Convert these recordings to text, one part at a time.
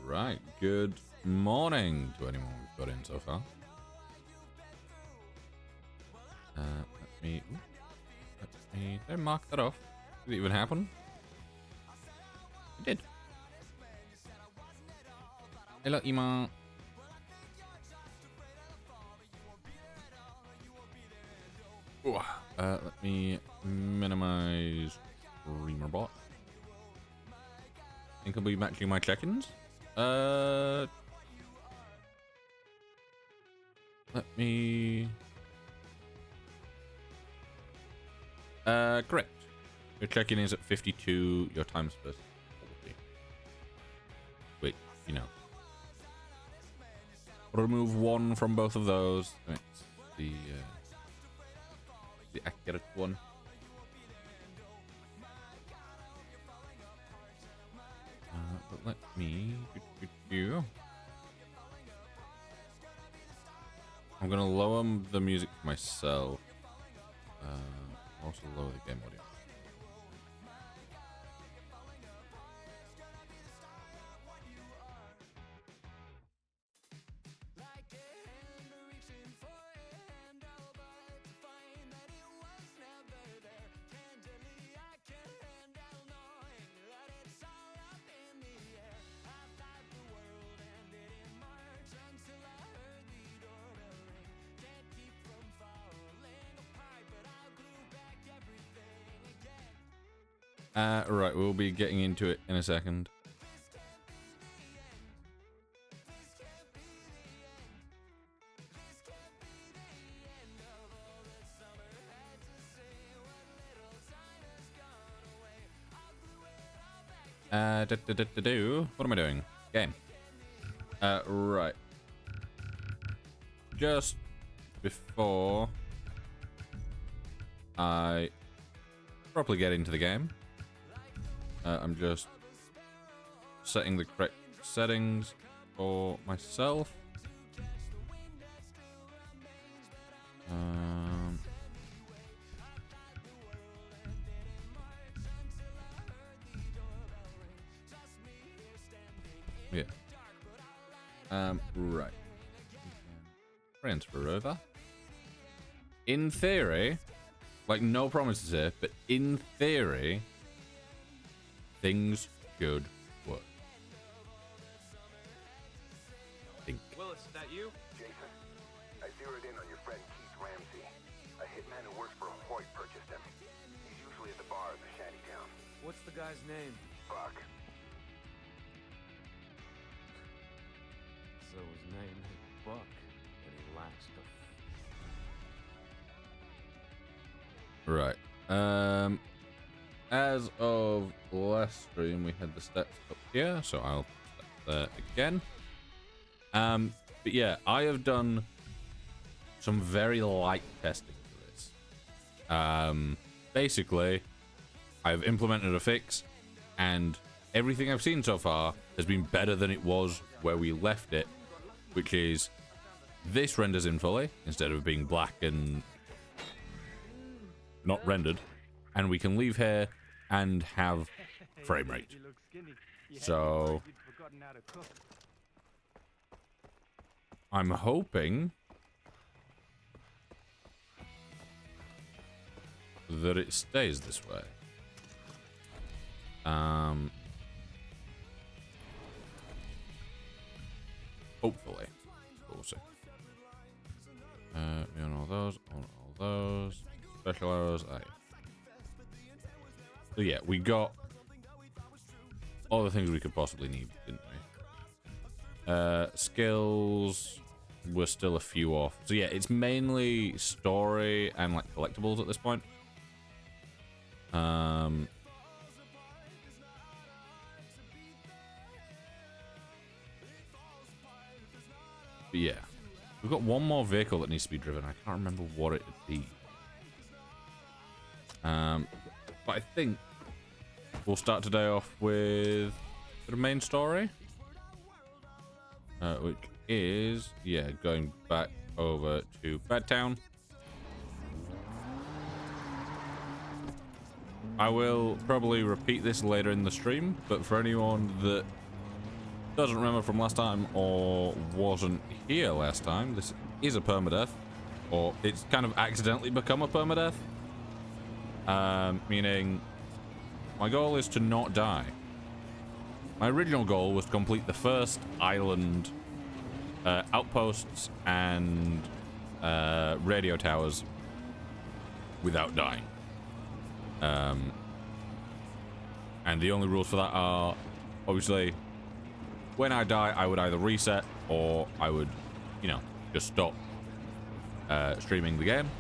Right, good morning to anyone we've got in so far. Let me don't mark that off. Did it even happen? It did. Hello, Ima. Ooh, let me minimize StreamerBot. Think I'll be matching my check-ins. Let me. Correct. Your check-in is at 52. Your time space 40. Wait, you know. Remove one from both of those. That's the accurate one. But let me. I'm gonna lower the music for myself. Also lower the game audio. Right, we'll be getting into it in a second. What am I doing? Game. Right. Just before I properly get into the game, I'm just setting the correct settings for myself. Yeah. Right. Transfer over. In theory, like no promises here, but in theory, things should work. Willis, is that you? Jason, I zeroed in on your friend Keith Ramsey. A hitman who works for Hoyt purchased him. He's usually at the bar in the shanty town. What's the guy's name? Buck. So his name is Buck, and he lacks the... Right. As of last stream, we had the stats up here, so I'll put that there again. But yeah, I have done some very light testing for this. Basically, I've implemented a fix, and everything I've seen so far has been better than it was where we left it, which is this renders in fully instead of being black and not rendered, and we can leave here and have frame rate. So I'm hoping that it stays this way. Hopefully. We'll see. We on all those, on all those. Special arrows, aye. So yeah, we got all the things we could possibly need, didn't we? Skills, we're still a few off. So yeah, it's mainly story and like collectibles at this point. But yeah, we've got one more vehicle that needs to be driven. I can't remember what it would be. But I think we'll start today off with the main story, which is, yeah, going back over to Bedtown. I will probably repeat this later in the stream, but for anyone that doesn't remember from last time or wasn't here last time, this is a permadeath, or it's kind of accidentally become a permadeath. Meaning my goal is to not die. My original goal was to complete the first island, outposts and radio towers without dying. And the only rules for that are, obviously, when I die, I would either reset or I would, you know, just stop streaming the game.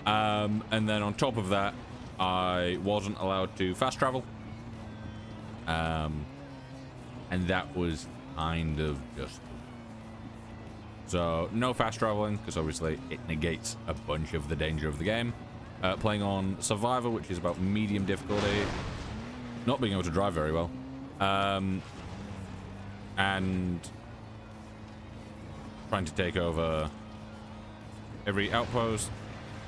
And then on top of that, I wasn't allowed to fast travel. And that was kind of just... So, no fast traveling, because obviously it negates a bunch of the danger of the game. Playing on Survivor, which is about medium difficulty. Not being able to drive very well. And trying to take over every outpost,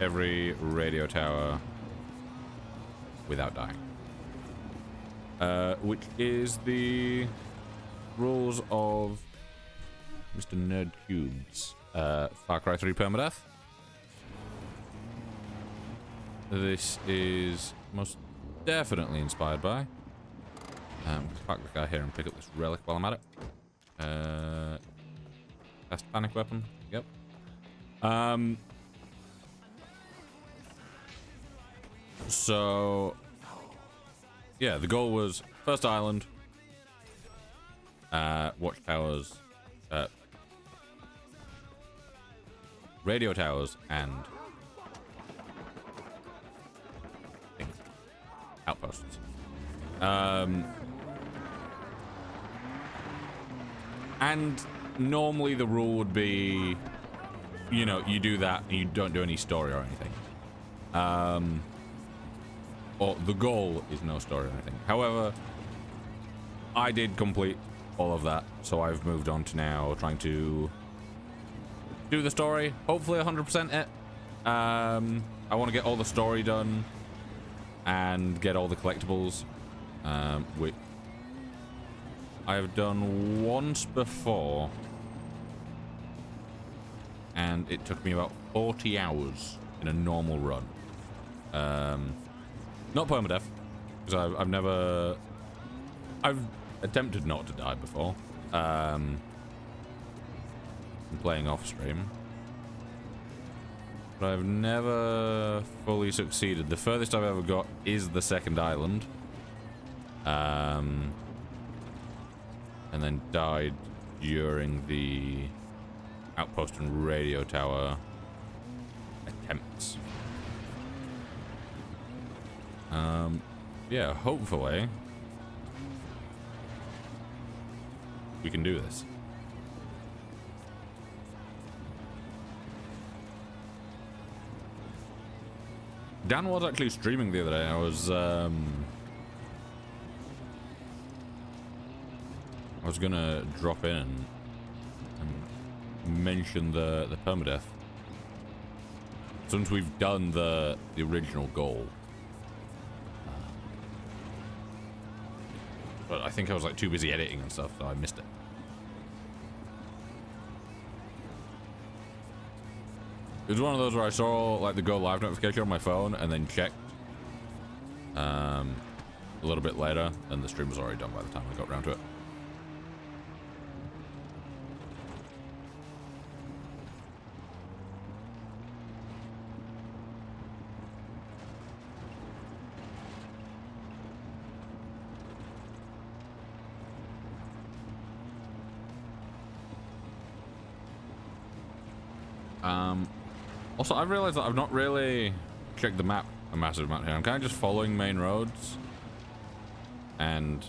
every radio tower without dying. Which is the rules of Mr. Nerd Cube's Far Cry 3 permadeath. This is most definitely inspired by. Park the car here and pick up this relic while I'm at it. Fast panic weapon. Yep. So yeah, the goal was first island, watchtowers, radio towers, and outposts. And normally the rule would be, you know, you do that and you don't do any story or anything. Or the goal is no story or anything. However, I did complete all of that, so I've moved on to now trying to do the story. Hopefully 100% it. I want to get all the story done and get all the collectibles, which I've done once before, and it took me about 40 hours in a normal run. Not permadeath, because I've attempted not to die before. Playing off stream, but I've never fully succeeded. The furthest I've ever got is the second island, and then died during the outpost and radio tower attempts. Yeah, hopefully we can do this. Dan was actually streaming the other day. I was gonna drop in and mention the permadeath since we've done the original goal. But I think I was like too busy editing and stuff, so I missed it. It was one of those where I saw like the go live notification on my phone and then checked a little bit later, and the stream was already done by the time I got around to it. Also, I've realized that I've not really checked the map a massive amount here. I'm kind of just following main roads and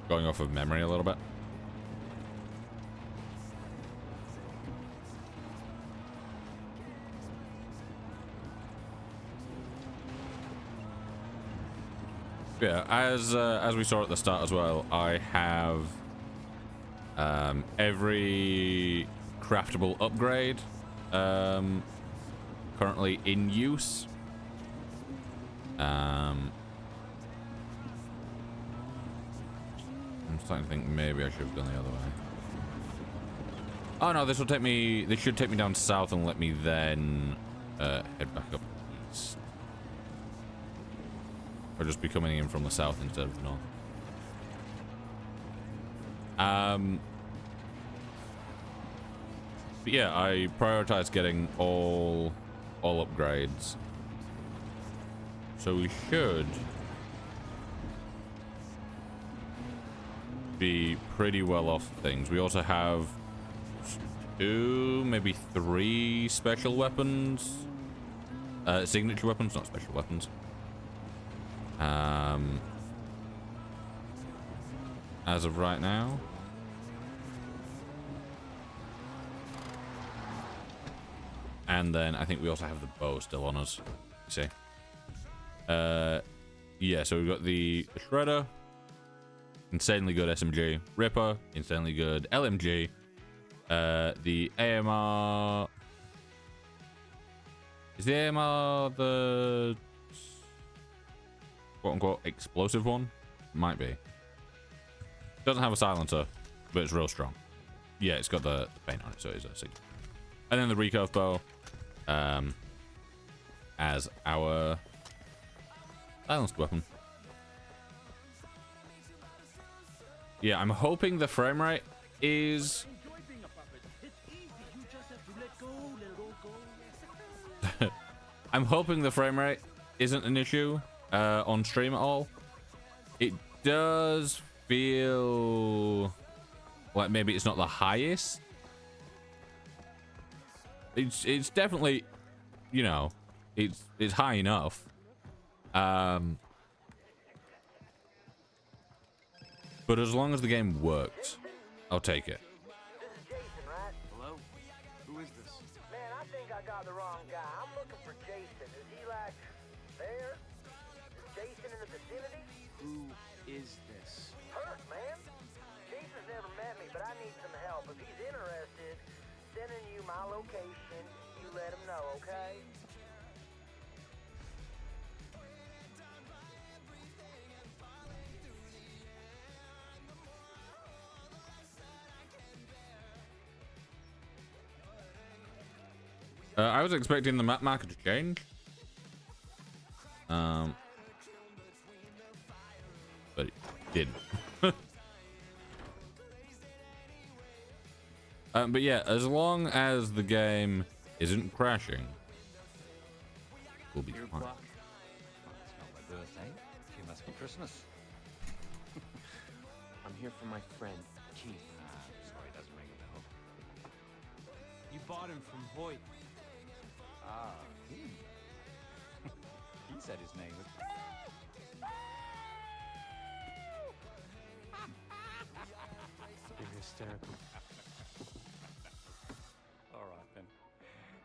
going off of memory a little bit. Yeah, as we saw at the start as well, I have every craftable upgrade currently in use. I'm starting to think maybe I should have gone the other way. Oh no, this will take me. This should take me down south and let me then head back up east. Or just be coming in from the south instead of the north. But yeah, I prioritize getting all upgrades. So we should be pretty well off things. We also have 2, maybe 3 special weapons. Signature weapons, not special weapons. As of right now. And then I think we also have the bow still on us. See. Yeah, so we've got the Shredder, insanely good SMG, Ripper, insanely good LMG, the AMR. Is the AMR the quote-unquote explosive one? Might be. Doesn't have a silencer, but it's real strong. Yeah, it's got the paint on it, so it's a signal. And then the recurve bow, as our silenced weapon. Yeah, I'm hoping the frame rate is I'm hoping the frame rate isn't an issue on stream at all. It does feel like maybe it's not the highest. It's definitely, you know, it's high enough. But as long as the game works, I'll take it. This is Jason, right? Hello? Who is this? Man, I think I got the wrong guy. I'm looking for Jason. Is he like there? Is Jason in the vicinity? Who is this? Hurt, man. Jason's never met me, but I need some help. If he's interested, sending you my location. You let him know, okay? I was expecting the map marker to change. But it didn't. But yeah, as long as the game isn't crashing, we'll be Your fine. clock? Oh, it's not my birthday. It must be Christmas. I'm here for my friend, Keith. Sorry, it doesn't ring a bell. You bought him from Hoyt. Ah, him. He said his name was... You're hysterical. All right, then.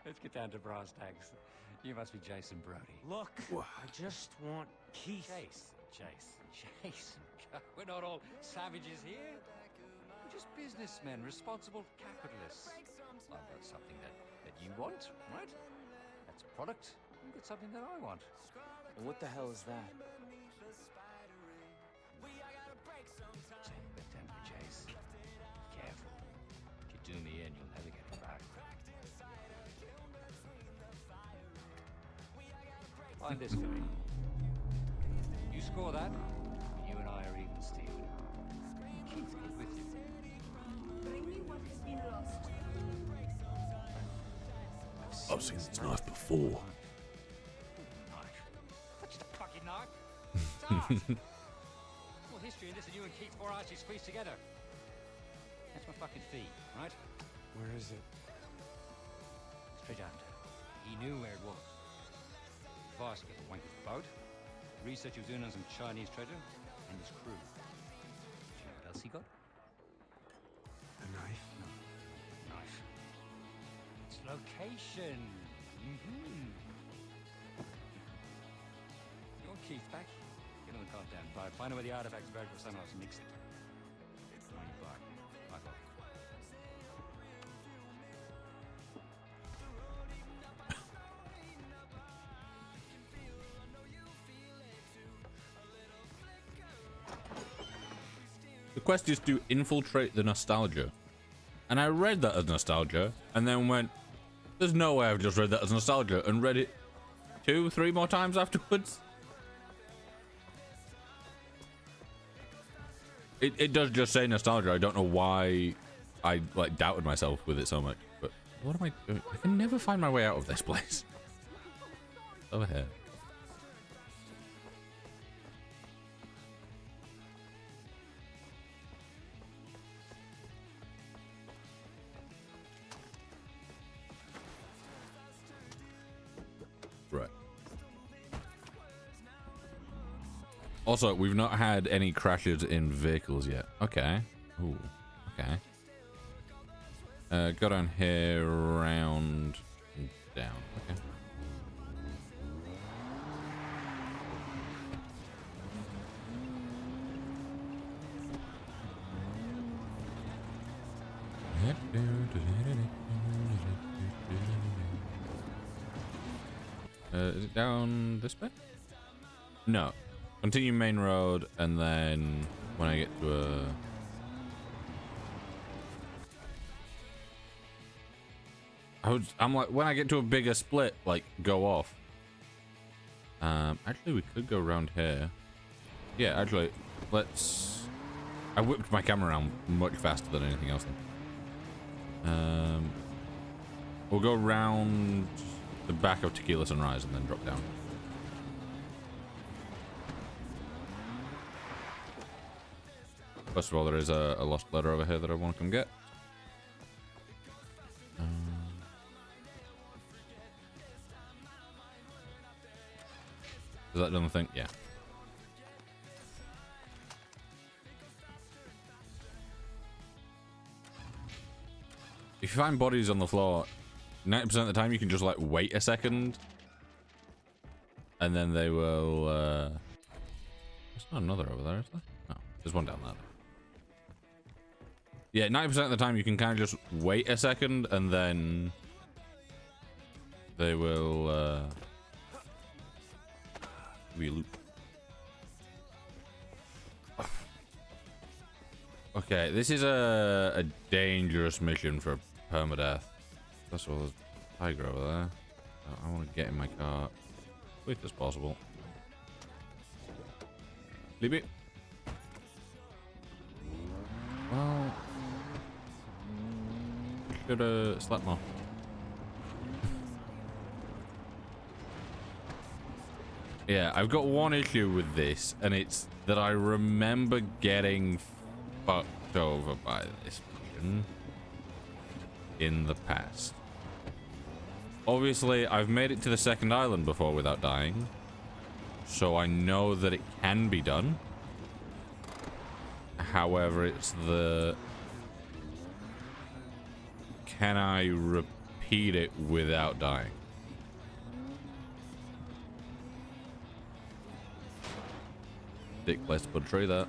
Let's get down to brass tacks. You must be Jason Brody. Look, I just want Keith. Jason. We're not all savages here. We're just businessmen, responsible capitalists. I've got something that you want, right? That's a product. You've got something that I want. And what the hell is that? Take the temper, Chase. Be careful. If you do me in, you'll never get it back. Find this guy. You score that, you and I are even, Steven. Keith, get with you. Bring me what has been lost. I've seen this knife before. Knife? That's just a fucking knife. It's art. More history in this than you and Keith four arches squeezed together. That's my fucking fee, right? Where is it? Straight out. He knew where it was. Voss got the wank of the boat. Research he was doing on some Chinese treasure and his crew. Do you know what else he got? A knife? No. Knife. It's location. You want Keith back? Get on the goddamn boat. Find out where the artifact's buried for someone else and mix it. Bring it back. Back off. The quest is to infiltrate the nostalgia. And I read that as nostalgia, and then went, there's no way I've just read that as nostalgia, and read it 2-3 more times afterwards. It does just say nostalgia. I don't know why I like doubted myself with it so much. But what am I doing? I can never find my way out of this place. Over here. Right. Also, we've not had any crashes in vehicles yet. Okay. Ooh. Okay. Go down here, around, and down. Okay. Is it down this way? No. Continue main road, and then when I get to a... I'm like, when I get to a bigger split, like, go off. Actually, we could go around here. Yeah, actually, let's... I whipped my camera around much faster than anything else. We'll go around the back of Tequila Sunrise and then drop down. First of all, there is a lost letter over here that I want to come get. Is that done the thing? Yeah. If you find bodies on the floor, 90% of the time you can just like wait a second. And then they will... There's not another over there, is there? No, there's one down there. Yeah, 90% of the time you can kind of just wait a second and then... They will... Reloop. Okay, this is a dangerous mission for permadeath. First of all, there's a tiger over there. I want to get in my car as quick as possible. Leave it. Well, should have slept more. Yeah, I've got one issue with this, and it's that I remember getting fucked over by this mission in the past. Obviously, I've made it to the second island before without dying, so I know that it can be done. However, it's the... Can I repeat it without dying? Dick place to put a tree there.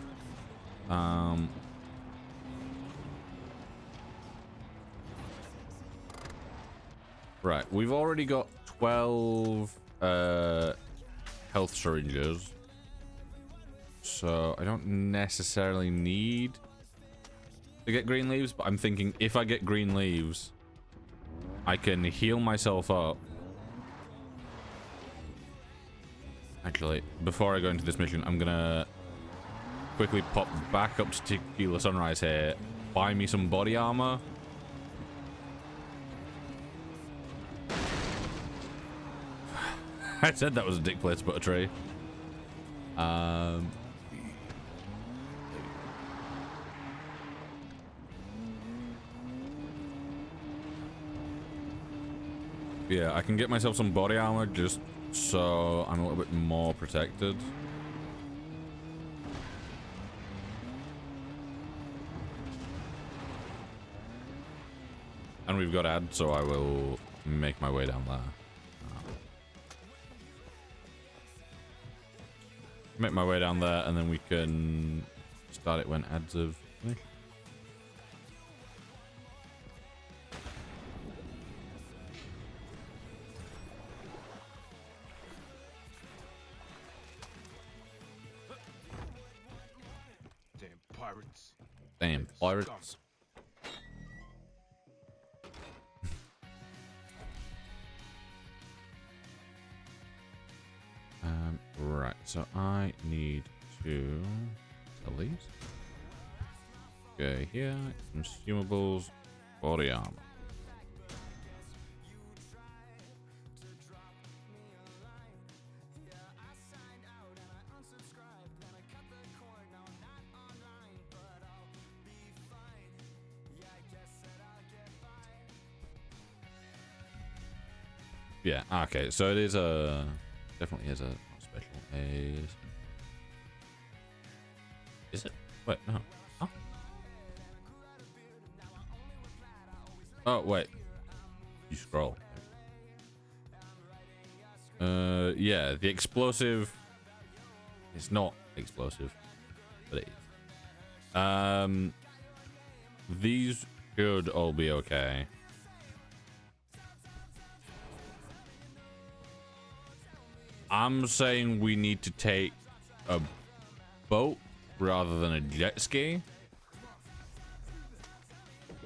Right, we've already got 12 health syringes, so I don't necessarily need to get green leaves, but I'm thinking if I get green leaves, I can heal myself up. Actually, before I go into this mission, I'm gonna quickly pop back up to Tequila Sunrise here, buy me some body armor. I said that was a dick place to put a tree. Yeah, I can get myself some body armor just so I'm a little bit more protected. And we've got ad, so I will make my way down there. Make my way down there, and then we can start it when ads have finished. Damn pirates. Damn pirates. Right, so I need to sell these. Okay, here, consumables, body armor. Yeah, okay, so it is a definitely is a special aid. Is it? Wait, no. Oh. Oh, wait. You scroll. Yeah, the explosive. It's not explosive, but it is. These should all be okay. I'm saying we need to take a boat rather than a jet ski.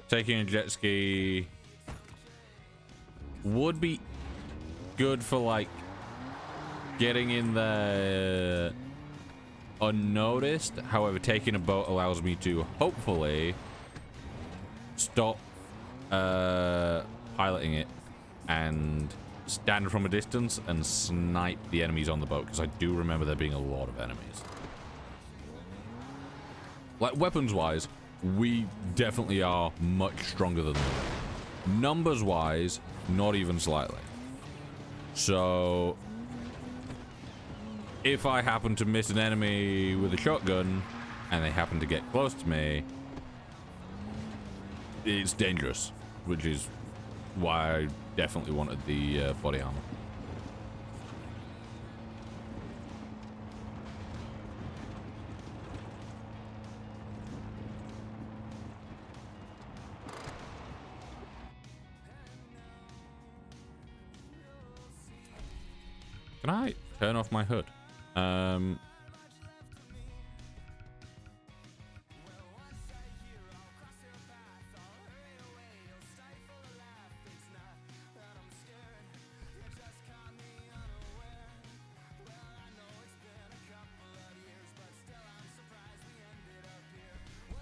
Taking a jet ski would be good for like getting in there unnoticed. However, taking a boat allows me to hopefully stop piloting it and stand from a distance and snipe the enemies on the boat, because I do remember there being a lot of enemies. Like, weapons-wise, we definitely are much stronger than them. Numbers-wise, not even slightly. So, if I happen to miss an enemy with a shotgun, and they happen to get close to me, it's dangerous, which is why I definitely wanted the body armor. Can I turn off my hood?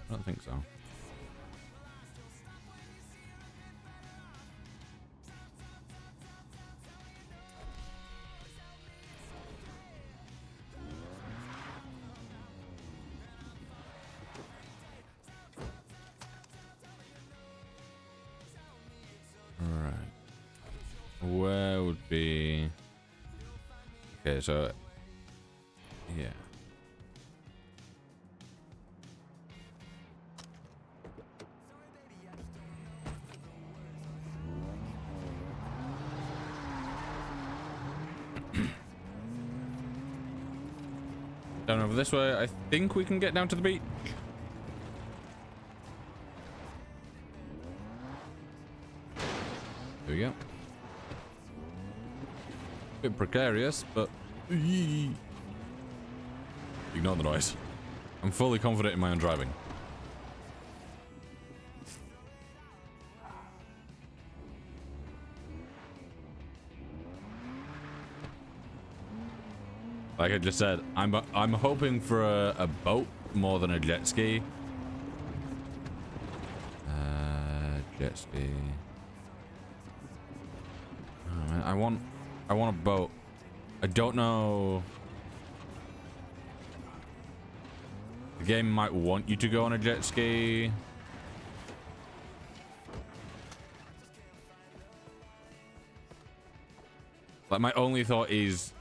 I don't think so. Alright. Where would be... Okay, so... Yeah. Down over this way. I think we can get down to the beach. There we go. Bit precarious, but ignore the noise. I'm fully confident in my own driving. Like I just said, I'm hoping for a boat more than a jet ski. Jet ski. Oh, man, I want a boat. I don't know. The game might want you to go on a jet ski. Like, my only thought is,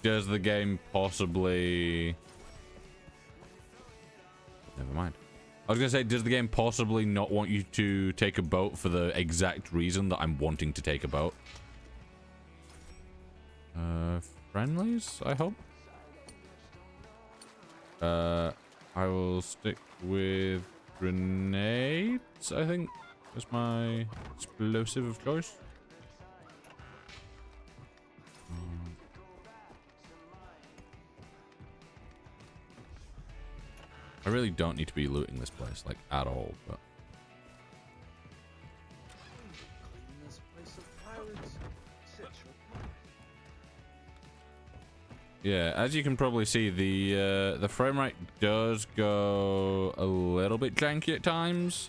does the game possibly... Never mind. I was gonna say, does the game possibly not want you to take a boat for the exact reason that I'm wanting to take a boat? Friendlies, I hope? I will stick with grenades, I think. That's my explosive of choice. I really don't need to be looting this place, like, at all, but... Clean this place of pirates. Sit your Yeah, as you can probably see, the frame rate does go a little bit janky at times,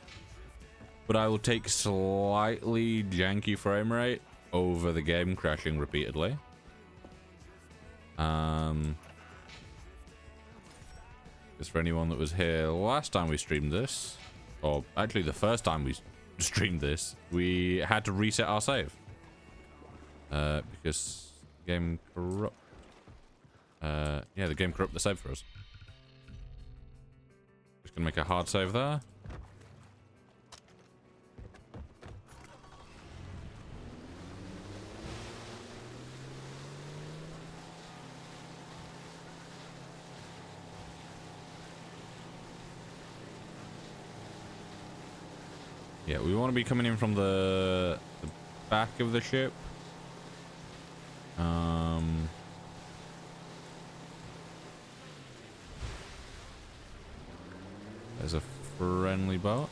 but I will take slightly janky frame rate over the game crashing repeatedly. Just for anyone that was here last time we streamed this, or actually the first time we streamed this, we had to reset our save because game corrupt. Yeah, the game corrupted the save for us. Just gonna make a hard save there. Yeah, we want to be coming in from the back of the ship. There's a friendly boat.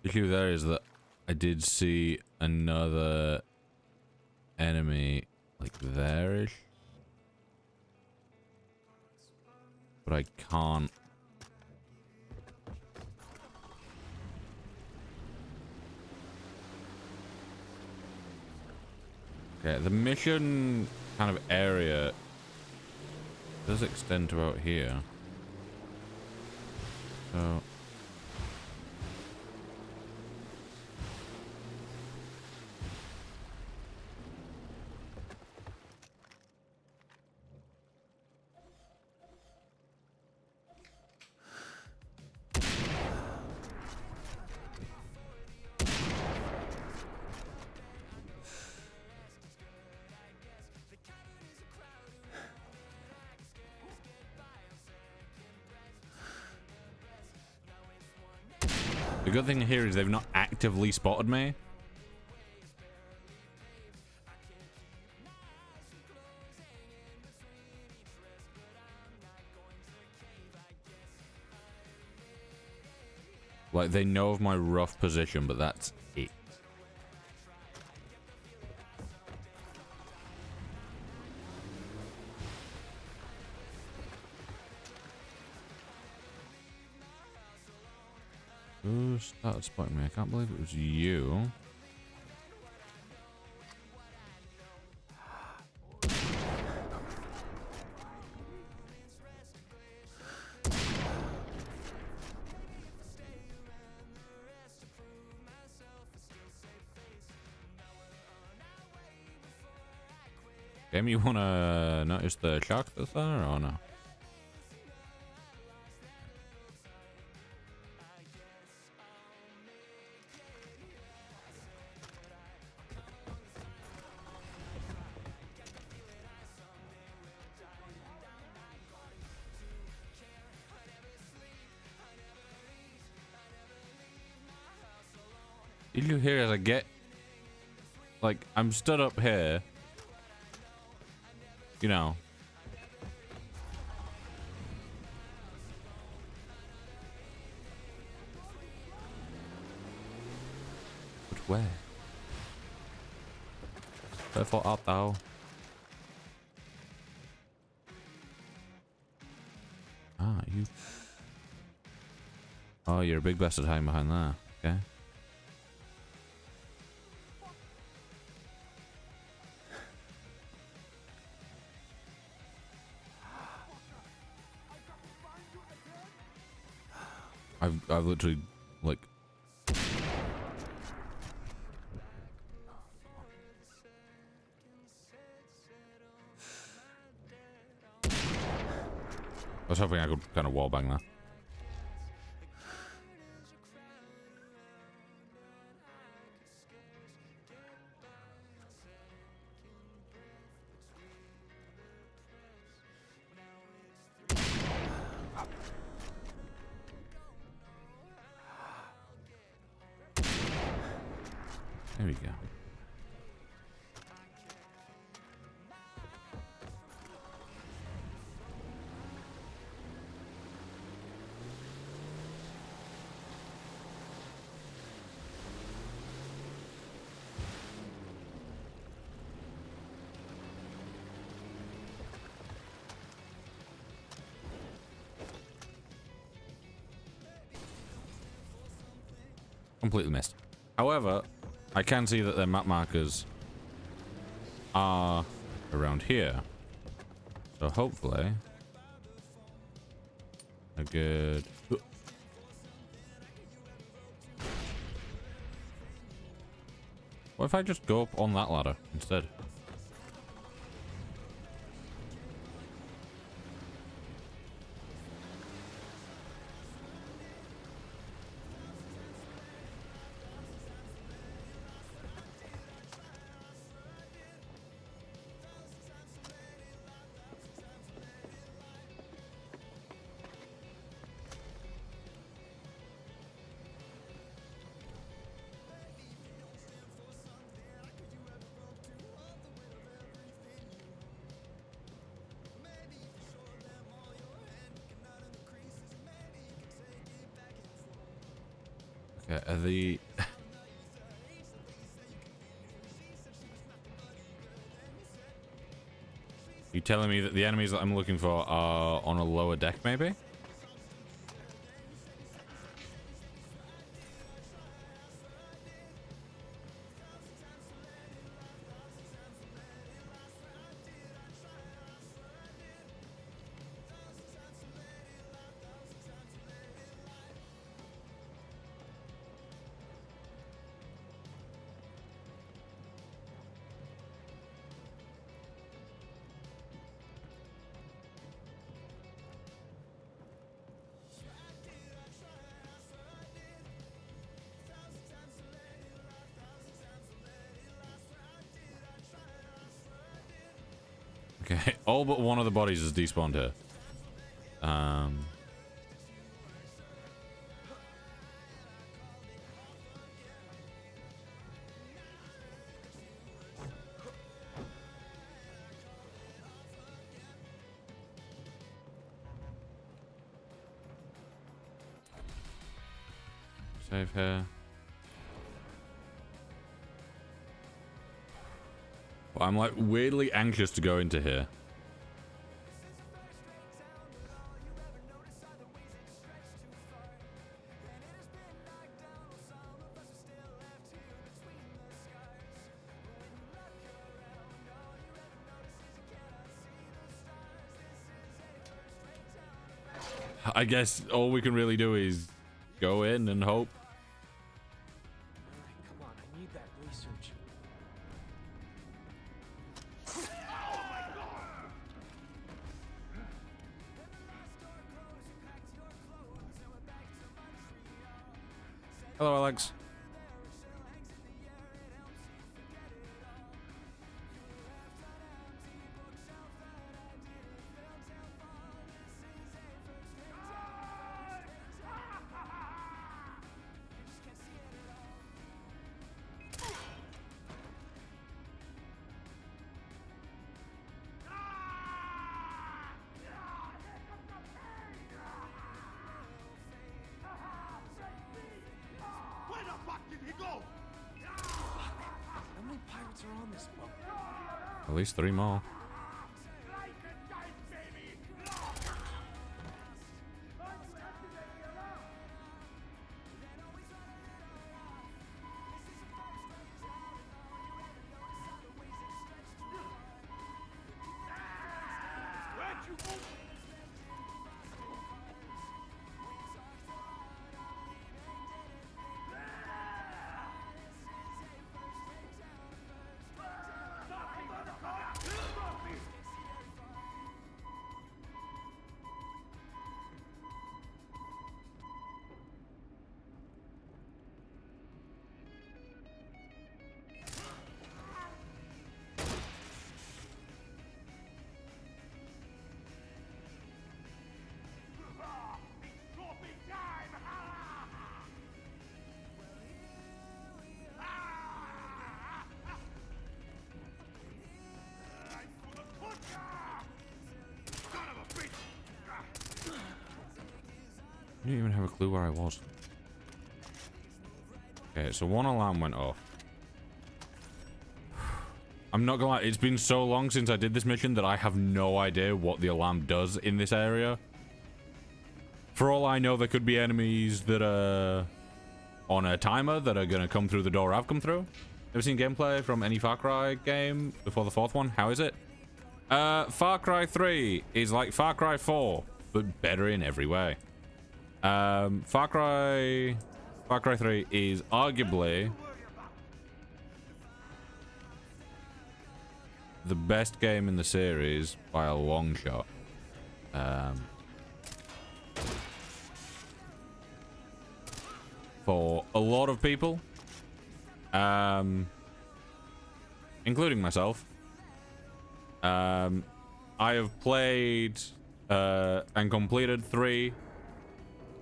The issue there is that I did see another enemy like there-ish, but I can't. Okay, the mission kind of area does extend to out here. So the good thing here is they've not actively spotted me. Like, they know of my rough position, but that's it. Who started spotting me? I can't believe it was you. Game, you wanna notice the shark that's there or no? Did you hear as I get like, I'm stood up here. You know. But where? Wherefore art thou? Ah, you. Oh, you're a big bastard hiding behind there. Okay. I've literally like. I was hoping I could kind of wallbang that. There we go. Completely missed. However, I can see that their map markers are around here. So hopefully a good... What if I just go up on that ladder instead? Okay, are the... You telling me that the enemies that I'm looking for are on a lower deck, maybe? Okay, all but one of the bodies is despawned here. Save here. Well, I'm like weirdly anxious to go into here. I guess all we can really do is go in and hope. Alright, come on, I need that research. Hello, Alex. At least 3 more. I didn't even have a clue where I was. Okay, so one alarm went off. I'm not gonna lie, it's been so long since I did this mission that I have no idea what the alarm does in this area. For all I know, there could be enemies that are on a timer that are gonna come through the door I've come through. Ever seen gameplay from any Far Cry game before the 4th one? How is it? Far Cry 3 is like Far Cry 4, but better in every way. Far Cry 3 is arguably the best game in the series by a long shot. For a lot of people, including myself, I have played and completed 3.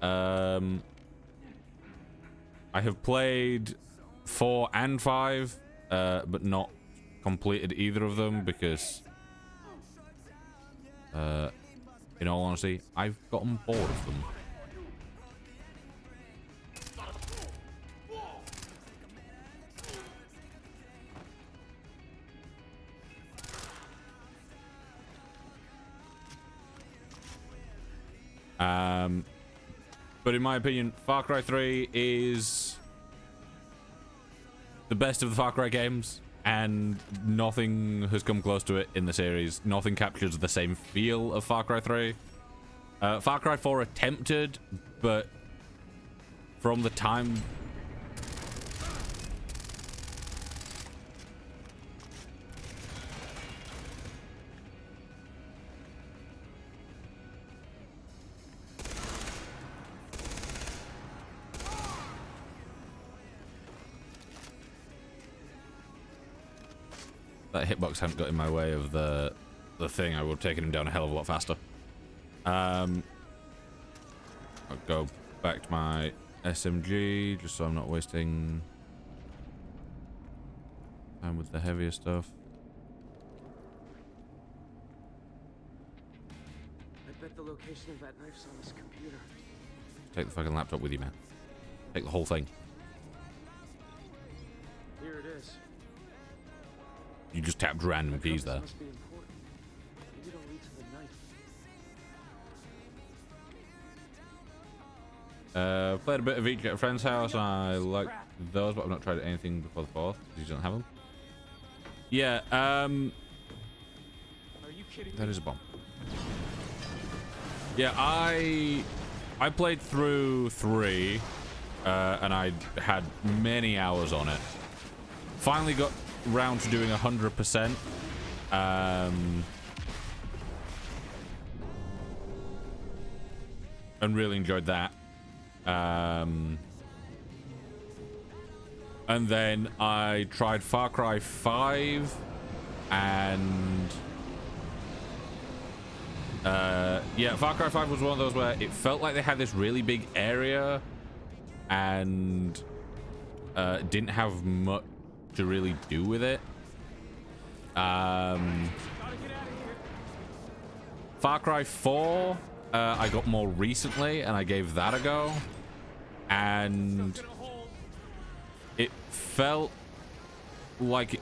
I have played 4 and 5, but not completed either of them because, in all honesty, I've gotten bored of them. But in my opinion, Far Cry 3 is the best of the Far Cry games, and nothing has come close to it in the series. Nothing captures the same feel of Far Cry 3. Far Cry 4 attempted, but from the time... That hitbox hadn't got in my way of the thing, I would have taken him down a hell of a lot faster. I'll go back to my SMG, just so I'm not wasting time with the heavier stuff. I bet the location of that knife's on this computer. Take the fucking laptop with you, man. Take the whole thing. Here it is. You just tapped random keys there. Must be important. Maybe it'll lead to the knife. Played a bit of each at a friend's house. I like those, but I've not tried anything before the 4th because you don't have them. Yeah, Are you kidding that is a bomb. Yeah, I played through 3, and I had many hours on it. Finally got round to doing 100%. And really enjoyed that. And then I tried Far Cry 5 and yeah, Far Cry 5 was one of those where it felt like they had this really big area and didn't have much to really do with it. Far Cry 4 I got more recently and I gave that a go, and it felt like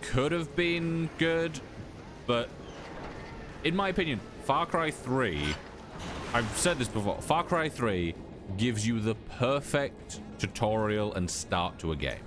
could have been good, but in my opinion, Far Cry 3, I've said this before, Far Cry 3 gives you the perfect tutorial and start to a game.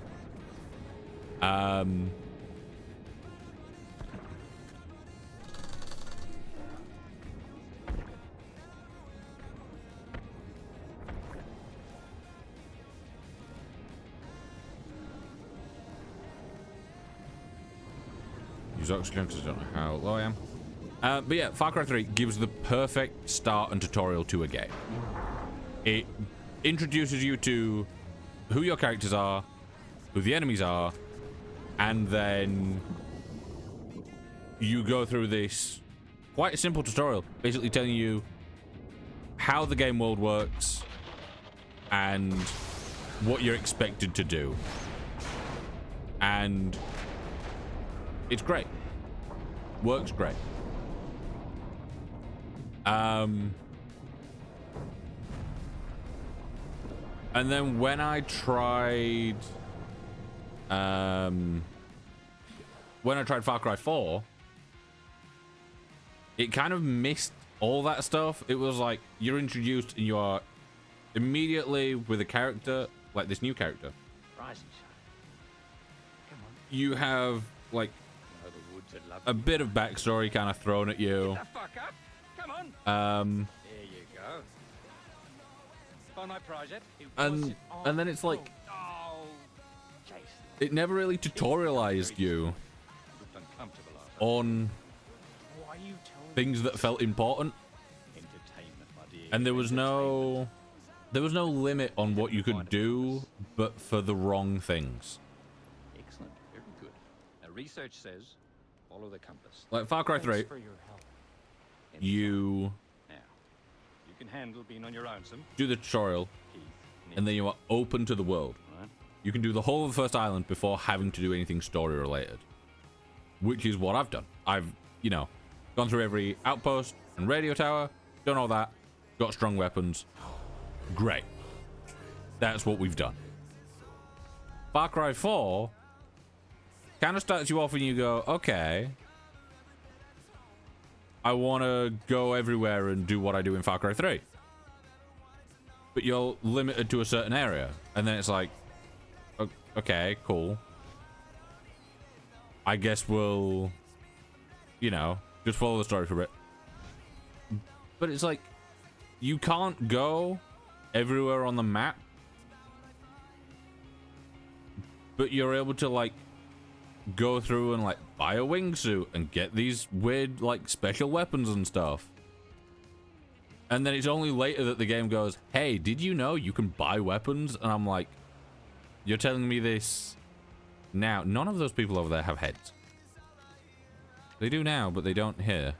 Use oxygen because I don't know how low I am. But yeah, Far Cry 3 gives the perfect start and tutorial to a game. It introduces you to who your characters are, who the enemies are, and then you go through this quite simple tutorial, basically telling you how the game world works and what you're expected to do. And it's great. Works great. And then when I tried Far Cry 4, it kind of missed all that stuff. It was like you're introduced and you are immediately with a character, like this new character. Rise and shine. Come on. You have like Oh, the woods would love a bit of backstory kind of thrown at you. Get the fuck up. Come on. There you go. Find my project. And then it's like Oh, Jason. it never really tutorialized you Looked uncomfortable after. on Why are you telling things that felt important, entertainment, my dear? and there was no limit on what you could do, but for the wrong things. Excellent. Very good. Now, research says follow the compass. Like Far Cry 3, Thanks for your help. you Now, you can handle being on your own some. do the tutorial, Keith, and then you are open to the world. right? You can do the whole of the first island before having to do anything story related, which is what I've done. I've, you know, gone through every outpost and radio tower, done all that, got strong weapons. Great. That's what we've done. Far Cry 4 kind of starts you off and you go, okay, I want to go everywhere and do what I do in Far Cry 3. But you're limited to a certain area. And then it's like, okay, cool. I guess we'll, you know, just follow the story for a bit. But it's like, you can't go everywhere on the map. But you're able to, like, go through and, like, buy a wingsuit and get these weird, like, special weapons and stuff. And then it's only later that the game goes, hey, did you know you can buy weapons? And I'm like, you're telling me this now? None of those people over there have heads. They do now, but they don't here.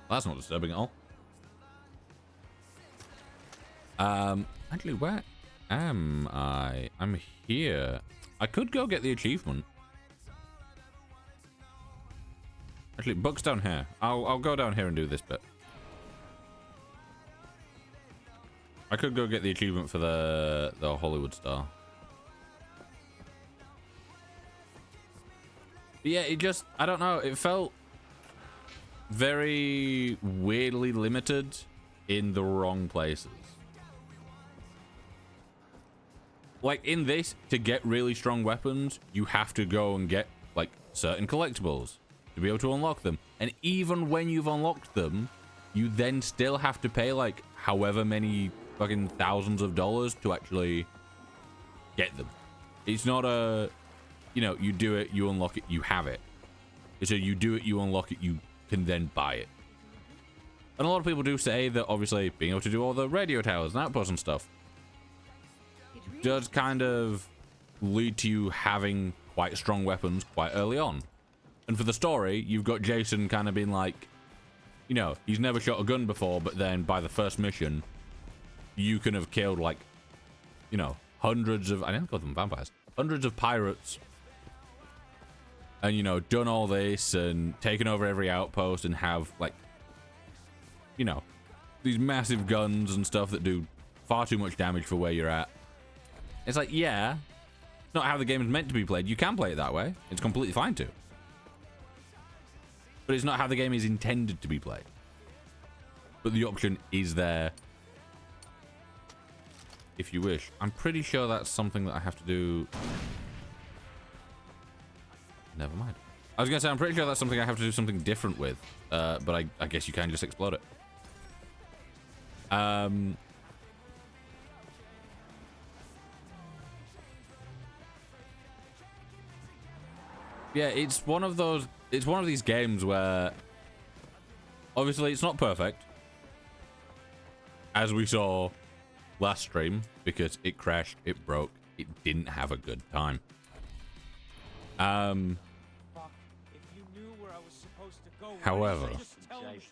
That's not disturbing at all. Actually, where am I? I'm here. I could go get the achievement. Actually, book's down here. I'll go down here and do this bit. I could go get the achievement for the Hollywood star. But yeah, it just, I don't know, it felt very weirdly limited in the wrong places. Like in this, to get really strong weapons, you have to go and get like certain collectibles to be able to unlock them. And even when you've unlocked them, you then still have to pay like however many fucking thousands of dollars to actually get them. It's not a, you know, you do it, you unlock it, you have it. So you do it, you unlock it, you can then buy it. And a lot of people do say that obviously being able to do all the radio towers and outposts and stuff does kind of lead to you having quite strong weapons quite early on. And for the story, you've got Jason kind of being like, you know, he's never shot a gun before, but then by the first mission, you can have killed like, you know, hundreds of, I didn't call them vampires, hundreds of pirates. And, you know, done all this and taken over every outpost and have like, you know, these massive guns and stuff that do far too much damage for where you're at. It's like, yeah, It's not how the game is meant to be played. You can play it that way. It's completely fine to. But it's not how the game is intended to be played. But the option is there if you wish. I'm pretty sure that's something that I have to do. Never mind. I was going to say, I'm pretty sure that's something I have to do something different with. But I guess you can just explode it. Yeah, it's one of these games where obviously it's not perfect, as we saw last stream, because it crashed, it broke, it didn't have a good time. Fuck, if you knew where I was supposed to go, However, just tell me. Jason,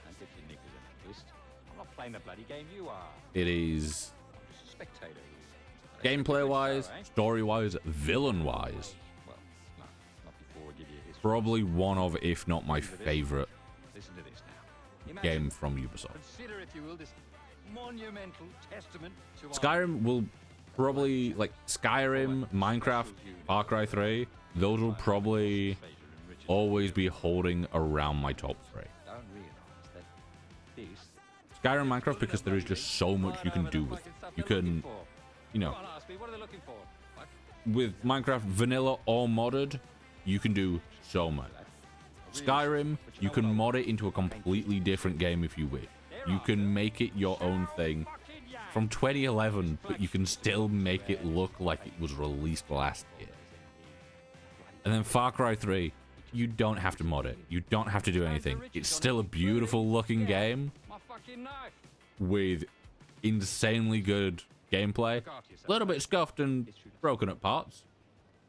don't get your knickers in a twist. I'm not playing the bloody game you are. it is I'm just a spectator. gameplay-wise, story-wise, villain-wise, Well, no, not before I give you a history. probably one of, if not my favorite Listen to this now. Imagine, game from Ubisoft. consider, if you will, this monumental testament to our Skyrim will probably, like, Skyrim, Minecraft, Far Cry 3, those will probably pleasure and riches. always be holding around my top 3. Don't realize that this Skyrim, Minecraft, because there is just so much you can do with it. You can, you know, Come on, ask me, what are they looking for? What? with Minecraft vanilla or modded, you can do so much. Skyrim, you can mod it into a completely different game if you wish. You can make it your own thing from 2011, but you can still make it look like it was released last year. And then Far Cry 3, you don't have to mod it. You don't have to do anything. It's still a beautiful looking game My fucking knife. with insanely good gameplay. A little bit scuffed and broken at parts.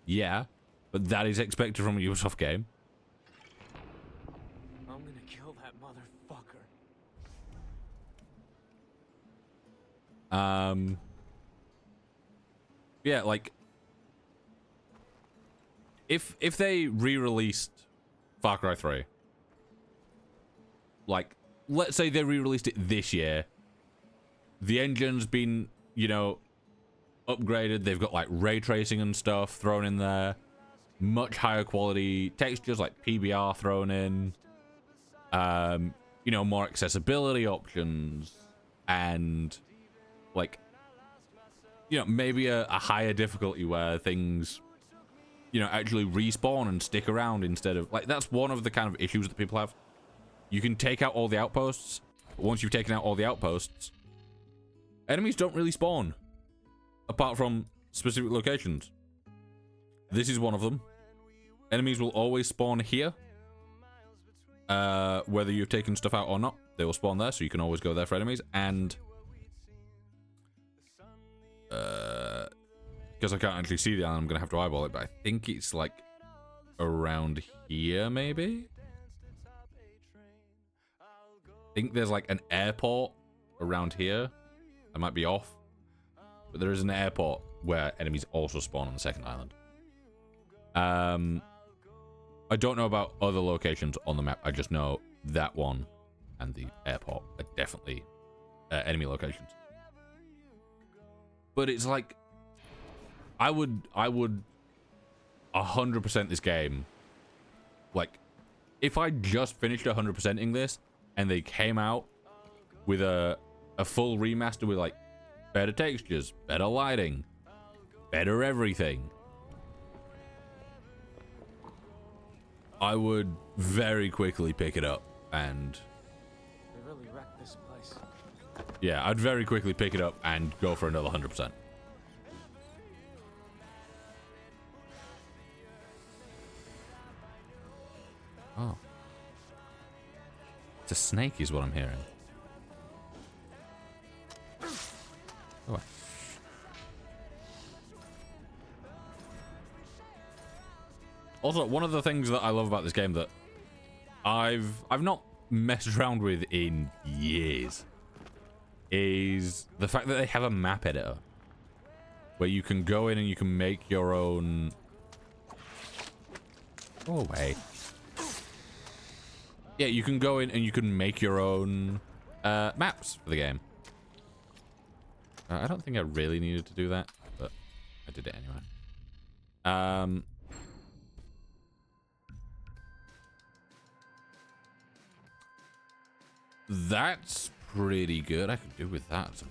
Yeah, but that is expected from a Ubisoft game. I'm gonna kill that motherfucker. Yeah, like if they re-released Far Cry 3, like let's say they re-released it this year, the engine's been, you know, upgraded, they've got like ray tracing and stuff thrown in there, much higher quality textures like PBR thrown in, you know, more accessibility options, and like, you know, maybe a higher difficulty where things, you know, actually respawn and stick around instead of, like, that's one of the kind of issues that people have. You can take out all the outposts, but once you've taken out all the outposts, enemies don't really spawn, apart from specific locations. This is one of them. Enemies will always spawn here. Whether you've taken stuff out or not, they will spawn there, so you can always go there for enemies. And because I can't actually see the island, I'm gonna have to eyeball it, but I think it's like around here, maybe. I think there's like an airport around here. I might be off, but there is an airport where enemies also spawn on the second island. I don't know about other locations on the map. I just know that one and the airport are definitely enemy locations. But it's like, I would 100% this game. Like, if I just finished 100%ing this and they came out with a full remaster with like better textures, better lighting, better everything, I would very quickly pick it up and They really wrecked this place. yeah, I'd very quickly pick it up and go for another 100%. Oh. It's a snake is what I'm hearing. Oh. Also, one of the things that I love about this game that I've not messed around with in years is the fact that they have a map editor where you can go in and you can make your own. Go away. Yeah, you can go in and you can make your own maps for the game. I don't think I really needed to do that, but I did it anyway. That's pretty good. I could do with that.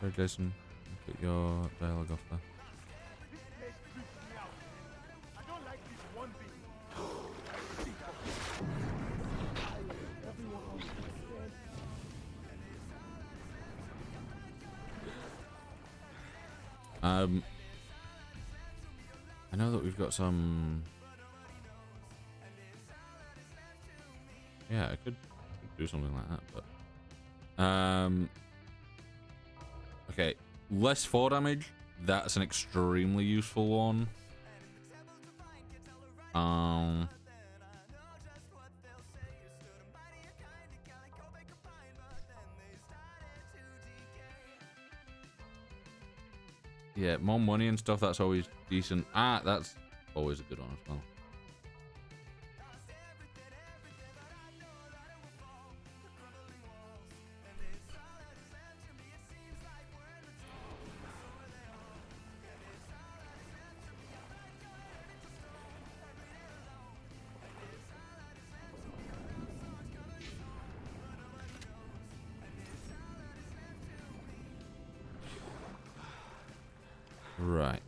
Sorry, Jason. Get your dialogue off there. I know that we've got some. Yeah, I could do something like that, but okay, less 4 damage. That's an extremely useful one. Yeah, more money and stuff. That's always decent. That's always a good one as well. Right.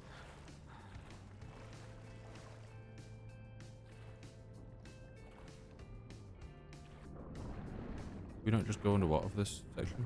We don't just go underwater for this section.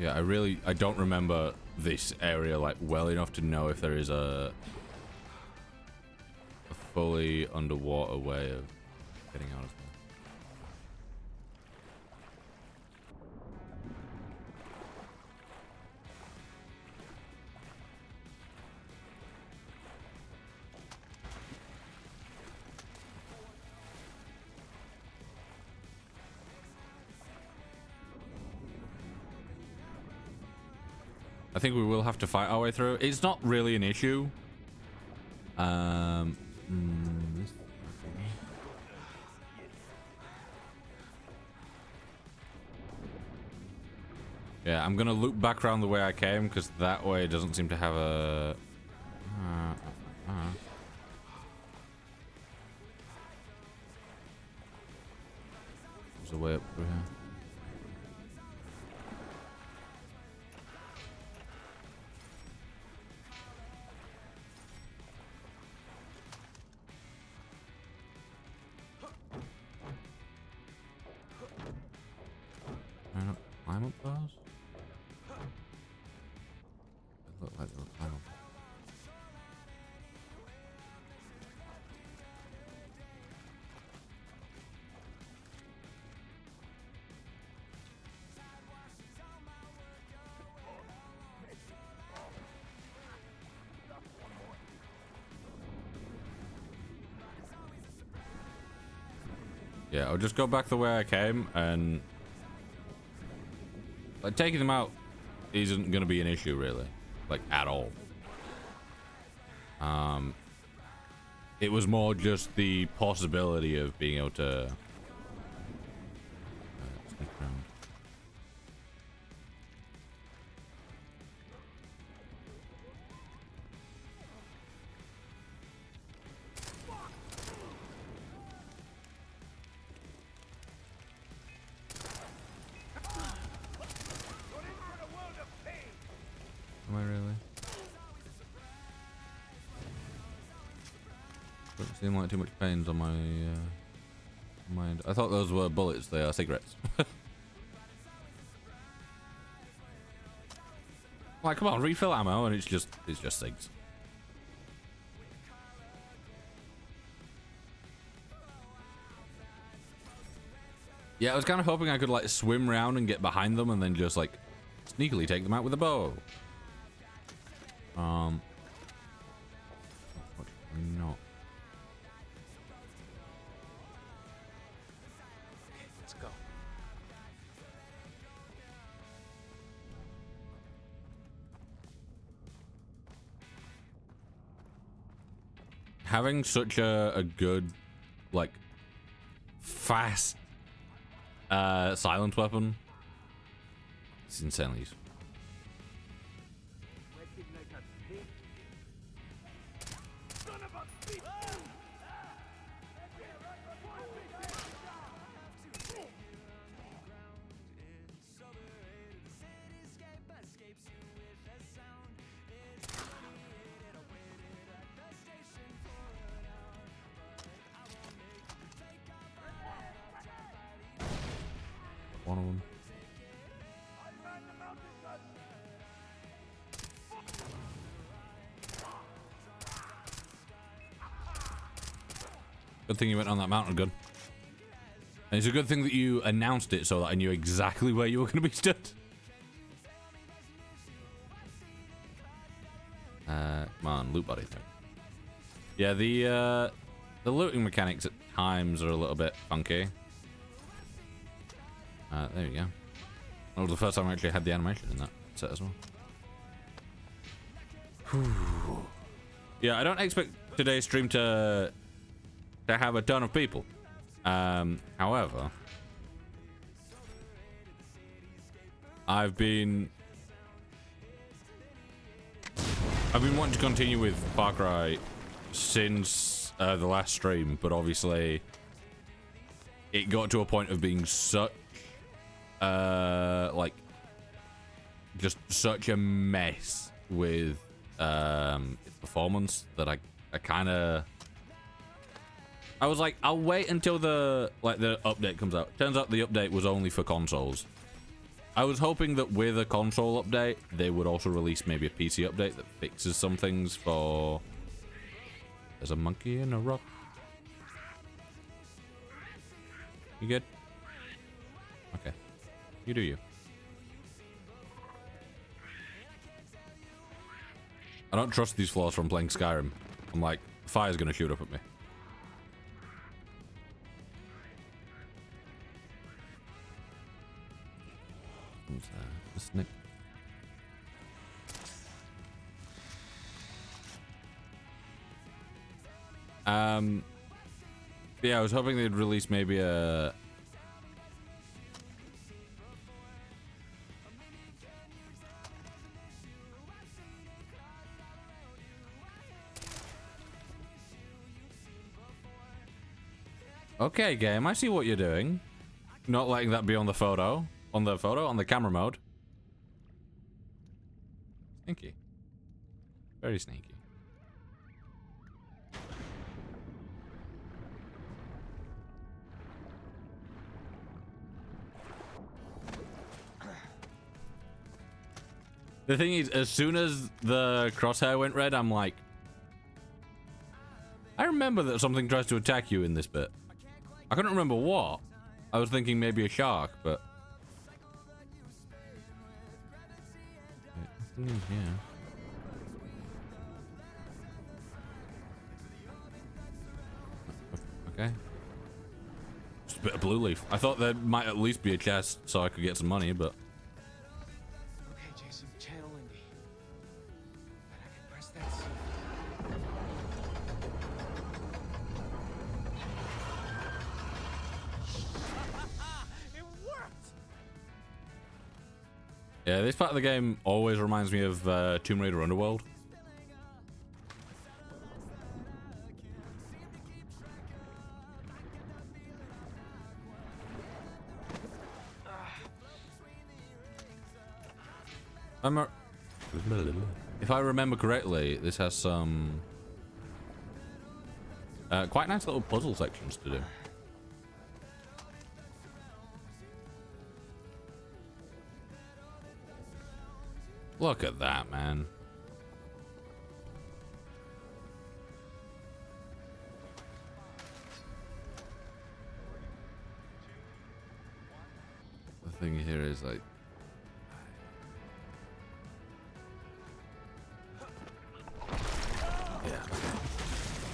Yeah, I don't remember this area like well enough to know if there is a fully underwater way of getting out of there. I think we will have to fight our way through. It's not really an issue. Yeah, I'm gonna loop back around the way I came because that way doesn't seem to have a. There's a way up through here. Climb up those? They look like they'll climb up. Yeah, I'll just go back the way I came and like taking them out isn't going to be an issue really, like at all. It was more just the possibility of being able to sneak around. Am I really? Doesn't seem like too much pains on my Mind. I thought those were bullets. They are cigarettes. Like, come on, refill ammo, and it's just cigs. Yeah, I was kind of hoping I could like swim around and get behind them, and then just like sneakily take them out with a bow. Unfortunately not. Let's go. Having such a good, like, fast silent weapon, it's insanely useful. One of them. Good thing you went on that mountain gun. And it's a good thing that you announced it so that I knew exactly where you were going to be stood. Come on, loot body thing. Yeah, the looting mechanics at times are a little bit funky. There you go. That was the first time I actually had the animation in that set as well. Whew. Yeah, I don't expect today's stream to have a ton of people. However, I've been wanting to continue with Far Cry since the last stream, but obviously it got to a point of being such like just such a mess with its performance that I was like, I'll wait until the update comes out. Turns out the update was only for consoles. I was hoping that with a console update they would also release maybe a PC update that fixes some things for... There's a monkey in a rock. You good? Okay. You do you. I don't trust these floors from playing Skyrim. I'm like, fire's gonna shoot up at me. Who's that? A snake. Yeah, I was hoping they'd release maybe a... Okay, game, I see what you're doing. Not letting that be on the photo. On the camera mode. Sneaky. Very sneaky. The thing is, as soon as the crosshair went red, I'm like, I remember that something tries to attack you in this bit. I couldn't remember what. I was thinking maybe a shark, but... Yeah. Okay. Just a bit of blue leaf. I thought there might at least be a chest so I could get some money, but... Okay, Jason, channel Indy. But I can press that C. It worked! Yeah, this part of the game always reminds me of Tomb Raider Underworld. If I remember correctly, this has some quite nice little puzzle sections to do. Look at that, man. The thing here is like, yeah.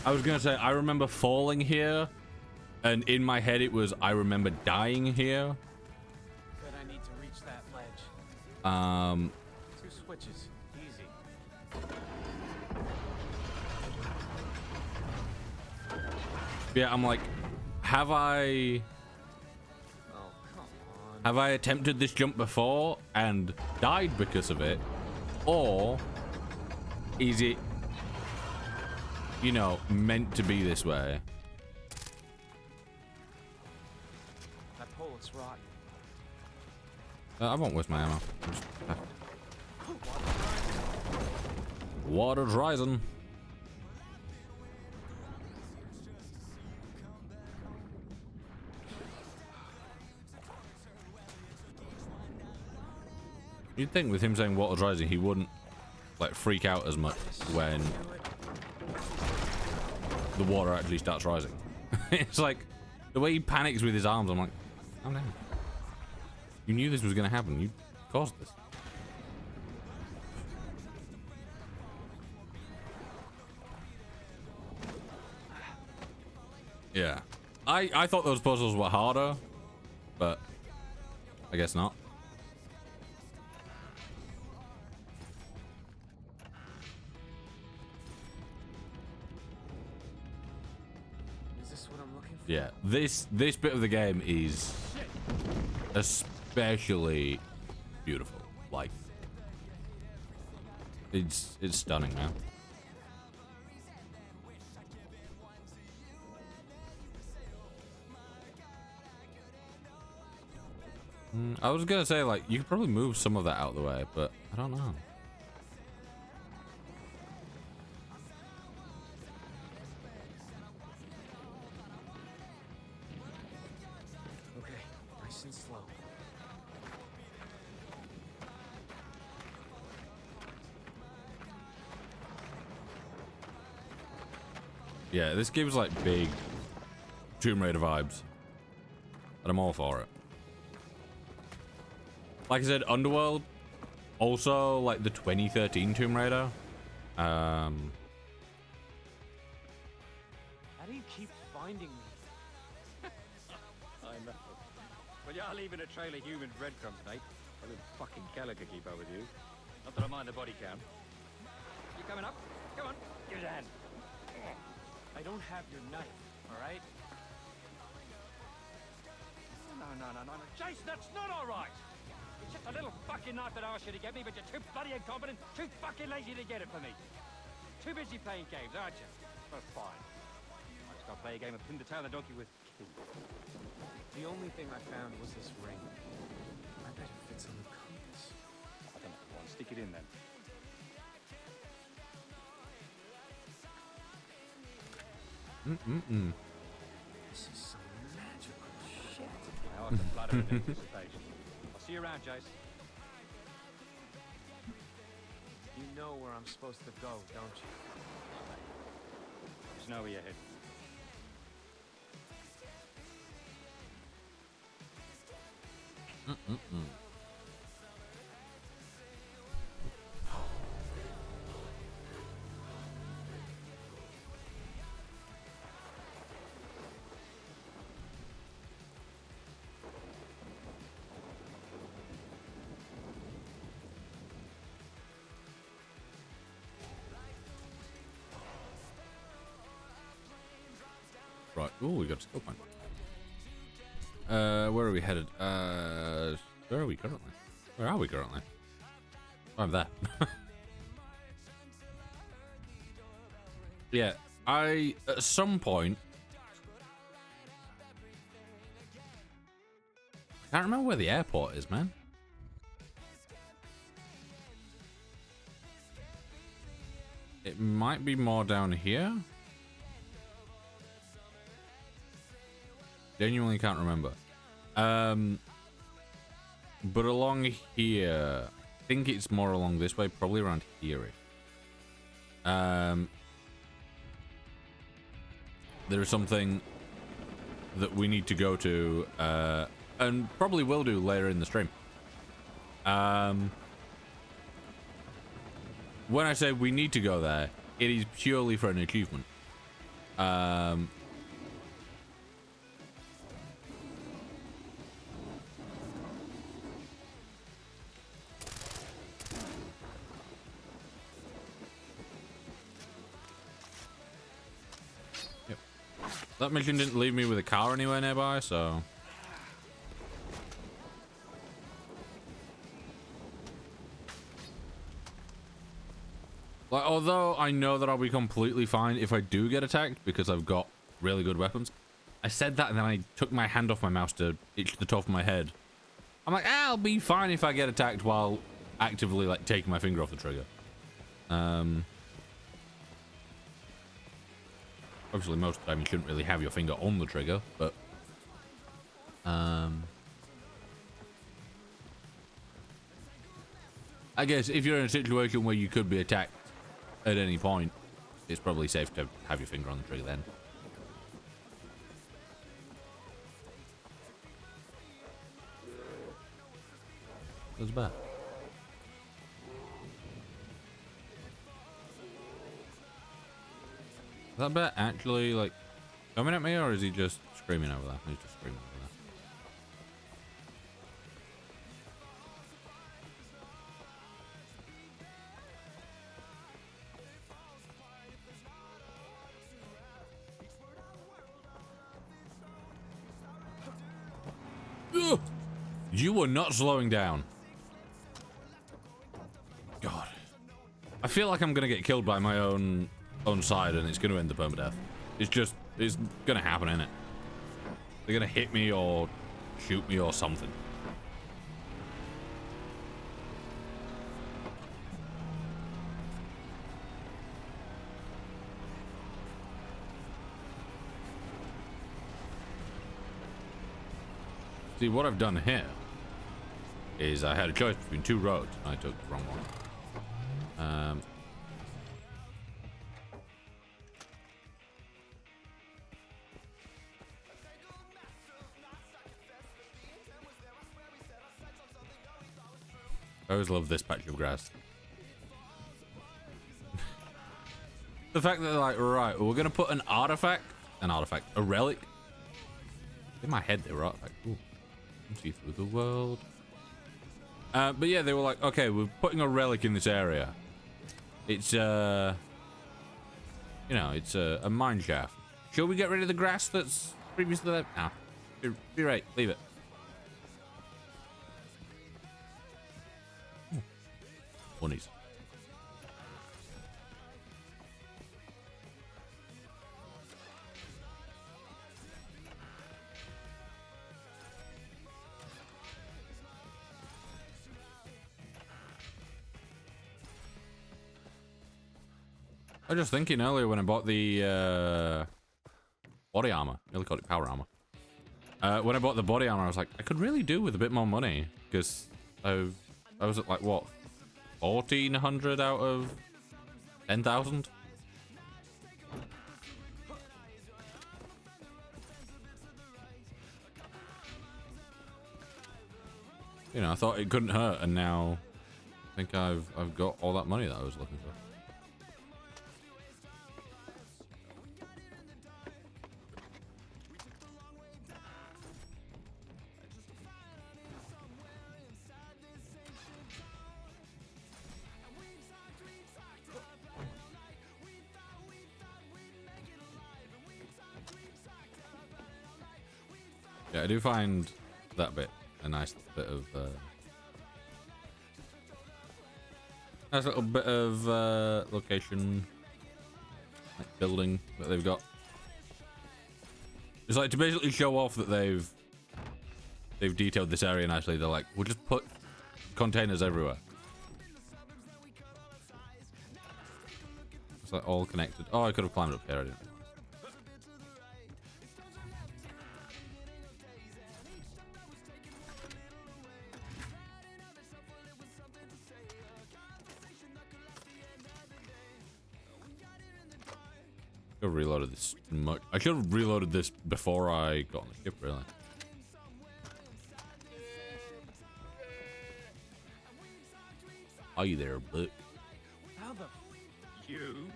I was gonna say, I remember falling here, and in my head it was, I remember dying here. But I need to reach that ledge. 2 switches. Easy. Yeah, I'm like, have I Oh, come on. have I attempted this jump before and died because of it, or is it, you know, meant to be this way? That pole looks rotten. I won't waste my ammo. Water's rising. You'd think with him saying water's rising, he wouldn't like freak out as much when the water actually starts rising. It's like the way he panics with his arms. I'm like, calm down. You knew this was going to happen. You caused this. Yeah. I thought those puzzles were harder, but I guess not. Is this what I'm looking for? Yeah, this bit of the game is especially beautiful. Like, it's stunning, man. I was gonna say, like, you could probably move some of that out of the way, but I don't know. Okay, nice and slow. Yeah, this gives like big Tomb Raider vibes, and I'm all for it. Like I said, Underworld, also like the 2013 Tomb Raider. How do you keep finding me? I know. Well, you're leaving a trail of human breadcrumbs, mate. A little fucking Keller could keep up with you. Not that I mind the body count. You coming up? Come on, give it a hand. I don't have your knife, all right? No. Jason, that's not all right. It's just a little fucking knife that I asked you to get me, but you're too bloody incompetent, too fucking lazy to get it for me. Too busy playing games, aren't you? Well, fine. I just gotta play a game of pin the tail of the donkey with key. The only thing I found was this ring. I bet it fits on the compass. I don't know. Go on, stick it in then. This is some magical shit. Now I can flutter in anticipation. I'll see you around, Jace. You know where I'm supposed to go, don't you? Just know where you're headed. Right. Oh, we got a skill point. Where are we headed? Where are we currently? Where are we currently? Oh, I'm there. Yeah, at some point, I can't remember where the airport is, man. It might be more down here. Genuinely can't remember. But along here, think it's more along this way, probably around here. There is something that we need to go to, and probably will do later in the stream. When I say we need to go there, it is purely for an achievement. Yep. That mission didn't leave me with a car anywhere nearby, so... Like, although I know that I'll be completely fine if I do get attacked because I've got really good weapons. I said that and then I took my hand off my mouse to itch the top of my head. I'm like, I'll be fine if I get attacked while actively like taking my finger off the trigger. Obviously most of the time you shouldn't really have your finger on the trigger, but I guess if you're in a situation where you could be attacked at any point, it's probably safe to have your finger on the trigger then. That's bad. Is that bat actually like coming at me, or is he just screaming over there? He's just screaming over there. Ugh! You were not slowing down. God. I feel like I'm gonna get killed by my own side and it's gonna end the permadeath. It's gonna happen, innit? They're gonna hit me or shoot me or something. See, what I've done here is I had a choice between two roads and I took the wrong one. I always love this patch of grass. The fact that they're like, right, we're gonna put a relic. In my head, they were artifact. Ooh, see through the world. But yeah, they were like, okay, we're putting a relic in this area. It's you know, it's a mine shaft. Shall we get rid of the grass that's previously there? No, be right, leave it. Bunnies. I was just thinking earlier when I bought the body armor. I nearly called it power armor. When I bought the body armor, I was like, I could really do with a bit more money because I was at like what, 1,400 out of 10,000. You know, I thought it couldn't hurt, and now I think I've got all that money that I was looking for. Yeah, I do find that bit a nice bit of nice little bit of location, like building that they've got. It's like to basically show off that they've detailed this area nicely. They're like, we'll just put containers everywhere. It's like all connected. Oh, I could have climbed up here. I didn't. have reloaded this much. I should have reloaded this before I got on the ship, really. Are you there, Buck? How the you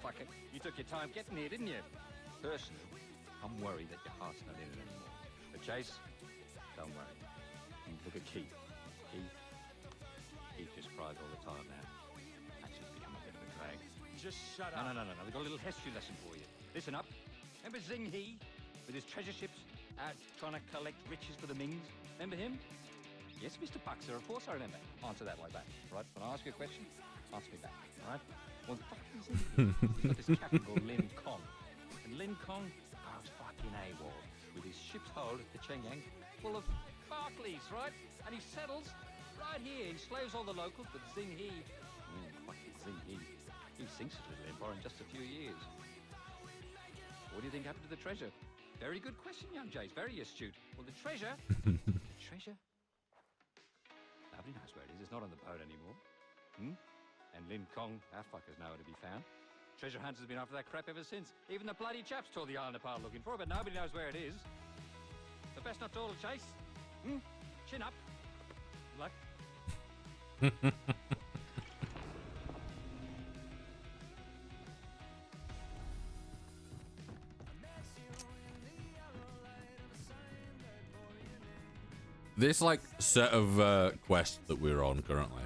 fucking you took your time getting here, didn't you? Personally, I'm worried that your heart's not in it anymore. But Chase, don't worry. Look at Keith. Keith just cries all the time now. Actually, it's become a bit of a drag. Just shut No, up. no. We've got a little history lesson for you. Listen up. Remember Zing He with his treasure ships out trying to collect riches for the Mings? Remember him? Yes, Mr. Puxer, of course I remember. Answer that like that, right? When I ask you a question, answer me back, all right? Well, the fuck is he? He's got this captain called Lin Kong. And Lin Kong goes fucking AWOL with his ship's hold at the Chengyang full of Barclays, right? And he settles right here. He slaves all the locals, but Zing He, fucking Zing He sinks his little empire in just a few years. What do you think happened to the treasure? Very good question, young Jace. Very astute. Well, the treasure... the treasure... Nobody knows where it is. It's not on the boat anymore. And Lin Kong, our fucker's nowhere to be found. Treasure hunters have been after that crap ever since. Even the bloody chaps tore the island apart looking for it, but nobody knows where it is. So best not to all chase. Chin up. Good luck. This like set of quests that we're on currently.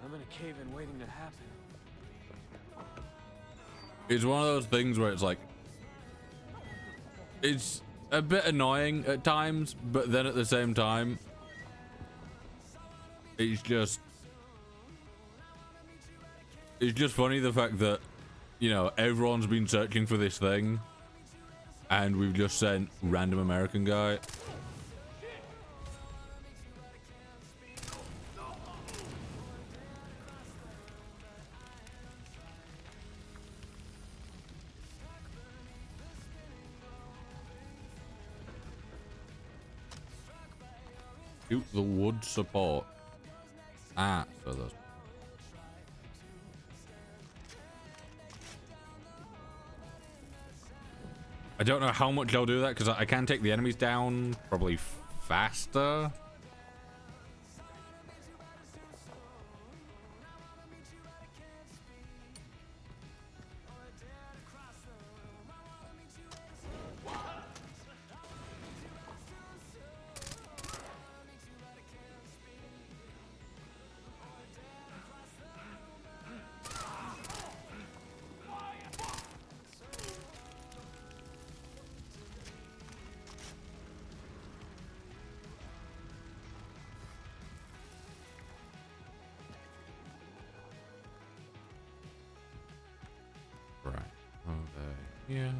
I'm in a cave-in waiting to happen. It's one of those things where it's like, it's a bit annoying at times, but then at the same time, it's just funny the fact that, you know, everyone's been searching for this thing, and we've just sent random American guy. Shoot the wood support. Ah, so those. I don't know how much I'll do that because I can take the enemies down probably faster. Yeah.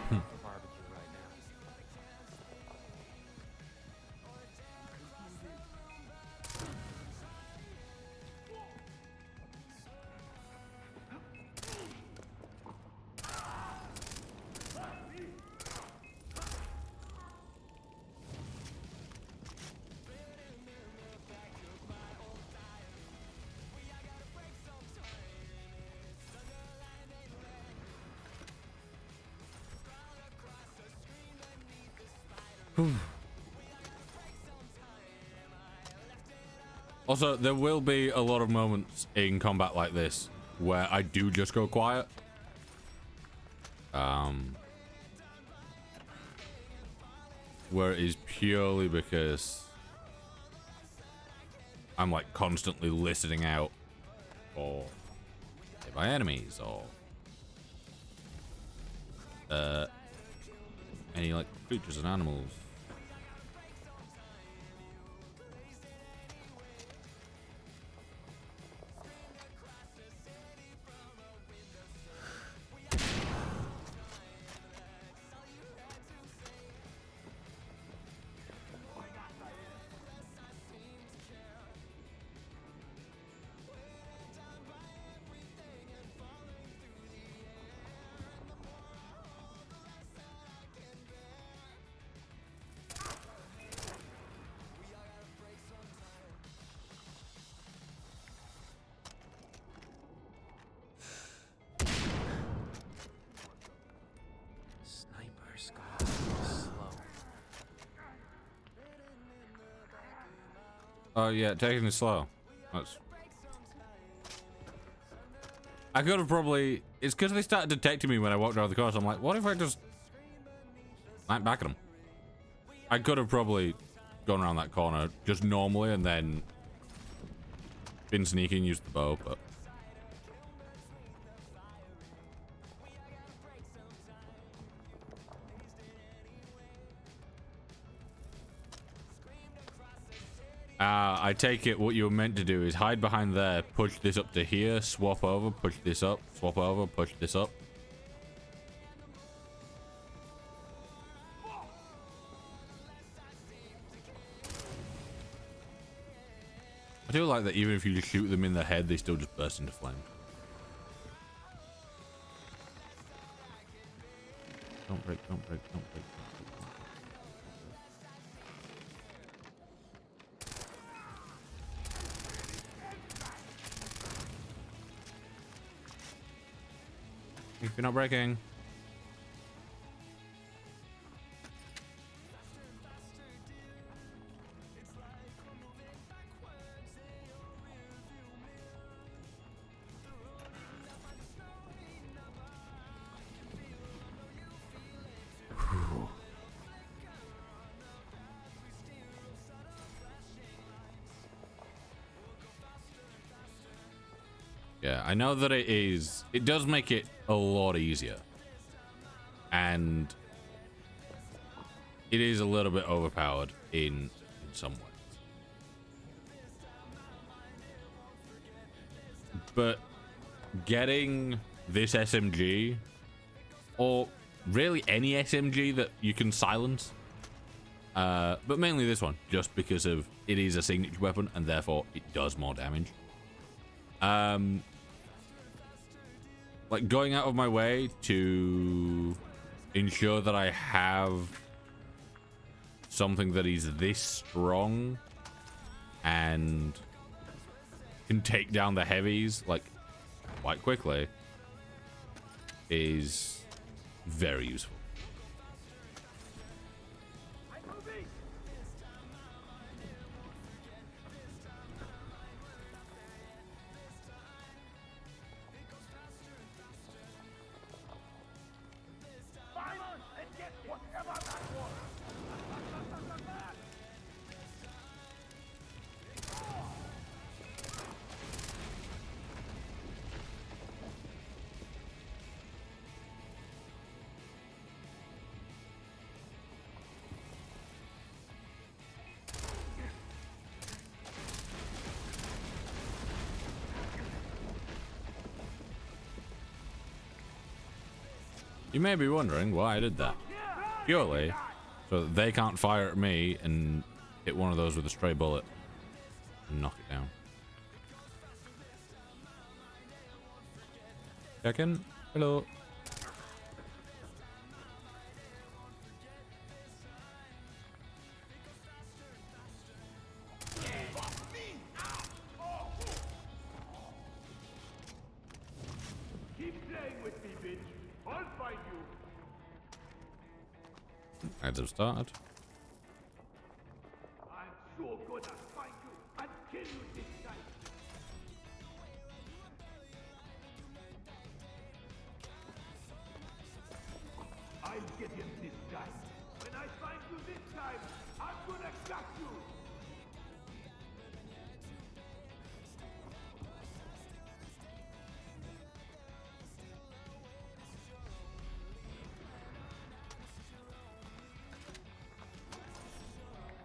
For barbecue right now. Also, there will be a lot of moments in combat like this where I do just go quiet. Where it is purely because I'm like constantly listening out for my enemies or any like creatures and animals. Oh yeah, taking it slow. That's... I could have probably... It's because they started detecting me when I walked around the corner. So I'm like, what if I just went back at them? I could have probably gone around that corner just normally and then been sneaky and used the bow, but... I take it what you were meant to do is hide behind there, push this up to here, swap over, push this up, swap over, push this up. I do like that even if you just shoot them in the head, they still just burst into flame. Don't break, don't break, don't break. If you're not breaking. Yeah, I know that it does make it a lot easier. And it is a little bit overpowered in some ways. But getting this SMG, or really any SMG that you can silence, but mainly this one, just because of it is a signature weapon and therefore it does more damage. Like going out of my way to ensure that I have something that is this strong and can take down the heavies like quite quickly is very useful. You may be wondering why I did that. Purely so that they can't fire at me and hit one of those with a stray bullet and knock it down. Check in. Hello. Heads have started. I'm so gonna find you and kill you this time. I'll get him this time. When I find you this time, I'm gonna cut you.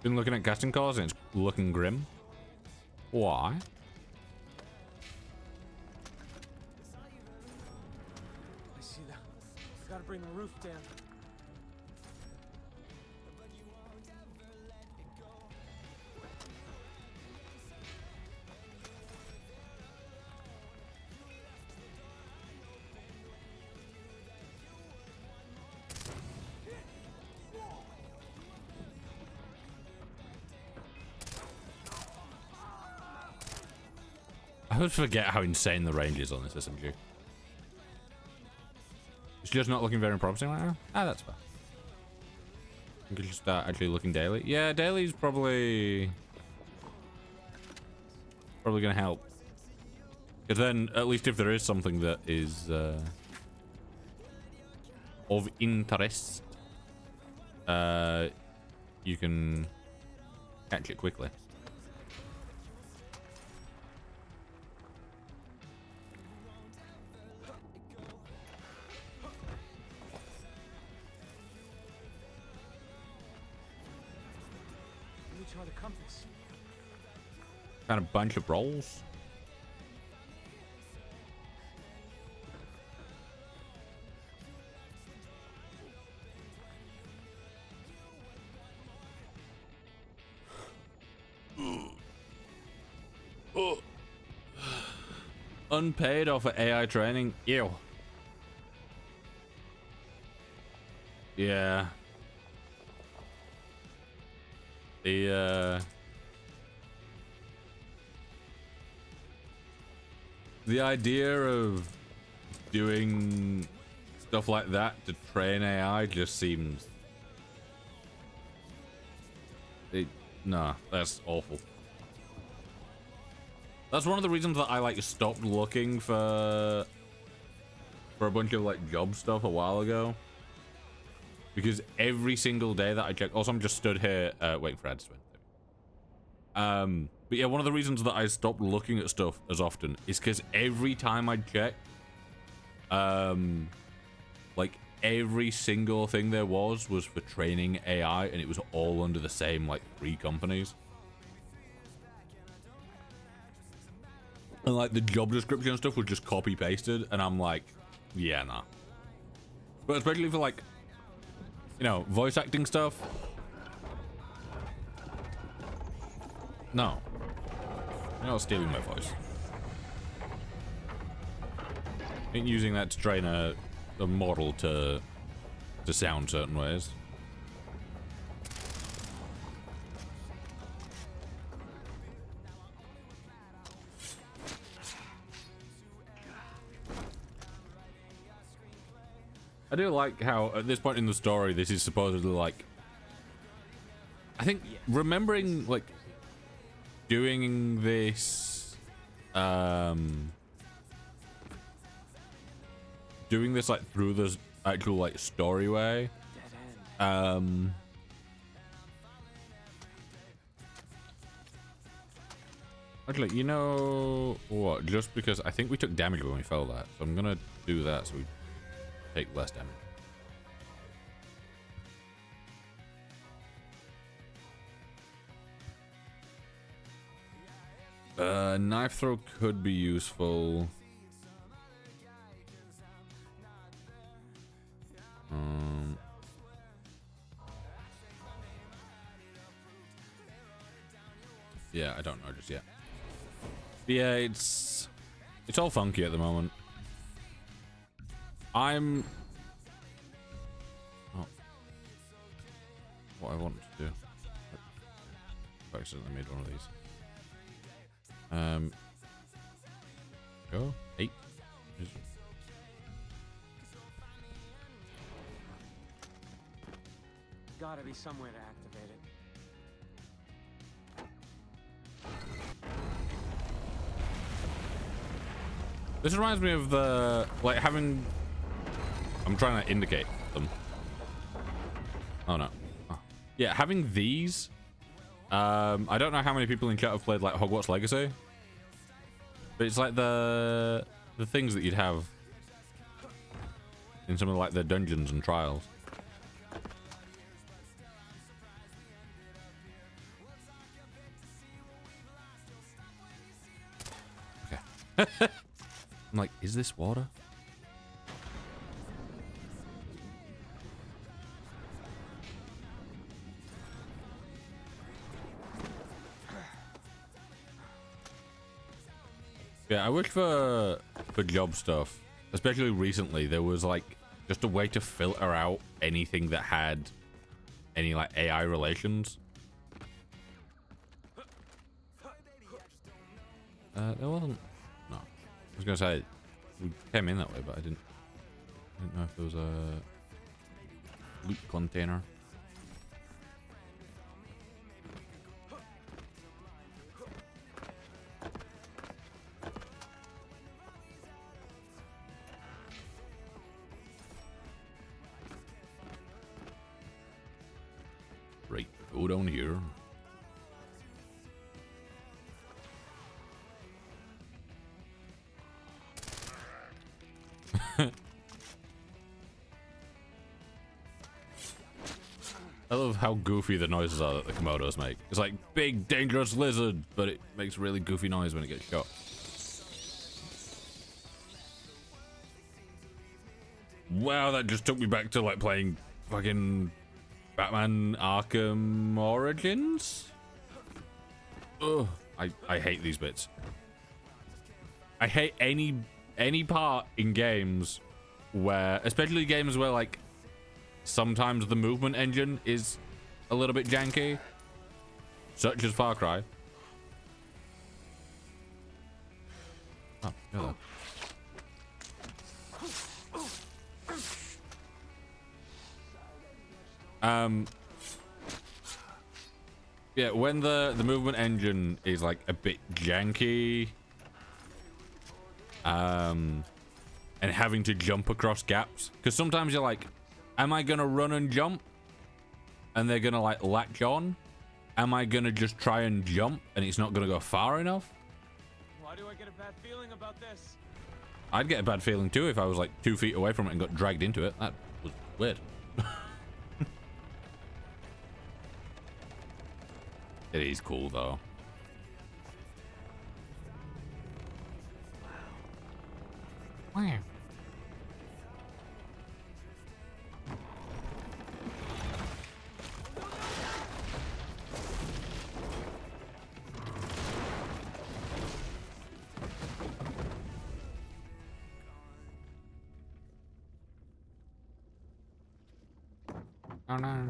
Been looking at casting calls and it's looking grim. Why? I see that. Gotta bring the roof down. I always forget how insane the range is on this SMG. It's just not looking very promising right now. Ah, that's fair. I think I should start actually looking daily. Yeah, daily's probably probably gonna help. Because then, at least if there is something that is of interest, you can catch it quickly. Let me try the compass. Kind of bunch of rolls. Unpaid or for AI training? Ew. Yeah. The idea of doing stuff like that to train AI just seems... Nah, that's awful. That's one of the reasons that I like stopped looking for a bunch of like job stuff a while ago. Because every single day that I check, also I'm just stood here waiting for ads to end. But yeah, one of the reasons that I stopped looking at stuff as often is because every time I check, like every single thing there was for training AI, and it was all under the same like 3 companies. And like the job description stuff was just copy pasted, and I'm like, yeah, nah. But especially for like, you know, voice acting stuff. No. You're not stealing my voice. Ain't using that to train a model to sound certain ways. I do like how at this point in the story this is supposedly like, I think remembering like doing this like through the actual like story way, actually, you know what, just because I think we took damage when we fell that, so I'm gonna do that so we take less damage. Knife throw could be useful. Yeah, I don't know just yet. But yeah, it's all funky at the moment. I'm... Oh. What I want to do. I accidentally made one of these. Go. 8. Gotta be somewhere to activate it. This reminds me of the, like, having... I'm trying to indicate them. Oh, no. Oh. Yeah, having these... I don't know how many people in chat have played, like, Hogwarts Legacy. But it's like the things that you'd have in some of, like, the dungeons and trials. Okay. I'm like, is this water? Yeah, I wish for job stuff, especially recently, there was like just a way to filter out anything that had any like AI relations. There wasn't. No, I was gonna say we came in that way, but I didn't know if there was a loot container. Go down here. I love how goofy the noises are that the Komodos make. It's like big, dangerous lizard, but it makes really goofy noise when it gets shot. Wow, that just took me back to like playing fucking Batman Arkham Origins. Ugh, I hate these bits. I hate any part in games where, especially games where like sometimes the movement engine is a little bit janky, such as Far Cry. Oh, hello. Yeah, when the movement engine is like a bit janky, and having to jump across gaps, because sometimes you're like, am I gonna run and jump and they're gonna like latch on? Am I gonna just try and jump and it's not gonna go far enough? Why do I get a bad feeling about this? I'd get a bad feeling too if I was like 2 feet away from it and got dragged into it. That was weird. It is cool though. Wow. Oh no.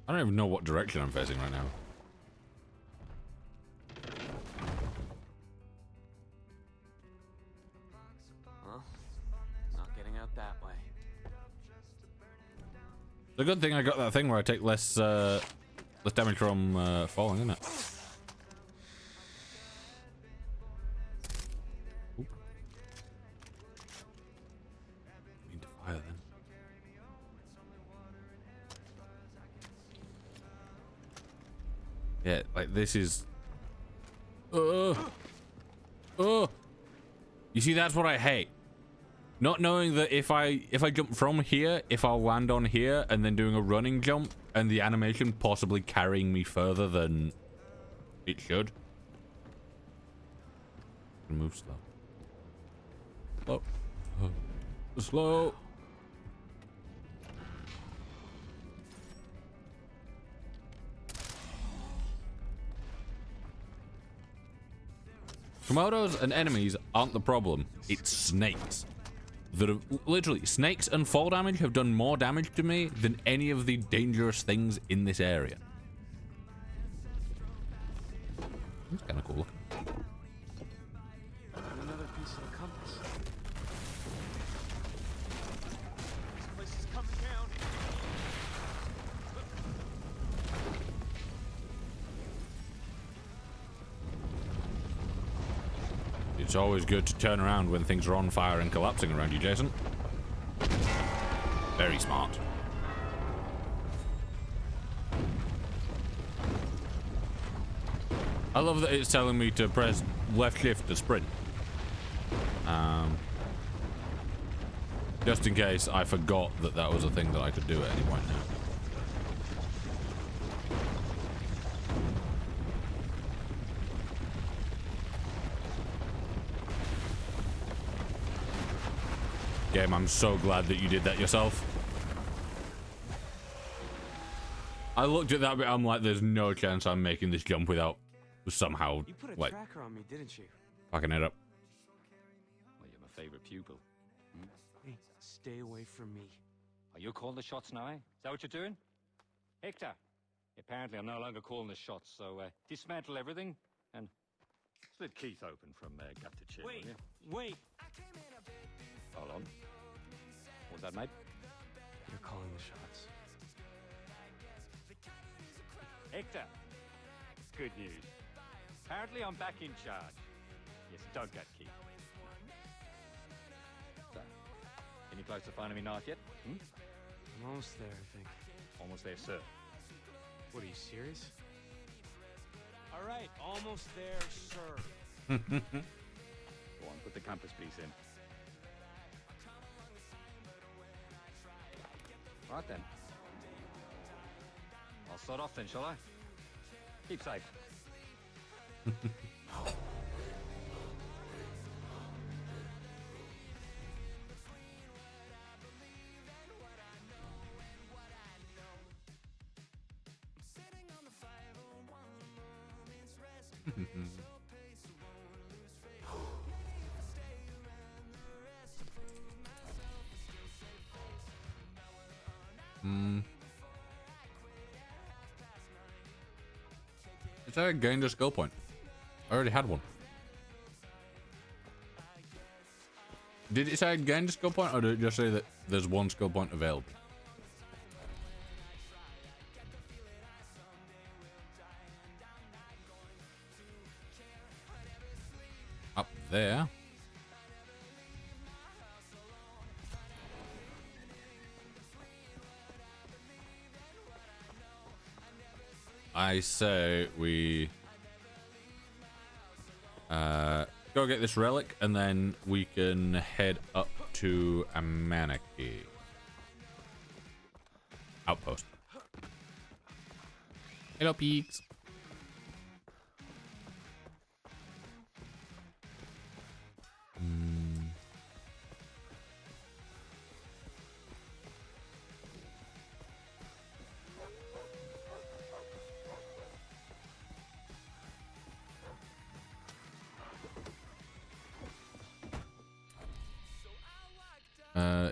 I don't even know what direction I'm facing right now. Well, not getting out that way. The good thing I got that thing where I take less damage from falling, isn't it? Oop. Need to fire then. Yeah, like this is. You see, that's what I hate. Not knowing that if I jump from here, if I'll land on here and then doing a running jump and the animation possibly carrying me further than it should. Move slow. Slow. Slow. Komodos and enemies aren't the problem. It's snakes. That have literally, snakes and fall damage have done more damage to me than any of the dangerous things in this area. That's kind of cool looking. Another piece of the compass. This place is coming down. It's always good to turn around when things are on fire and collapsing around you, Jason. Very smart. I love that it's telling me to press left shift to sprint. Just in case I forgot that that was a thing that I could do at any point now. Game, I'm so glad that you did that yourself. I looked at that bit, I'm like, there's no chance I'm making this jump without somehow, You put a like, tracker on me, didn't you? fucking it up. Well, you're my favorite pupil. Hey, stay away from me. Are you calling the shots now, eh? Is that what you're doing? Hector, apparently I'm no longer calling the shots, so dismantle everything and split Keith open from gut to chin, will you? Wait. Hold on. What was that, mate? You're calling the shots. Hector, good news. Apparently I'm back in charge. Yes, don't gut, Keith. So, any close to finding me knife yet? I'm almost there, I think. Almost there, sir. What, are you serious? All right, almost there, sir. Go on, put the compass piece in. Right then. I'll start off then, shall I? Keep safe. It's a gained a skill point. I already had one. Did it say I gained a skill point, or did it just say that there's one skill point available? Up there. I say we go get this relic, and then we can head up to Amanaki outpost. Hello, peaks.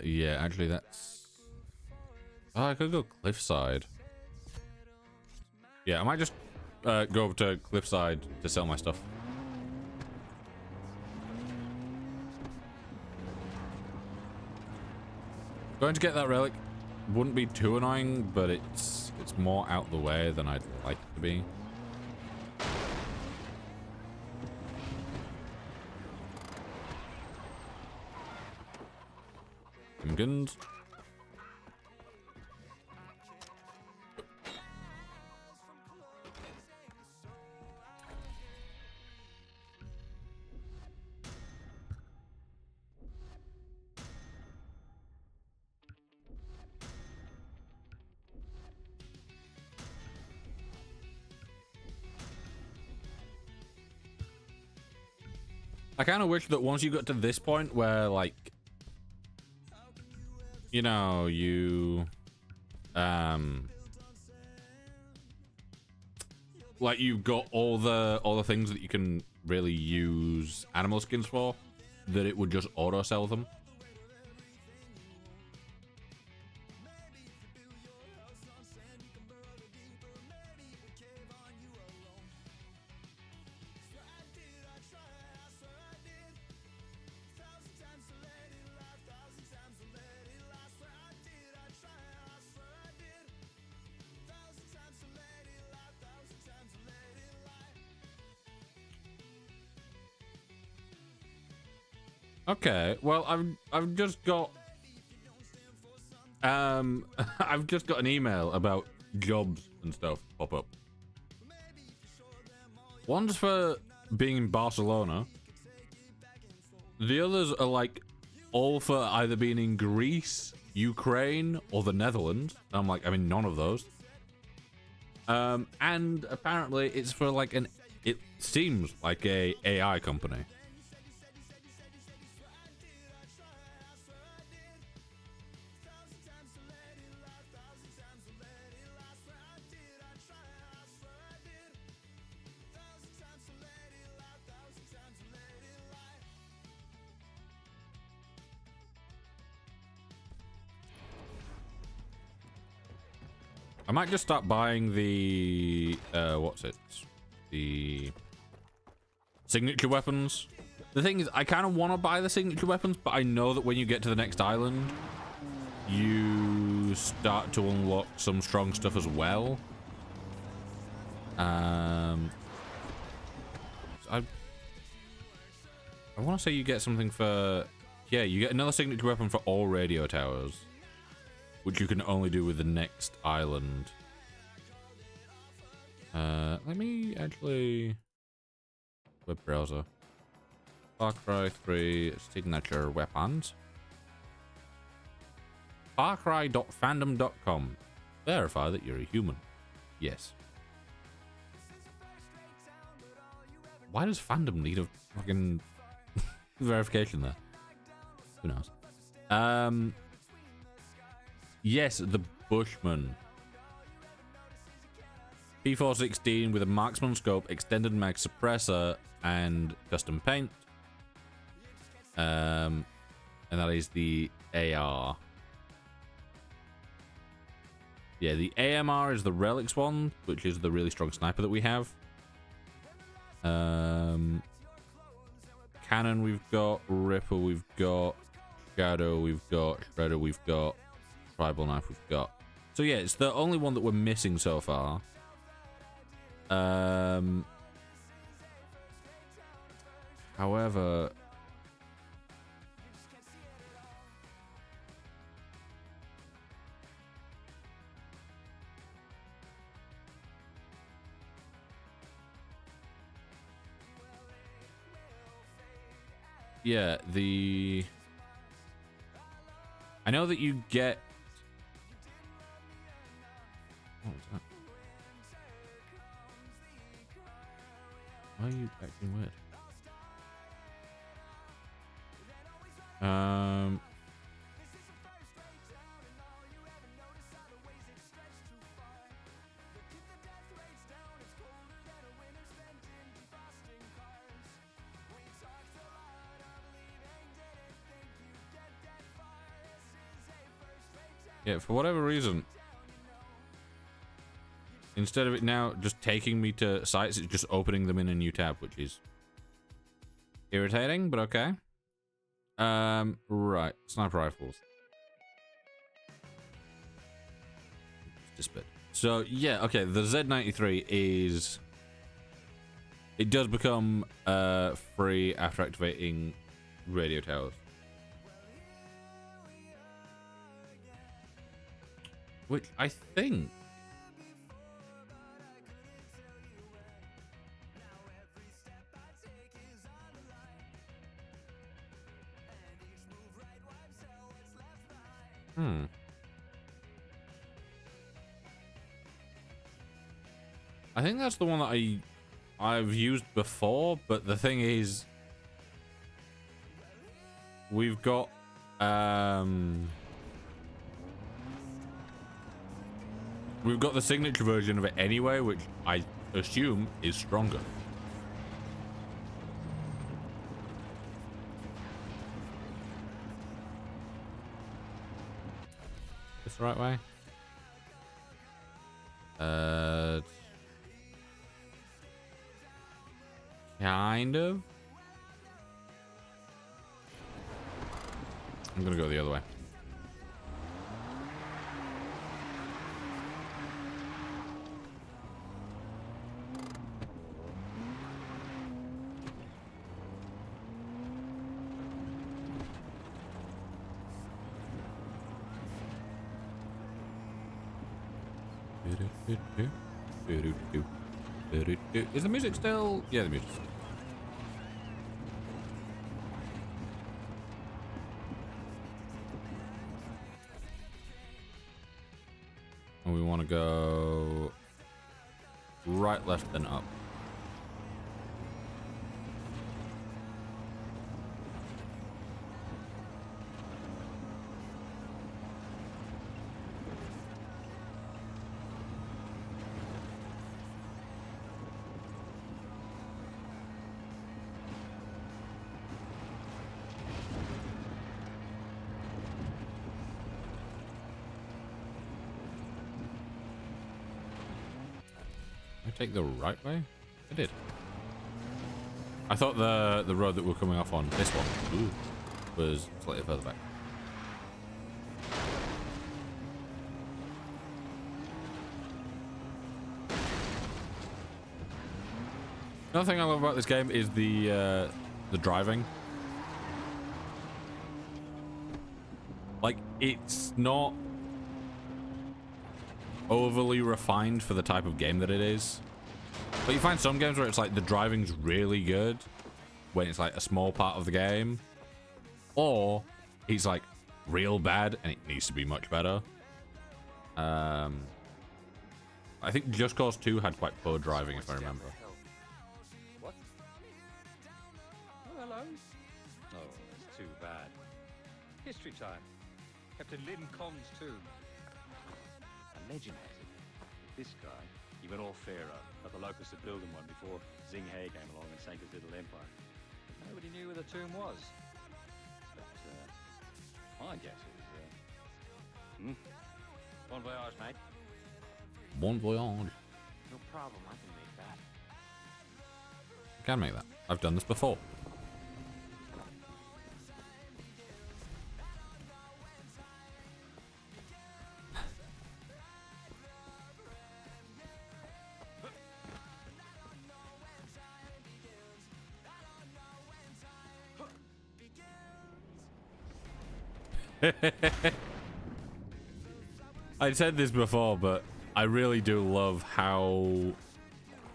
Yeah, actually that's... Oh, I could go cliffside. Yeah, I might just go over to cliffside to sell my stuff. Going to get that relic wouldn't be too annoying, but it's more out the way than I'd like it to be. Guns. I kind of wish that once you got to this point where, like, you know, you like you've got all the things that you can really use animal skins for, that it would just auto sell them. Okay, well, I've just got I've just got an email about jobs and stuff pop up. One's for being in Barcelona. The others are like all for either being in Greece, Ukraine, or the Netherlands. I'm like, I mean, none of those. And apparently it's for like it seems like a AI company. I might just start buying the what's it? The signature weapons. The thing is, I kind of want to buy the signature weapons, but I know that when you get to the next island, you start to unlock some strong stuff as well. I want to say you get something for... Yeah, you get another signature weapon for all radio towers. which you can only do with the next island. Let me actually web browser. Far Cry 3 signature weapons. FarCry.fandom.com. Verify that you're a human. Yes. Why does fandom need a fucking verification there? Who knows? Yes, the Bushman. P416 with a marksman scope, extended mag suppressor, and custom paint. And that is the AR. Yeah, the AMR is the Relics one, which is the really strong sniper that we have. Cannon we've got, Ripper we've got, Shadow we've got, Shredder we've got, Tribal Knife we've got. So yeah, it's the only one that we're missing so far. However, yeah, I know that you get... What was that? Why are you acting weird? Yeah, for whatever reason, instead of it now just taking me to sites, it's just opening them in a new tab, which is irritating, but okay. Right, sniper rifles. Just a bit. So yeah, okay, the Z93 is... It does become free after activating radio towers. Which I think... I think that's the one that I've used before, but the thing is... We've got... We've got the signature version of it anyway, which I assume is stronger. This the right way? Kind of. I'm gonna go the other way. Is the music still? Yeah, the music's still. And we want to go right, left, then up. Take the right way? I did. I thought the road that we're coming off on, this one, was slightly further back. Another thing I love about this game is the driving. Like, it's not overly refined for the type of game that it is. But you find some games where it's like the driving's really good when it's like a small part of the game, or it's like real bad and it needs to be much better. I think Just Cause 2 had quite poor driving, if I remember. What? Oh, hello. Oh, that's too bad. History time. Captain Lincoln's tomb. A legend has it. This guy, he went all pharaoh, but the locals had built him one before Zing He came along and sank his little empire. But nobody knew where the tomb was. But, my guess is, bon voyage, mate. Bon voyage. No problem, I can make that. Can make that. I've done this before. I said this before, but I really do love how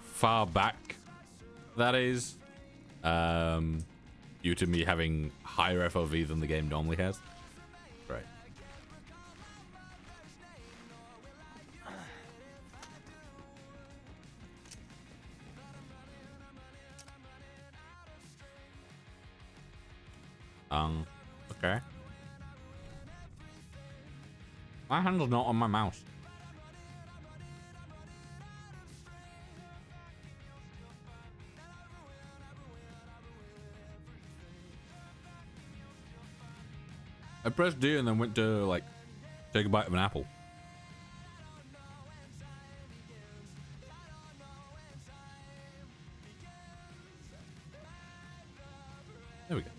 far back that is. Due to me having higher FOV than the game normally has. Right. Okay. My handle's not on my mouse. I pressed D and then went to, like, take a bite of an apple. There we go.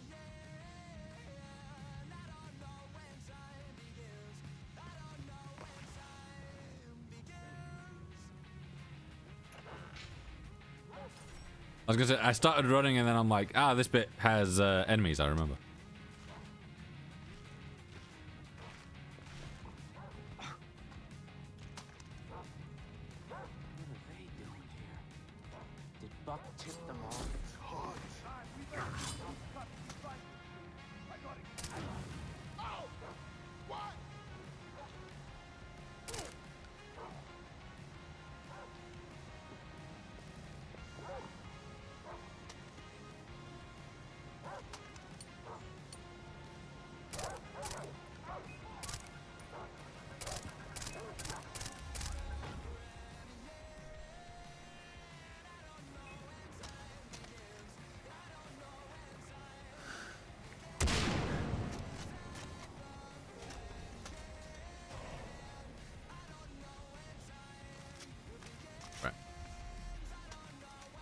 I was gonna say, I started running and then I'm like, ah, this bit has enemies, I remember.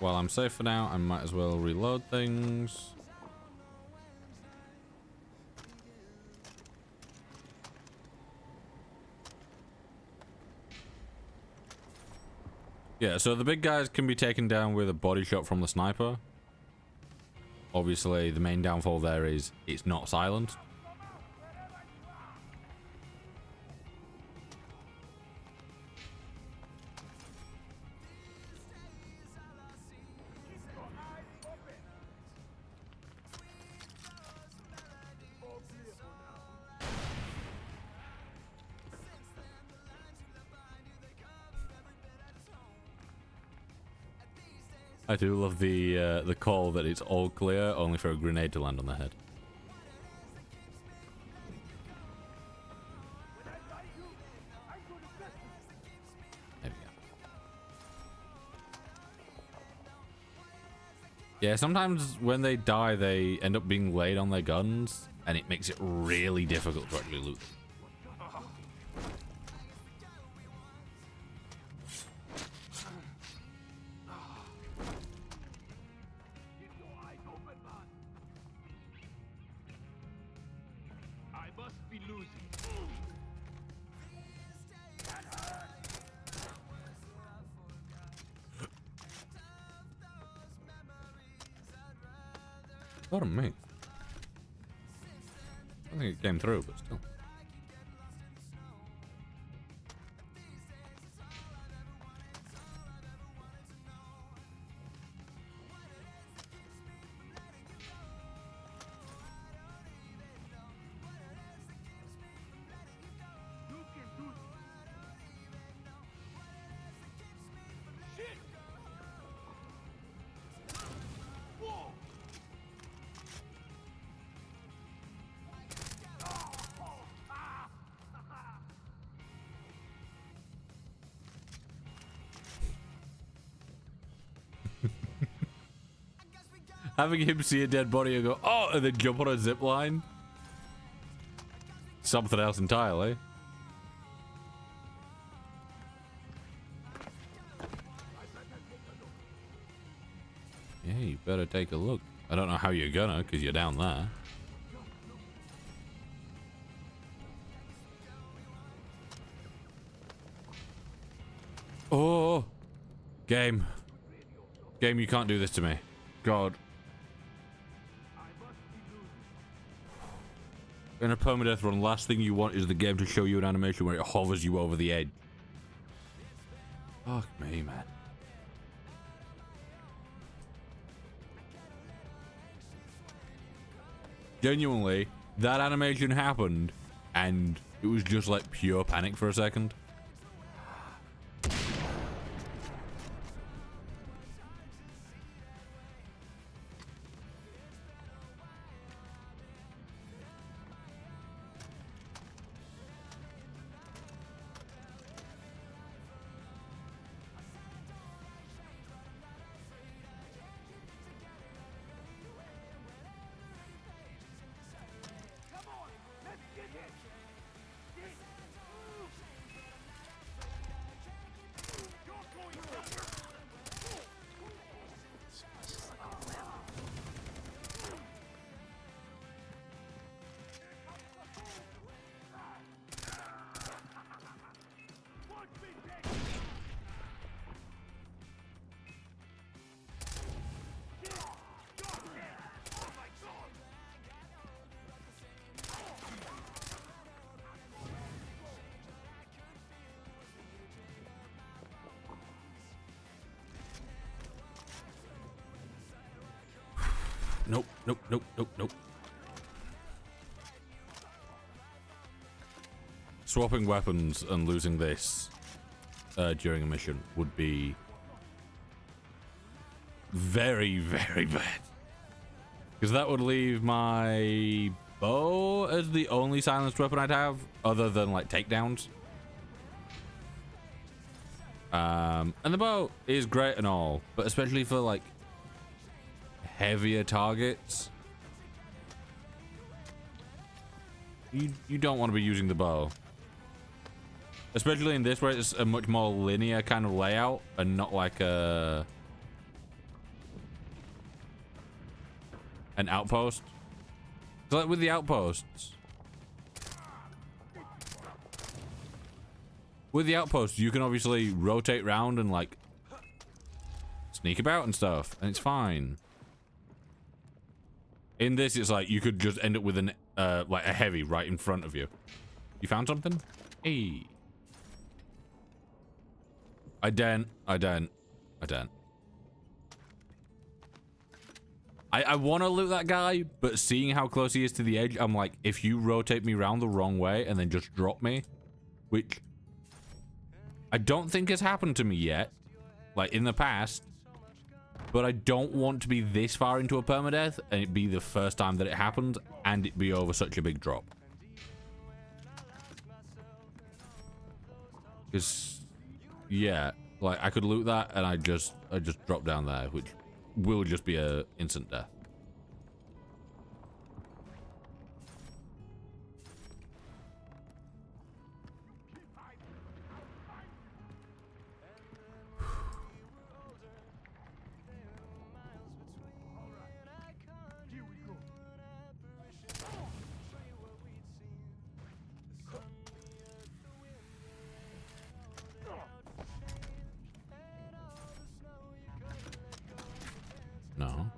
While I'm safe for now, I might as well reload things. Yeah, so the big guys can be taken down with a body shot from the sniper. Obviously, the main downfall there is it's not silent. I do love the call that it's all clear, only for a grenade to land on their head. There we go. Yeah, sometimes when they die, they end up being laid on their guns, and it makes it really difficult to actually loot them. Pardon me. I think it came through, but still. Having him see a dead body and go, oh, and then jump on a zip line. Something else entirely. Yeah, you better take a look. I don't know how you're gonna, because you're down there. Oh! Game. Game, you can't do this to me. God. In a permadeath run, last thing you want is the game to show you an animation where it hovers you over the edge. Fuck me, man. Genuinely, that animation happened, and it was just like pure panic for a second. Nope, nope, nope, nope, nope. Swapping weapons and losing this during a mission would be very, very bad. Because that would leave my bow as the only silenced weapon I'd have, other than like takedowns. And the bow is great and all, but especially for like heavier targets, you don't want to be using the bow, especially in this where it's a much more linear kind of layout and not like an outpost. So like with the outposts, you can obviously rotate around and like sneak about and stuff, and it's fine. In this, it's like you could just end up with an like a heavy right in front of you. You found something? Hey. I don't. I want to loot that guy, but seeing how close he is to the edge, I'm like, if you rotate me around the wrong way and then just drop me, which I don't think has happened to me yet, like in the past, but I don't want to be this far into a permadeath and it be the first time that it happened and it be over such a big drop. Because, yeah, like I could loot that and I just drop down there, which will just be a instant death. No.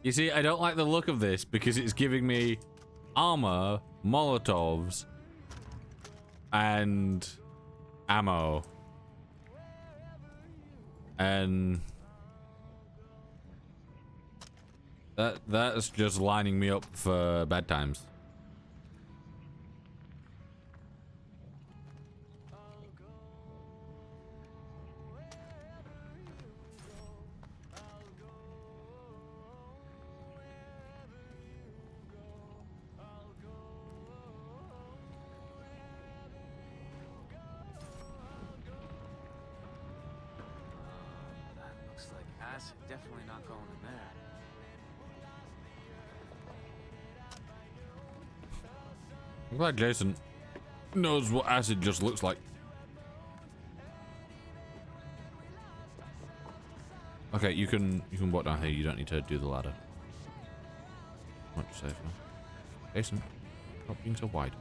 You see, I don't like the look of this because it's giving me armor, Molotovs, and ammo. And that's just lining me up for bad times. acid definitely not going in there. I'm glad Jason knows what acid just looks like. Okay, you can walk down here. You don't need to do the ladder. Much safer. Jason, stop being so wide.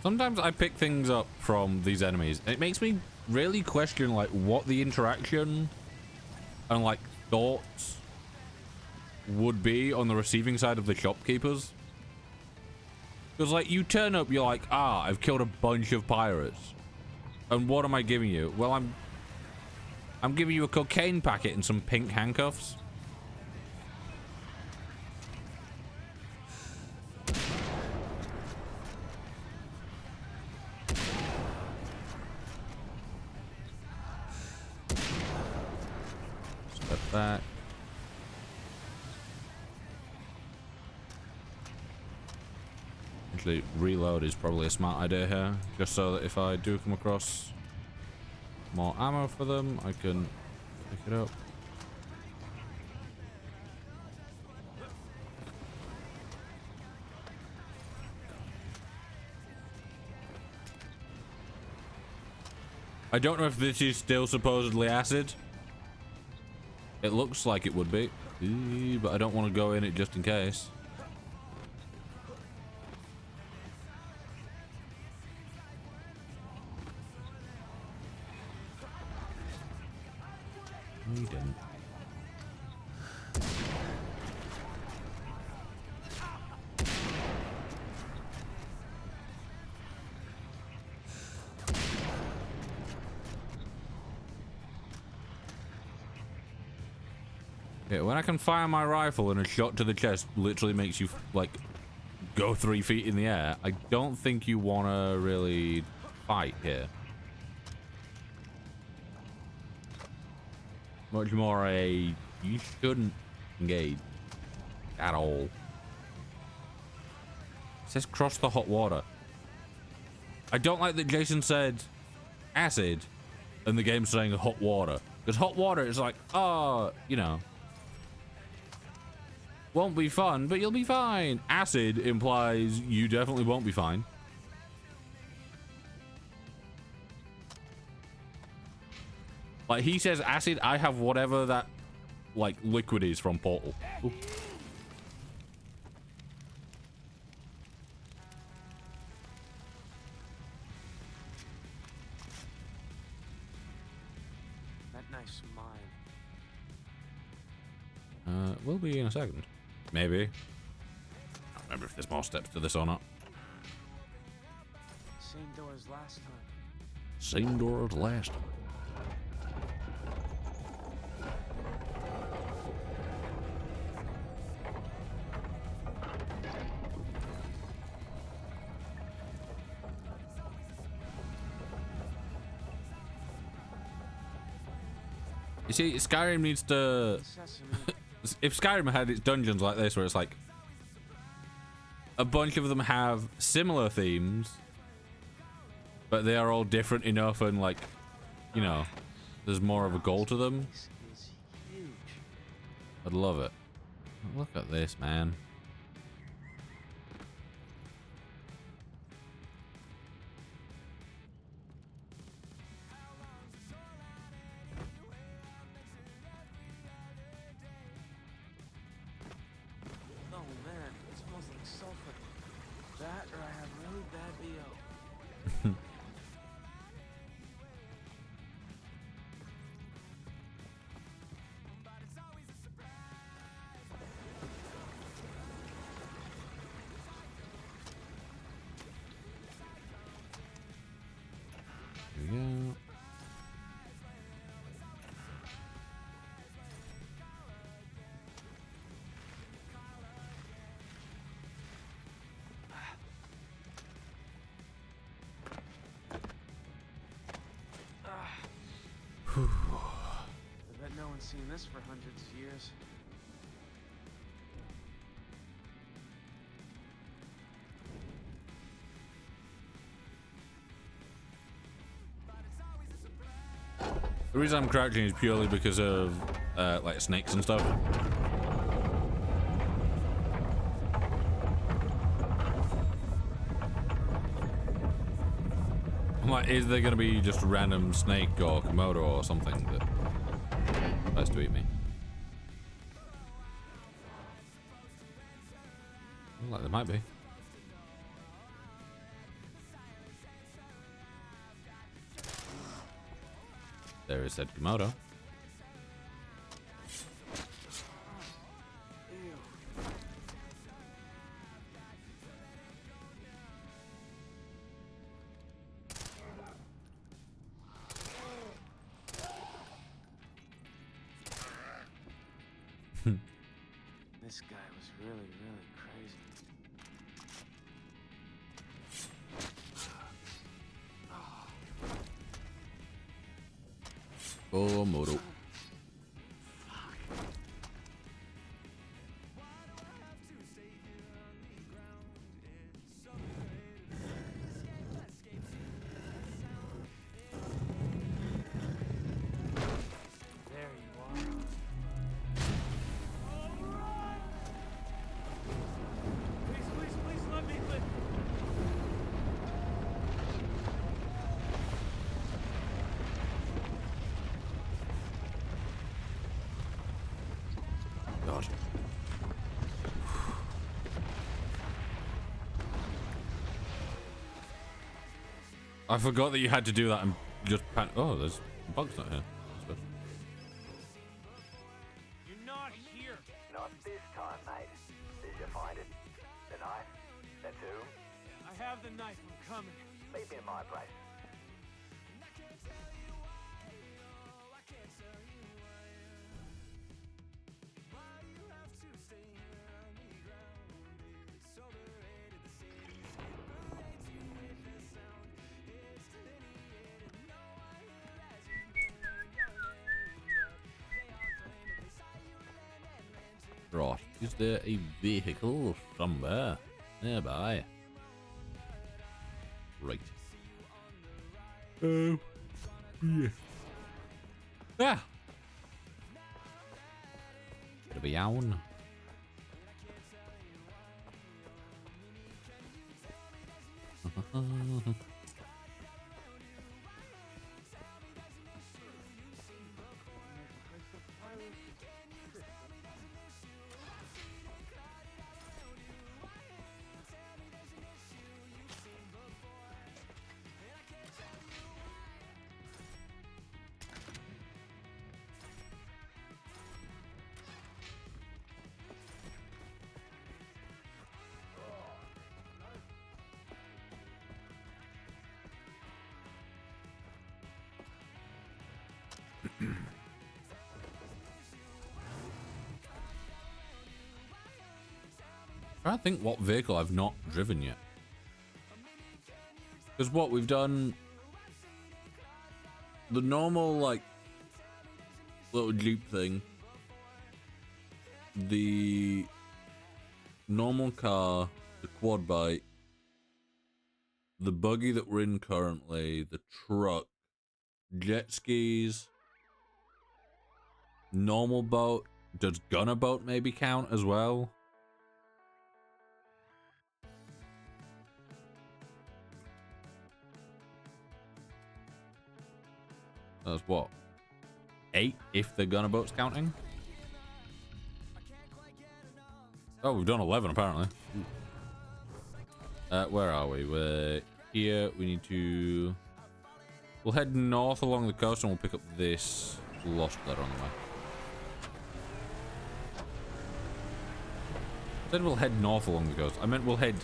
Sometimes I pick things up from these enemies, and it makes me really question like what the interaction and like thoughts would be on the receiving side of the shopkeepers. Because like you turn up, you're like, ah, I've killed a bunch of pirates, and what am I giving you? Well, I'm giving you a cocaine packet and some pink handcuffs. Back. Actually, reload is probably a smart idea here, just so that if I do come across more ammo for them, I can pick it up. I don't know if this is still supposedly acid. It looks like it would be, but I don't want to go in it just in case. We didn't. Yeah, when I can fire my rifle and a shot to the chest literally makes you like go 3 feet in the air, I don't think you want to really fight here. Much more a you shouldn't engage at all. It says cross the hot water. I don't like that Jason said acid and the game's saying hot water, because hot water is like, oh, you know, won't be fun, but you'll be fine. Acid implies you definitely won't be fine. Like, he says acid, I have whatever that, like, liquid is from Portal. Ooh. That knife's mine. Will be in a second. Maybe. I don't remember if there's more steps to this or not. Same door as last time. Same door as last. You see, Skyrim needs to... If Skyrim had its dungeons like this, where it's like a bunch of them have similar themes, but they are all different enough, and like, you know, there's more of a goal to them. This is huge. I'd love it. Look at this, man. seen this for hundreds of years. The reason I'm crouching is purely because of like snakes and stuff. I'm like, is there gonna be just a random snake or Komodo or something that tries to eat me? Like there might be. There is said Komodo. This guy was really, really crazy. Komodo. There you are. Please, please, please let me live. God. I forgot that you had to do that and just pan. Oh, there's bugs not here. That's good. You're not here. Not this time, mate. Did you find it? The knife? The tomb? I have the knife. I'm coming. Meet me in my place. Right, is there a vehicle somewhere nearby? Right. Oh, yeah. Ah! Bit of a yawn. I think what vehicle I've not driven yet. Because what we've done, the normal like little Jeep thing, the normal car, the quad bike, the buggy that we're in currently, the truck, jet skis, normal boat. Does gunner boat maybe count as well? That's what? 8 if the gunner boat's counting? Oh, we've done 11 apparently. Where are we? We're here. We need to... We'll head north along the coast and we'll pick up this lost letter on the way. I said we'll head north along the coast. I meant we'll head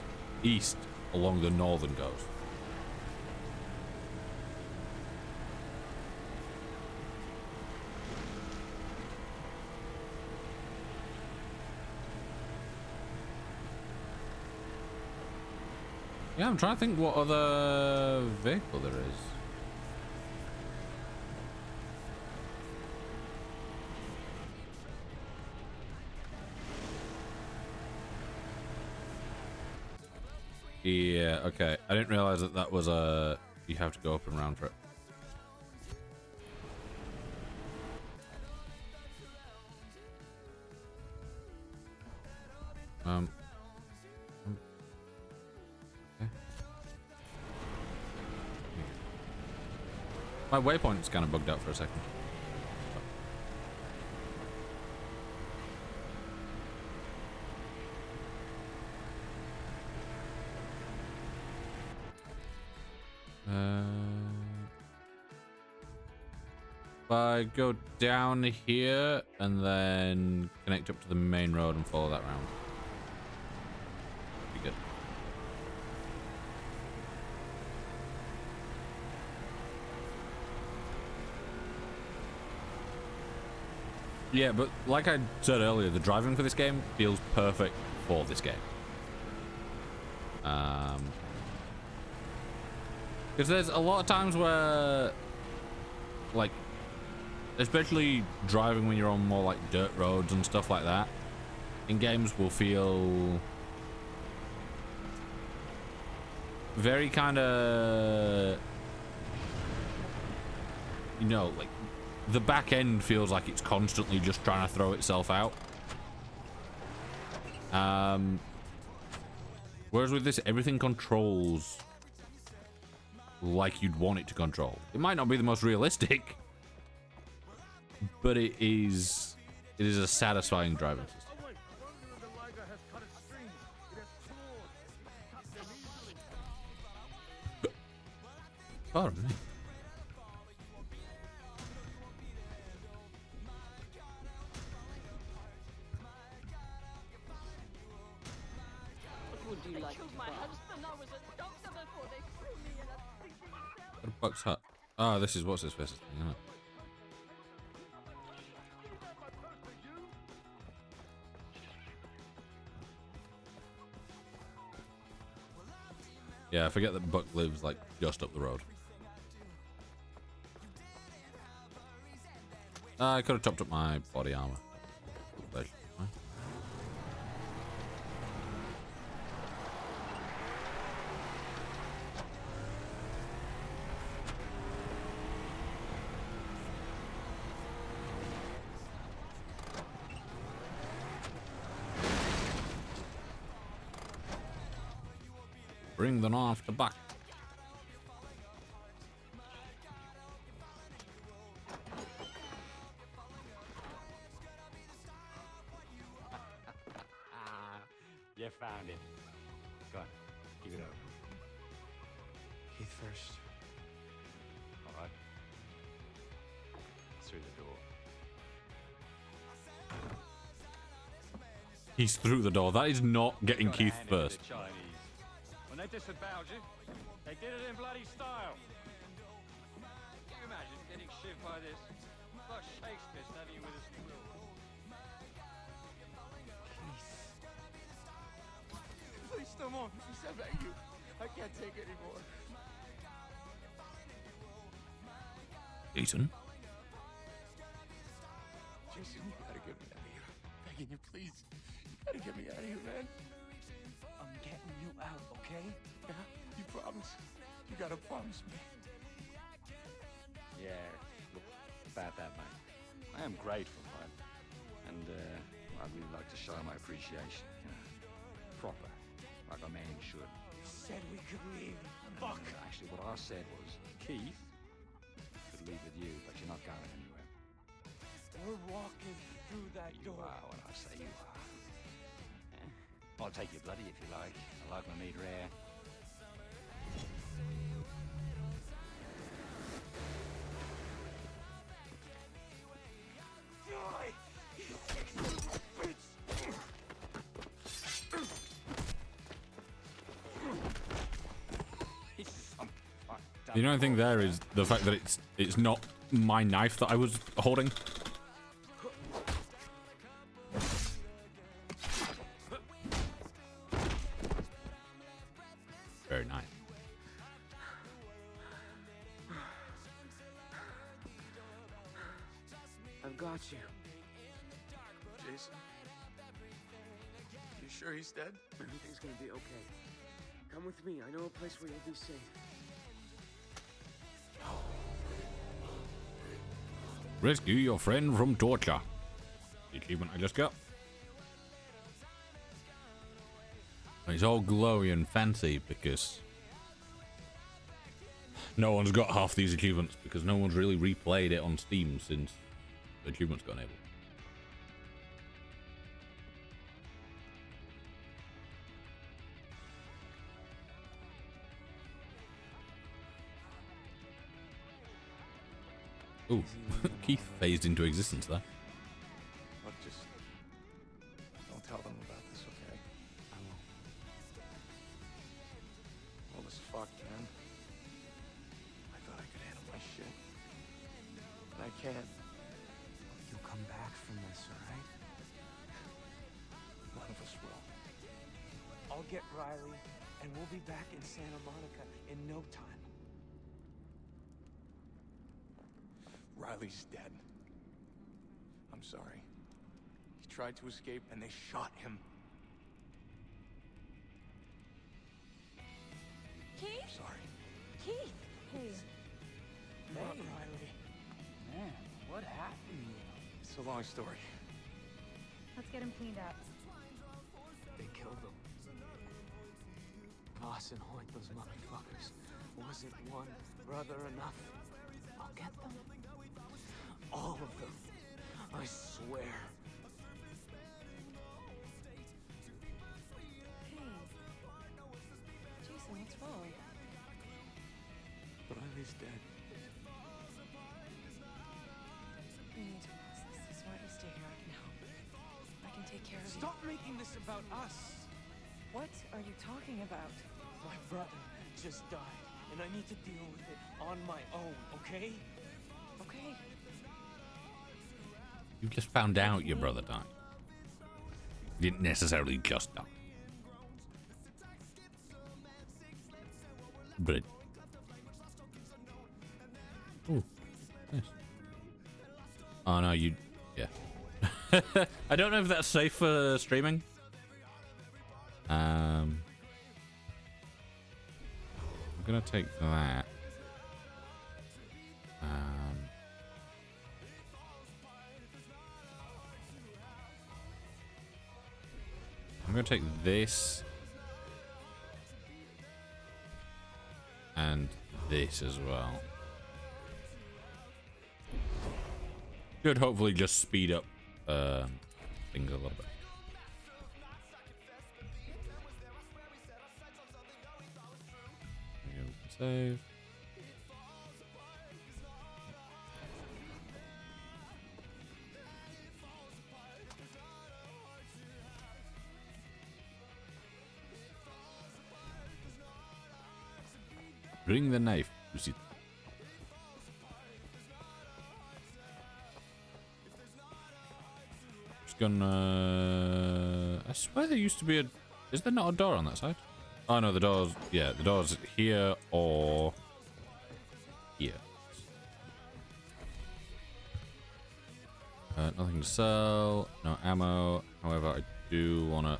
east along the northern coast. Yeah, I'm trying to think what other vehicle there is. Yeah, okay. I didn't realize that that was a... You have to go up and round trip. Okay. My waypoint's kind of bugged out for a second. If I go down here and then connect up to the main road and follow that round. Be good. Yeah, but like I said earlier, the driving for this game feels perfect for this game. Because there's a lot of times where, like, especially driving when you're on more like dirt roads and stuff like that, in games will feel very kind of, you know, like the back end feels like it's constantly just trying to throw itself out. Whereas with this, everything controls like you'd want it to control. It might not be the most realistic, but it is a satisfying driving system. Pardon me. Would you like to buy? Husband, I was a doctor before they threw me in a freezing cell. What a buck's hut. Oh, this is what's his face thing, isn't it? Yeah, I forget that Buck lives like just up the road. I could have chopped up my body armor. Bring the knife to Buck. You found it. Go on, give it over. Keith first. All right. Through the door. He's through the door. That is not getting Gotta Keith hand it to first. the Chinese. When they disavowed you, they did it in bloody style. Can you imagine getting shivved by this? It's like Shakespeare standing you with his quill. Please, no more. Please, I beg you. I can't take it anymore. Ethan? Jason, you gotta get me out of here. Begging you, please. You gotta get me out of here, man. I'm getting you out, okay? Yeah, you promise. You gotta promise me. Yeah, look, about that, mate. I am grateful, man. And, I'd really like to show my appreciation, you know, proper, like a man should. You said we could leave. No, Fuck. actually, what I said was, Keith could leave with you, but you're not going anywhere. We're walking through that You door. are when I say you are. I'll take your bloody if you like. I like my meat rare. The only thing there is the fact that it's not my knife that I was holding. Very nice. I've got you. Jason. You sure he's dead? Everything's gonna be okay. Come with me. I know a place where you'll be safe. Rescue your friend from torture. The achievement I just got. And it's all glowy and fancy because no one's got half these achievements because no one's really replayed it on Steam since the achievements got enabled. Ooh, Keith phased into existence there. Look, just don't tell them about this, okay? I won't. All this fuck, man. I thought I could handle my shit. And I can't. You'll come back from this, alright? None of us will. I'll get Riley, and we'll be back in Santa Monica in no time. Riley's dead. I'm sorry. He tried to escape and they shot him. Keith? Sorry. Keith! Hey. Not Riley. Man, what happened to you? It's a long story. Let's get him cleaned up. They killed him. Voss and Hoyt, those motherfuckers. Wasn't one brother enough? I'll get them. All of them. I swear. Hey. Jason, what's wrong? Riley's dead. We need to process this. Why don't you stay here? I can help. I can take care of you. Stop making this about us! What are you talking about? My brother just died, and I need to deal with it on my own, okay? Okay. You just found out your brother died. You didn't necessarily just die. But ooh, nice. Oh no, you yeah. I don't know if that's safe for streaming. I'm gonna take that. I'm gonna take this and this as well. Should hopefully just speed up things a little bit. There we go, save. Bring the knife, Lucy. Just gonna. I swear there used to be a. Is there not a door on that side? Oh no, the door's. Yeah, the door's here or here. Nothing to sell. No ammo. However, I do want to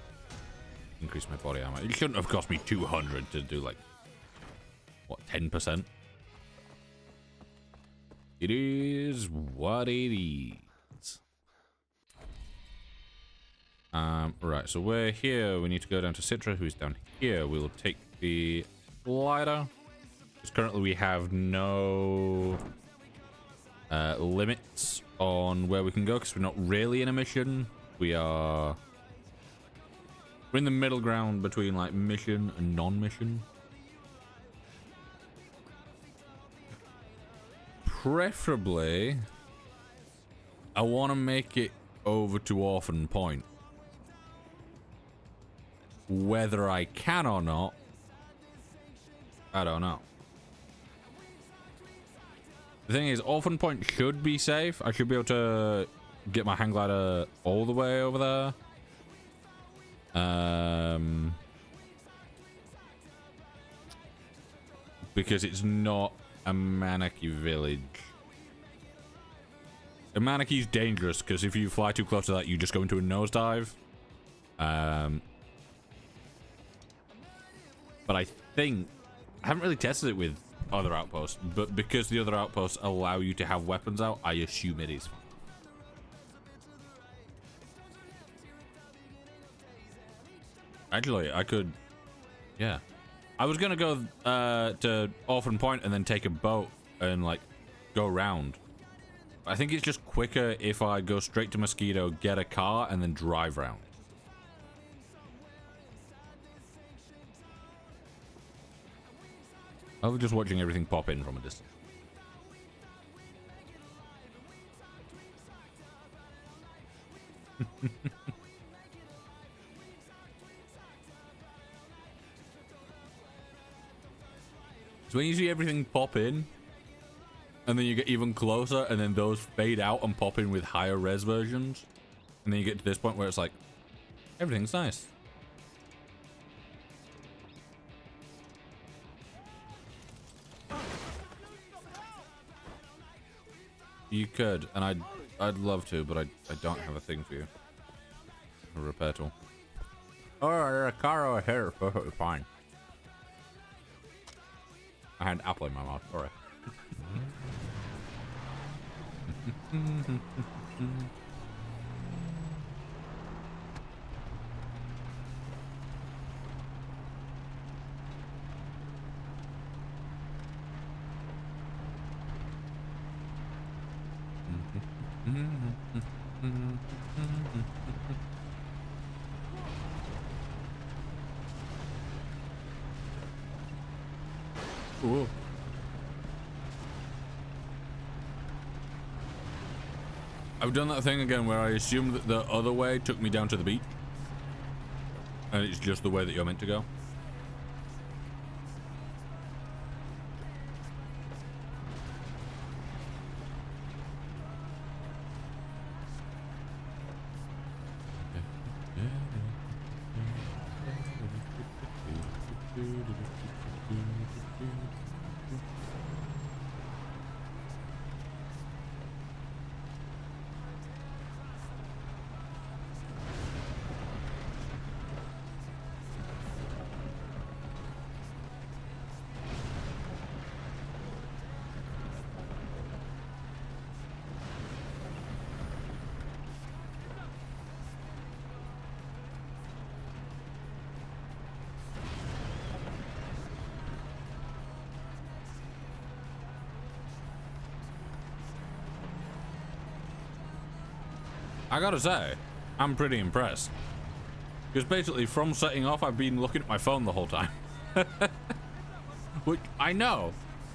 increase my body armor. It shouldn't have cost me 200 to do like. What, 10%? It is what it is. Right, so we're here. We need to go down to Citra, who's down here. We'll take the glider. Because currently we have no limits on where we can go, because we're not really in a mission. We're in the middle ground between like mission and non-mission. Preferably, I want to make it over to Orphan Point. Whether I can or not, I don't know. The thing is, Orphan Point should be safe. I should be able to get my hang glider all the way over there. Because it's not a Manaki village. A Manaki's dangerous because if you fly too close to that, you just go into a nosedive. but I think I haven't really tested it with other outposts, but because the other outposts allow you to have weapons out, I assume it is. Actually, I could, yeah. I was gonna go to Orphan Point and then take a boat and like go around. I think it's just quicker if I go straight to Mosquito, get a car, and then drive around. I was just watching everything pop in from a distance. So when you see everything pop in, and then you get even closer, and then those fade out and pop in with higher res versions, and then you get to this point where it's like, everything's nice. You could, and I'd love to, but I don't have a thing for you. A repair tool. Oh, a car over here, perfectly fine. I had an apple in my mouth, sorry. Ooh. I've done that thing again where I assumed that the other way took me down to the beach. And it's just the way that you're meant to go. I gotta say, I'm pretty impressed. Because basically, from setting off, I've been looking at my phone the whole time. Which I know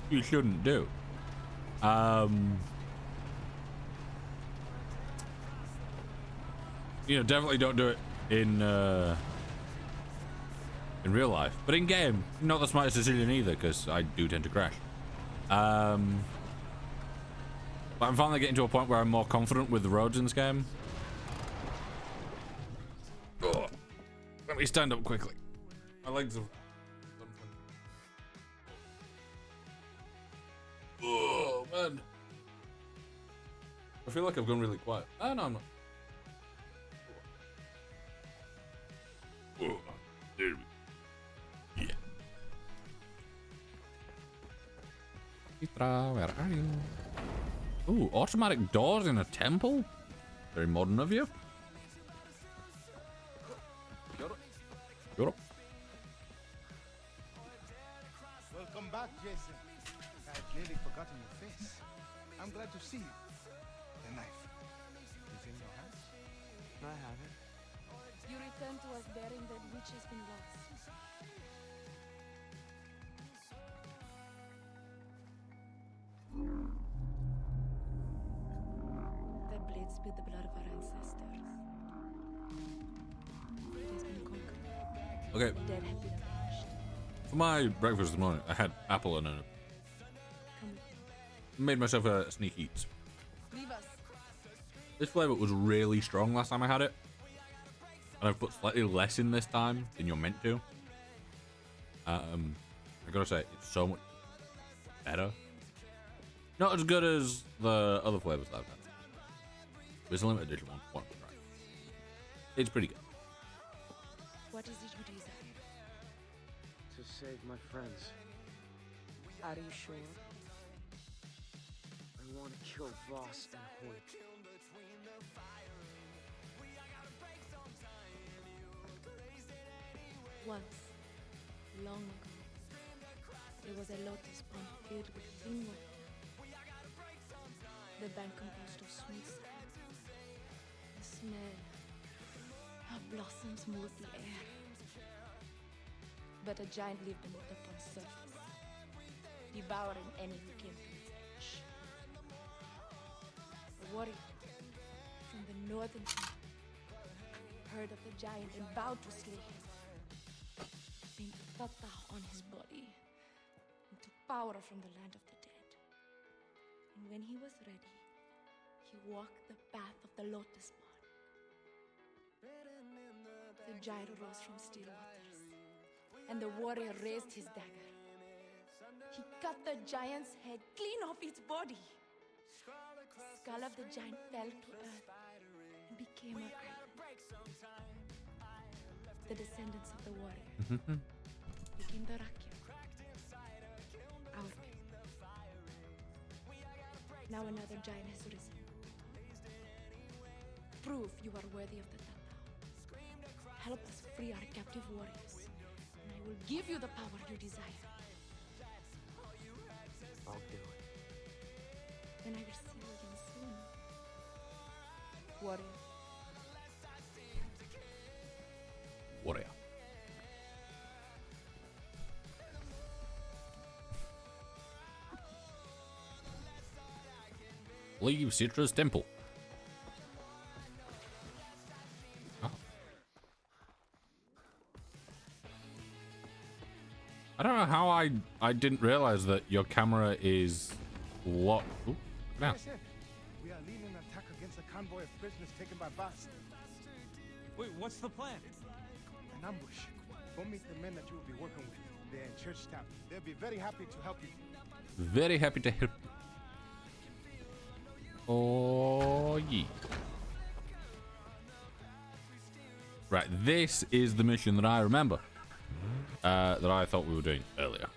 you shouldn't do. You know, definitely don't do it in real life. But in game, not the smartest decision either, because I do tend to crash. But I'm finally getting to a point where I'm more confident with the roads in this game. Oh, let me stand up quickly. My legs have... Oh, man. I feel like I've gone really quiet. Oh, no, I'm not. Oh, there we go. Yeah. Mitra, where are you? Ooh, automatic doors in a temple? Very modern of you. Europe. Welcome back, Jason. I had nearly forgotten your face. I'm glad to see you. The knife is in your hands. I have it. You return to us bearing that which has been lost. That blade spilled the blood of our ancestors. It has been conquered. Okay. The dead have been avenged. For my breakfast this morning, I had apple and Come with me. made myself a sneak eats. Leave us. This flavor was really strong last time I had it. And I've put slightly less in this time than you're meant to. I gotta say, it's so much better. Not as good as the other flavors that I've had. It's a limited edition one. It's pretty good. What is it you desire? To to save my friends. Are you sure? I want to kill Voss and Hoyt. Once, long ago, there was a lotus pond filled with clean water. The bank composed of sweet sand. The smell of blossoms moved the air. But a giant lived beneath the pond's surface, devouring any who came to its edge. A warrior from the northern kingdom heard of the giant and vowed to slay him. Painted Tata on his body and took power from the land of the dead. And when he was ready, he walked the path of the lotus pond. The giant rose from still waters, and the warrior raised his dagger. He cut the giant's head clean off its body. The skull of the giant fell to earth and became an island. The descendants of the warrior became the Rakyat, our people. Now another giant has risen. Prove you are worthy of the Tata. Help us free our captive warriors, and I will give you the power you desire. I'll do it. Then I will see you again soon. Warrior. Warrior. Leave Citra's temple. Oh. I don't know how I didn't realize that your camera is locked. Ooh, now. Yes, sir. We are leading an attack against a convoy of prisoners taken by Voss. Wait, what's the plan? An ambush. Go meet the men that you will be working with. They're in church town. They'll be very happy to help you. Very happy to help. Oh, yeah. Right, this is the mission that I remember. That I thought we were doing earlier.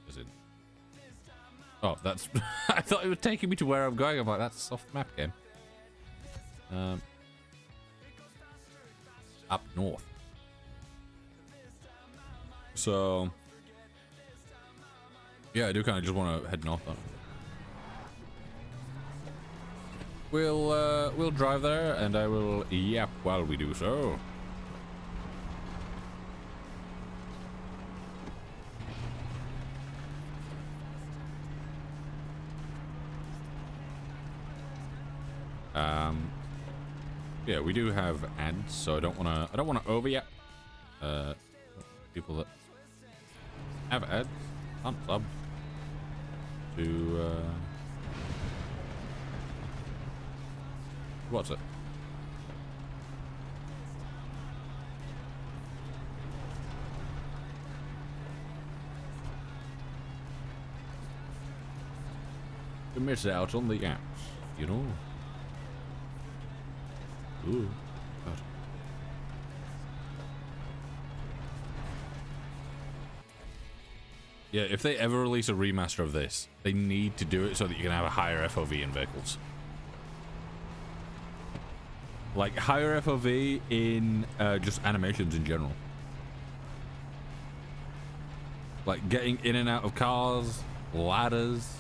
As in... Oh, that's... I thought it was taking me to where I'm going. I'm like, that's a soft map game. Up north. So... Yeah, I do kind of just want to head north though. We'll drive there, and I will yap while we do so. Yeah, we do have ads, so I don't wanna over yap. People that have ads aren't subbed to what's it? You miss out on the apps, you know. Ooh, God. Yeah, if they ever release a remaster of this, they need to do it so that you can have a higher FOV in vehicles. Like higher FOV in just animations in general. Like getting in and out of cars, ladders,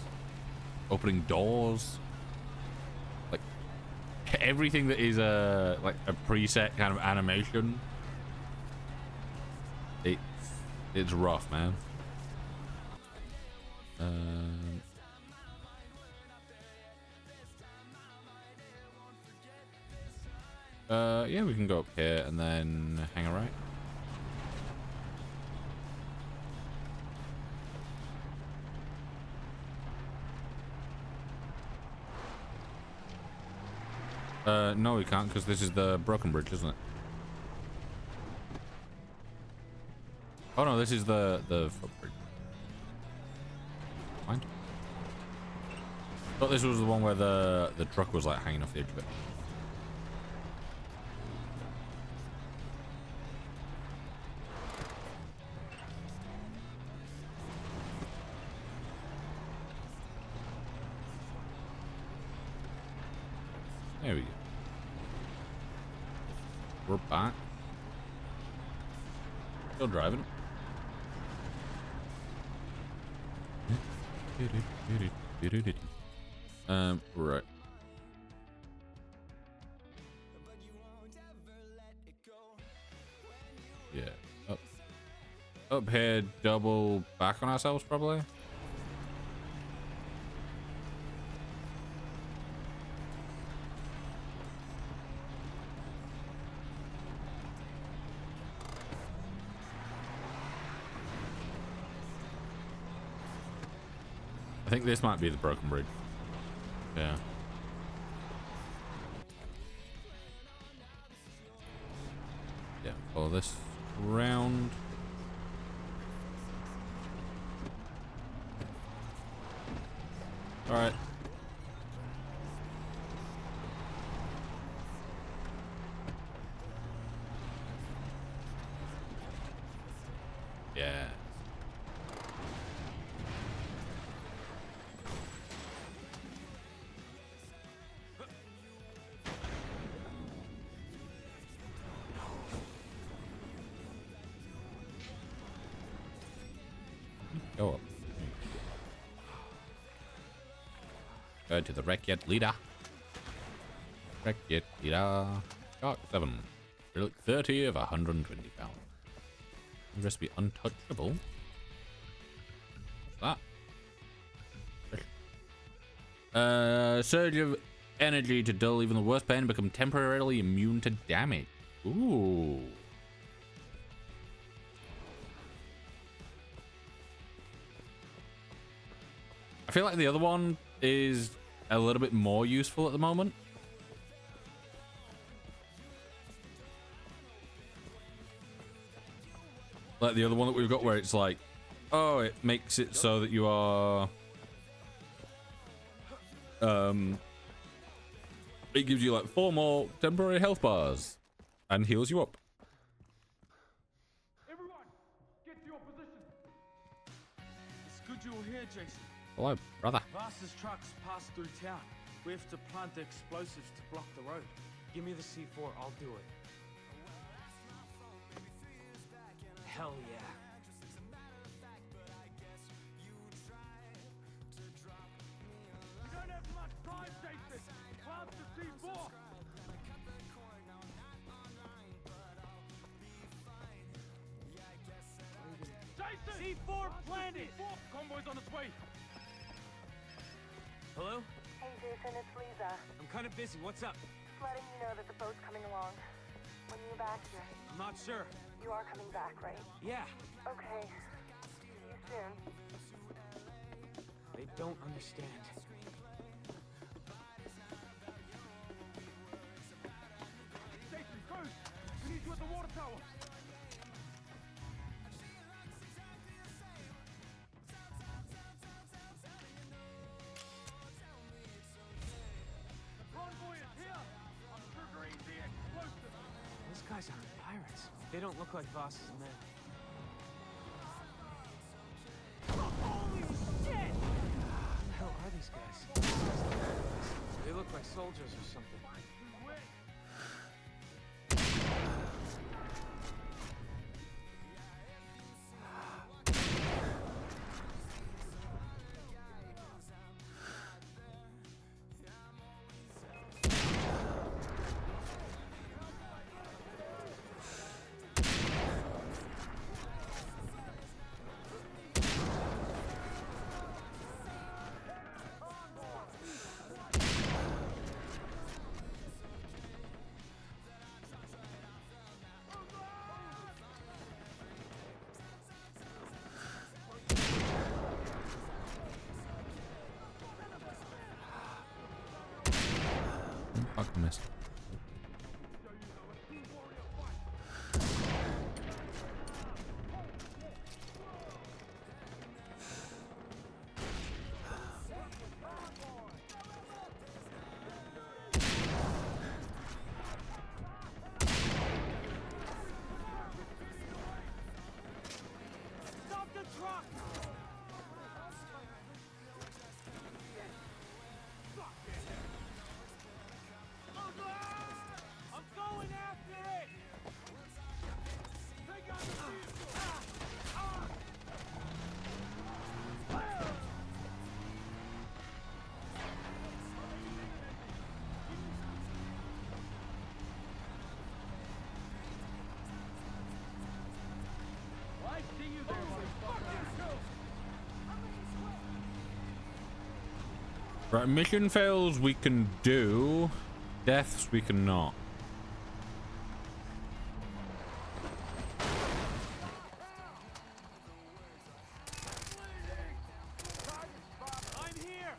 opening doors. Like everything that is like a preset kind of animation. It's rough, man. Yeah, we can go up here and then hang a right. No, we can't because this is the broken bridge, isn't it? Oh no, this is the footbridge. Mind? Thought this was the one where the truck was like hanging off the edge of it. There we go. We're back. Still driving. Right. Yeah. Up here, double back on ourselves, probably. I think this might be the broken bridge. Yeah. Yeah, follow this round. All right. Yeah. Go up. Go to the wreck yet leader. Wreck yet leader. Shark 7. Relic 30 of 120 pounds. Recipe untouchable. What's that? Surge of energy to dull even the worst pain and become temporarily immune to damage. Ooh. I feel like the other one is a little bit more useful at the moment. Like the other one that we've got where it's like, oh, it makes it so that you are... It gives you like 4 more temporary health bars and heals you up. Everyone, get to your position. It's good you're here, Jason. Hello, brother. Vass's trucks pass through town. We have to plant the explosives to block the road. Give me the C4, I'll do it. Hell yeah. You don't have much time, Jason. Plant the C4. Jason! C4 planted! Convoy's on its way. Hello? Hey Jason, it's Lisa. I'm kind of busy. What's up? Just letting you know that the boat's coming along. When you're back here. I'm not sure. You are coming back, right? Yeah. Okay. See you soon. They don't understand. Jason, Cruz! We need you at the water tower! The convoy is here! I'm triggering the explosive! These guys aren't pirates. They don't look like Voss's men. Holy shit! Who the hell are these guys? They look like soldiers or something. Fucking missed. Stop the truck! Right, mission fails we can do. Deaths we cannot. I'm here.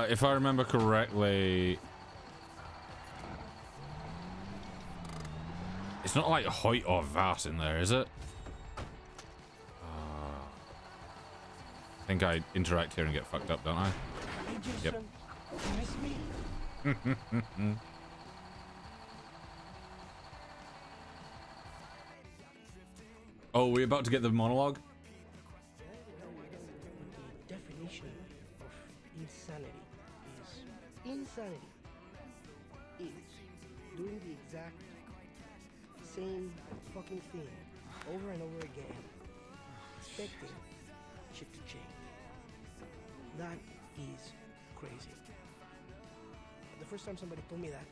If I remember correctly, it's not like Hoyt or Vass in there, is it? I think I interact here and get fucked up, don't I? Yep. Oh, we're about to get the monologue? The definition of insanity is doing the exact same fucking thing over and over again, expecting shit to change. That is crazy. The first time somebody told me that,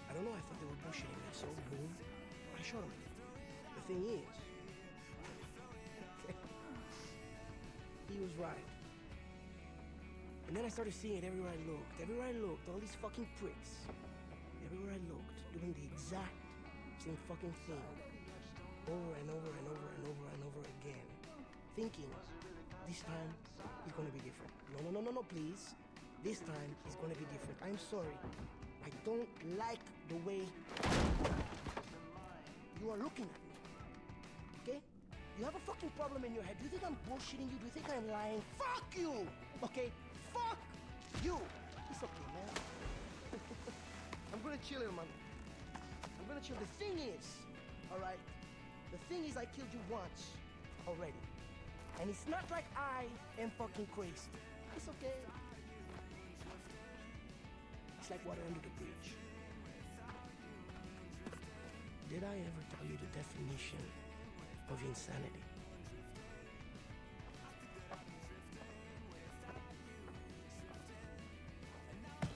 I don't know, I thought they were bullshitting me, so boom, I showed them. The thing is, he was right. And then I started seeing it everywhere I looked, all these fucking pricks. Everywhere I looked, doing the exact same fucking thing. Over and over and over and over and over again. Thinking, this time is gonna be different. No, please. This time is gonna be different. I'm sorry. I don't like the way you are looking at me. Okay? You have a fucking problem in your head. Do you think I'm bullshitting you? Do you think I'm lying? Fuck you! Okay? Fuck you! It's okay, man. I'm gonna chill here, man. I'm gonna chill. The thing is, alright? The thing is I killed you once already. And it's not like I am fucking crazy. It's okay. It's like water under the bridge. Did I ever tell you the definition of insanity?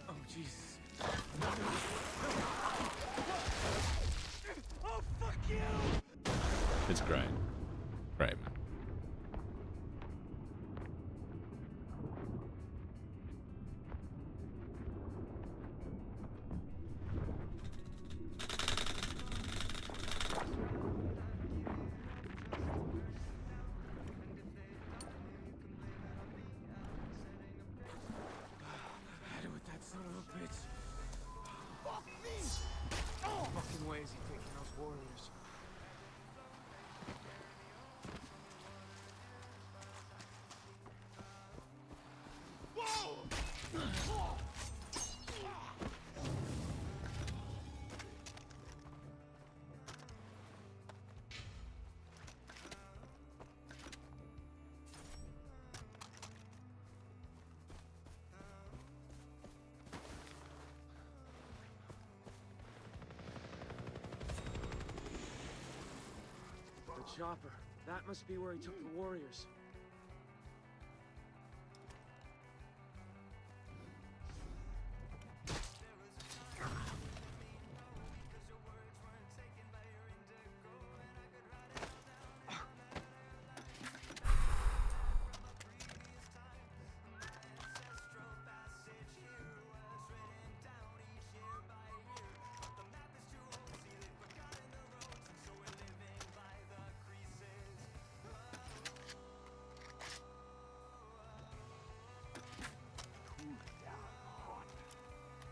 Oh, Jesus. Oh, fuck you! It's great. Great, man. Had it with that son of a bitch. Fuck me! Oh! Fucking way is he taking those warriors? The chopper. That must be where he took the warriors.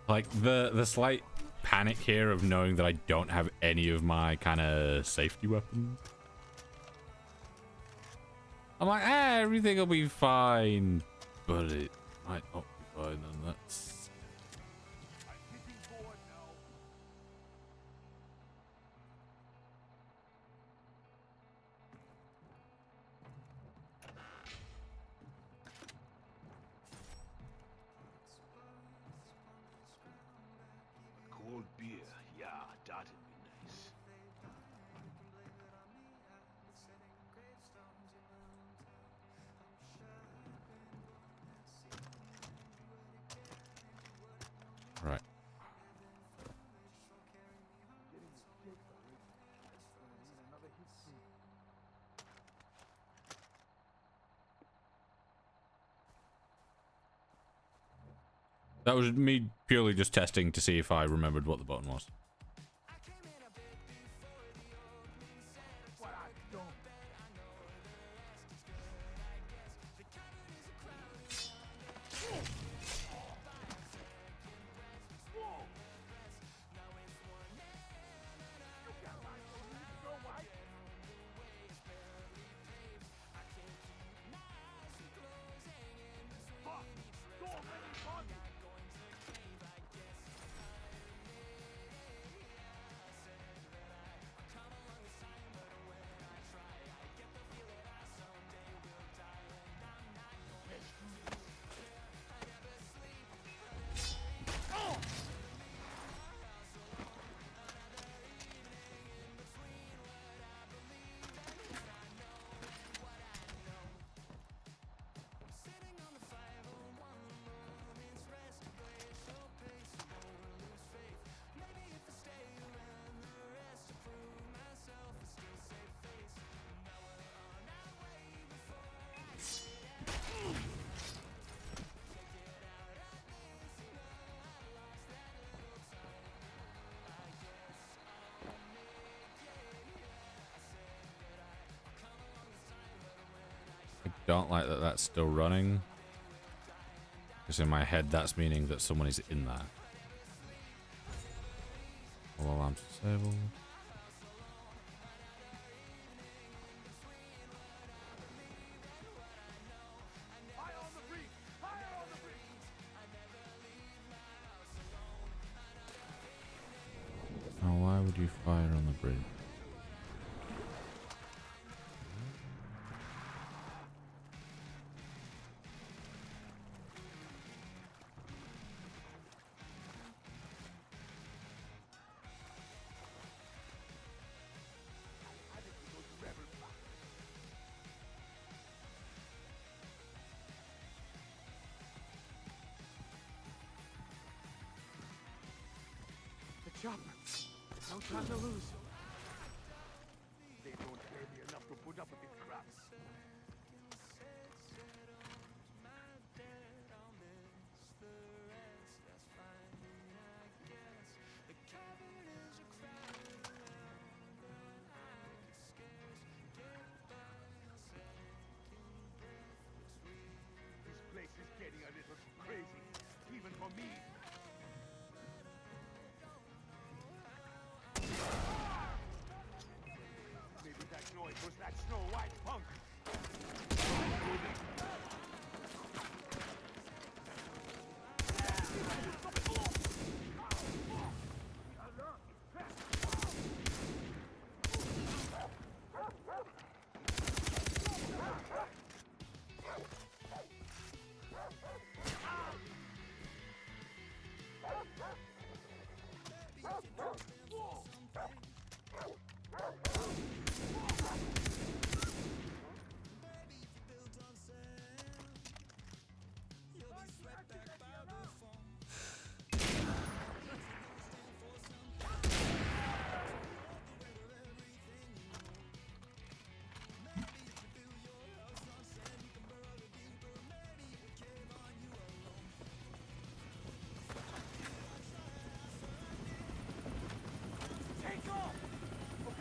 Like the slight panic here of knowing that I don't have any of my kind of safety weapons. I'm like, everything will be fine, but it might not be fine, and that's. Cold beer, yeah, that'd be nice. That was me purely just testing to see if I remembered what the button was. Don't like that that's still running. Because in my head, that's meaning that someone is in there. All alarms disabled. Now, why would you fire on the bridge? Chopper. No time to lose. They don't pay me enough to put up with this crap. This place is getting a little crazy, even for me. Maybe that noise was that Snow White punk.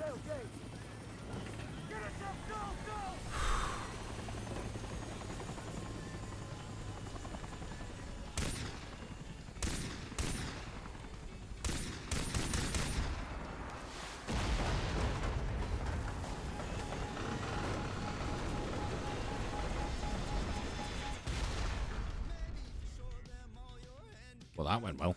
Okay. Get it up, go, go! Well, that went well.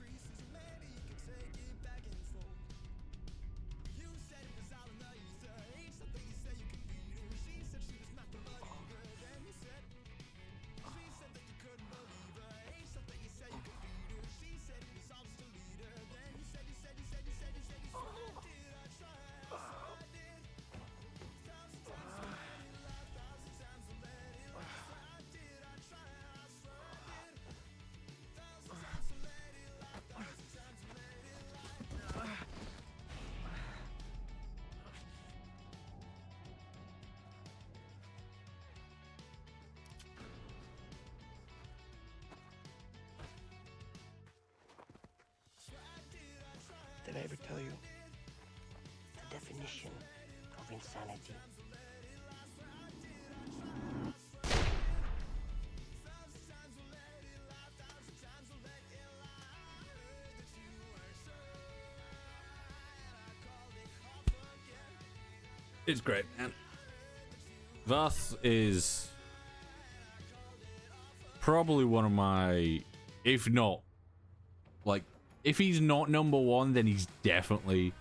Did I ever tell you the definition of insanity? It's great, man. Vath is probably one of my, if not, like, if he's not number one, then he's definitely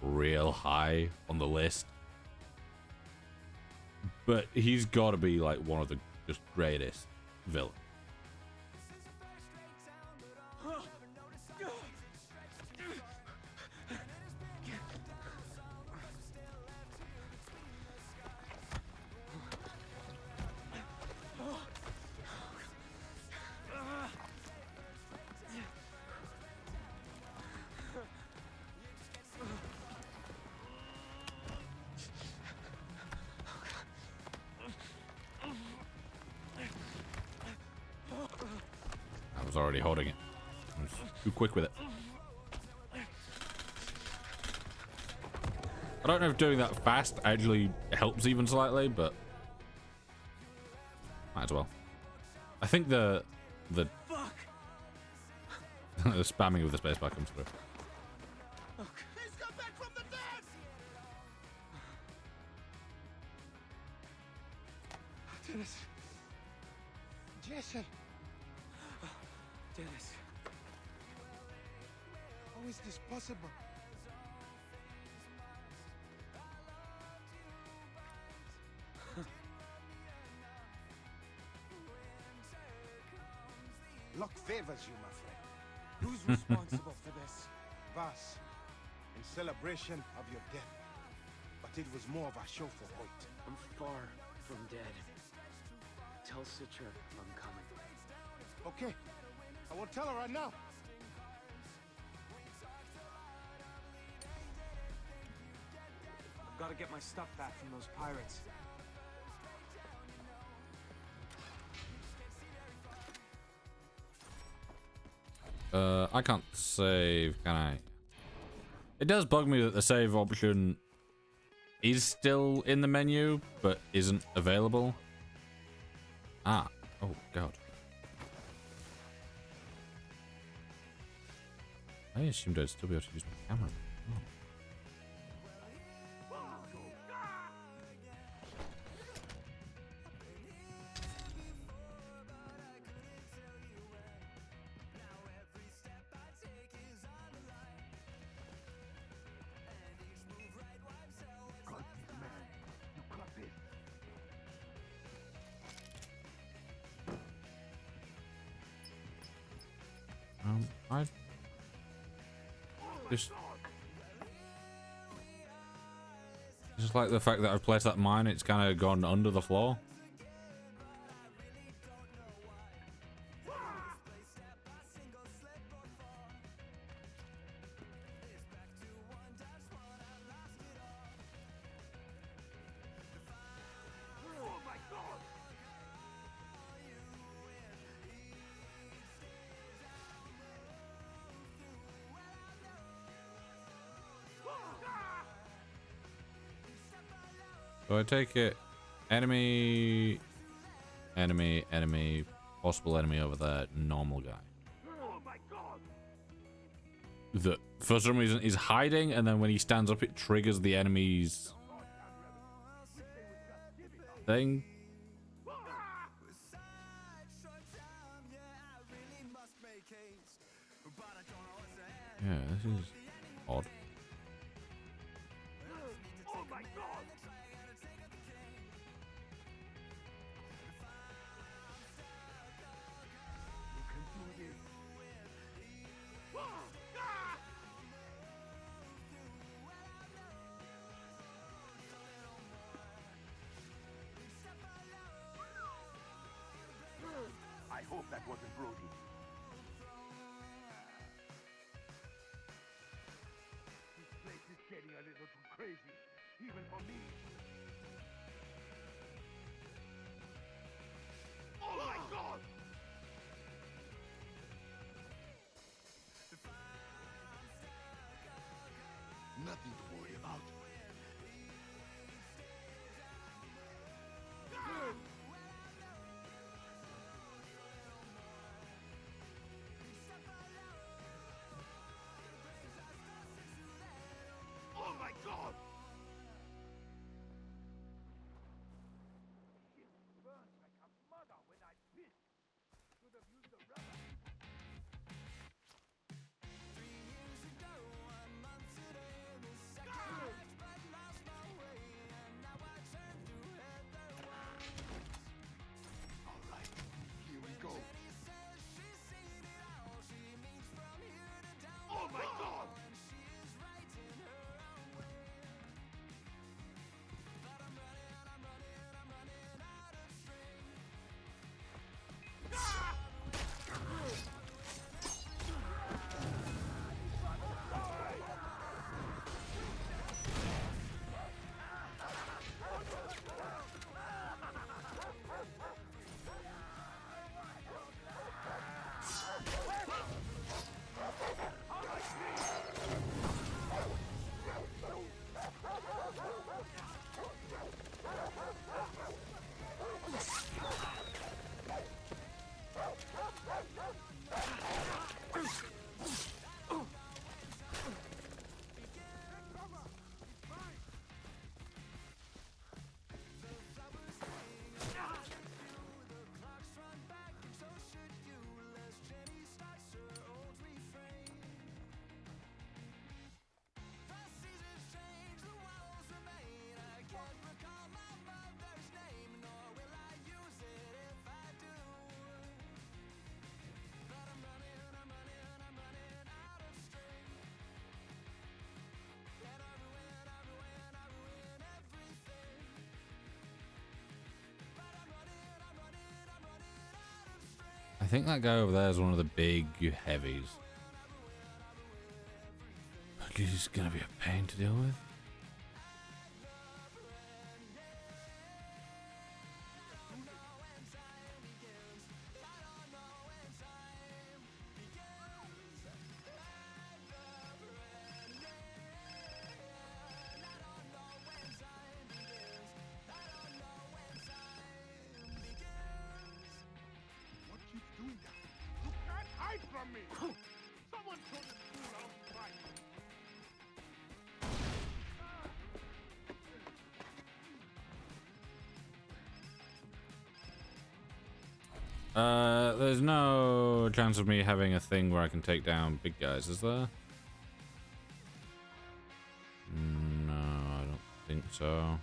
real high on the list. But he's got to be like one of the just greatest villains. I was already holding it. I was too quick with it. I don't know if doing that fast actually helps even slightly, but might as well. I think the the spamming of the spacebar comes through. He's come back from the dead! Dennis. Jason. Dennis. How is this possible? Luck favors you, my friend. Who's responsible for this? Vas, in celebration of your death. But it was more of a show for Hoyt. I'm far from dead. Tell Citra I'm coming. Okay, I will tell her right now. I've got to get my stuff back from those pirates. I can't save, can I? It does bug me that the save option is still in the menu, but isn't available. Ah, oh god. I assumed I'd still be able to use my camera. Oh. I just like the fact that I've placed that mine, it's kind of gone under the floor. So I take it, enemy, possible enemy over there, normal guy. That for some reason is hiding, and then when he stands up, it triggers the enemy's thing. Yeah, this is odd. I hope that wasn't Brody. This place is getting a little too crazy, even for me. Oh my god! nothing to worry about. Oh my God! It burns like a mother when I piss. Should have used the rubber. All right, here we go. Oh my God! I think that guy over there is one of the big heavies. He's gonna be a pain to deal with. What keeps doing that? You can't hide from me! Someone throw this fool out to fight! There's no chance of me having a thing where I can take down big guys, is there? No, I don't think so.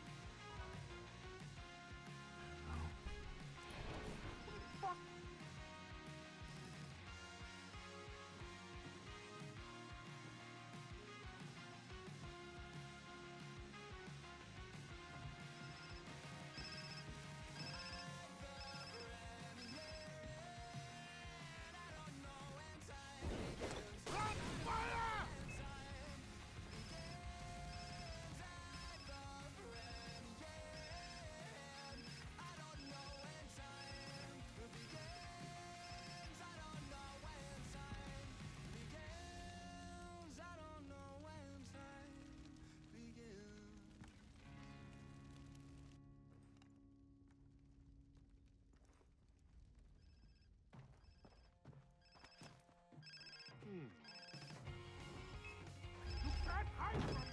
You can't hide from me!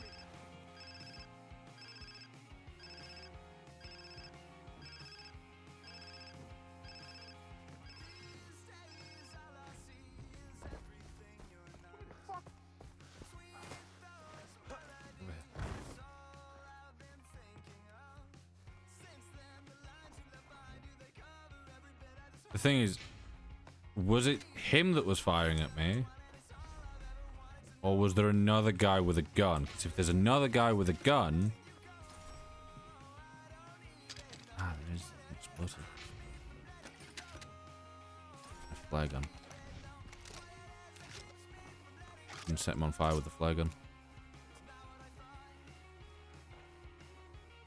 The thing is, was it him that was firing at me? Or was there another guy with a gun? Because if there's another guy with a gun... Ah, there is an explosive. A flare gun. You can set him on fire with the flare gun.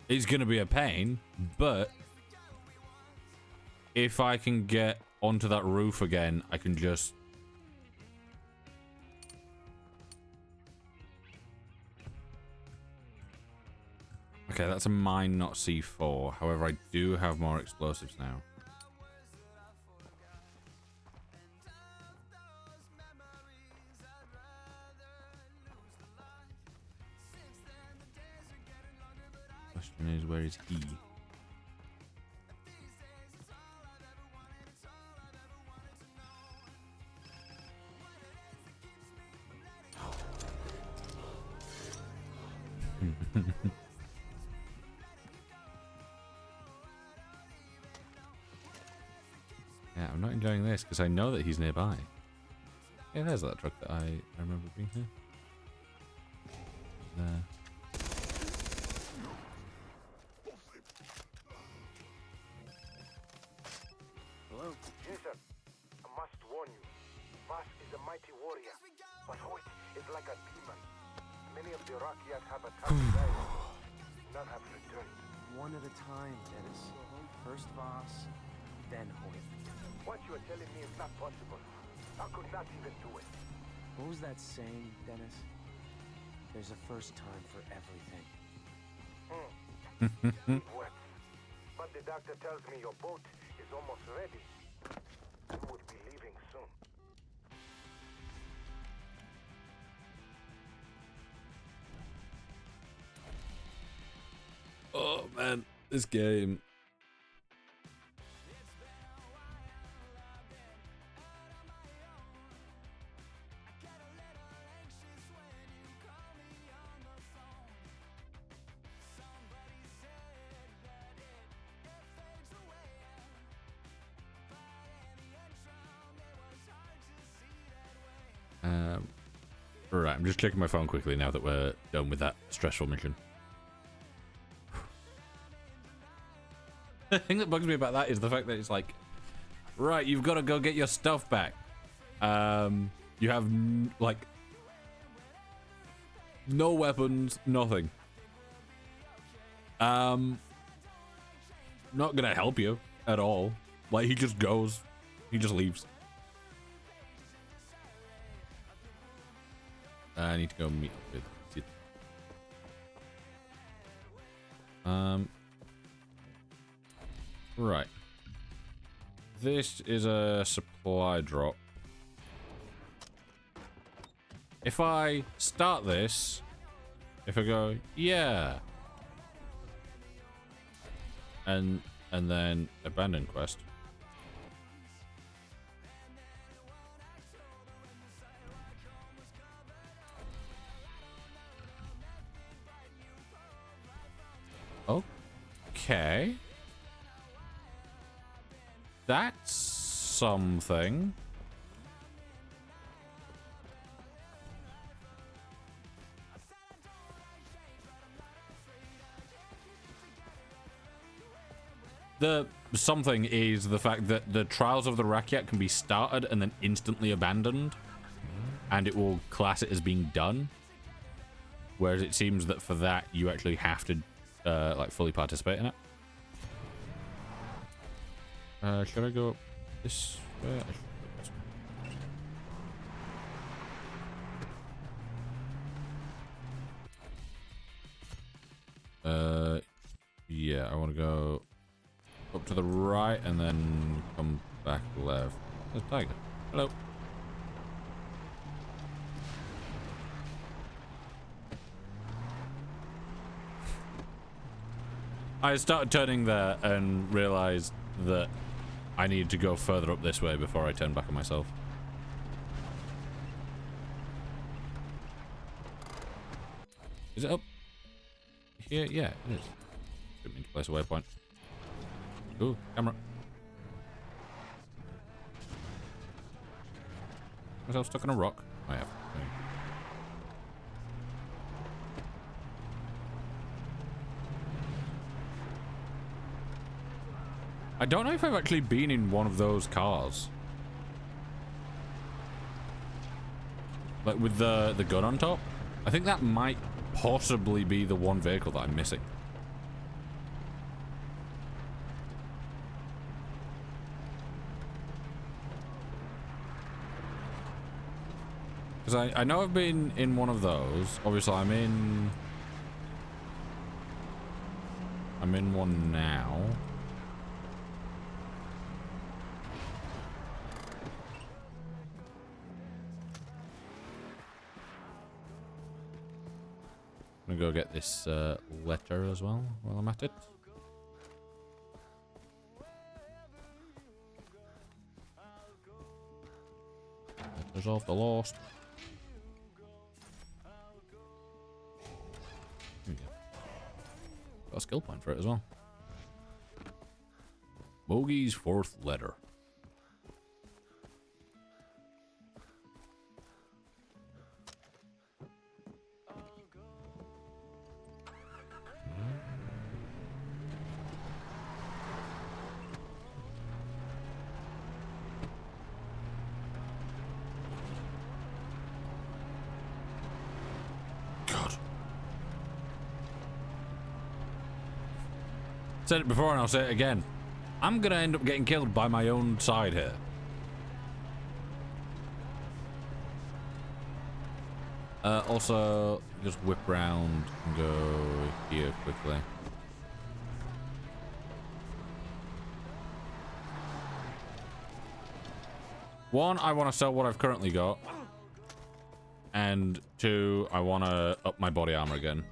It's going to be a pain, but... if I can get onto that roof again, I can just... Okay, that's a mine, not C4. However, I do have more explosives now. Question is, where is he? Yeah, I'm not enjoying this because I know that he's nearby. Yeah, there's that truck that I remember being here. There. Hello? Jason, I must warn you. Voss is a mighty warrior, but Hoyt is like a demon. Many of the Rakyat have attacked the island. None have returned. One at a time, Dennis. First Voss, then Hoyt. What you are telling me is not possible. I could not even do it. What was that saying, Dennis? There's a first time for everything. Deep words. But the doctor tells me your boat is almost ready. You will be leaving soon. Oh man, this game. Right, I'm just checking my phone quickly now that we're done with that stressful mission. The thing that bugs me about that is the fact that it's like, right, you've got to go get your stuff back. You have like no weapons, nothing. Not gonna help you at all. Like, he just goes, he just leaves. I need to go meet up with Sid. Right. This is a supply drop. If I start this, if I go, yeah, and then abandon quest. Okay. That's something. The something is the fact that the Trials of the Rakyat can be started and then instantly abandoned, and it will class it as being done. Whereas it seems that for that you actually have to like fully participate in it. Should I go up this way? I should go this way. Yeah, I want to go up to the right and then come back left. There's a tiger. Hello. I started turning there and realized that I needed to go further up this way before I turn back on myself. Is it up here? Yeah, it is. Didn't mean to place a waypoint. Ooh, camera. Myself stuck on a rock. I have. Okay. I don't know if I've actually been in one of those cars. Like with the gun on top. I think that might possibly be the one vehicle that I'm missing. Because I know I've been in one of those. Obviously, I'm in I'm in one now. I'm gonna go get this letter as well while I'm at it. Letters of the Lost. Here we go. Got a skill point for it as well. Bogey's fourth letter. Said it before and I'll say it again. I'm gonna end up getting killed by my own side here. Also, just whip round and go here quickly. One, I want to sell what I've currently got. And two, I want to up my body armor again.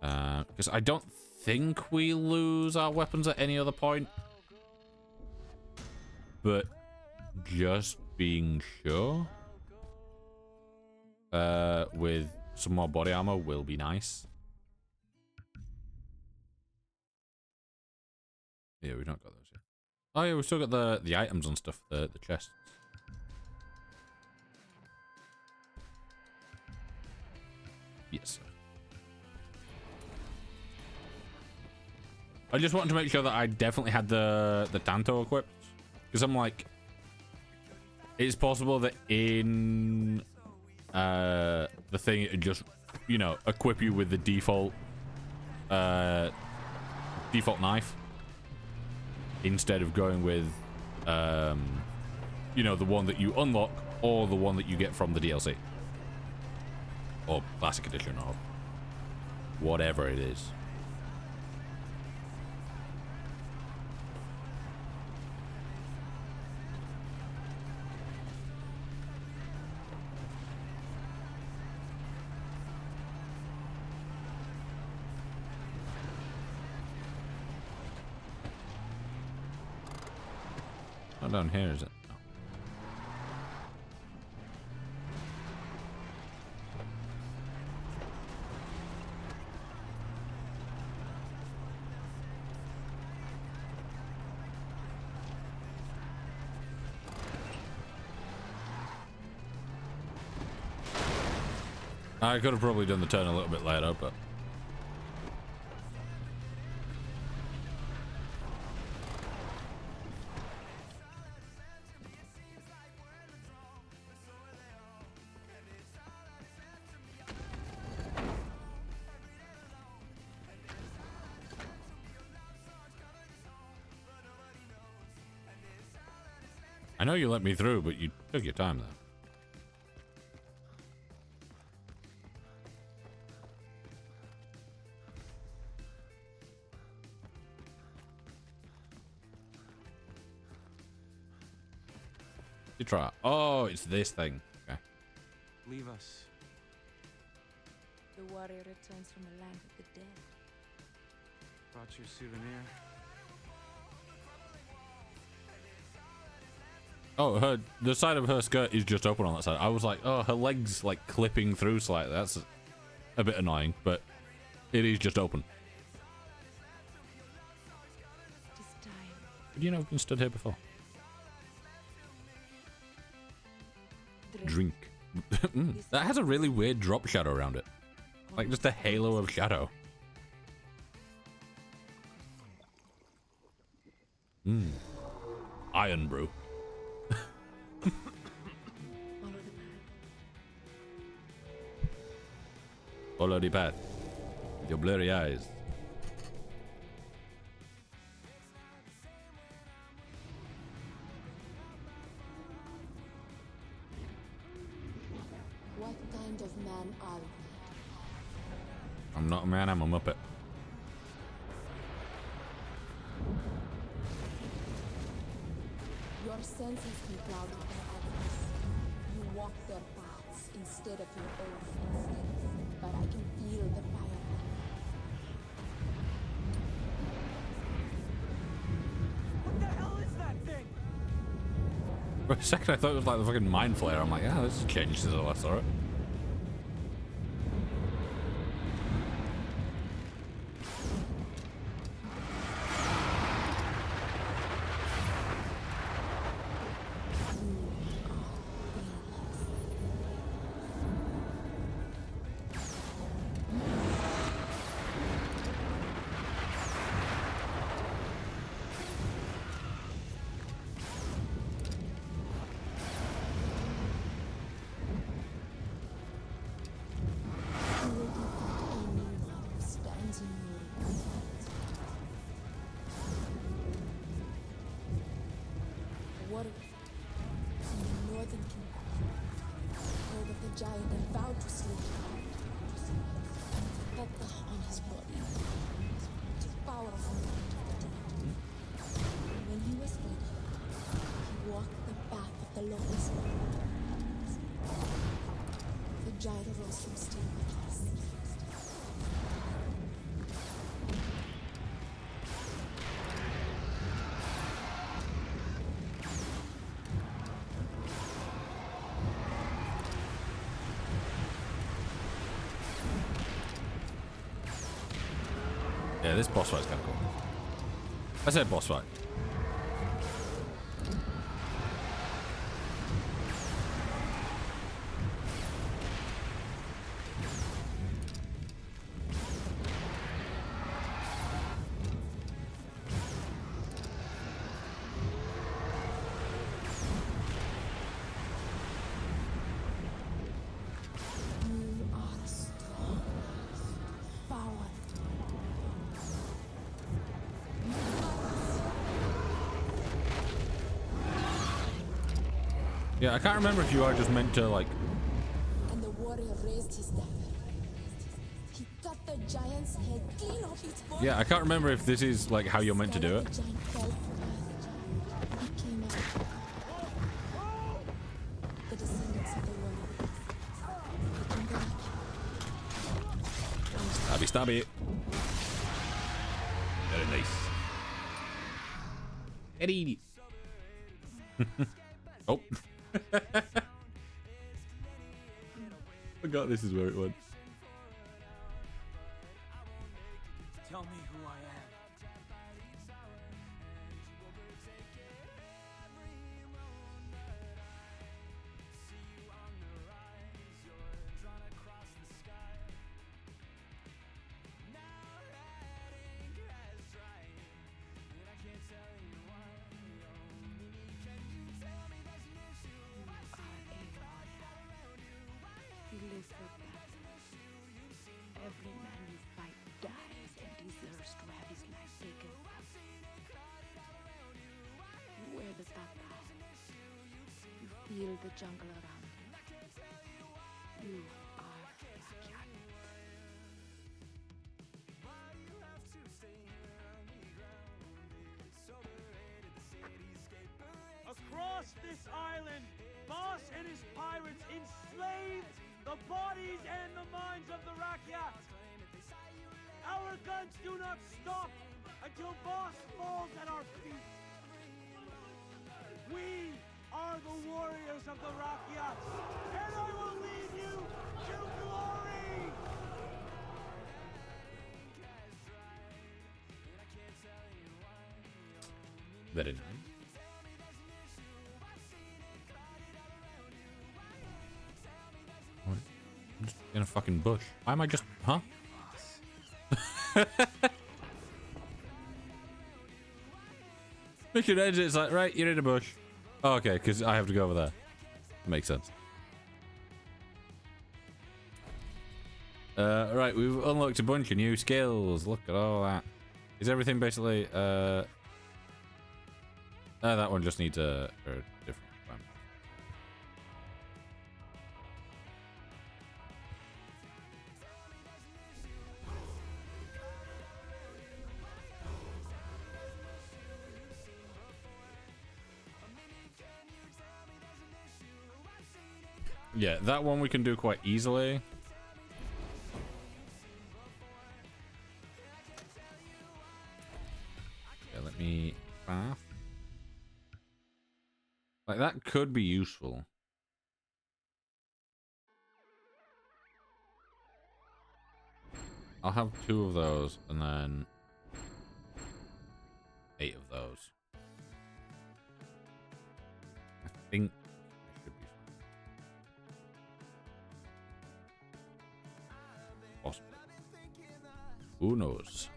Because I don't think we lose our weapons at any other point. But just being sure. With some more body armor will be nice. Yeah, we've not got those yet. Oh yeah, we've still got the items and stuff, the chests. Yes, sir. I just wanted to make sure that I definitely had the Tanto equipped. Because I'm like, it's possible that in the thing it just, you know, equip you with the default knife instead of going with you know, the one that you unlock or the one that you get from the DLC or classic edition or whatever it is. Not down here, is it? No. I could have probably done the turn a little bit later, but I know you let me through, but you took your time, though. You try. Oh, it's this thing. Okay. Leave us. The warrior returns from the land of the dead. Brought you a souvenir. Oh, the side of her skirt is just open on that side. I was like, oh, her leg's like clipping through slightly. That's a bit annoying, but it is just open. Just time. But you know, I've been stood here before. Drink. That has a really weird drop shadow around it. Like just a halo of shadow. Iron brew. Follow the path. With your blurry eyes. What kind of man are you? I'm not a man, I'm a muppet. Your senses can cloud with their others. You walk their paths instead of your own instincts. But I can feel the fire. What the hell is that thing? For a second, I thought it was like the fucking mind flare. I'm like, yeah, this has changed since I last saw it. Yeah, this boss fight's kind of cool. I said boss fight. Yeah, I can't remember if you are just meant to like. And the warrior raised his dagger. He cut the giant's head clean off his body. Yeah, I can't remember if this is like how you're meant to do it. The giant fell from earth. He came out. The descendants of the warrior. The jungle. Stabby, stabby. Very nice. Eddie. Oh. Forgot this is where it went. Tell me who I am. You live for battle. Every man you fight dies and deserves to have his life taken. You wear the tapa. You feel the jungle around you. You are Rakyat. Across this island, Boss and his pirates enslaved the bodies and the minds of the Rakyat. Our guns do not stop until Boss falls at our feet. We are the warriors of the Rakyat, and I will lead you to glory! Very nice. What? I'm just in a fucking bush. Why am I just... Huh? Mission ends, it's like, right, you're in a bush. Oh, okay, because I have to go over there. Makes sense. Right, we've unlocked a bunch of new skills. Look at all that. Is everything basically... that one just needs a different one. Yeah, that one we can do quite easily. Yeah, let me bath. Like, that could be useful. I'll have 2 of those and then 8 of those. I think it should be fine. Possible. Who knows?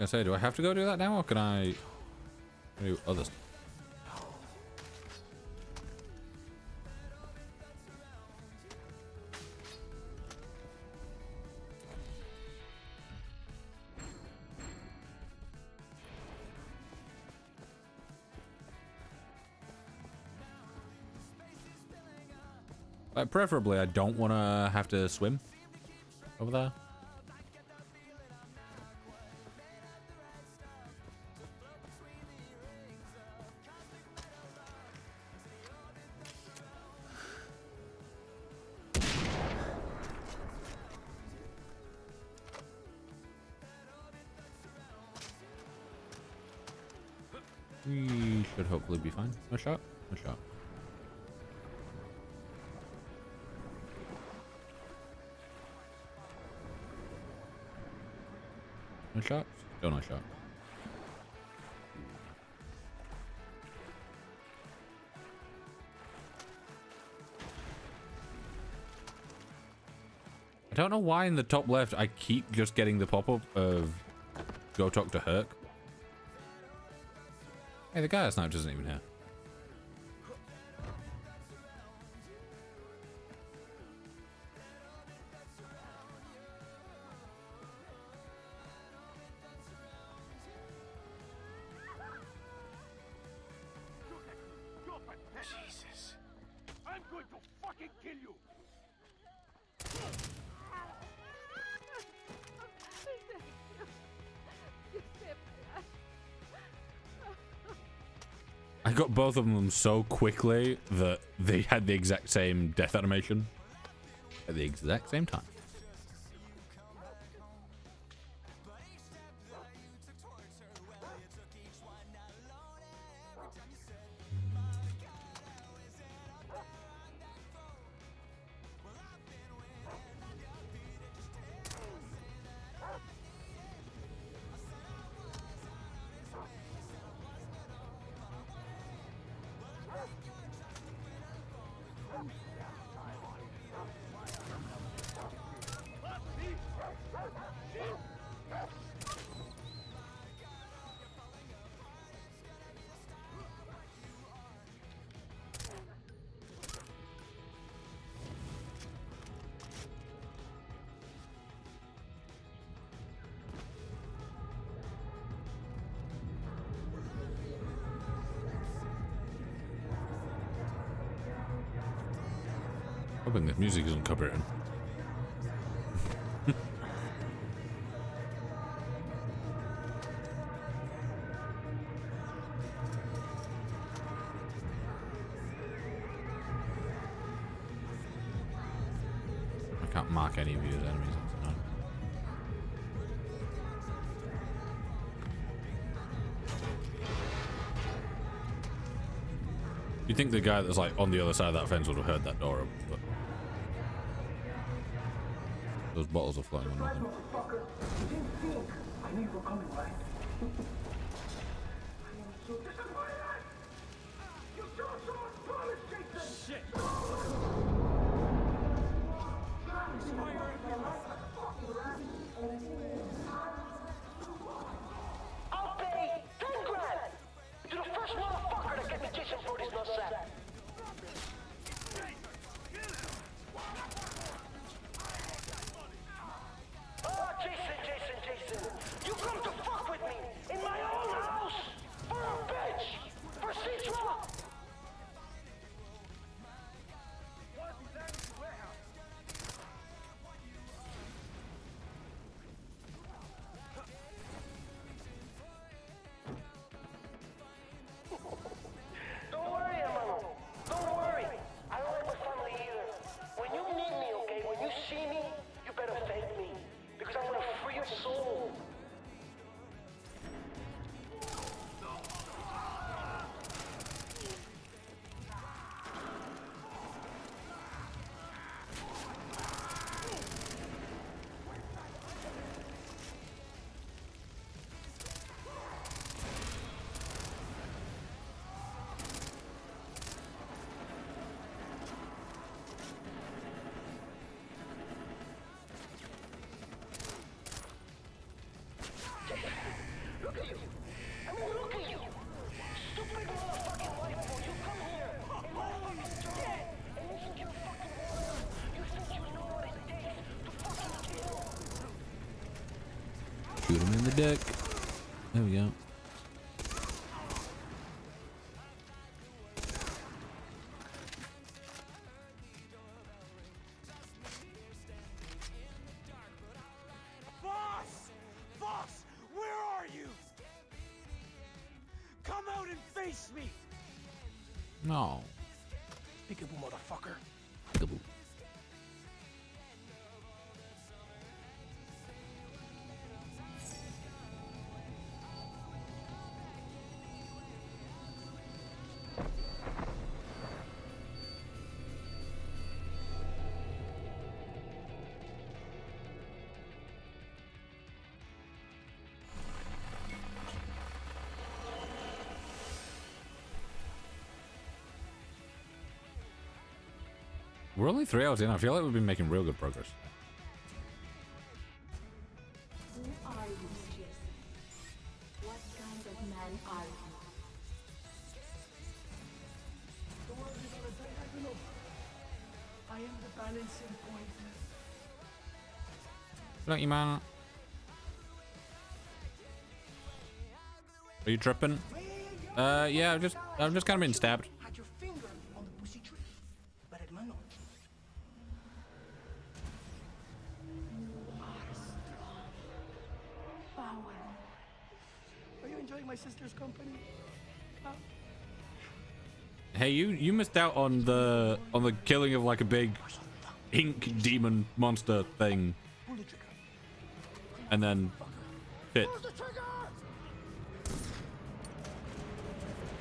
I say, do I have to go do that now, or can I do other stuff? Like, preferably, I don't want to have to swim over there. We should hopefully be fine. No shot. No shot. No shot. Still no shot. I don't know why in the top left I keep just getting the pop-up of go talk to Herc. Hey, the guy I sniped isn't even here. Jesus. I'm going to fucking kill you. I got both of them so quickly that they had the exact same death animation at the exact same time. Hoping the music isn't copywritten. I can't mark any of you as enemies. That's annoying. You'd think the guy that's like on the other side of that fence would have heard that door open, but those bottles are flying on nothing. You didn't think I knew you were coming, right? I am so disappointed! You showed so much promise, Jason! Shit. I'll pay 10 grand to the first motherfucker that gets me Jason Brody's nutsack. Oh, Jason, you come to fuck with me in my own house for a bitch, for Citra. Shoot him in the dick. There we go. Boss! Boss! Where are you? Come out and face me! No. Peekaboo, motherfucker. Peekaboo. We're only 3 hours in. I feel like we've been making real good progress. Who are you, Jason? What kind of man are you? The world is on a diagonal. I am the balancing point. Look, you man. Are you tripping? Yeah, I'm just kind of being stabbed. Had your finger on the pussy tree. But it might not. Power. Are you enjoying my sister's company? Huh? Hey, you missed out on the killing of like a big ink demon monster thing, Pull the trigger. and then hit. Pull the trigger!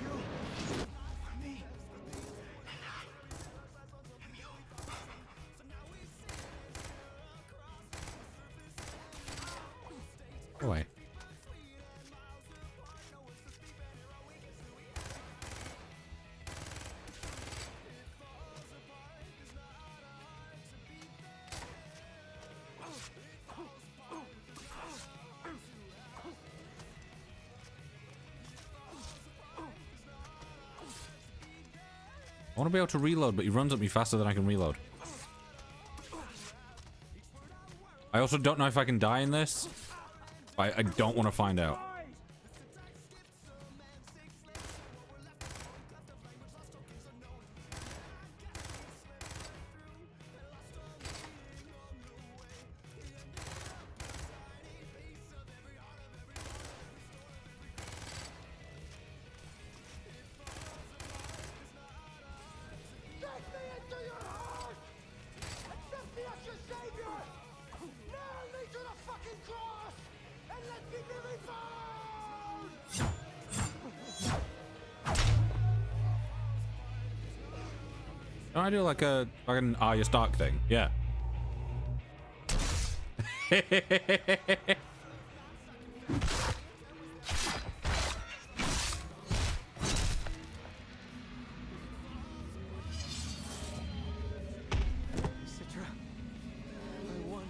You are me. And I am you. Go away. I want to be able to reload, but he runs at me faster than I can reload. I also don't know if I can die in this. I don't want to find out. Don't I do like a fucking Arya Stark thing? Yeah. Citra, I won.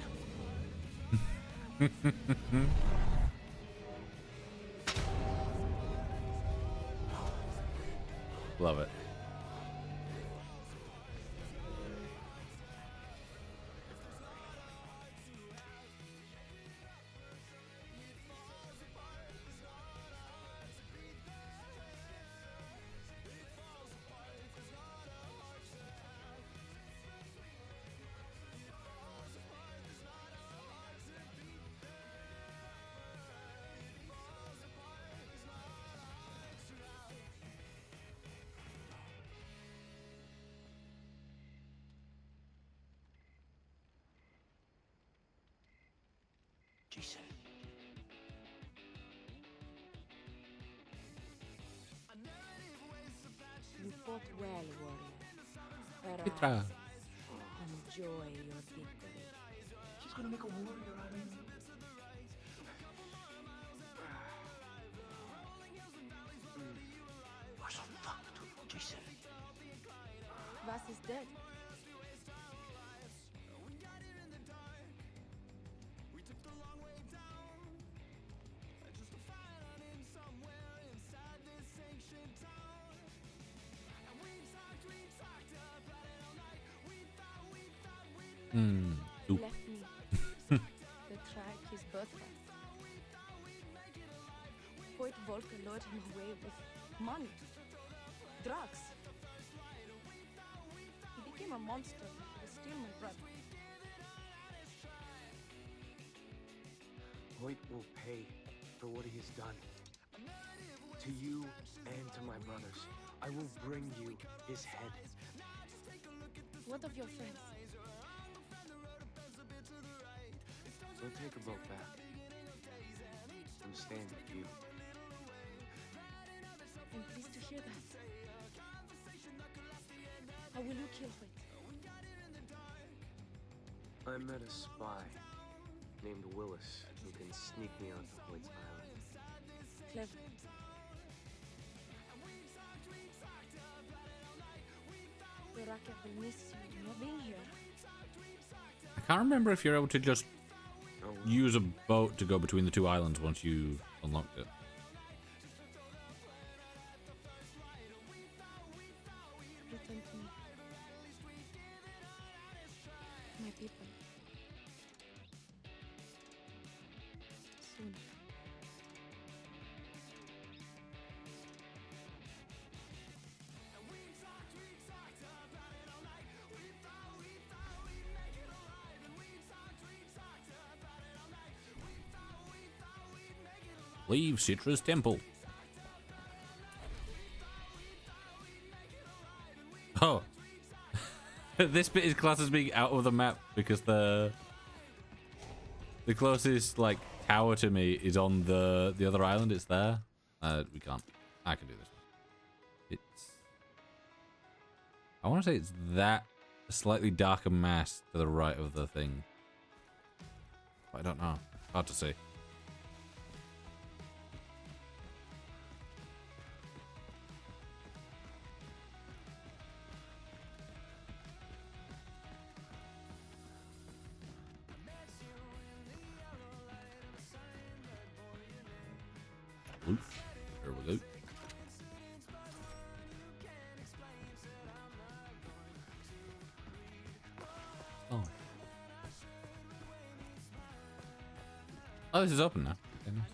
Love it. Jason. You fought well, warrior. But Citra. enjoy your victory. She's gonna make a warrior out of me. You're so fucked, Jason. Vas is dead. Soup. Left me to track his birthright. Hoyt Volker lured him away with money, drugs. He became a monster to steal my brother. Hoyt will pay for what he has done. To you and to my brothers, I will bring you his head. What of your friends? Don't take her both back. I'm staying with you. I'm pleased to hear that. How will you kill Hoyt? I met a spy named Willis who can sneak me onto Hoyt's island. Clever. The Rakia will miss you not being here. I can't remember if you're able to just use a boat to go between the two islands once you unlocked it. Return to me. My people. Soon. Leave Citra's temple. Oh. This bit is classed as being out of the map because the closest like tower to me is on the other island. It's there. We can't. I can do this one. It's. I want to say it's that slightly darker mass to the right of the thing. But I don't know. Hard to see. Oop, there we go. Oh. Oh, this is open now. Okay, nice.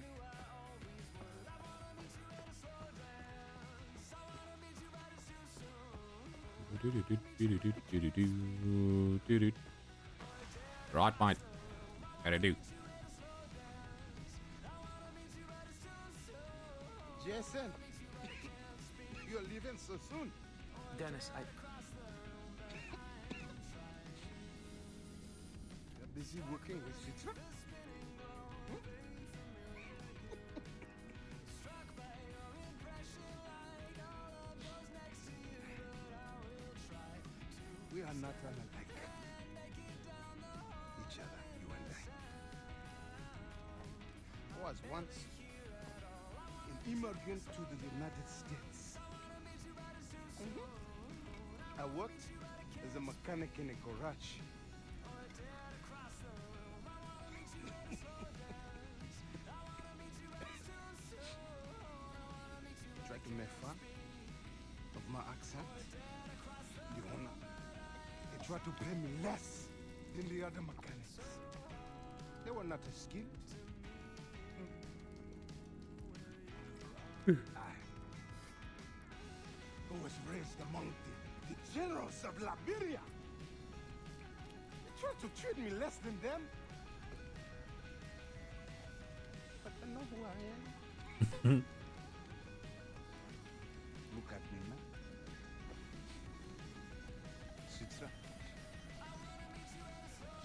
Right, mate. How to do? Jason, you're leaving so soon. Dennis, You're busy working with Citra? We are not unlike each other, you and I. I was once an immigrant to the United States. I worked as a mechanic in a garage. Tried to make fun of my accent. The owner, they tried to pay me less than the other mechanics. They were not as skilled. I who was raised among the generals of Liberia. They tried to treat me less than them. But I know who I am. Look at me now. Citra.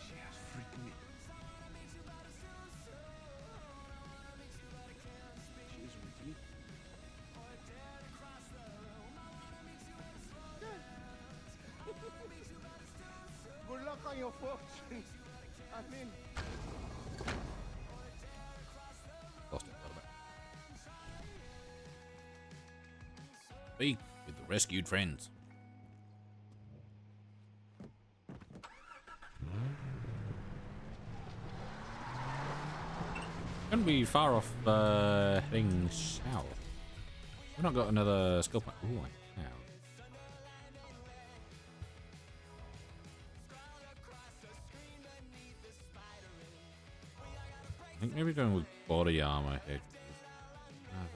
She has freed me. She is with me. Good luck on your fortune. I mean, Lost it a little bit. Speak with the rescued friends. Couldn't be far off heading south. We've not got another skill point. Ooh, I have. I think maybe going with body armor here. I have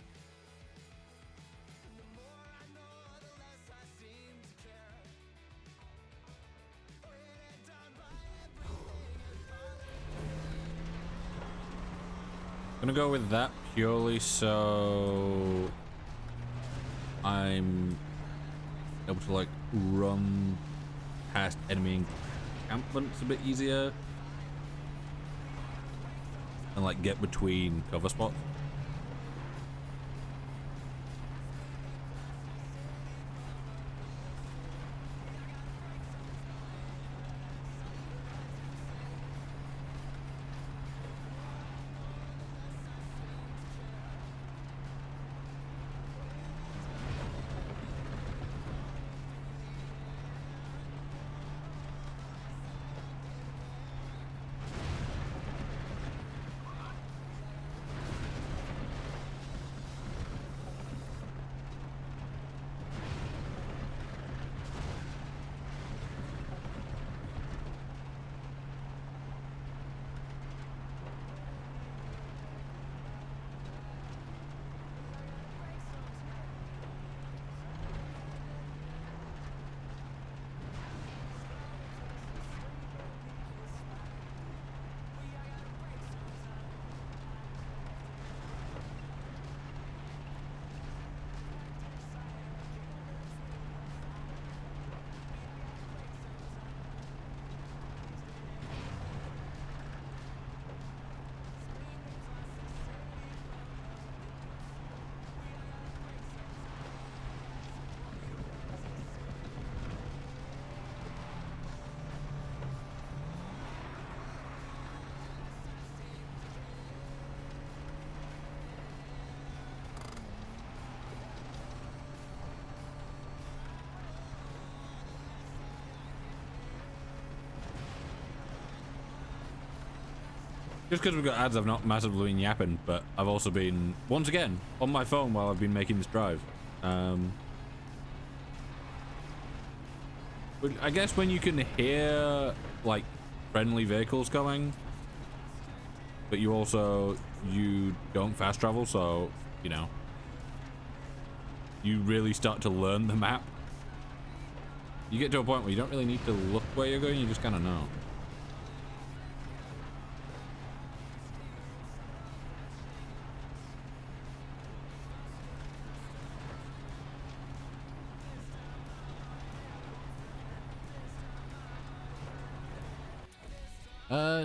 Gonna go with that purely so I'm able to like run past enemy encampments a bit easier and like get between cover spots. Just because we've got ads, I've not massively been yapping, but I've also been, once again, on my phone while I've been making this drive. But I guess when you can hear, like, friendly vehicles coming, but you don't fast travel, so, you know, you really start to learn the map. You get to a point where you don't really need to look where you're going, you just kind of know.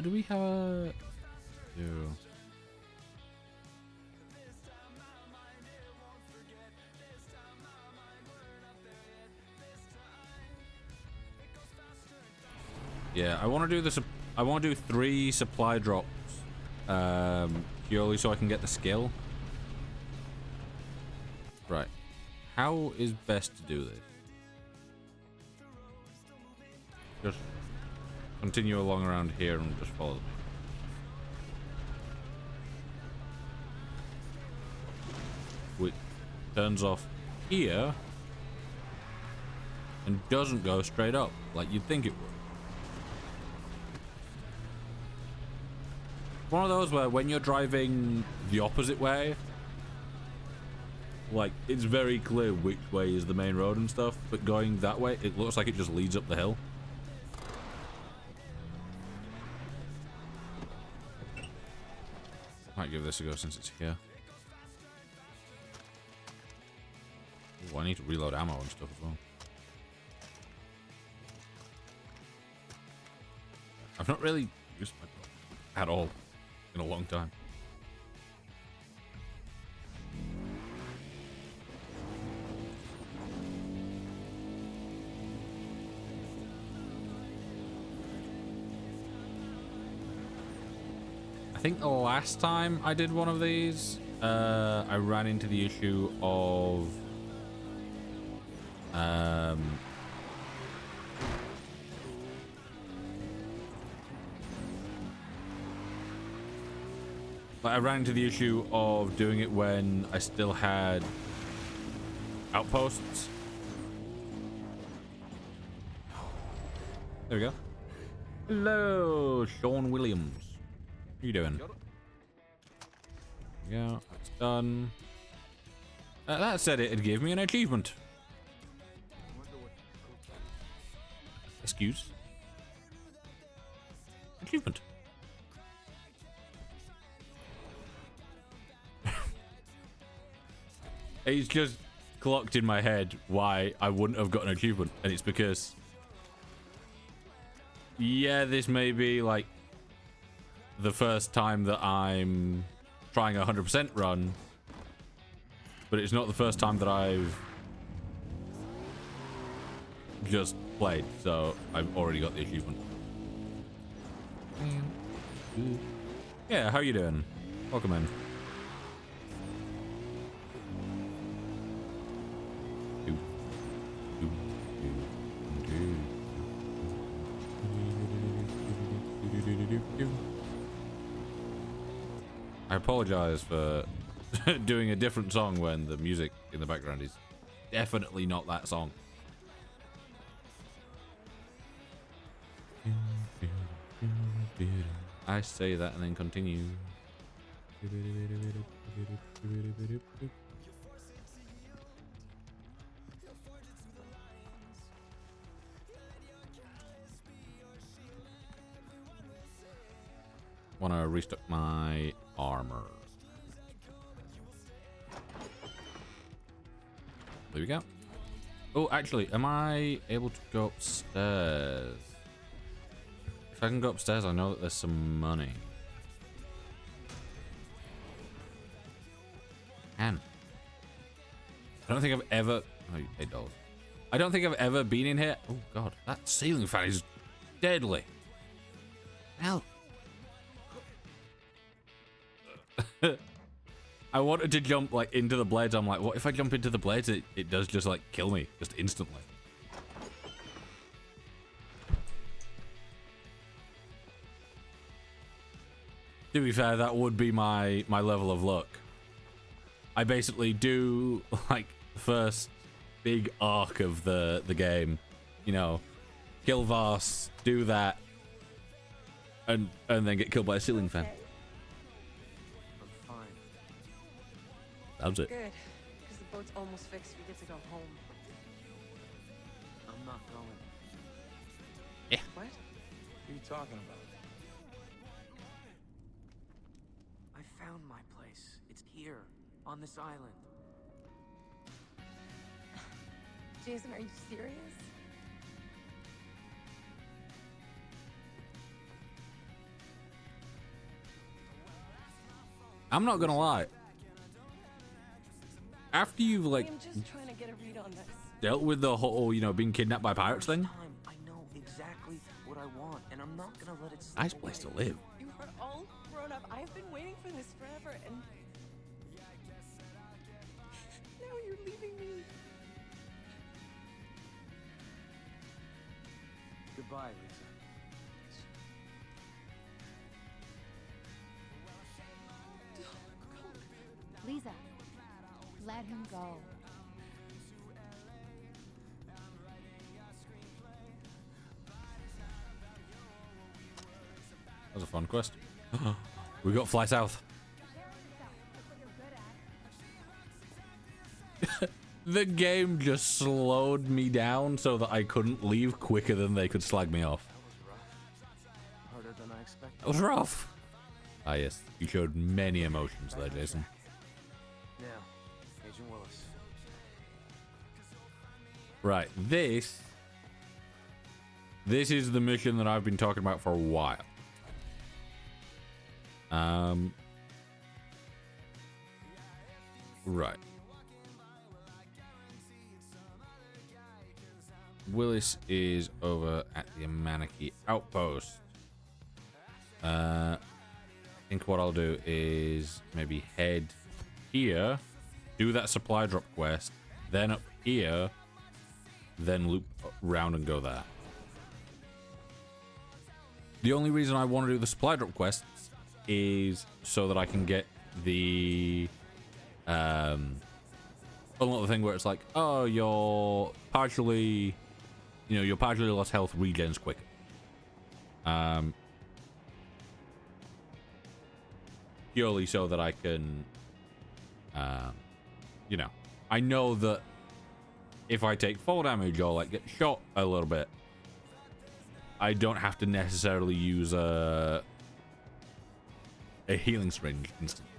Do we have a... Ew. Yeah, I want to do this. I want to do 3 supply drops, purely so I can get the skill. Right. How is best to do this? Just continue along around here and just follow them. Which turns off here and doesn't go straight up like you'd think it would. One of those where when you're driving the opposite way, like it's very clear which way is the main road and stuff, but going that way, it looks like it just leads up the hill. Might give this a go since it's here. Ooh, I need to reload ammo and stuff as well. I've not really used my gun at all in a long time. I think the last time I did one of these, I ran into the issue of doing it when I still had outposts. There we go. Hello, Sean Williams. How you doing? Yeah, that's done. That said, it gave me an achievement. Excuse? Achievement. It's just clocked in my head why I wouldn't have got an achievement, and it's because, yeah, this may be like the first time that I'm trying a 100% run, but it's not the first time that I've just played, so I've already got the achievement. Yeah, how you doing? Welcome in. I apologize for doing a different song when the music in the background is definitely not that song. I say that and then continue. Want to restock my armor. There we go. Oh, actually, am I able to go upstairs? If I can go upstairs, I know that there's some money. I don't think I've ever... Oh, $8. I don't think I've ever been in here. Oh, God. That ceiling fan is deadly. Hell. I wanted to jump like into the blades. I'm like, what if I jump into the blades? It does just like kill me just instantly. To be fair, that would be my level of luck. I basically do like the first big arc of the game, you know, kill Voss, do that, and then get killed by a ceiling fan. That's it. Good, because the boat's almost fixed. We get to go home. I'm not going. Yeah. What? What are you talking about? I found my place. It's here, on this island. Jason, are you serious? I'm not gonna lie. After you've like I'm just trying to get a read on this. dealt with the whole, you know, being kidnapped by pirates thing. I know exactly what I want, and I'm not gonna let it slip Nice place to live. You are all grown up. I've been waiting for this forever, and now you're leaving me. Goodbye, Lisa. Lisa, let him go. That was a fun quest. We got fly south. The game just slowed me down so that I couldn't leave quicker than they could slag me off. Harder than I expected. That was rough. Ah yes, you showed many emotions there, Jason. Now, Agent Willis. Right, this is the mission that I've been talking about for a while. Right. Willis is over at the Amanaki outpost. I think what I'll do is maybe head here, do that supply drop quest, then up here, then loop around and go there. The only reason I want to do the supply drop quests is so that I can get the another thing where it's like, oh, you're partially lost health regens quick. Purely so that I can, I know that if I take fall damage or like get shot a little bit, I don't have to necessarily use a healing syringe instantly.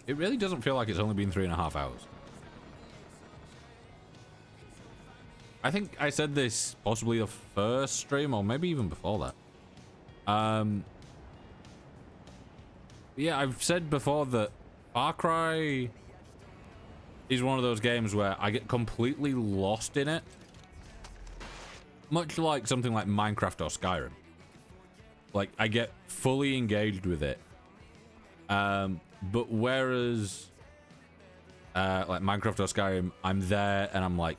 It really doesn't feel like it's only been 3.5 hours. I think I said this possibly the first stream or maybe even before that. Yeah, I've said before that Far Cry is one of those games where I get completely lost in it. Much like something like Minecraft or Skyrim. Like, I get fully engaged with it. But whereas like Minecraft or Skyrim, I'm there and I'm like,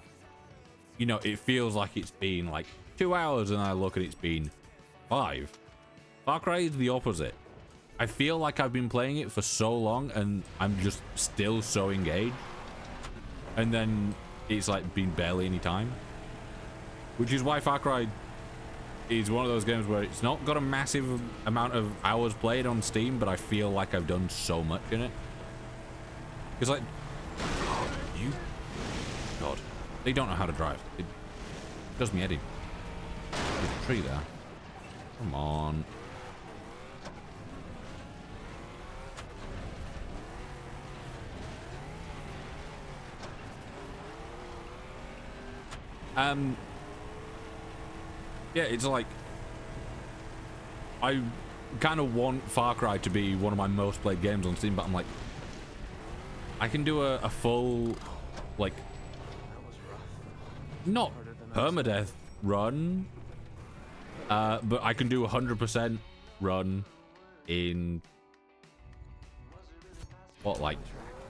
you know, it feels like it's been like 2 hours and I look and it's been 5. Far Cry is the opposite. I feel like I've been playing it for so long and I'm just still so engaged. And then it's like been barely any time. Which is why Far Cry is one of those games where it's not got a massive amount of hours played on Steam, but I feel like I've done so much in it. Because like, God, they don't know how to drive. It does me head in. There's a tree there. Come on. Yeah, it's like I kind of want Far Cry to be one of my most played games on Steam, but I'm like, I can do a full, like, not permadeath run, but I can do 100% run in what, like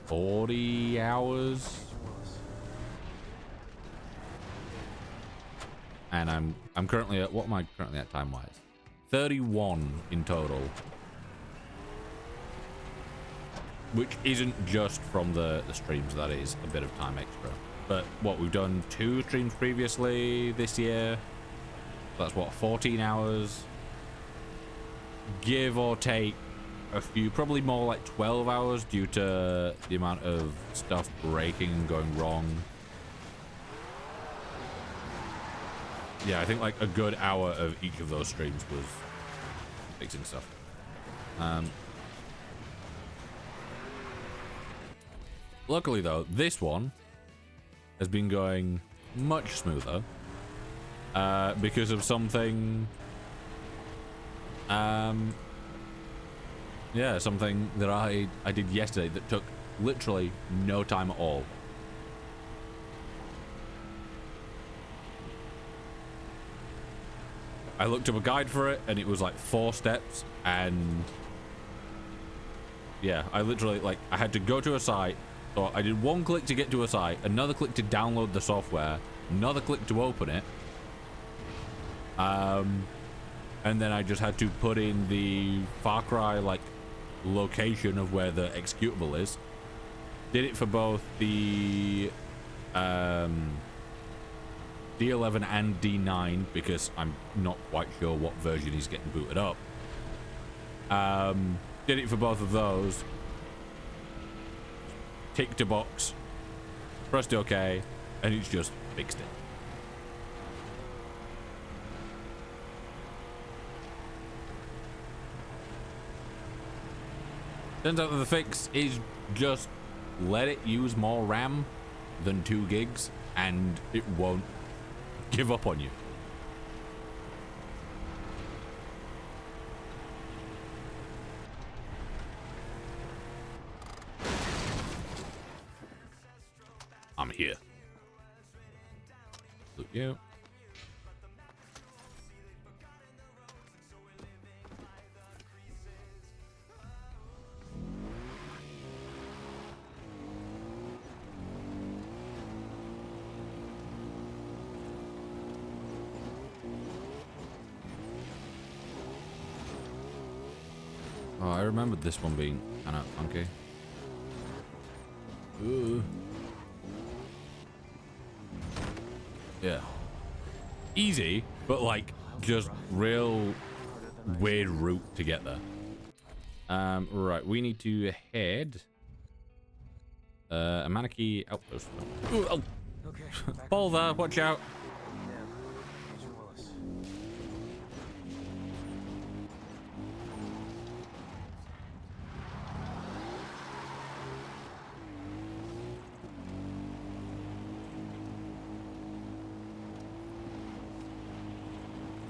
40 hours. And I'm currently at, what am I currently at time wise? 31 in total. Which isn't just from the streams, that is a bit of time extra. But what, we've done 2 streams previously this year. That's what, 14 hours. Give or take a few, probably more like 12 hours due to the amount of stuff breaking and going wrong. Yeah, I think like a good hour of each of those streams was fixing stuff. Luckily though, this one has been going much smoother because of something yeah, something that I did yesterday that took literally no time at all. I looked up a guide for it and it was like 4 steps, and yeah, I literally, like, I had to go to a site, so I did 1 click to get to a site, another click to download the software, another click to open it, and then I just had to put in the Far Cry, like, location of where the executable is. Did it for both the D11 and D9 because I'm not quite sure what version he's getting booted up. Did it for both of those. Ticked a box, pressed OK, and it's just fixed it. Turns out that the fix is just let it use more RAM than 2 gigs and it won't give up on you. I'm here. Look you. Oh, I remembered this one being kind of funky. Ooh. Yeah. easy, but like just real weird route to get there. Right, we need to head a Manaki outpost. Ooh, oh. Okay. Ball there, watch out. Agent Willis.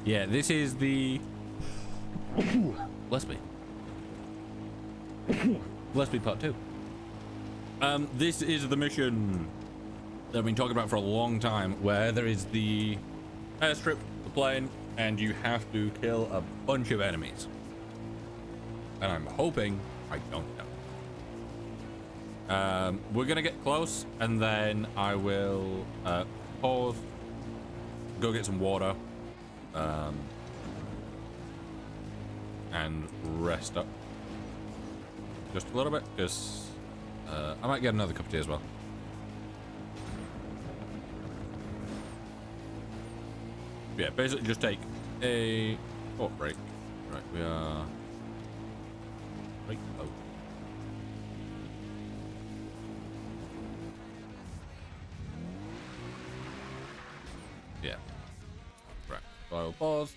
Yeah, this is the... Bless me. Bless me part 2. This is the mission that I've been talking about for a long time, where there is the airstrip, the plane, and you have to kill a bunch of enemies. And I'm hoping I don't know. We're gonna get close, and then I will pause, go get some water, and rest up just a little bit, because I might get another cup of tea as well. Yeah, basically just take a short break. Right, we are right low. Yeah. Right. So I'll pause.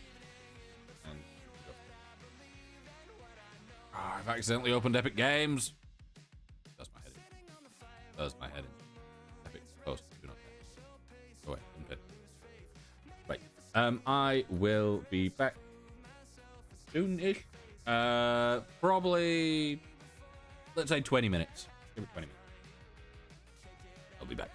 And go. Oh, I've accidentally opened Epic Games. That's my heading. That's my heading. Epic post. Do not. Oh wait, unpin. Right. I will be back soon-ish. Probably, let's say 20 minutes. Give it 20 minutes. I'll be back.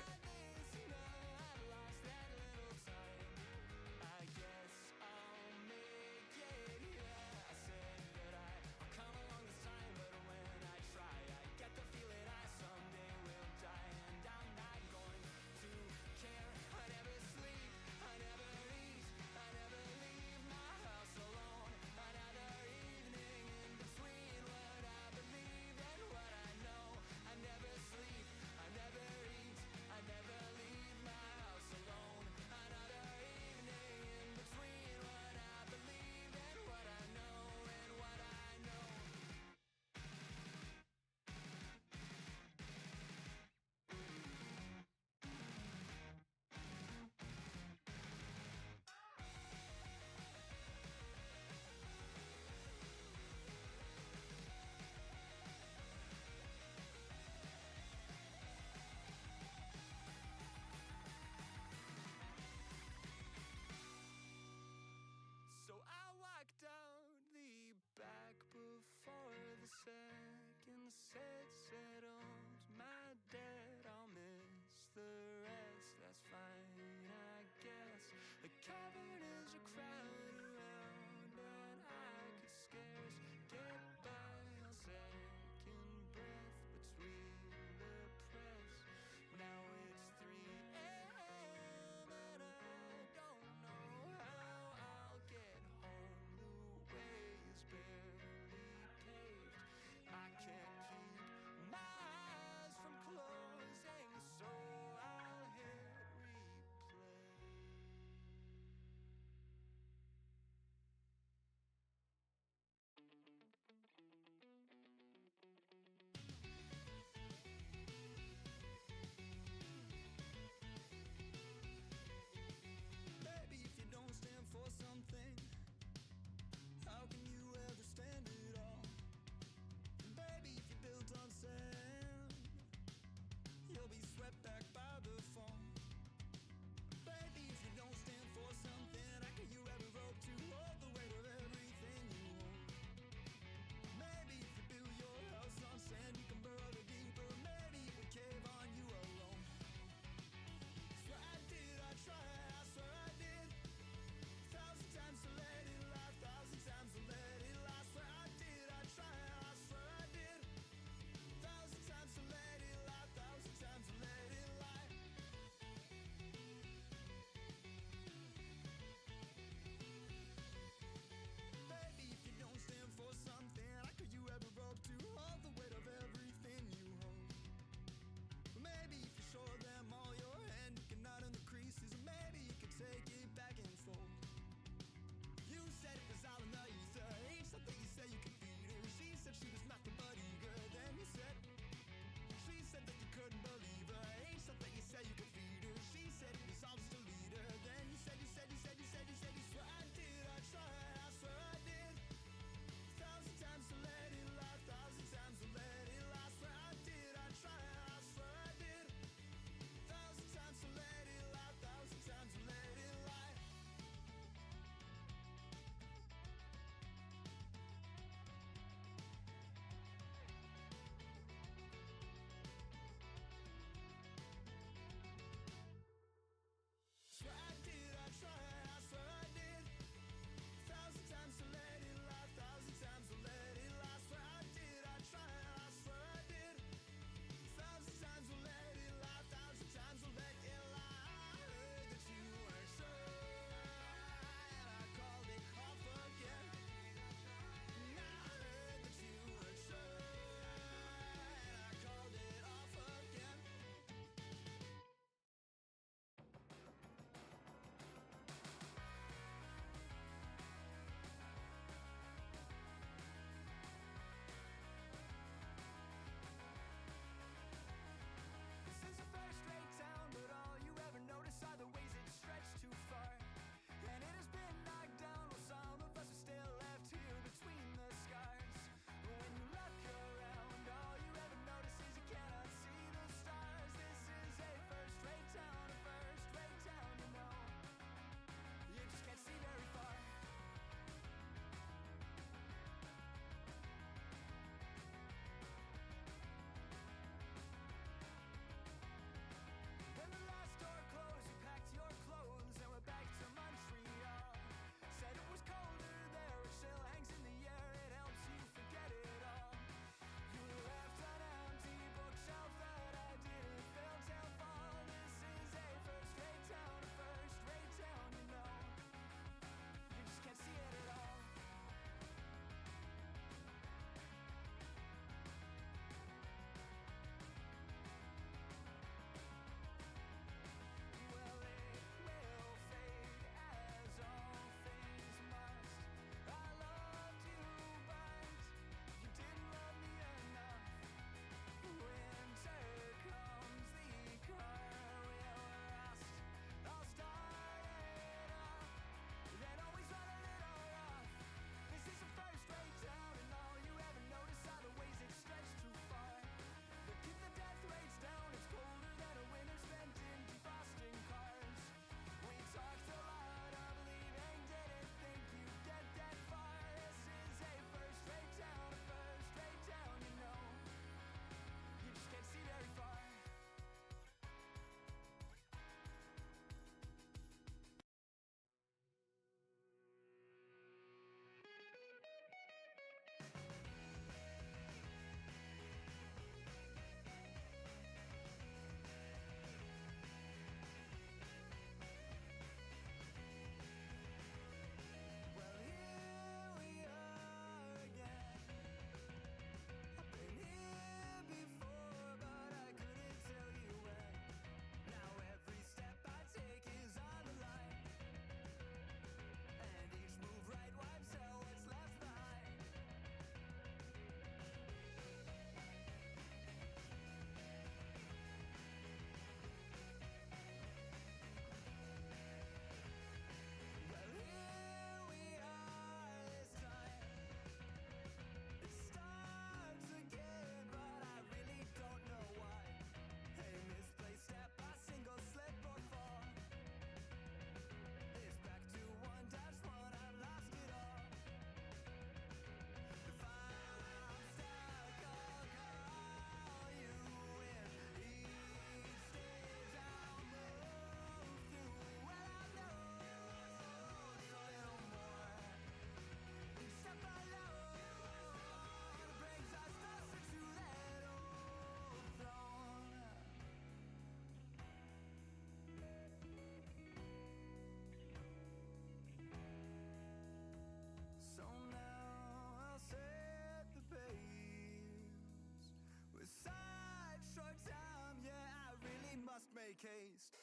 case.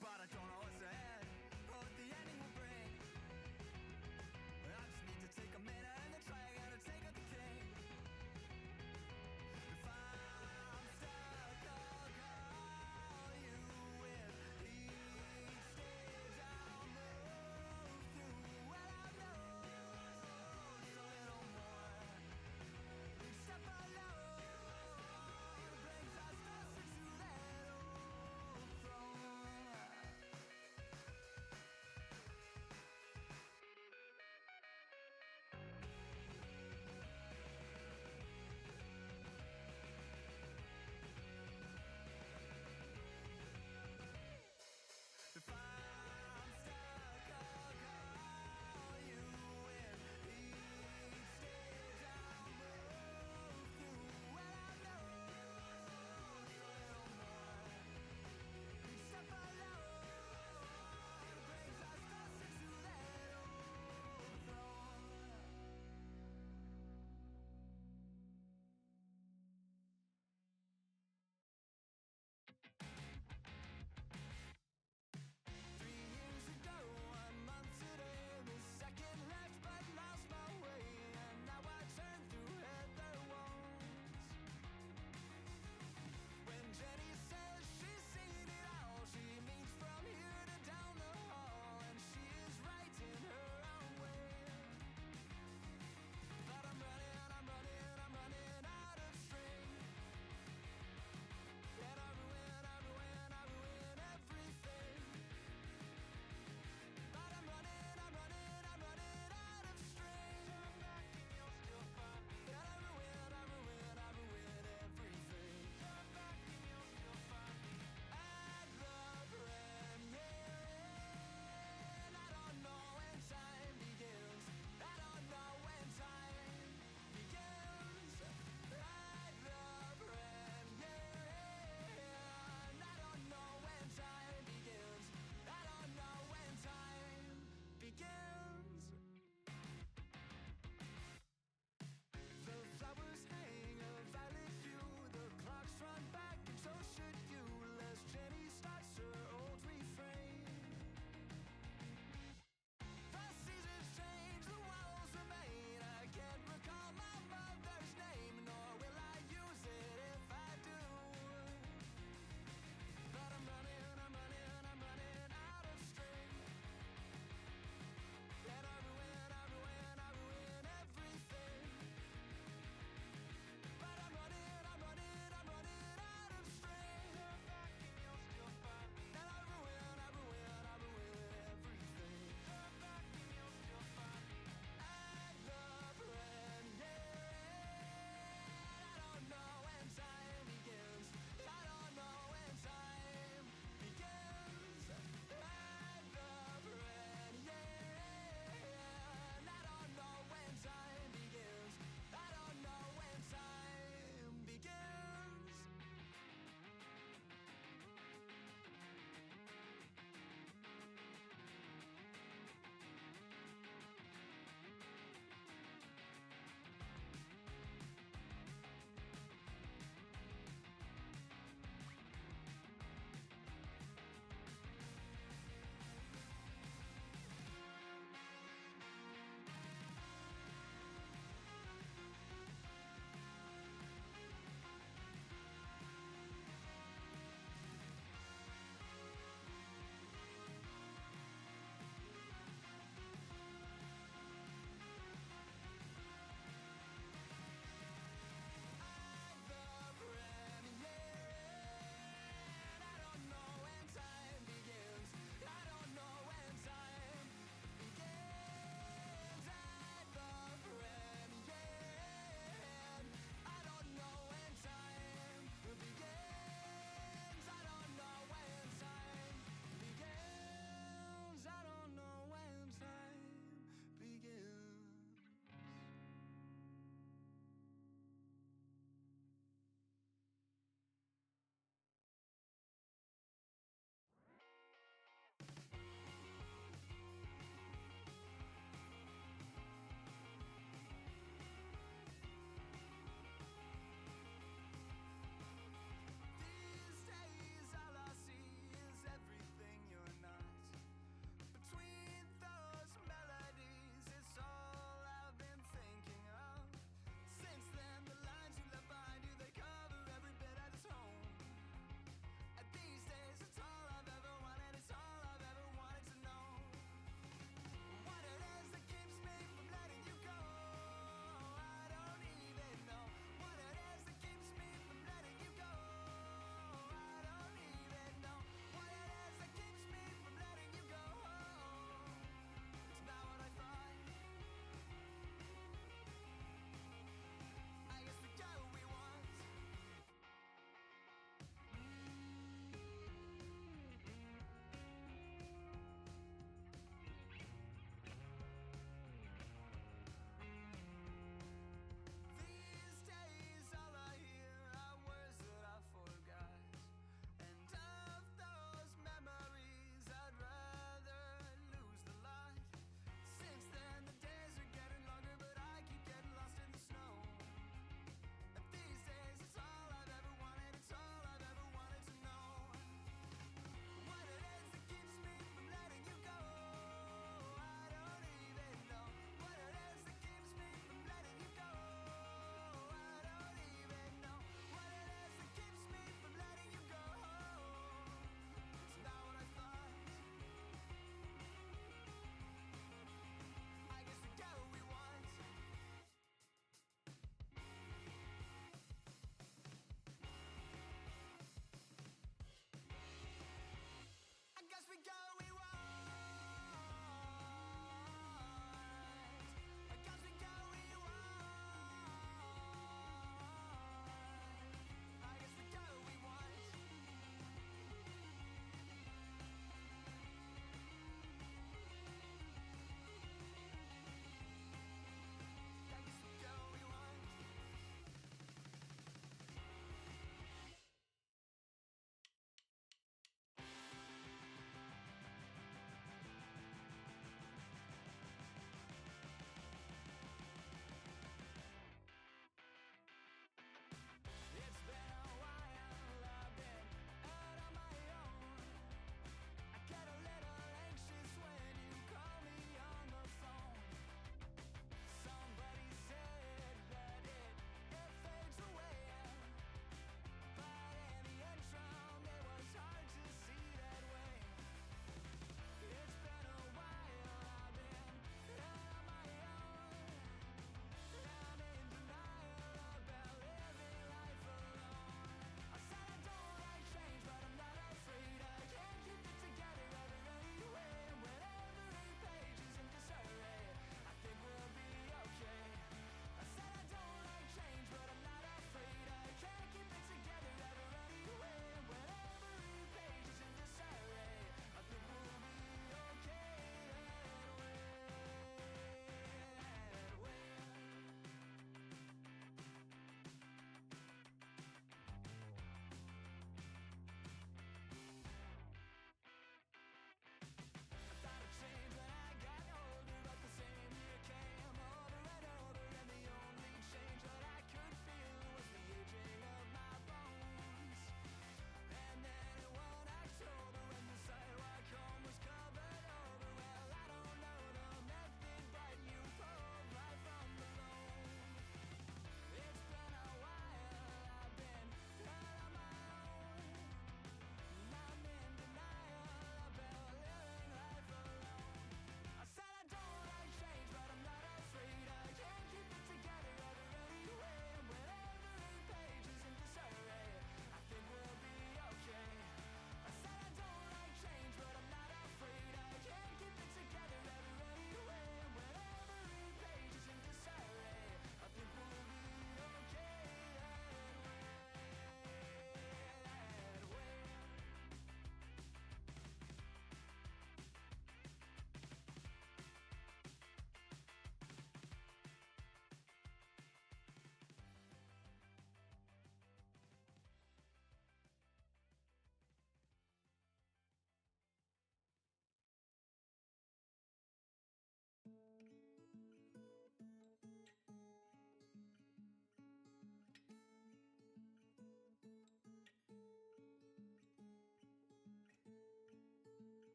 But I don't know what's ahead or what the ending will bring. I just need to take a minute and then try again to take out the king. If I'm stuck, I'll call you with each stage I'll move through. Well, I know need a little more. Each step I know brings us closer to that old throne.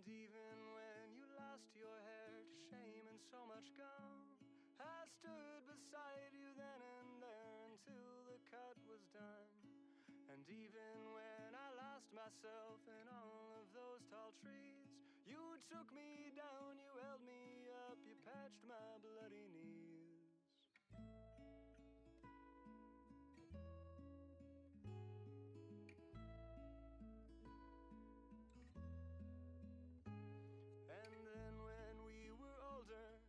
even when you lost your hair to shame and so much gone, I stood beside you then and there until the cut was done. And even when I lost myself in all of those tall trees, you took me down, you held me up, you patched my bloody knees. And then when we were older,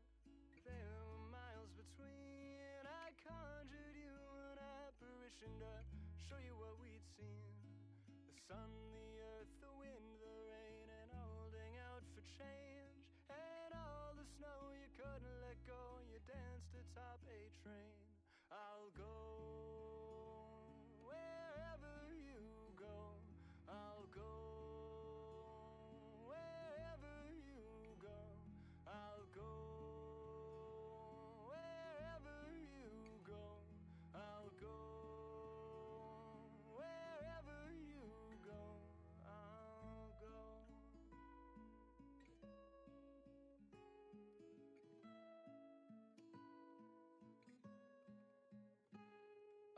there were miles between, I conjured you an apparition to show you what we'd seen. The sun, the earth, the wind, the rain, and holding out for change. And all the snow you couldn't let go, you danced atop a train. I'll go wherever you go. I'll go wherever you go. I'll go wherever you go. I'll go wherever you go. I'll go.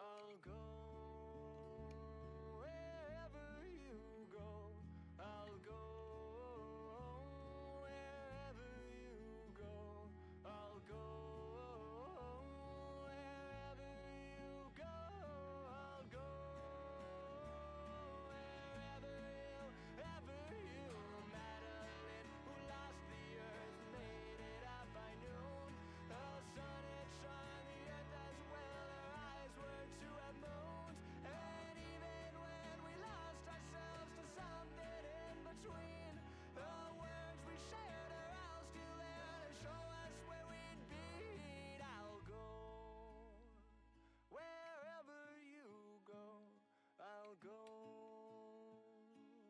I'll go wherever you go. I'll go wherever you go. I'll go wherever you go. I'll go wherever you. Madeline, who lost the earth, made it up by noon. The sun had shone the earth as well. Her eyes were to have moons. And even when we lost ourselves to something in between, the words we shared are all still there to show us where we'd be. I'll go wherever you go. I'll go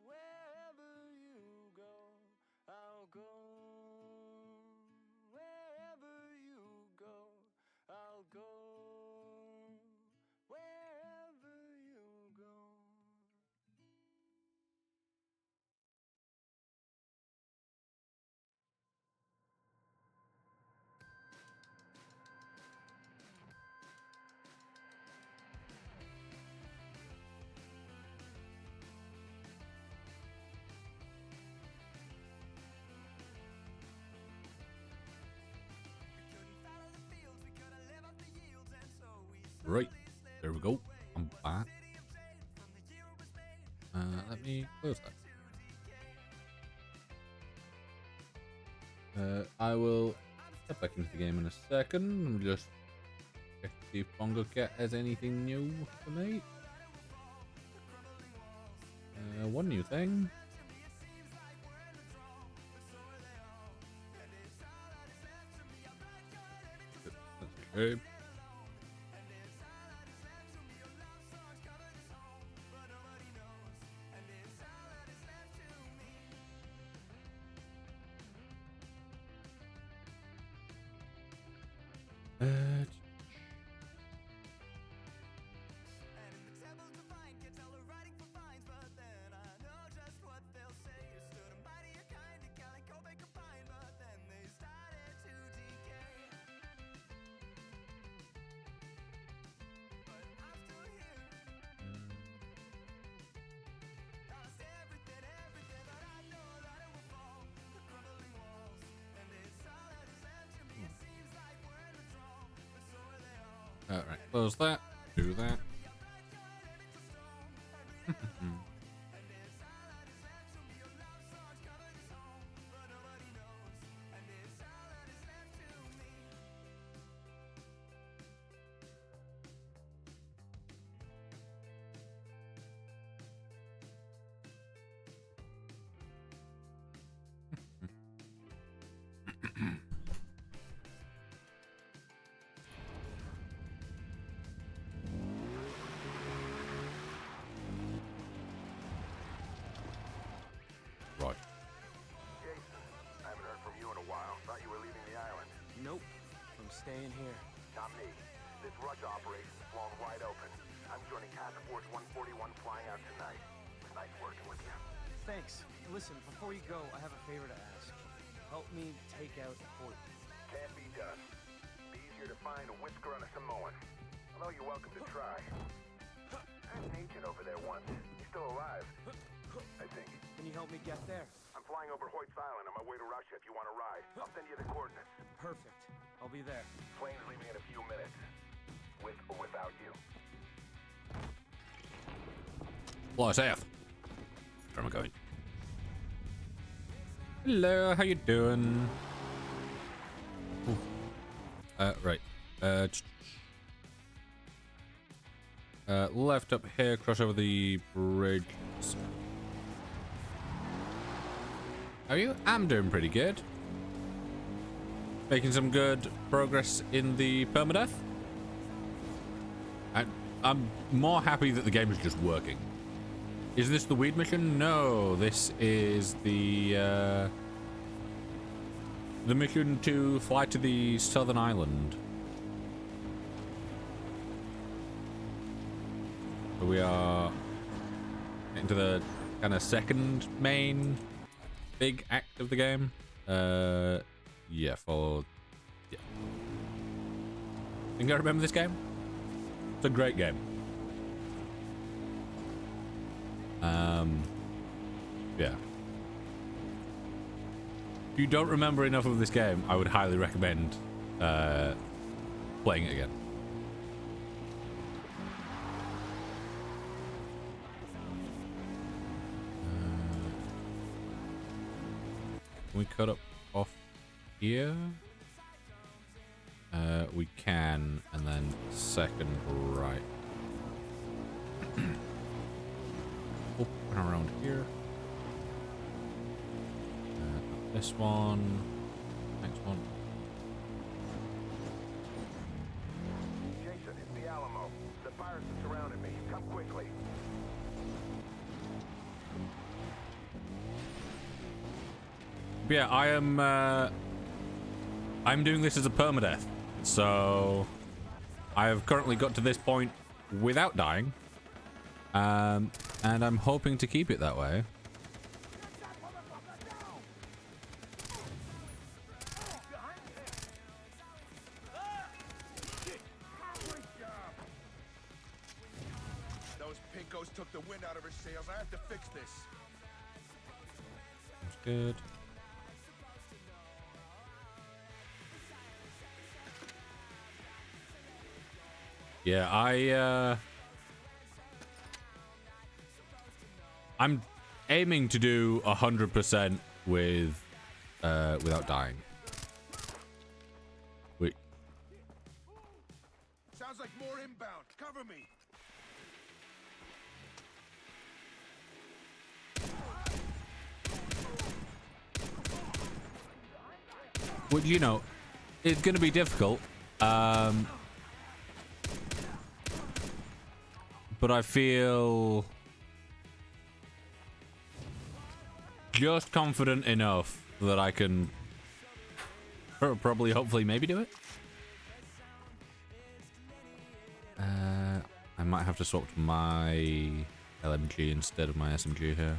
wherever you go. I'll go wherever you go. I'll go wherever you go. Right, there we go. I'm back. Let me close that. I will step back into the game in a second and just check to see if Bongo Cat has anything new for me. One new thing. Okay. Alright, close that, do that. Right. Jason, I haven't heard from you in a while. Thought you were leaving the island. Nope, I'm staying here. Not me. This rush operation's blown wide open. I'm joining Task Force 141 flying out tonight. It was nice working with you. Thanks. Listen, before you go, I have a favor to ask. Help me take out Hoyt. Can't be done. Be easier to find a whisker on a Samoan. Although you're welcome to try. I had an agent over there once. He's still alive. I think. Can you help me get there? I'm flying over Hoyt's Island on my way to Russia if you want to ride. I'll send you the coordinates. Perfect. I'll be there. Plane's leaving in a few minutes. With or without you. Fly south. Where am I going? Hello, how you doing? Ooh. Right. Left up here, cross over the bridge. How are you? I'm doing pretty good. Making some good progress in the permadeath. I'm more happy that the game is just working. Is this the weed mission? No, this is the mission to fly to the southern island. So we are into the kind of second main big act of the game. Yeah, follow. Yeah. Think I remember this game? It's a great game. Yeah. If you don't remember enough of this game, I would highly recommend playing it again. Can we cut up off here? We can, and then second right. Oh, around here. This one. Next one. Jason, it's the Alamo. The pirates have surrounded me. Come quickly. Yeah, I'm doing this as a permadeath, so I have currently got to this point without dying, and I'm hoping to keep it that way. Those pinkos took the wind out of her sails. I have to fix this. That's good. Yeah, I'm aiming to do 100% with without dying. Wait. Sounds like more inbound. Cover me. Which, you know, it's going to be difficult. But I feel just confident enough that I can probably, hopefully, maybe do it. I might have to swap to my LMG instead of my SMG here.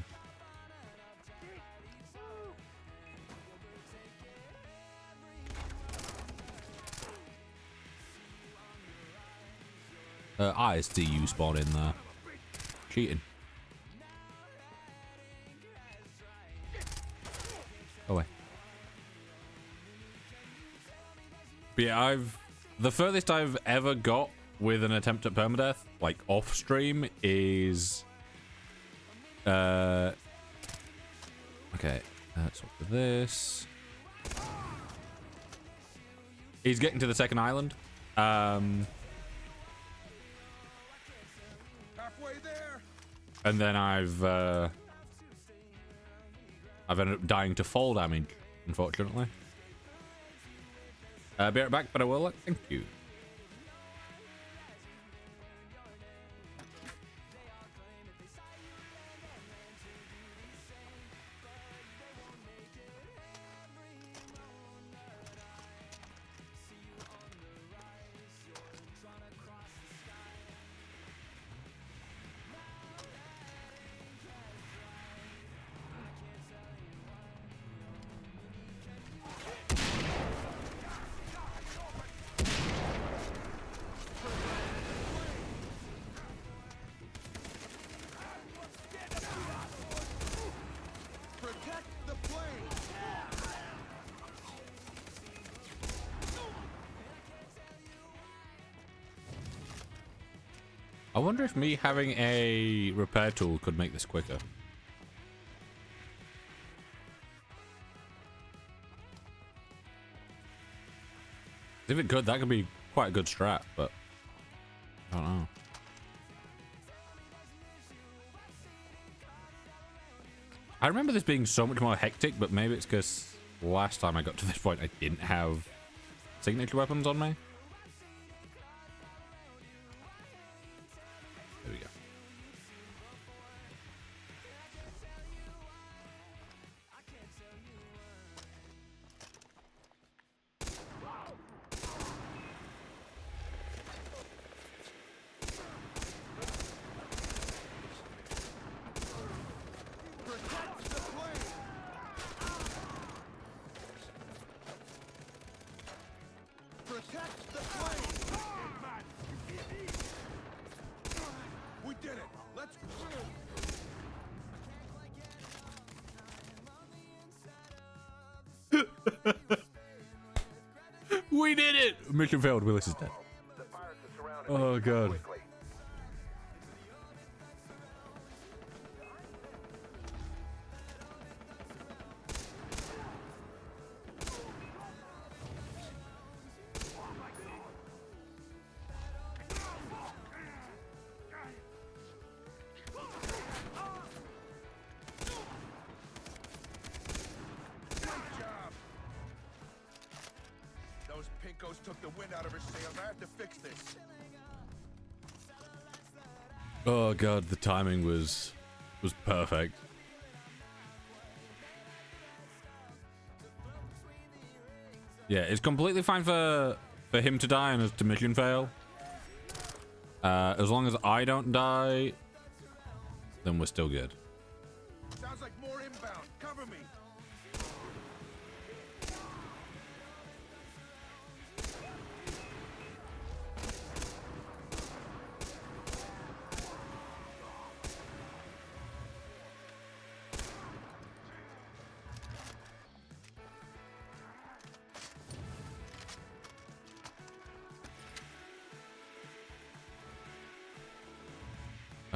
I see you spawn in there. Cheating. Go away. But yeah, the furthest I've ever got with an attempt at permadeath, like off stream, is okay. Let's look for this. He's getting to the second island. And then I've ended up dying to fall damage, unfortunately. Be right back, but I will. Thank you. Protect the plane. I wonder if me having a repair tool could make this quicker. If it could, that could be quite a good strat, but I don't know. I remember this being so much more hectic, but maybe it's because last time I got to this point, I didn't have signature weapons on me. There we go. Protect the plane. Protect the plane. We did it. Let's go. We did it! Mission failed. Willis is dead. Oh god. Those pinkos took the wind out of her sails. I have to fix this. Oh god, the timing was perfect. Yeah, it's completely fine for him to die and us to mission fail. As long as I don't die, then we're still good. Sounds like more inbound. Cover me.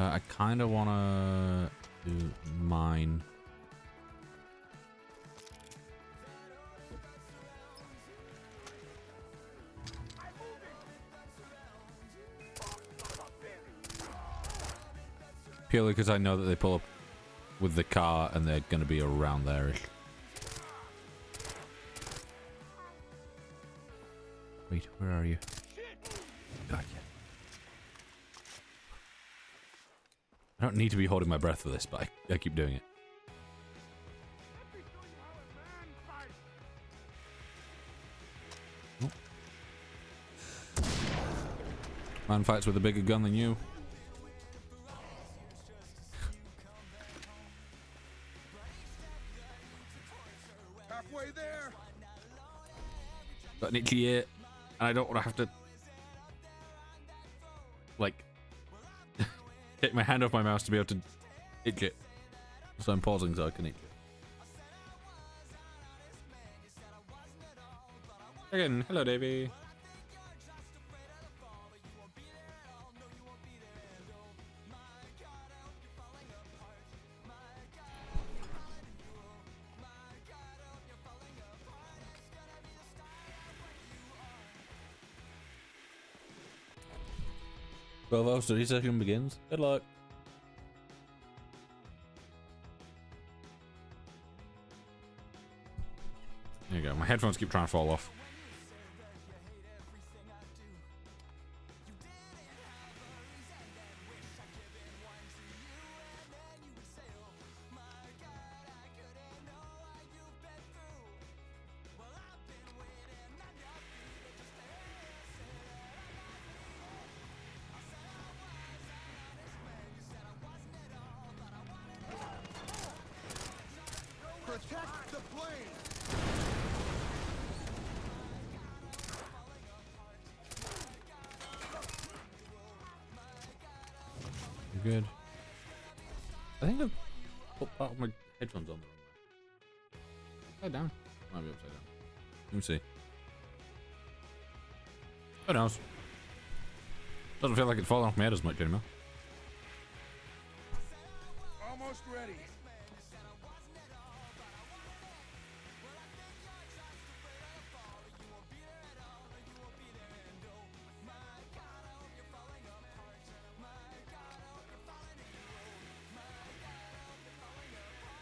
I kind of want to do mine. Purely because I know that they pull up with the car and they're going to be around there-ish. Wait, where are you? Got you. I don't need to be holding my breath for this, but I keep doing it. Oh. Man fights with a bigger gun than you. Halfway there. Got an itchy ear, and I don't want to have to, like, take my hand off my mouse to be able to itch it. So I'm pausing so I can itch it. Again, hello Davey. Bravo, study session begins. Good luck. There you go. My headphones keep trying to fall off. Protect the plane. You're good. I think I've put part of my headphones on the wrong way. Upside down. Might be upside down. Let me see. Who knows? Doesn't feel like it's falling off my head as much anymore. Almost ready.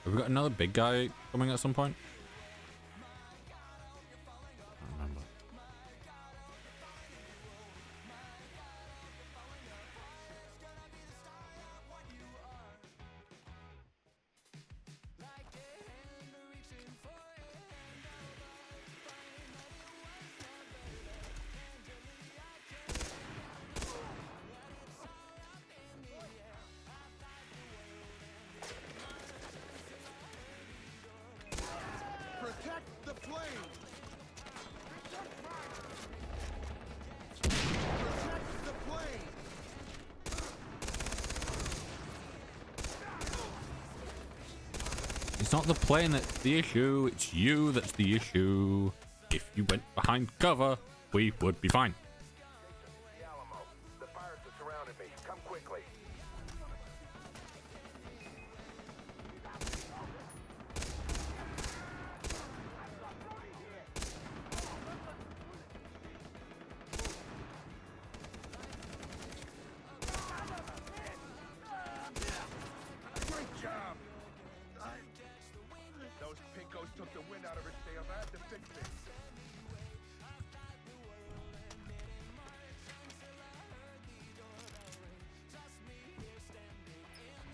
Have we got another big guy coming at some point? I don't remember. Protect the flame. Protect the flame. It's not the plane that's the issue, it's you that's the issue. If you went behind cover, we would be fine. The Alamo. The pirates have surrounded me. Come quickly. Great job. Those pinkos took the wind out of her sails. I have to fix it.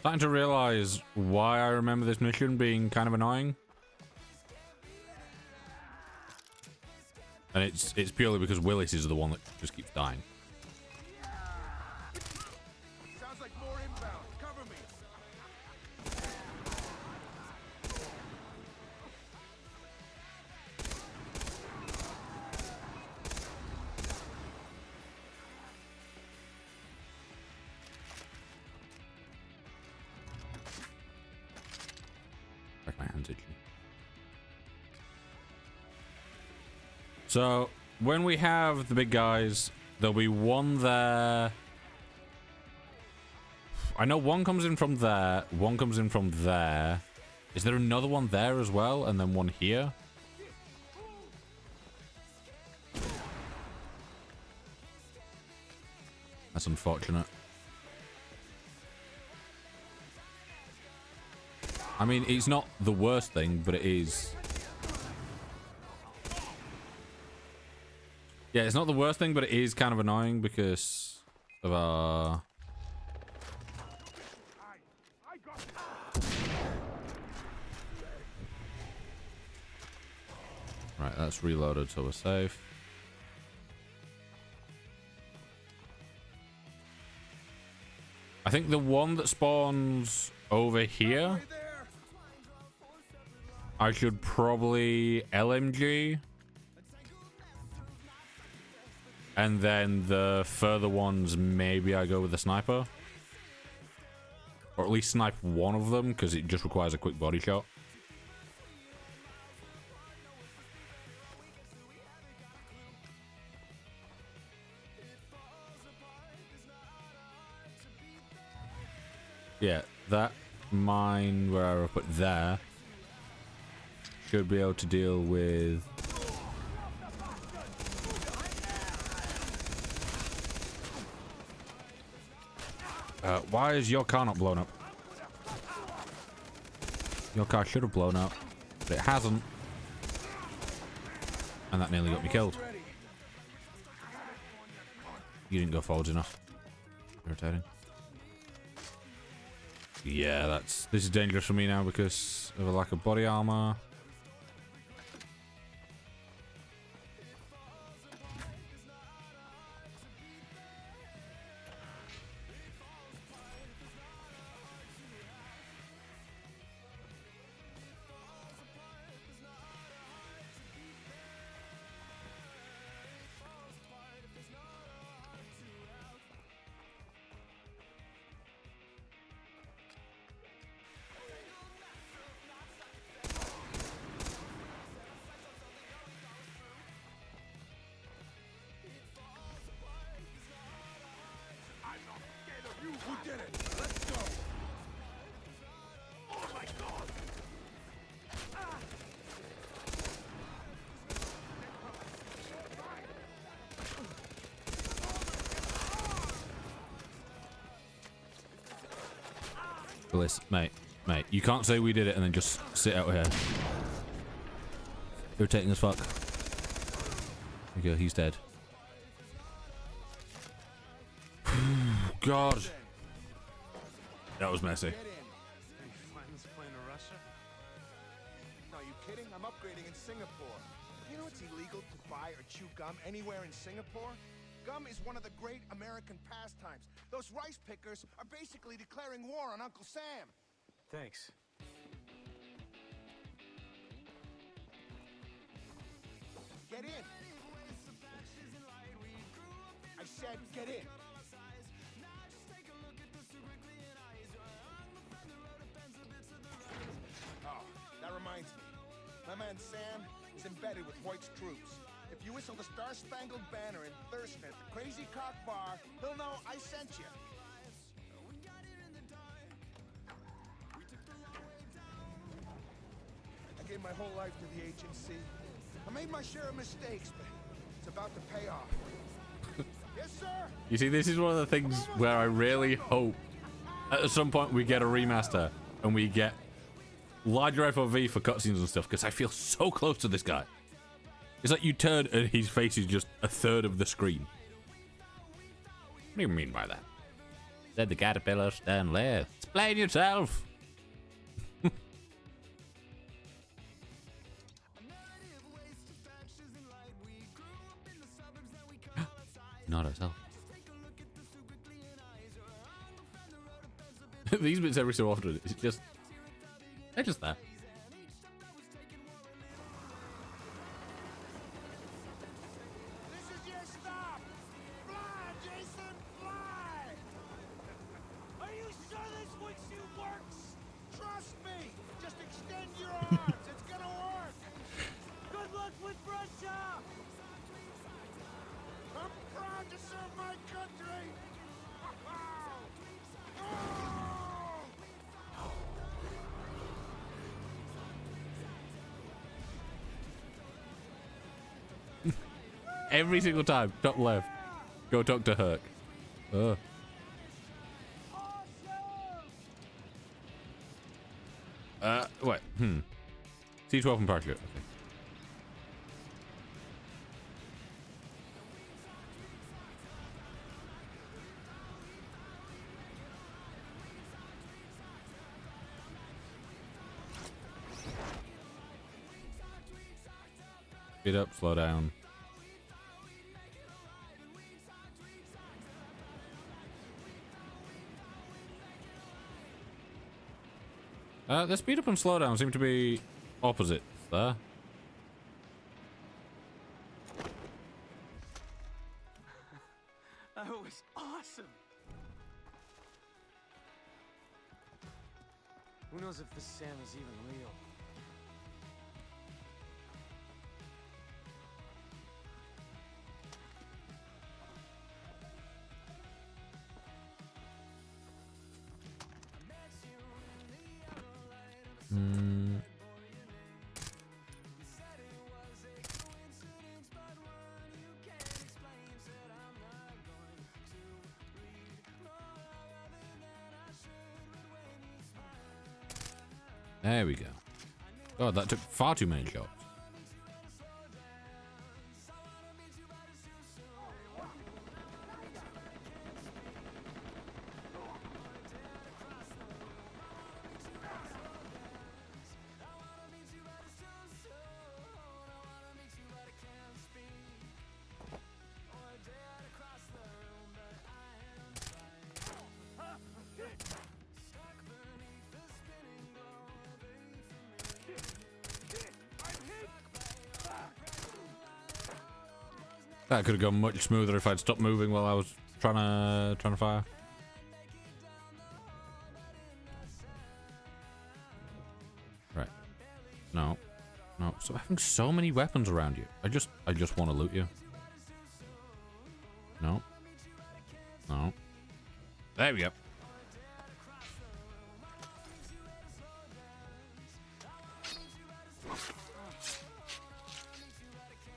Starting to realize why I remember this mission being kind of annoying. And it's purely because Willis is the one that just keeps dying. Sounds like more inbound. Cover me. Like my hands itching. So when we have the big guys, there'll be one there. I know one comes in from there, one comes in from there. Is there another one there as well, and then one here? That's unfortunate. I mean, it's not the worst thing, but it is. Yeah, it's not the worst thing, but it is kind of annoying because of our... Right, that's reloaded, so we're safe. I think the one that spawns over here, I should probably LMG. And then the further ones, maybe I go with the sniper. Or at least snipe one of them, because it just requires a quick body shot. Yeah, that mine where I put there should be able to deal with... why is your car not blown up? Your car should have blown up, but it hasn't. And that nearly got me killed. You didn't go forwards enough. Irritating. Yeah, this is dangerous for me now because of a lack of body armor. Lewis, mate, you can't say we did it and then just sit out here. Irritating as fuck. There you go, he's dead. God. That was messy. Any friends playing to Russia? No, you kidding? I'm upgrading in Singapore. You know it's illegal to buy or chew gum anywhere in Singapore? Gum is one of the great American pastimes. Those rice pickers are basically declaring war on Uncle Sam. Thanks. Get in. I said get in. Oh, that reminds me. My man Sam is embedded with Hoyt's troops. If you whistle the Star-Spangled Banner in Thurston at the Crazy Cock Bar, he'll know I sent you. I gave my whole life to the agency. I made my share of mistakes, but it's about to pay off. Yes, sir. You see, this is one of the things where I really hope at some point we get a remaster and we get larger FOV for cutscenes and stuff, because I feel so close to this guy. It's like you turn and his face is just a third of the screen. What do you mean by that? Said the caterpillar stand there. Explain yourself. Not herself. These bits every so often, it's just, they're just there. This is your stop. Fly, Jason, fly. Are you sure this wingsuit works? Trust me. Just extend your arms. It's gonna work. Good luck with Russia! I'm proud to serve my country. Every single time, top left. Go talk to Herc. Wait. C12 and parachute. Okay. Speed up, slow down. The speed up and slow down seem to be opposites there. That was awesome. Who knows if this Sam is even real? There we go. God, that took far too many shots. That could have gone much smoother if I'd stopped moving while I was trying to fire. Right. No. No. So having so many weapons around you. I just want to loot you. No. No. There we go.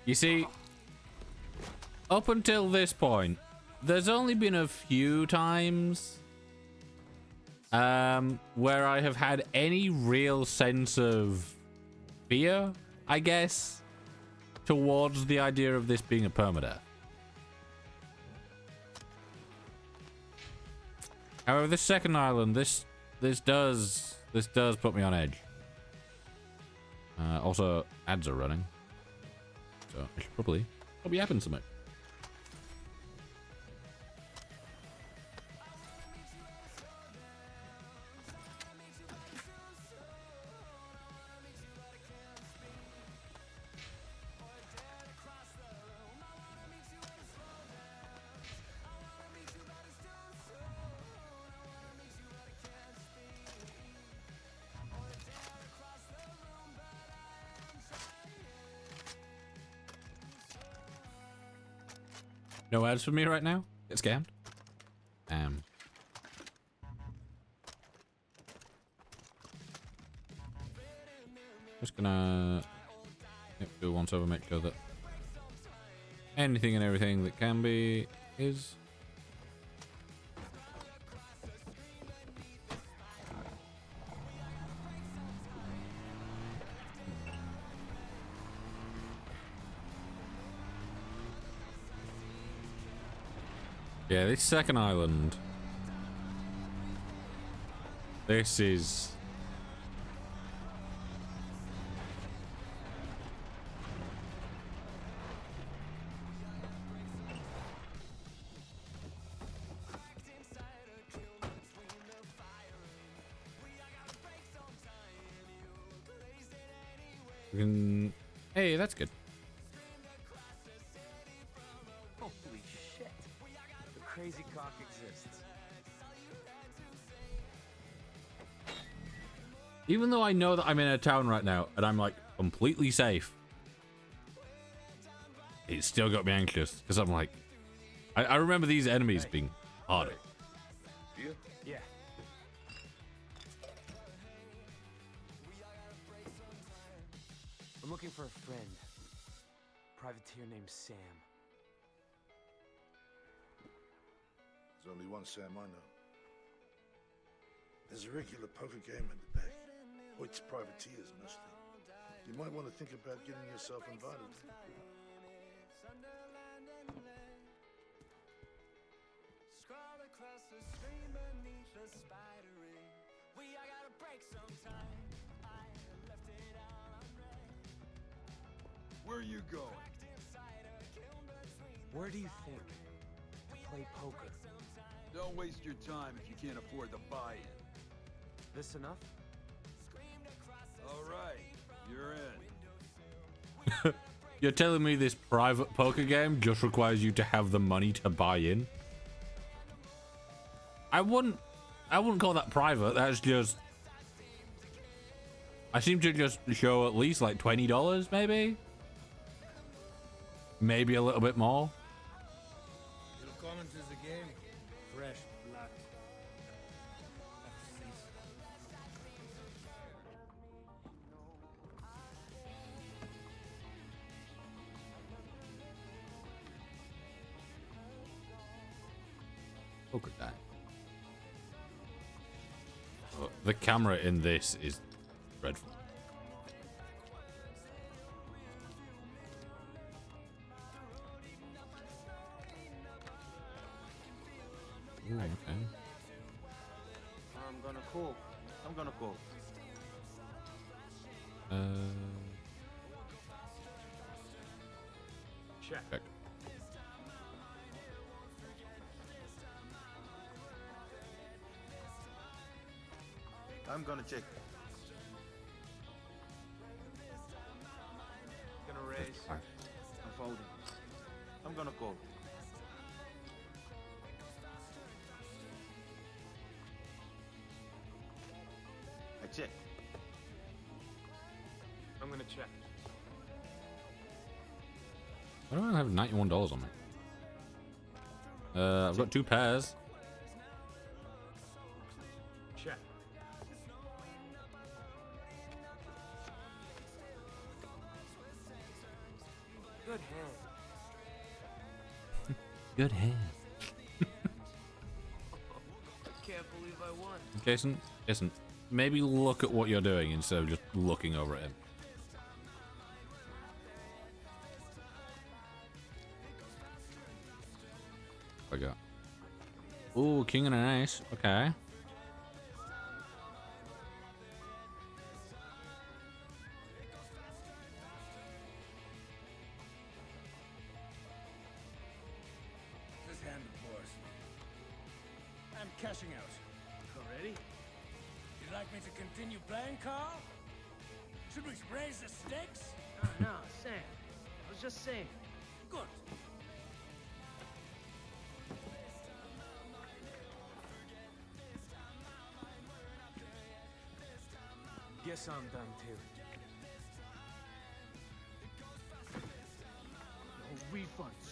You see, up until this point, there's only been a few times where I have had any real sense of fear, I guess, towards the idea of this being a permadeath. However, this second island, this does put me on edge. Also, ads are running, so I should probably happen something. No ads for me right now? Get scammed? Just gonna do once over, make sure that anything and everything that can be is. Yeah, this second island. This is. Hey, that's good. Holy shit. The crazy cock exists. Even though I know that I'm in a town right now and I'm like completely safe, it still got me anxious because I'm like, I remember these enemies being harder. Yeah. I'm looking for a friend. Privateer named Sam. There's only one Sam I know. There's a regular poker game in the back. Hoyt's privateers mostly. You might want to think about getting yourself invited. Scroll across the stream beneath the spidery. I gotta break sometime. I left it all unread. Where are you going? Where do you think? To play poker. Don't waste your time if you can't afford the buy-in. This enough? All right, you're in. You're telling me this private poker game just requires you to have the money to buy in? I wouldn't call that private. That's just. I seem to just show at least like $20, maybe. Maybe a little bit more. You'll come into the game fresh blood. Poker time. Oh, the camera in this is dreadful. Ooh, okay. I'm gonna call. Check. I'm gonna check. Gonna raise. I'm folding. I'm gonna call. I check. I'm gonna check. Why do I have $91 on me? I've got 2 pairs. Check. Good hand. Good hand. Can't believe Jason, maybe look at what you're doing instead of just looking over at him. I got. Ooh, king and an ace. Okay. This hand before us. I'm cashing out. Already? You'd like me to continue playing, Carl? Should we raise the stakes? No, Sam. I was just saying. Good. Guess I'm done too. No refunds.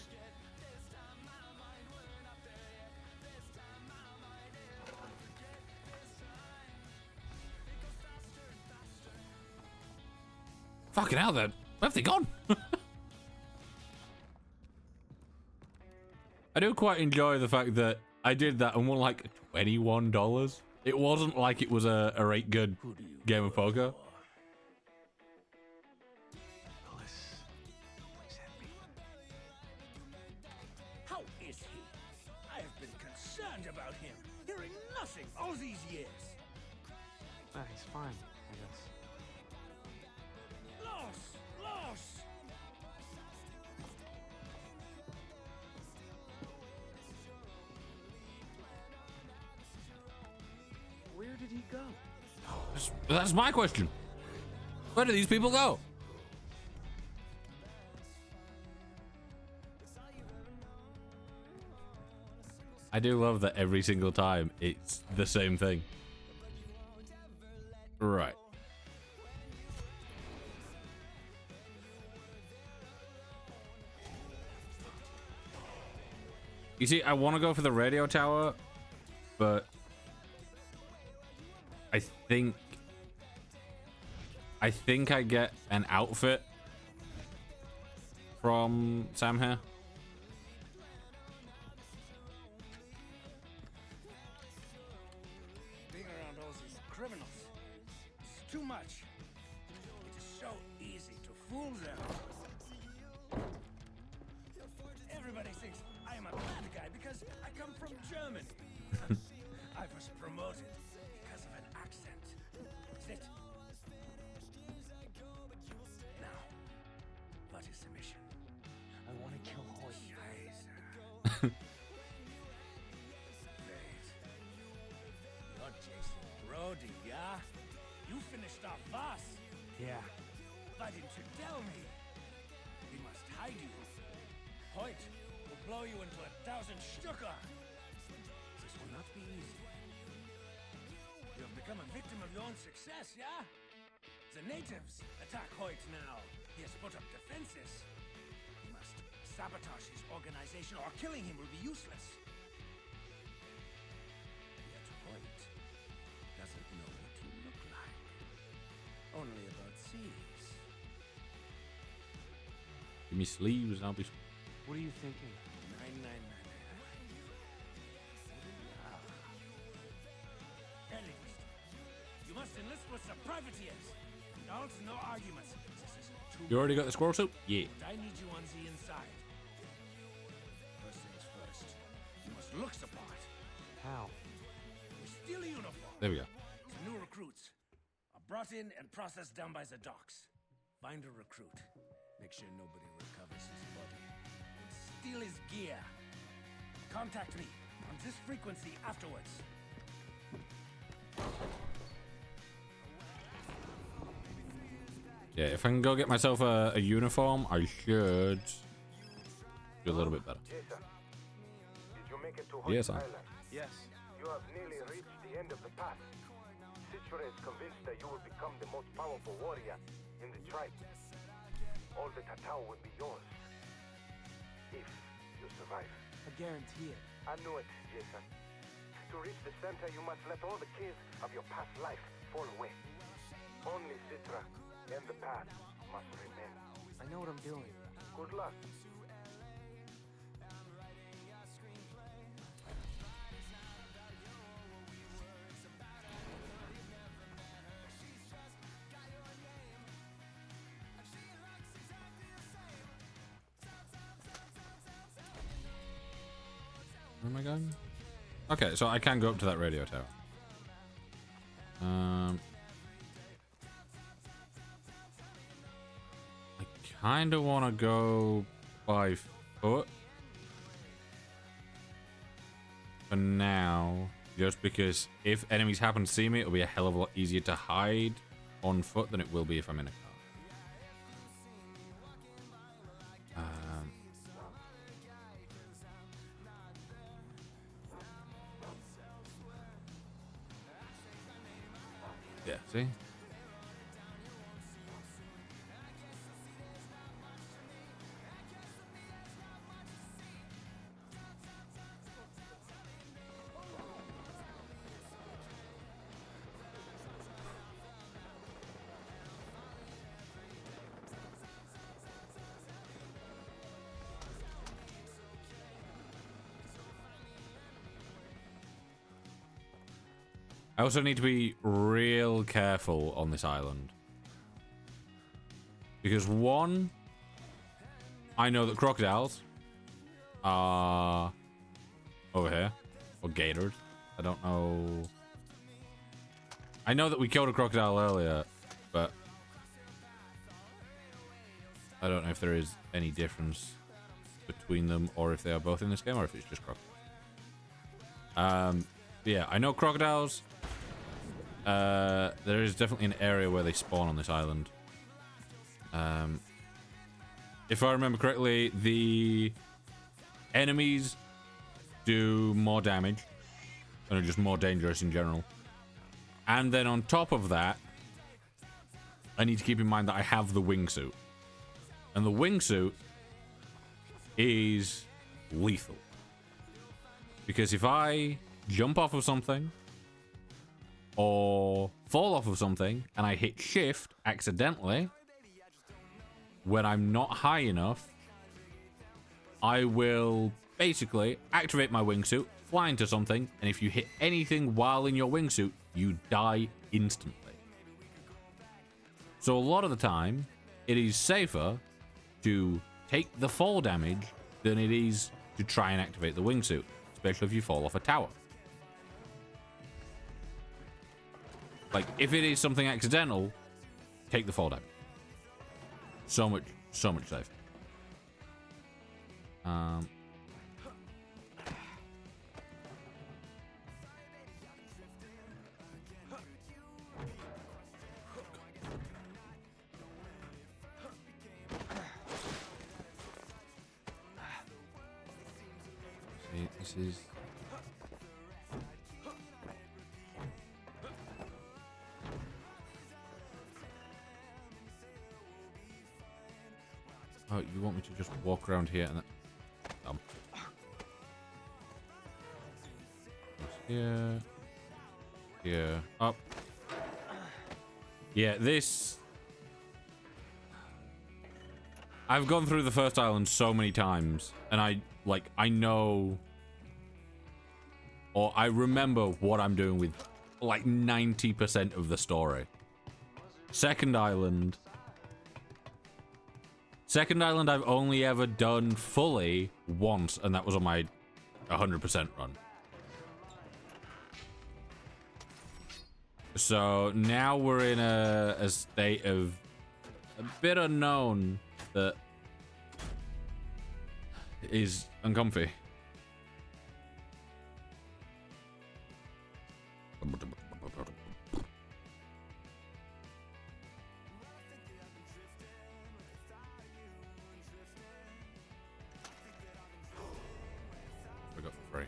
Fucking hell, then. Where have they gone? I do quite enjoy the fact that I did that and won like $21. It wasn't like it was a rate good game of poker. How is he? I have been concerned about him, hearing nothing all these years. He's fine, I guess. Loss! Where did he go? That's my question. Where do these people go? I do love that every single time it's the same thing. Right. You see, I want to go for the radio tower, but I think I get an outfit from Sam here. Being around all these criminals is too much. It is so easy to fool them. Everybody thinks I am a bad guy because I come from Germany. I was promoted because of an accent. That's it. Now, what is the mission? I want to kill Hoyt. Scheiße. Wait. You're Jason Brody, yeah? You finished off Voss. Yeah. Why didn't you tell me? We must hide you. Hoyt will blow you into 1,000 Stücke. This will not be easy. You have become a victim of your own success, yeah? The natives attack Hoyt now. He has put up defenses. We must sabotage his organization or killing him will be useless. Yet Hoyt doesn't know what you look like. Only about thieves. Give me sleeves and I'll be... What are you thinking? 999. You must enlist with the privateers. No arguments. This isn't too You already got the squirrel suit? Yeah. I need you on the inside. First things first. You must look the part. How? You steal a uniform. There we go. The new recruits are brought in and processed down by the docks. Find a recruit. Make sure nobody recovers his body. And steal his gear. Contact me on this frequency afterwards. Yeah, if I can go get myself a uniform, I should do a little bit better. Jason, did you make it to Yes, Hoyt sir. Island? Yes. You have nearly reached the end of the path. Citra is convinced that you will become the most powerful warrior in the tribe. All the Tatao will be yours. If you survive. I guarantee it. I knew it, Jason. To reach the center, you must let all the keys of your past life fall away. Only Citra and the path must remain. I know what I'm doing. Good luck. Where am I going? Okay, so I can go up to that radio tower. I kind of want to go by foot for now, just because if enemies happen to see me, it'll be a hell of a lot easier to hide on foot than it will be if I'm in a car. Yeah, see? I also need to be real careful on this island. Because one, I know that crocodiles are over here. Or gators. I don't know. I know that we killed a crocodile earlier, but I don't know if there is any difference between them or if they are both in this game or if it's just crocodiles. Yeah, I know crocodiles. There is definitely an area where they spawn on this island. If I remember correctly, the enemies do more damage and are just more dangerous in general. And then on top of that, I need to keep in mind that I have the wingsuit. And the wingsuit is lethal. Because if I jump off of something or fall off of something and I hit shift accidentally when I'm not high enough, I will basically activate my wingsuit, fly into something, and if you hit anything while in your wingsuit, you die instantly. So a lot of the time, it is safer to take the fall damage than it is to try and activate the wingsuit, especially if you fall off a tower. Like, if it is something accidental, take the fall damage. So much safer. See, this is... Oh, you want me to just walk around here and then... Here. Here. Up. Yeah, this... I've gone through the first island so many times, and I know... Or I remember what I'm doing with, like, 90% of the story. Second island, I've only ever done fully once, and that was on my 100% run. So now we're in a state of a bit unknown that is uncomfy. We got for free.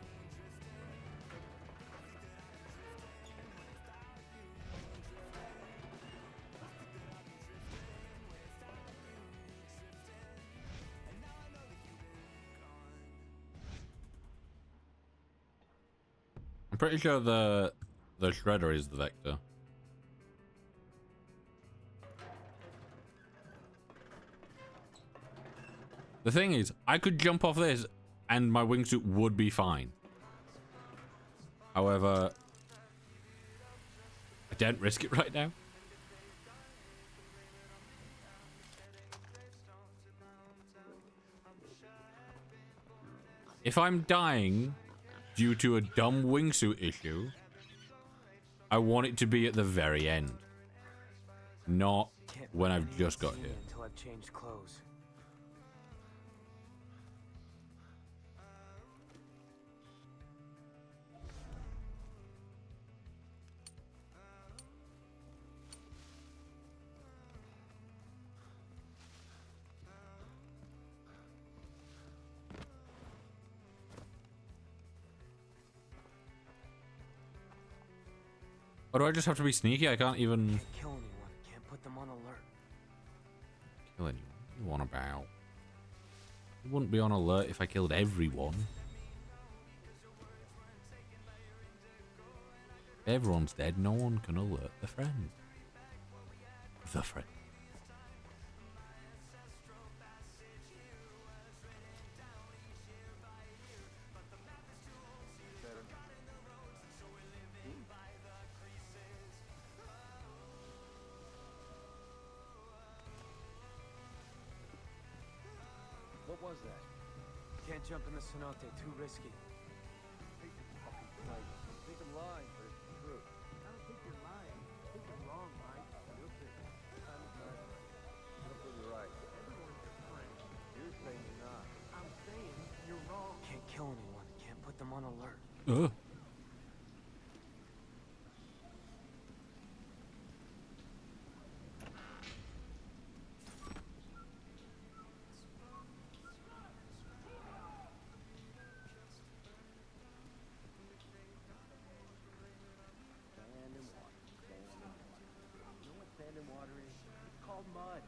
I'm pretty sure the shredder is the vector. The thing is, I could jump off this and my wingsuit would be fine. However, I don't risk it right now. If I'm dying due to a dumb wingsuit issue, I want it to be at the very end. Not when I've just got here. Until I've changed clothes. Or do I just have to be sneaky? I can't even Can't kill anyone. Can't put them on alert. kill anyone. What do you want about? I wouldn't be on alert if I killed everyone. If everyone's dead, no one can alert the friend. The friend. What was that? Can't jump in the cenote. Too risky. I think I'm lying, but it's the truth. I don't think you're lying. I think you're wrong, Mike. You'll see. Time is not right. I don't think you're right. Everyone's your friend. You're saying you're not. I'm saying you're wrong. Can't kill anyone. Can't put them on alert. Sand and water. Sand and water. You know what sand and water is? It's called mud.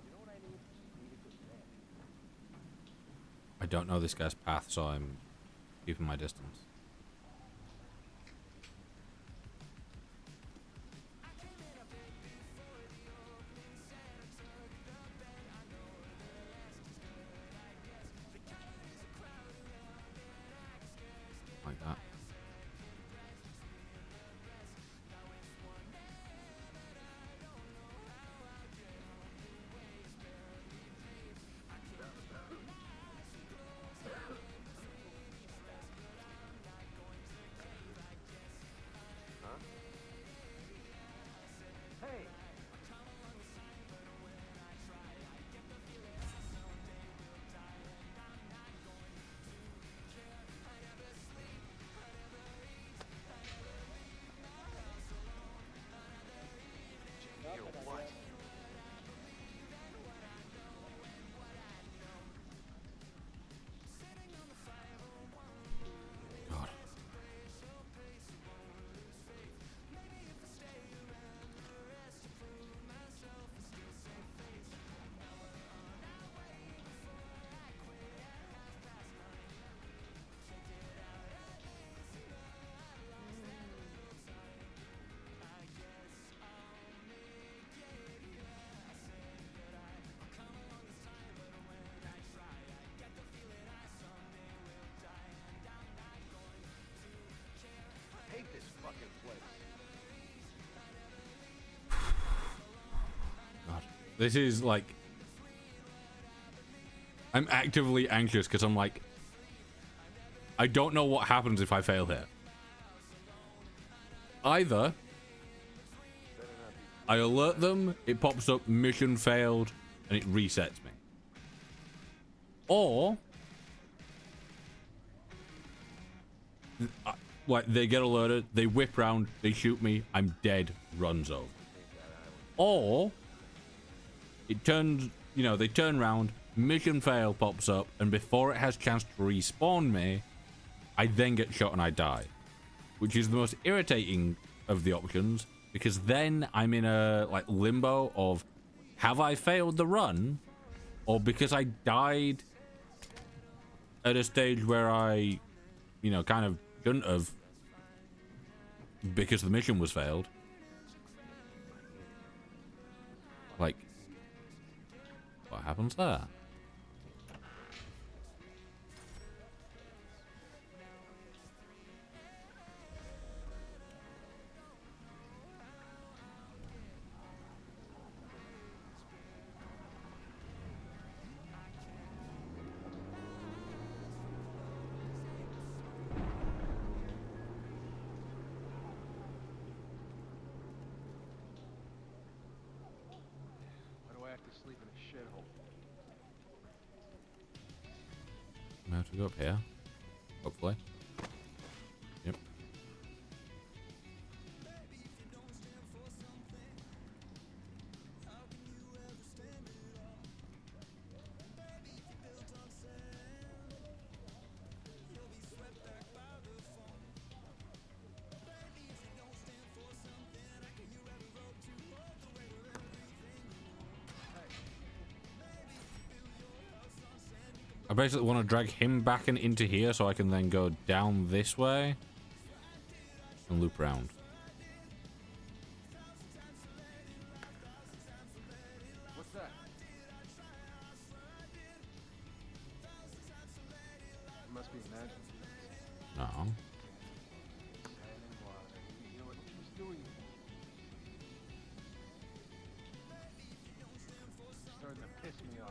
You know what I need? I need a good man. I don't know this guy's path, so I'm keeping my distance. Like that. Hey! What? God. I hate this fucking place. God. This is like... I'm actively anxious because I'm like... I don't know what happens if I fail here. Either I alert them, it pops up mission failed, and it resets me. Or... like, they get alerted, they whip round, they shoot me, I'm dead, runs over. Or... it turns, you know, they turn round, mission fail pops up, and before it has chance to respawn me, I then get shot and I die. Which is the most irritating of the options, because then I'm in a, like, limbo of, have I failed the run? Or because I died at a stage where I, you know, kind of shouldn't have, because the mission was failed. Like, what happens there? We go up here. Hopefully. Yep. I basically want to drag him back and into here so I can then go down this way and loop around. What's that? It must be magic. No. You know what she's doing? It's starting to piss me off.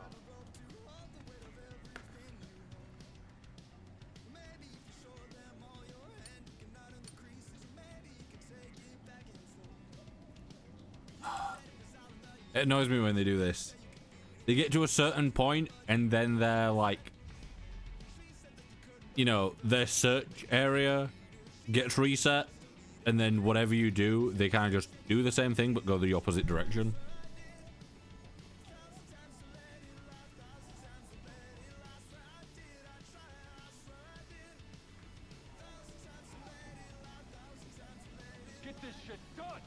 It annoys me when they do this. They get to a certain point and then they're like, you know, their search area gets reset, and then whatever you do, they kind of just do the same thing but go the opposite direction. Get this shit done!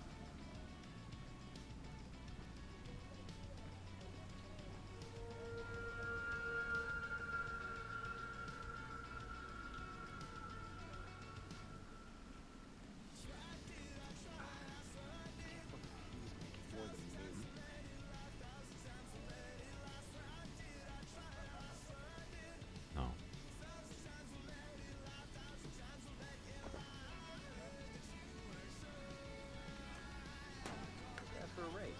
No. Ask for a raise.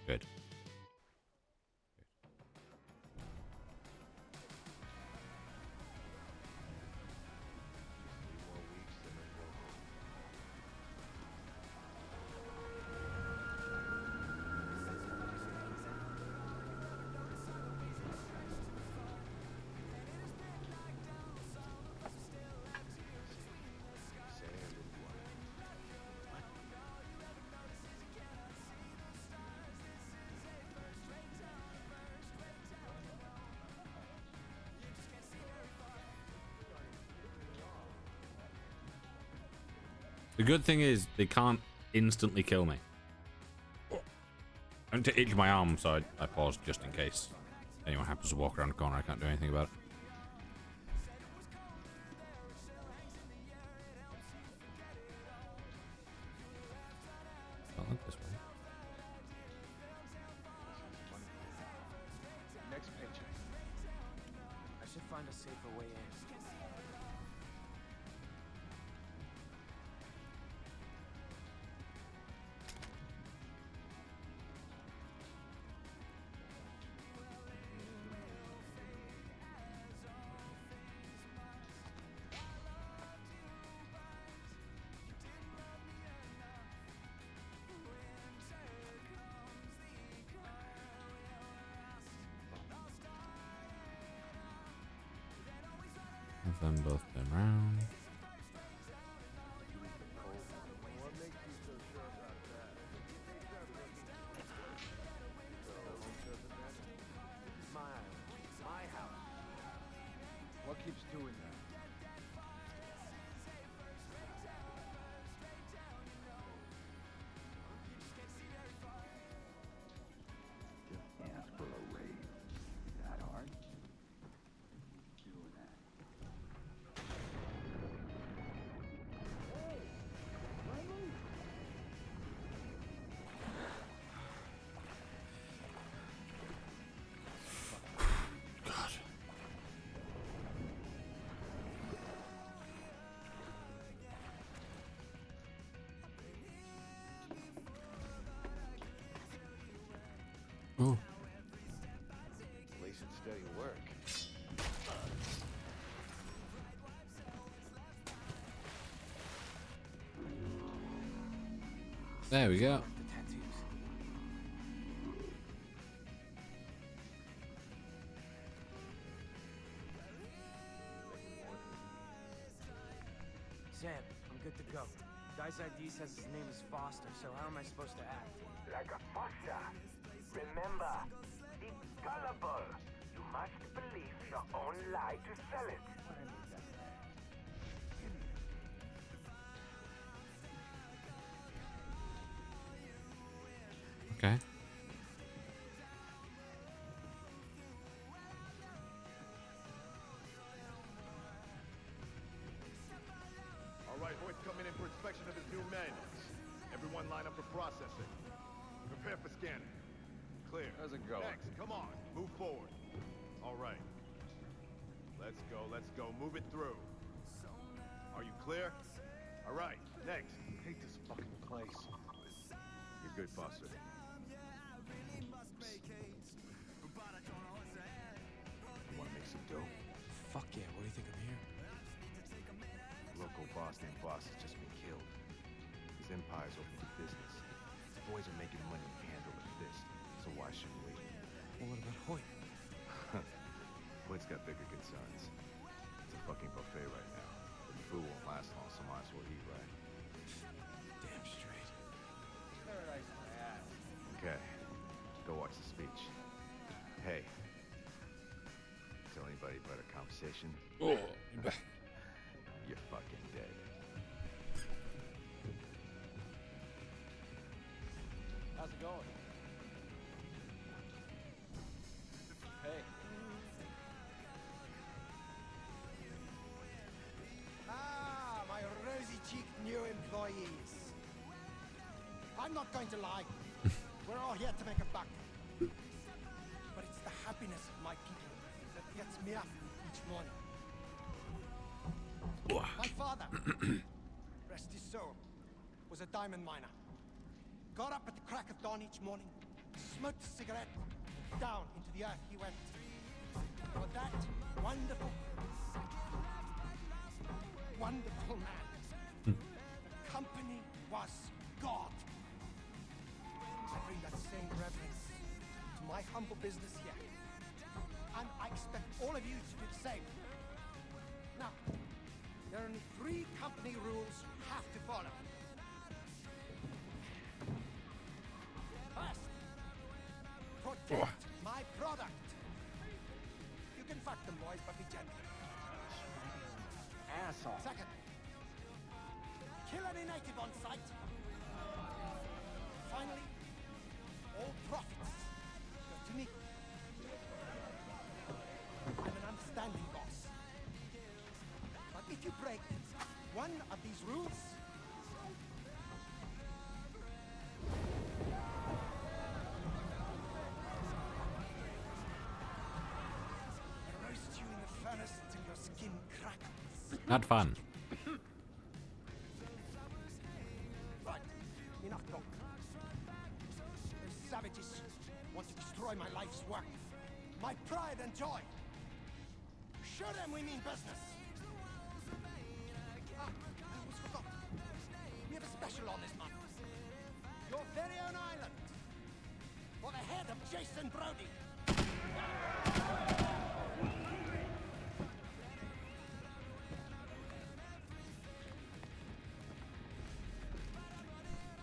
Good. The good thing is they can't instantly kill me. I need to itch my arm, so I paused just in case anyone happens to walk around the corner. I can't do anything about it. Don't look this way. Next paycheck. I should find a safer way in. Have them both been round. What makes you so sure about that? My house. What keeps doing that? Ask for a raise. That hard? Doing that. God. Oh. At least it's steady work. There we go. The tattoos. Zeb, I'm good to go. Guy's ID says his name is Foster, so how am I supposed to act? Like a foster. Remember, be gullible. You must believe your own lie to sell it. Okay. All right, Hoyt's coming in for inspection of his new men. Everyone line up for processing. Prepare for scanning. Clear. How's it going? Next, come on. Move forward. All right. Let's go, let's go. Move it through. Are you clear? All right, next. I hate this fucking place. You're good, Foster. You wanna make some dough? Fuck yeah, what do you think I'm here? Local boss named Boss has just been killed. His empire's open for business. His boys are making money hand over fist, so why should we? Well, what about Hoyt? Hoyt's got bigger concerns. It's a fucking buffet right now. But the food won't last long, so might as well eat right. Damn straight. Paradise my ass. Okay, go watch the speech. Hey, tell anybody about our conversation? Oh, You're fucking dead. How's it going? Hey. Ah, my rosy-cheeked new employees. I'm not going to lie. We're all here to make a buck. But it's the happiness of my people that gets me up each morning. My father, rest his soul, was a diamond miner. Got up at the crack of dawn each morning, smoked a cigarette, down into the earth he went. For that wonderful, wonderful man, the company was God. I bring that same reverence to my humble business here. And I expect all of you to do the same. Now, there are only 3 company rules you have to follow. First, protect my product. You can fuck them, boys, but be gentle. Asshole. Second, kill any native on sight. Finally, all profits go to me. I'm an understanding boss. But if you break one of these rules, I roast you in the furnace till your skin crackles. not fun. Right, enough talk. Those savages want to destroy my life's work, my pride and joy. Show them we mean business. Ah, I almost forgot. We have a special on this month. Your very own island. For the head of Jason Brody.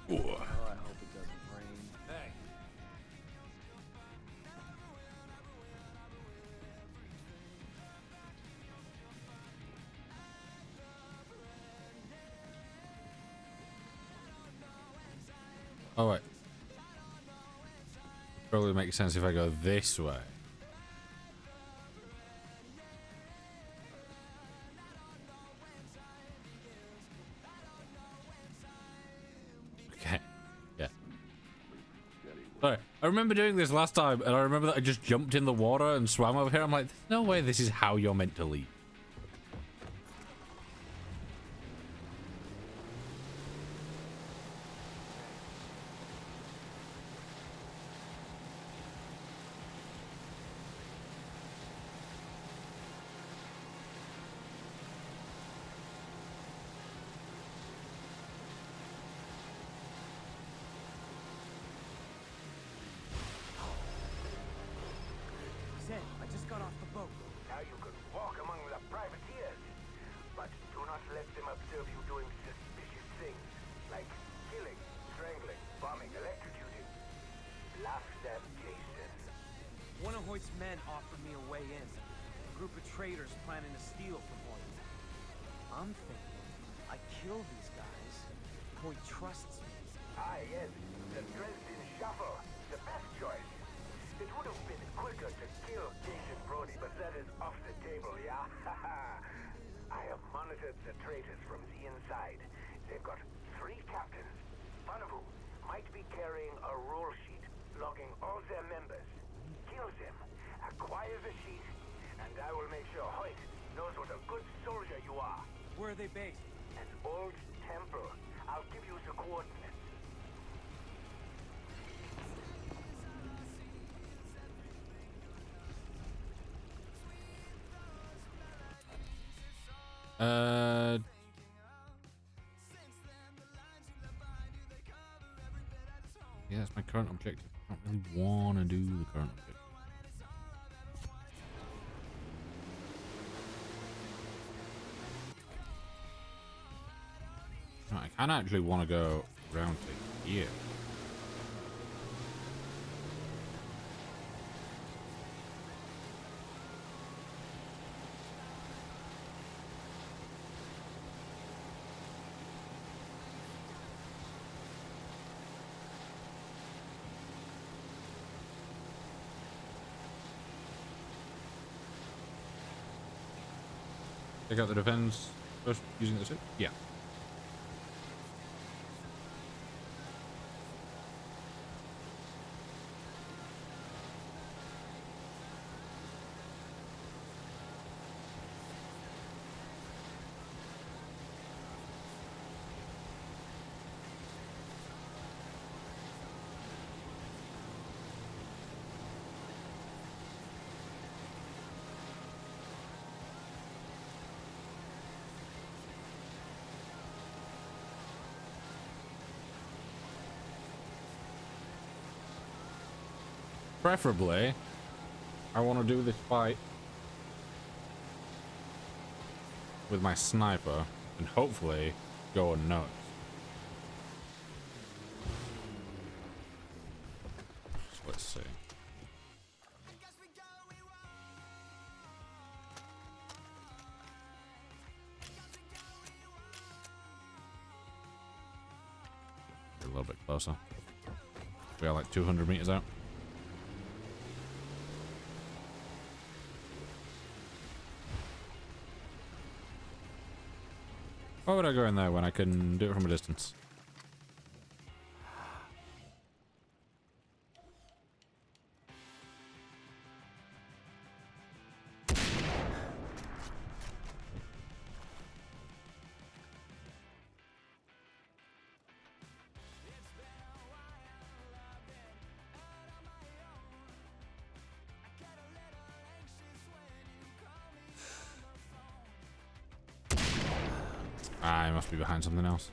Oh, I hope it doesn't rain. Hey. All right. Probably makes sense if I go this way. Okay. Yeah. Sorry. I remember doing this last time, and I remember that I just jumped in the water and swam over here. I'm like, there's no way this is how you're meant to leave. Zed, I just got off the boat. Now you can walk among the privateers. But do not let them them observe you doing suspicious things, like killing, strangling, bombing, electrocuting. Bluff them, Jason. One of Hoyt's men offered me a way in. A group of traitors planning to steal from Hoyt. I'm thinking, I kill these guys. Hoyt trusts me. Ah, yes, the Dresden Shuffle. The best choice. It would have been quicker to kill Jason Brody, but that is off the table, yeah? I have monitored the traitors from the inside. They've got 3 captains, one of whom might be carrying a roll sheet, logging all their members. Kill them, acquire the sheet, and I will make sure Hoyt knows what a good soldier you are. Where are they based? An old temple. I'll give you the coordinates. Yeah, that's my current objective. I don't really want to do the current objective. No, I kind of actually want to go round to here. Take out the defense first using the suit? Yeah. Preferably, I want to do this fight with my sniper and hopefully go unnoticed. So let's see. A little bit closer. We are like 200 meters out. Why would I go in there when I can do it from a distance? I must be behind something else.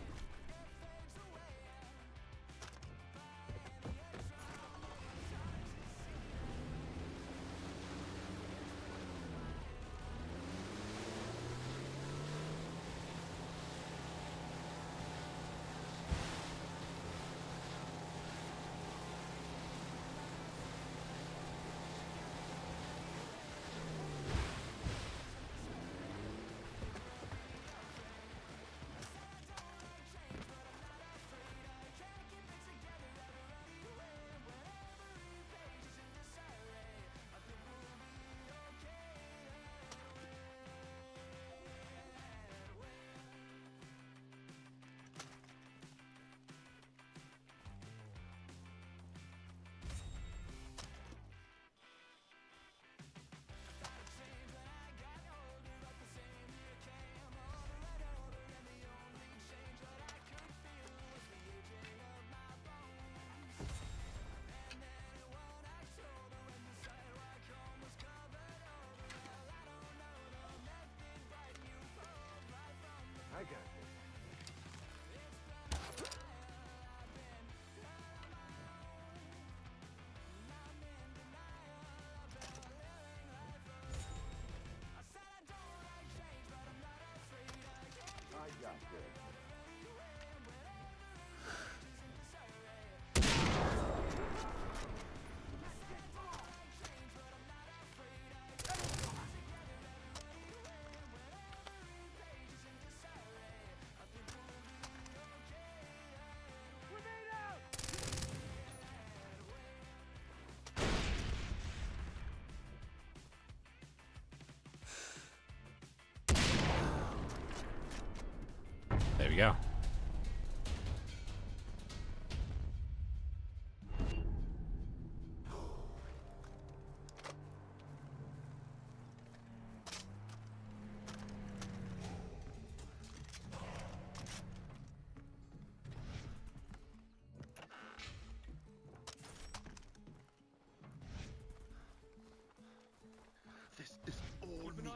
we go.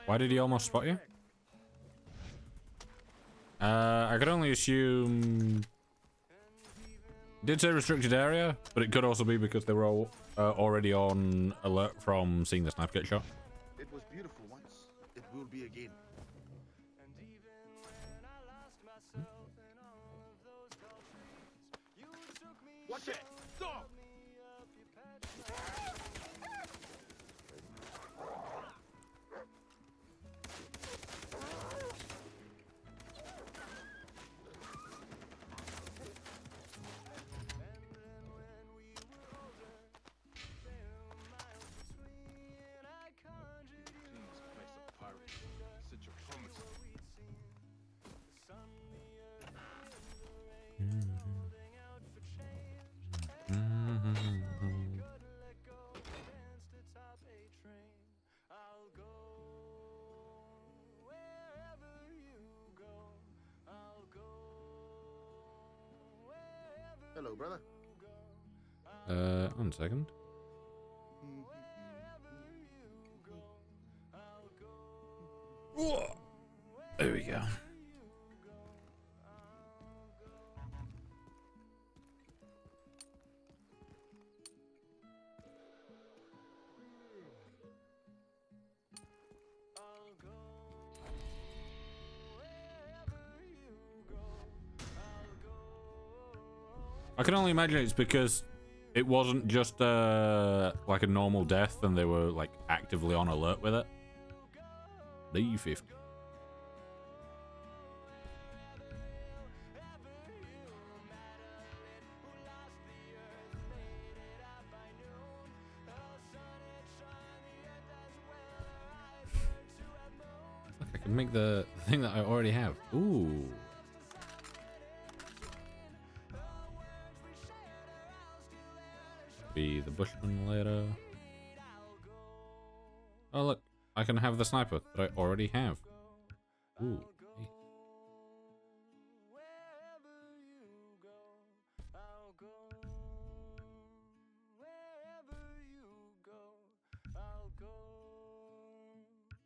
Why did he almost spot you? I could only assume... Did say restricted area, but it could also be because they were all, already on alert from seeing the sniper get shot. It was beautiful once. It will be again. Watch it! Stop! Hello, brother. 1 second. Whoa. There we go. I can only imagine it's because it wasn't just like a normal death and they were like actively on alert with it. D50. Look, I can make the thing that I already have. Ooh. Be the bushman later. Oh look, I can have the sniper that I already have. Ooh.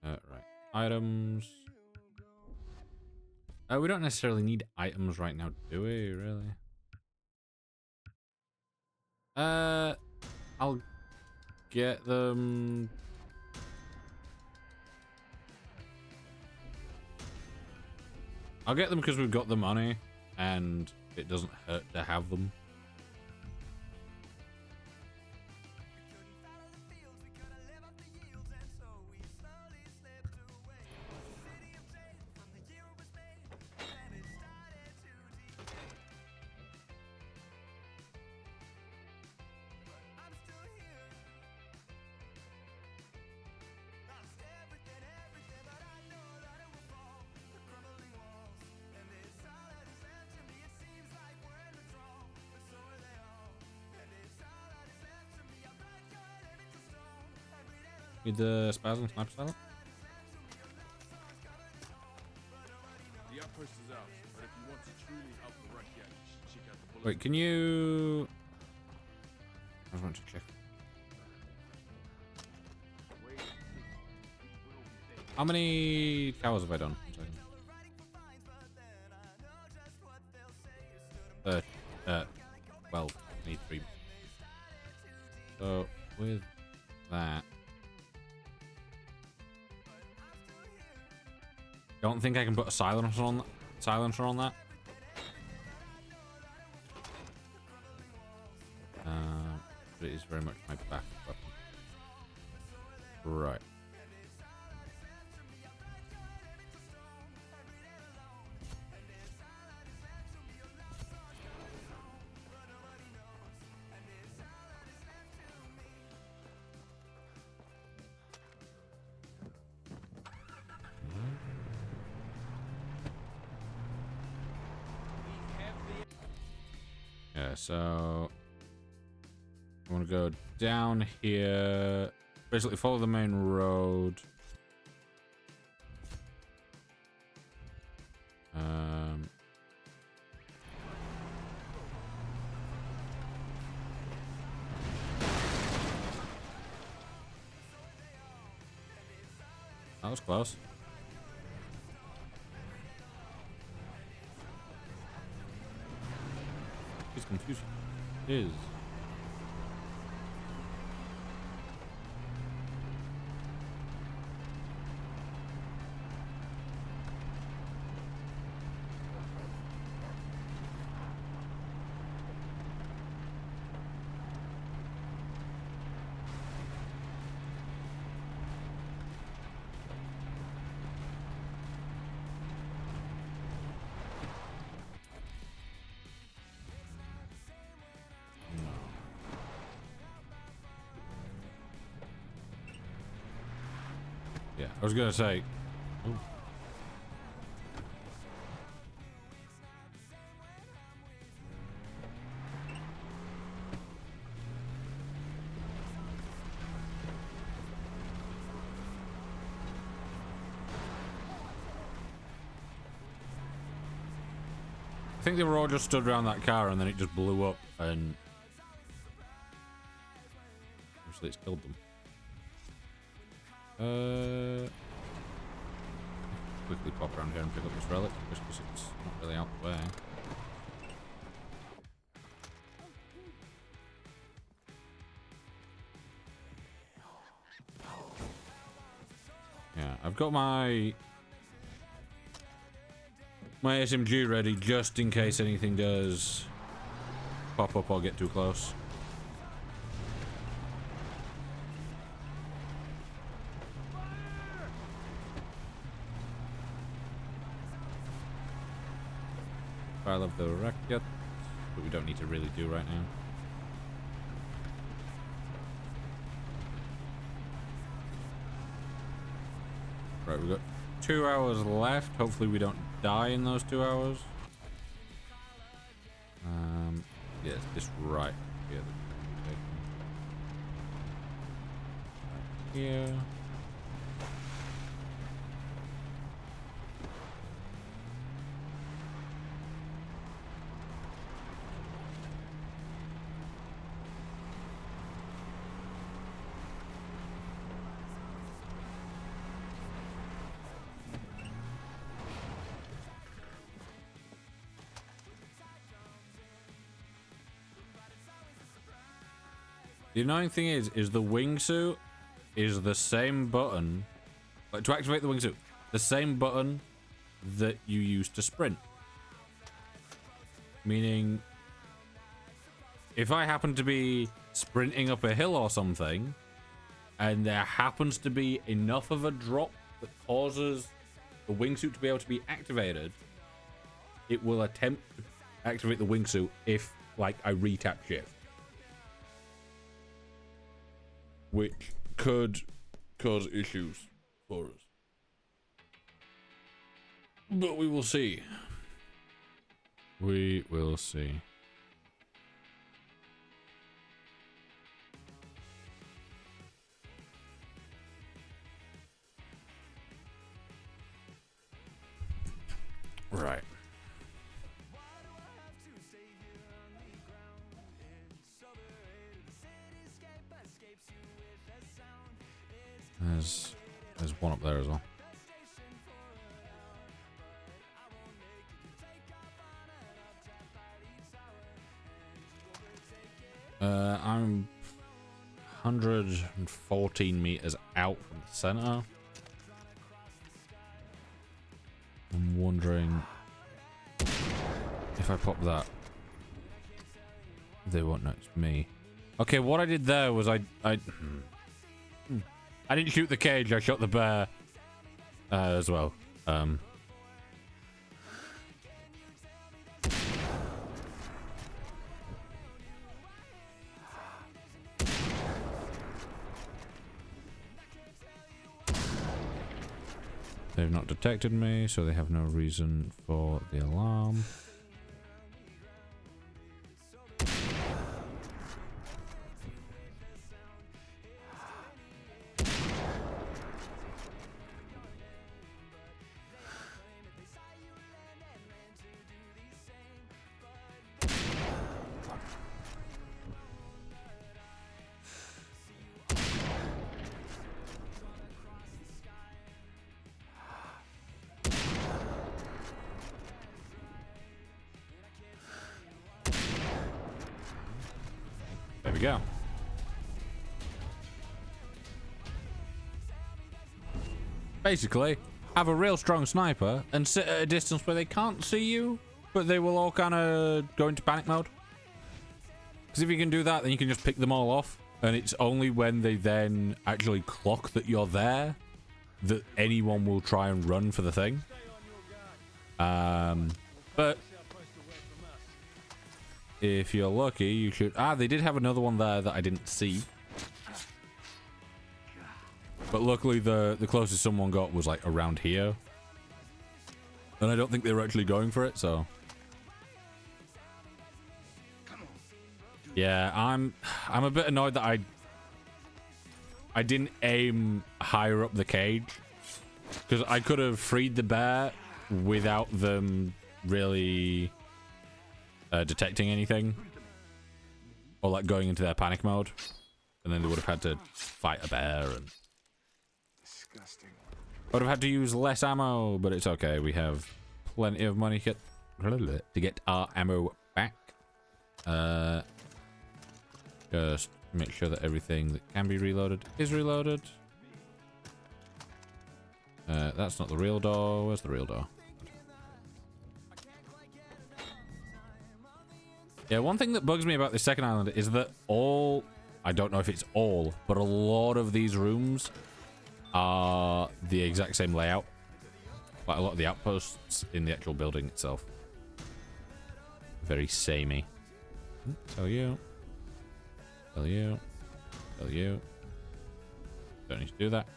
Hey. Right. Items. We don't necessarily need items right now, do we? Really? I'll get them. I'll get them because we've got the money and it doesn't hurt to have them. Need the spasm sniper style? The outpost is out, but if you want to truly help the wreck, yeah, you should check out the bullet. Wait, can you... I was want to check. How many towers have I done? 1 second. 12. I need 3. So, with that... Don't think I can put a silencer on that. But it is very much my backup weapon. Right. Yeah, so I want to go down here. Basically follow the main road. That was close. He's confused. It is. Yeah, I was gonna say. Ooh. I think they were all just stood around that car and then it just blew up and obviously it's killed them. Quickly pop around here and pick up this relic just because it's not really out the way. Yeah, I've got my SMG ready just in case anything does pop up or get too close. Trial of the Rakyat, but we don't need to really do right now. Right, we've got 2 hours left. Hopefully we don't die in those 2 hours. Yeah, it's this right here. Right here. The annoying thing is the wingsuit is the same button, like to activate the wingsuit, the same button that you use to sprint. Meaning, if I happen to be sprinting up a hill or something, and there happens to be enough of a drop that causes the wingsuit to be able to be activated, it will attempt to activate the wingsuit if, like, I re-tap shift. Which could cause issues for us. But we will see. We will see. Right. There's one up there as well. I'm 114 meters out from the center. I'm wondering if I pop that, they won't notice me. Okay, what I did there was I didn't shoot the cage, I shot the bear as well. They've not detected me, so they have no reason for the alarm. go. Basically, have a real strong sniper and sit at a distance where they can't see you, but they will all kind of go into panic mode. Because if you can do that, then you can just pick them all off. And it's only when they then actually clock that you're there that anyone will try and run for the thing. But if you're lucky, you should... Ah, they did have another one there that I didn't see. But luckily, the closest someone got was like around here. And I don't think they were actually going for it, so... Yeah, I'm a bit annoyed that I didn't aim higher up the cage, because I could have freed the bear without them really detecting anything, or like going into their panic mode, and then they would have had to fight a bear, and Disgusting. I would have had to use less ammo. But it's okay, we have plenty of money to get our ammo back. Just make sure that everything that can be reloaded is reloaded. That's not the real door. Where's the real door? Yeah, one thing that bugs me about this second island is that I don't know if it's all, but a lot of these rooms are the exact same layout. Like a lot of the outposts in the actual building itself. Very samey. Tell you. Tell you. Tell you. Don't need to do that.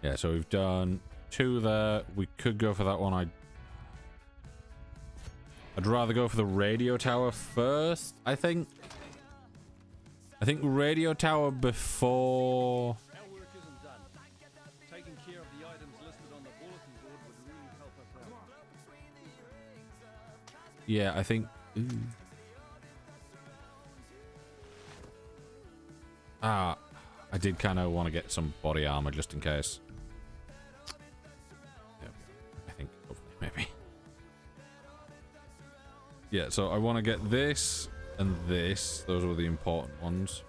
Yeah, so we've done 2 there. We could go for that one. I'd rather go for the radio tower first, I think. I think radio tower before... Our work isn't done. Taking care of the items listed on the bulletin board would really help us out. Yeah, I think... Ooh. Ah, I did kind of want to get some body armor just in case. Yeah, I think, hopefully, maybe. Yeah, so I want to get this and this. Those were the important ones.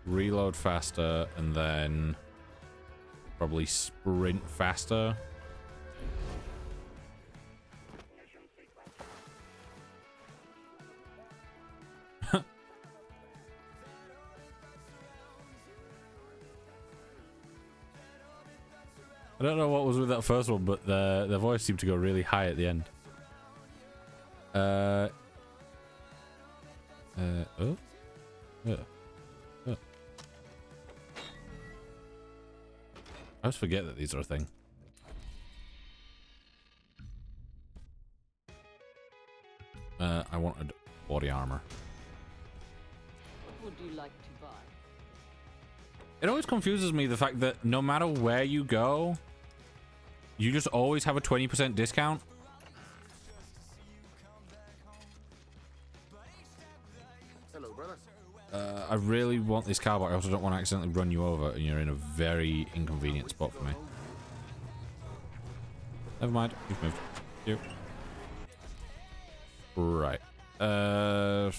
Reload faster and then probably sprint faster. I don't know what was with that first one, but the voice seemed to go really high at the end. Oh. I always forget that these are a thing. I wanted body armor. What would you like to buy? It always confuses me, the fact that no matter where you go, you just always have a 20% discount. Hello, brother. I really want this car, but I also don't want to accidentally run you over, and you're in a very inconvenient spot for me. Never mind, you've moved. You. Right. I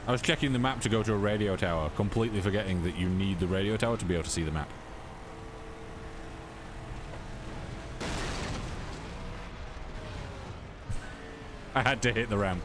was checking the map to go to a radio tower, completely forgetting that you need the radio tower to be able to see the map. I had to hit the ramp.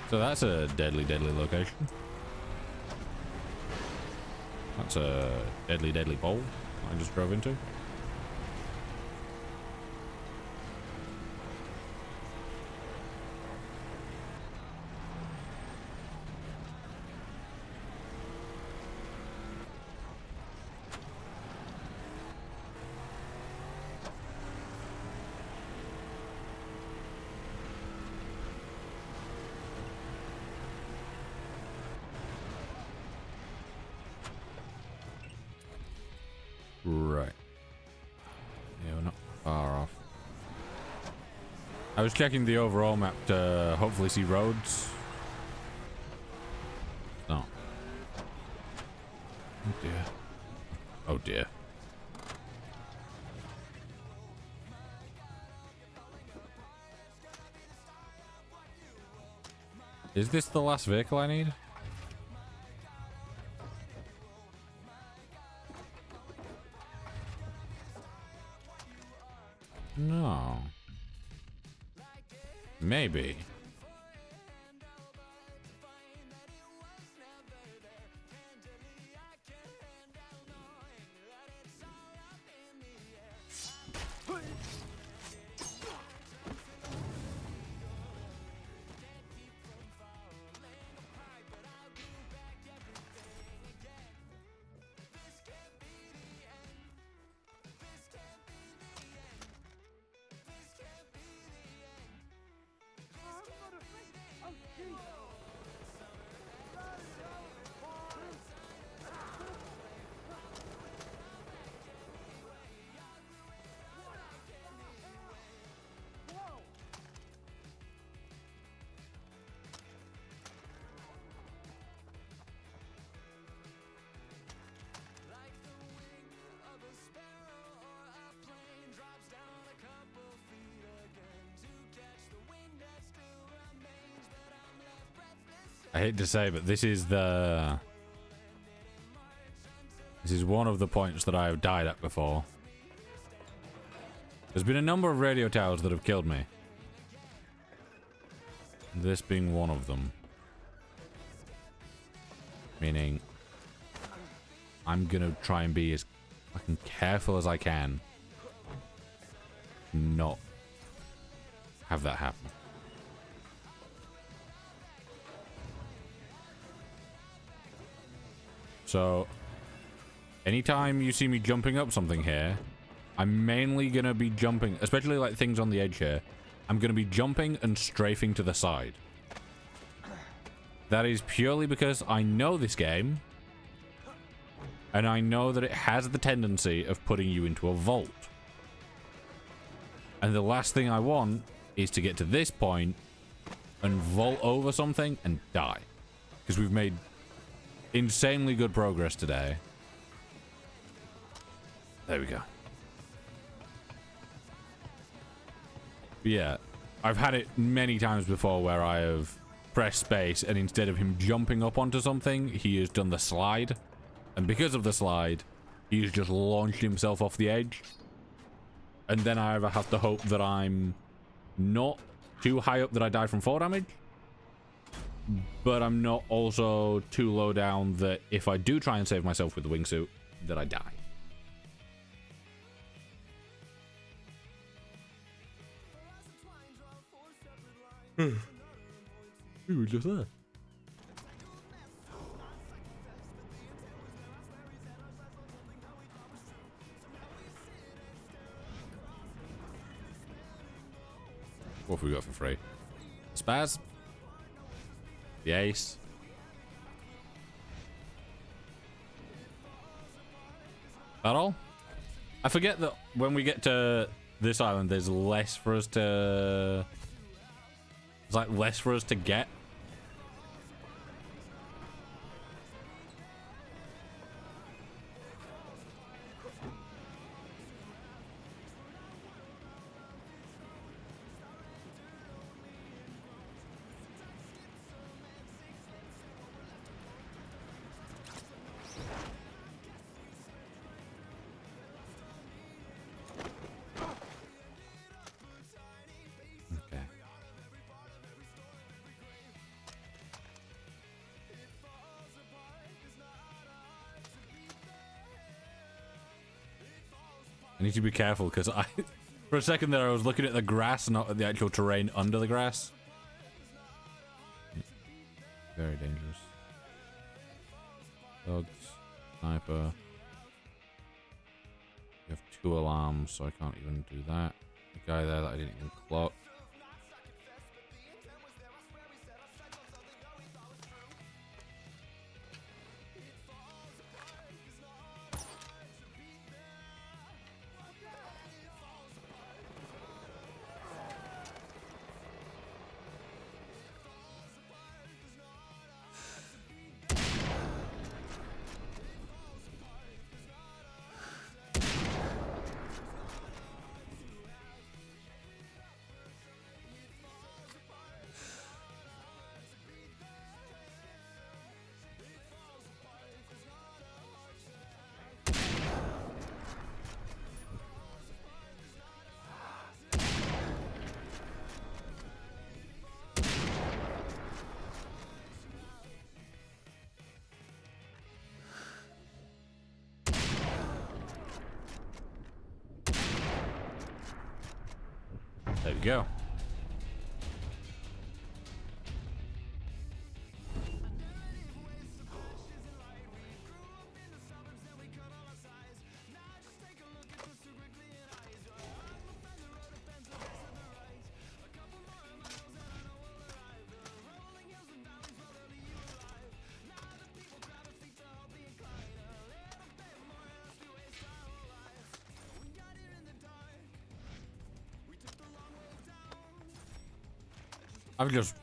So that's a deadly, deadly location. That's a deadly, deadly bowl I just drove into. Right. Yeah, we're not far off. I was checking the overall map to hopefully see roads. No. Oh dear. Oh dear. Is this the last vehicle I need? No. Maybe. I hate to say, but this is one of the points that I have died at before. There's been a number of radio towers that have killed me. This being one of them. Meaning, I'm gonna try and be as fucking careful as I can. Not have that happen. So, anytime you see me jumping up something here, I'm mainly going to be jumping, especially like things on the edge here, I'm going to be jumping and strafing to the side. That is purely because I know this game, and I know that it has the tendency of putting you into a vault. And the last thing I want is to get to this point and vault over something and die. Because we've made insanely good progress today. There we go. But yeah, I've had it many times before where I have pressed space and instead of him jumping up onto something, he has done the slide. And because of the slide, he's just launched himself off the edge. And then I either have to hope that I'm not too high up that I die from fall damage, but I'm not also too low down that if I do try and save myself with the wingsuit, that I die. We were just there. What have we got for free? Spaz? The ace. That all? I forget that when we get to this island, there's less for us to... There's like less for us to get. I need to be careful because for a second there I was looking at the grass, not at the actual terrain under the grass. Very dangerous. Dogs, sniper. You have 2 alarms, so I can't even do that. The guy there that I didn't even clock. go.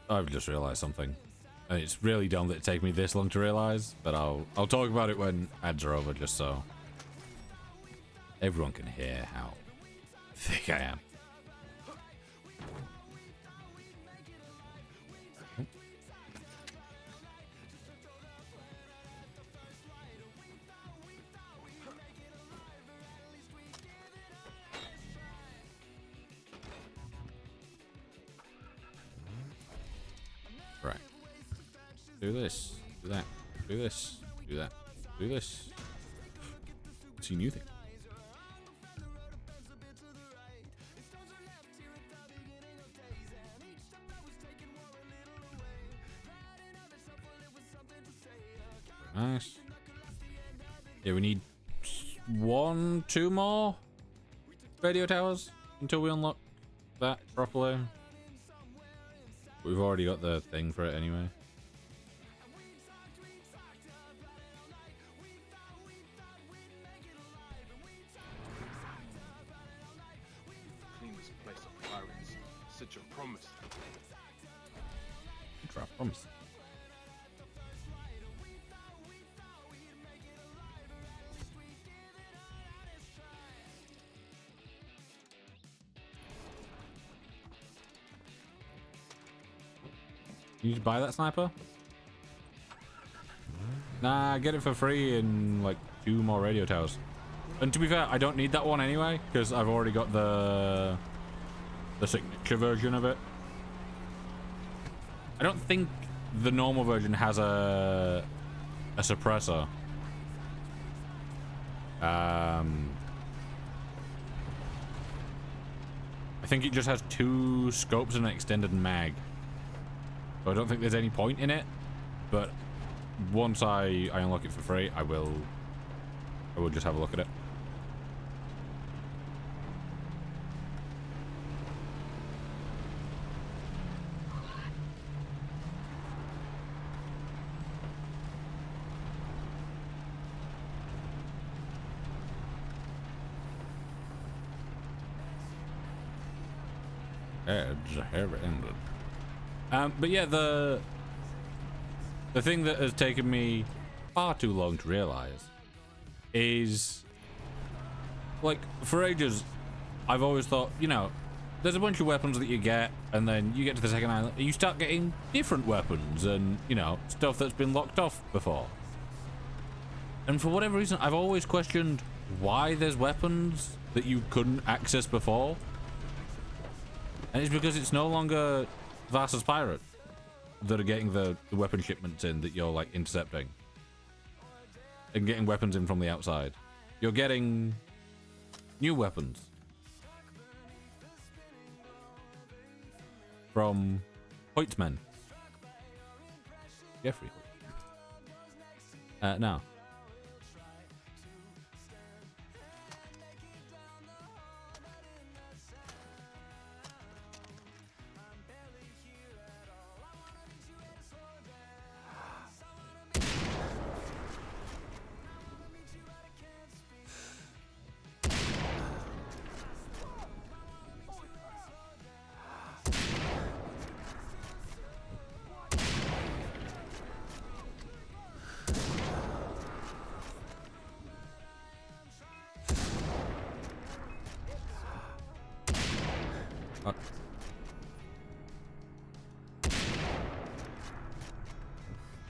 I've just realized something. And it's really dumb that it take me this long to realize, but I'll talk about it when ads are over, just so everyone can hear how thick I am. Right. Do this. Do that. Do this. Do that. Do this. See new thing. Nice. Yeah, we need 1, 2 more radio towers until we unlock that properly. We've already got the thing for it anyway. Clean this place of pirates. Such a promise. Try promise. You just buy that sniper? Nah, get it for free in like 2 more radio towers. And to be fair, I don't need that one anyway, because I've already got the signature version of it. I don't think the normal version has a suppressor. I think it just has 2 scopes and an extended mag. So I don't think there's any point in it, but once I unlock it for free, I will just have a look at it. Edge have ended. But yeah, the thing that has taken me far too long to realize is, like, for ages, I've always thought, you know, there's a bunch of weapons that you get, and then you get to the second island, and you start getting different weapons, and, you know, stuff that's been locked off before. And for whatever reason, I've always questioned why there's weapons that you couldn't access before. And it's because it's no longer Vasa's pirate that are getting the weapon shipments in that you're, like, intercepting. And getting weapons in from the outside. You're getting new weapons. From Hoyt's men. Jeffrey. No.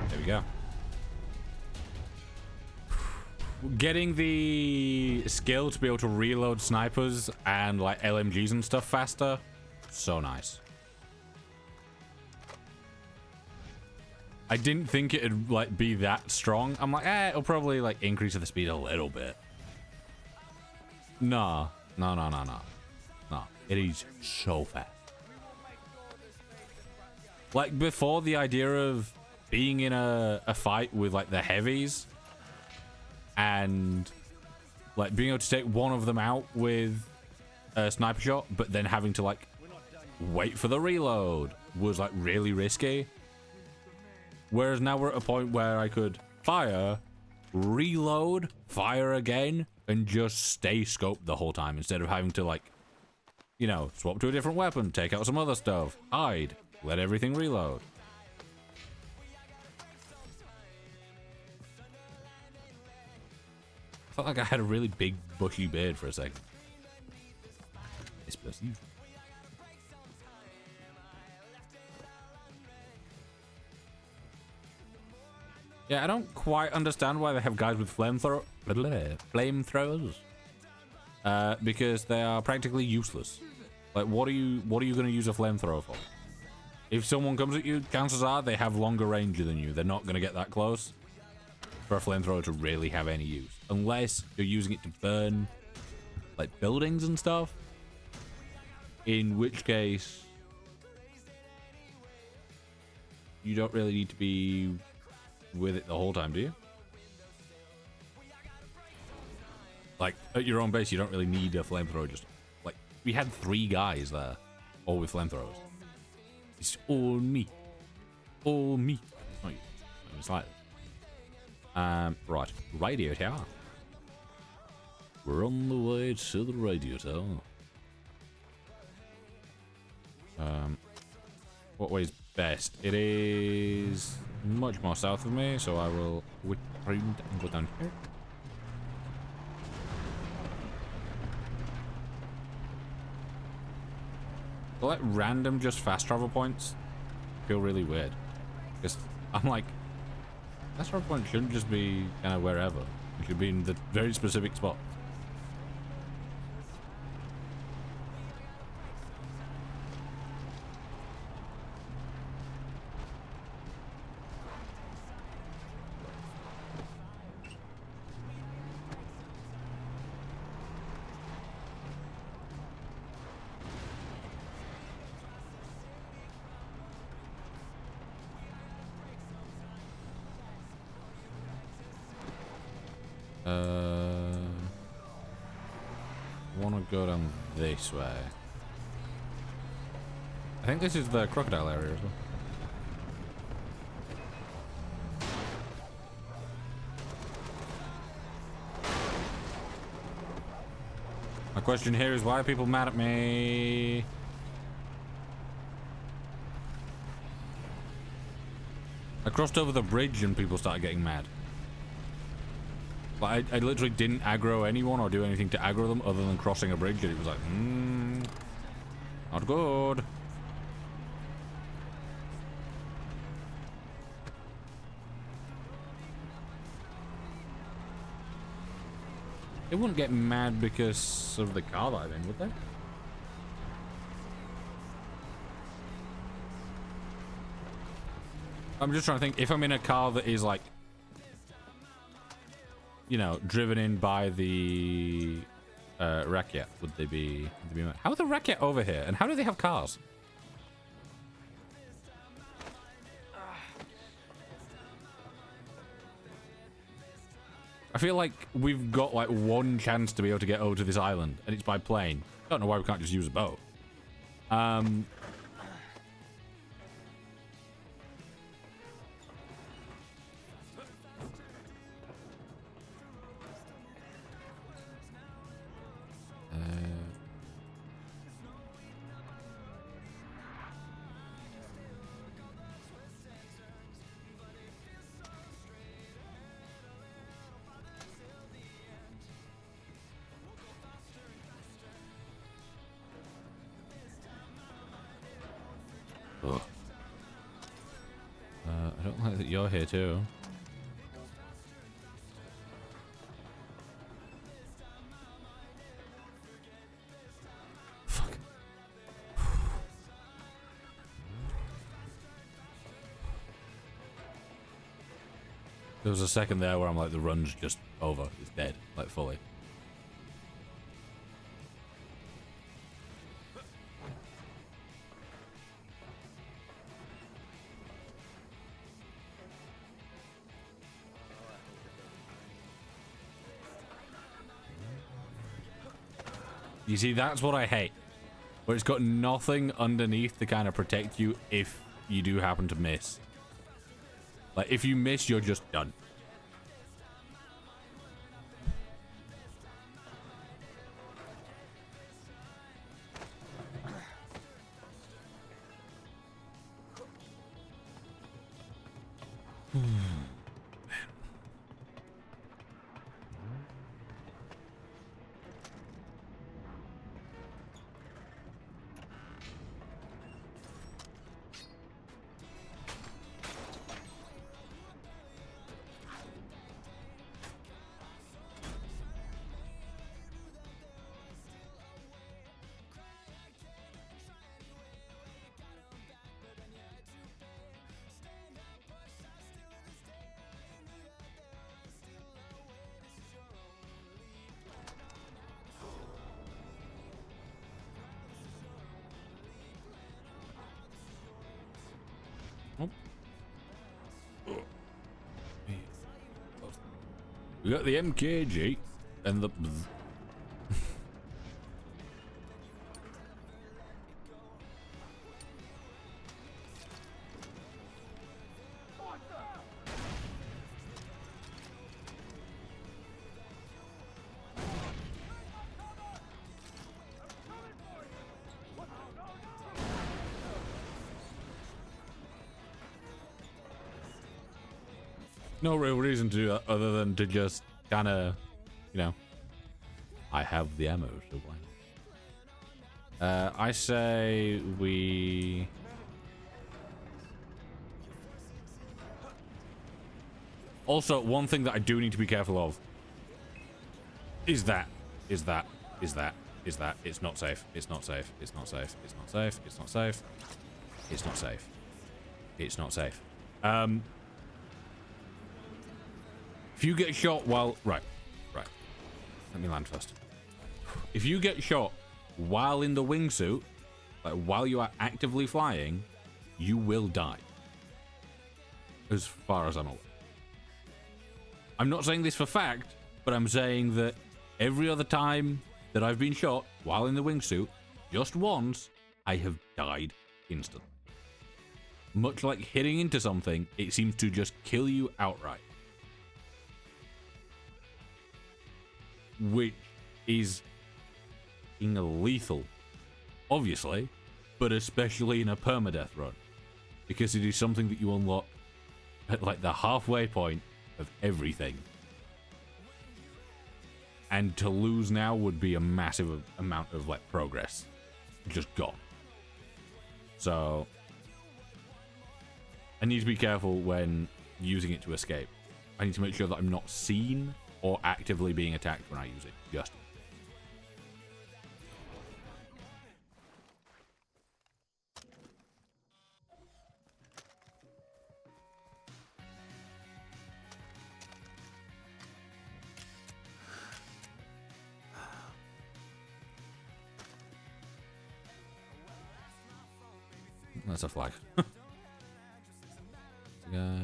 There we go. Getting the skill to be able to reload snipers and like LMGs and stuff faster, so nice. I didn't think it'd like be that strong. I'm like, it'll probably like increase the speed a little bit. No. It is so fast. Like, before the idea of being in a fight with, like, the heavies and, like, being able to take one of them out with a sniper shot, but then having to, like, wait for the reload was, like, really risky. Whereas now we're at a point where I could fire, reload, fire again, and just stay scoped the whole time instead of having to, like, you know, swap to a different weapon, take out some other stuff, hide, let everything reload. I felt like I had a really big bushy beard for a second. Explosive. Yeah, I don't quite understand why they have guys with flamethrowers. Because they are practically useless. Like, what are you going to use a flamethrower for? If someone comes at you, chances are they have longer range than you. They're not going to get that close for a flamethrower to really have any use. Unless you're using it to burn, like, buildings and stuff. In which case, you don't really need to be with it the whole time, do you? Like, at your own base, you don't really need a flamethrower. Just, like, we had 3 guys there, all with flamethrowers. It's all me. All me. It's not you. It's like, right. Radio tower. We're on the way to the radio tower. What way is best? It is much more south of me, so I will whip around and go down here. But like random just fast travel points feel really weird. Because I'm like, fast travel point shouldn't just be kind of wherever. It should be in the very specific spot. Want to go down this way. I think this is the crocodile area as well. My question here is, why are people mad at me? I crossed over the bridge and people started getting mad. Like, I literally didn't aggro anyone or do anything to aggro them other than crossing a bridge, and it was like, not good. They wouldn't get mad because of the car that I'm in, would they? I'm just trying to think, if I'm in a car that is like, you know, driven in by the Rakyat, would they be mad? How are the Rakyat over here? And how do they have cars? I feel like we've got like one chance to be able to get over to this island, and it's by plane. I don't know why we can't just use a boat. I don't like that you're here too. Fuck. There was a second there where I'm like, the run's just over. It's dead, like fully. You see, that's what I hate. Where it's got nothing underneath to kind of protect you if you do happen to miss. Like, if you miss, you're just done. We got the MKG and the... No real reason to do that other than to just kind of, you know, I have the ammo, so why not? I say we... Also, one thing that I do need to be careful of is that it's not safe. It's not safe. It's not safe. It's not safe. It's not safe. It's not safe. It's not safe. If you get shot while... Right. Let me land first. If you get shot while in the wingsuit, like while you are actively flying, you will die. As far as I'm aware. I'm not saying this for fact, but I'm saying that every other time that I've been shot while in the wingsuit, just once, I have died instantly. Much like hitting into something, it seems to just kill you outright. Which is lethal, obviously, but especially in a permadeath run, because it is something that you unlock at like the halfway point of everything, and to lose now would be a massive amount of like progress just gone. So I need to be careful when using it to escape. I need to make sure that I'm not seen or actively being attacked when I use it. Just. That's a flag. Guy.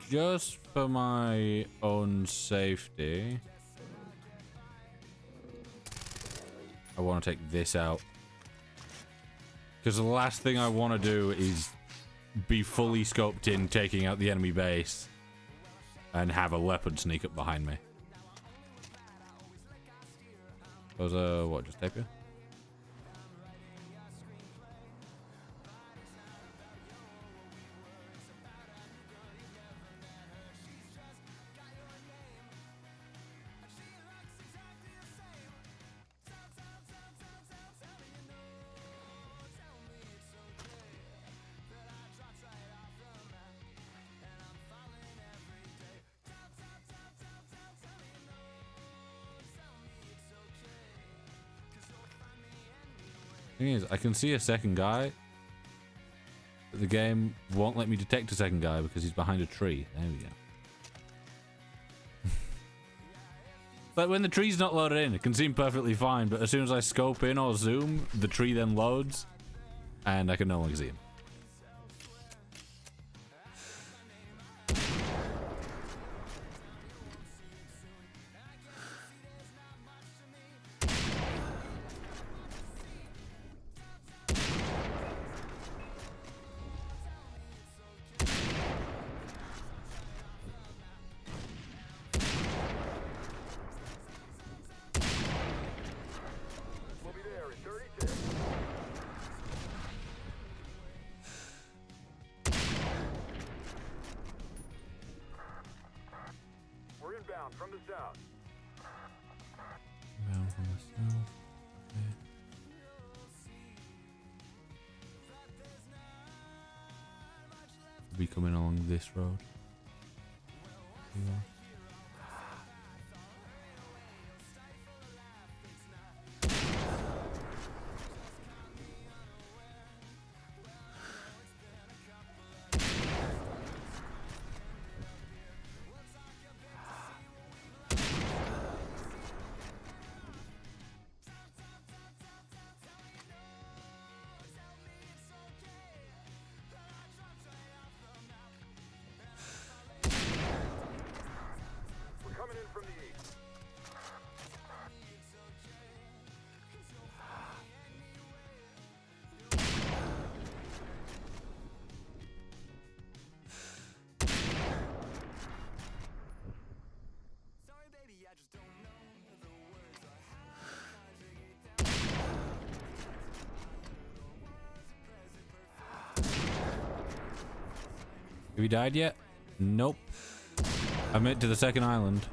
Just for my own safety, I want to take this out. Because the last thing I want to do is be fully scoped in, taking out the enemy base, and have a leopard sneak up behind me. Those what, just tape you? Thing is, I can see a second guy, but the game won't let me detect a second guy because he's behind a tree. There we go. But when the tree's not loaded in, it can seem perfectly fine, but as soon as I scope in or zoom, the tree then loads, and I can no longer see him. down. Down from the south. Okay. Be coming along this road. Yeah. We're coming in from the east. Have you died yet? Nope. I made it to the second island.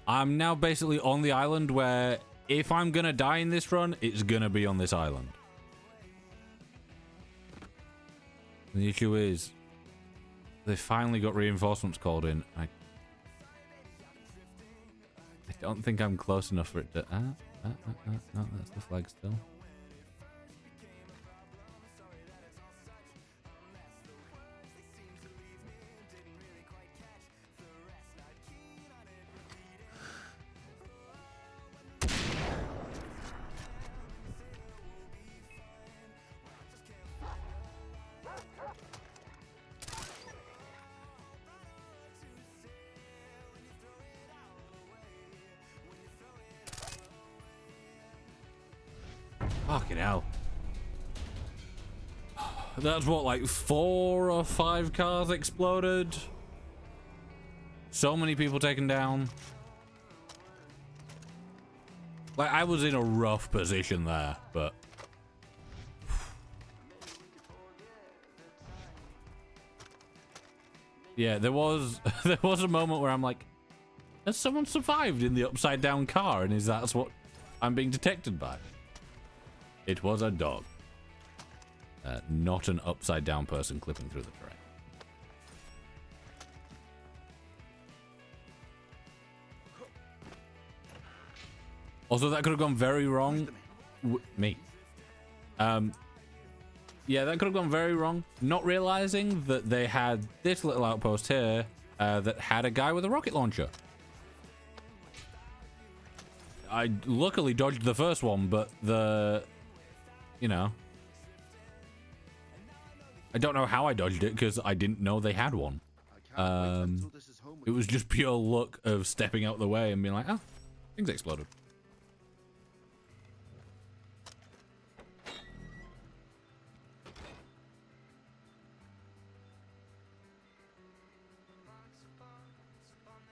I'm now basically on the island where if I'm gonna die in this run, it's gonna be on this island. The issue is, they finally got reinforcements called in. I don't think I'm close enough for it to... No, that's the flag still. Fucking hell. That's what, like 4 or 5 cars exploded? So many people taken down. Like, I was in a rough position there, but... Yeah, there was a moment where I'm like, has someone survived in the upside down car? And is that what I'm being detected by? It was a dog. Not an upside down person clipping through the terrain. Also, that could have gone very wrong. Me. Yeah, that could have gone very wrong. Not realizing that they had this little outpost here that had a guy with a rocket launcher. I luckily dodged the first one, but you know, I don't know how I dodged it because I didn't know they had one. It was just pure luck of stepping out the way and being like, oh, things exploded.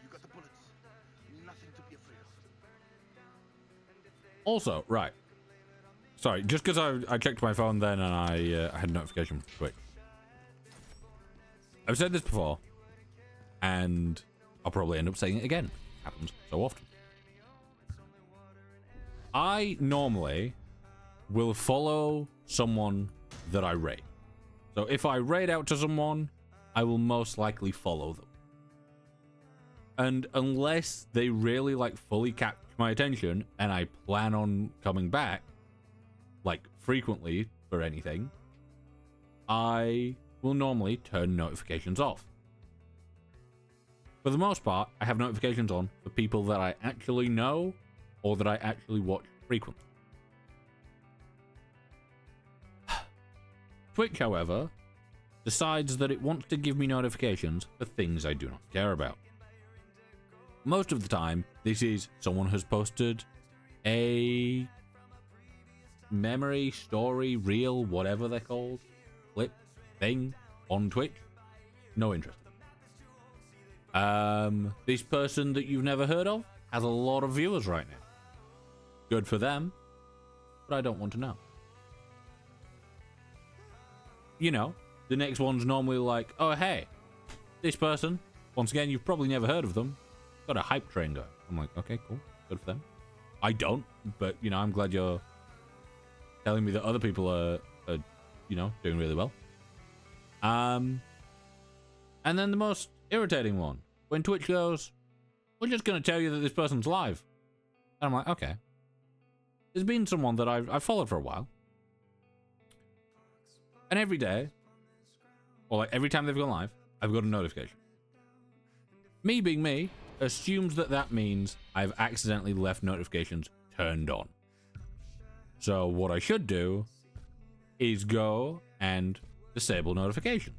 You got the bullets. Nothing to be afraid of. Also, right. Sorry, just because I checked my phone then and I had a notification quick. I've said this before, and I'll probably end up saying it again. Happens so often. I normally will follow someone that I raid. So if I raid out to someone, I will most likely follow them. And unless they really like fully capture my attention and I plan on coming back, like frequently for anything, I will normally turn notifications off. For the most part, I have notifications on for people that I actually know or that I actually watch frequently. Twitch, however, decides that it wants to give me notifications for things I do not care about. Most of the time, this is someone has posted a memory, story, reel, whatever they're called, clip, thing on Twitch. No interest. This person that you've never heard of has a lot of viewers right now. Good for them. but I don't want to know. You know, the next one's normally like, oh, hey, this person, once again, you've probably never heard of them, got a hype train going. I'm like, okay, cool, good for them. I don't, but, you know, I'm glad you're telling me that other people are you know, doing really well. And then the most irritating one, when Twitch goes, we're just going to tell you that this person's live. And I'm like, okay. There's been someone that I've followed for a while. And every day, or like every time they've gone live, I've got a notification. Me being me, assumes that that means I've accidentally left notifications turned on. So what I should do is go and disable notifications.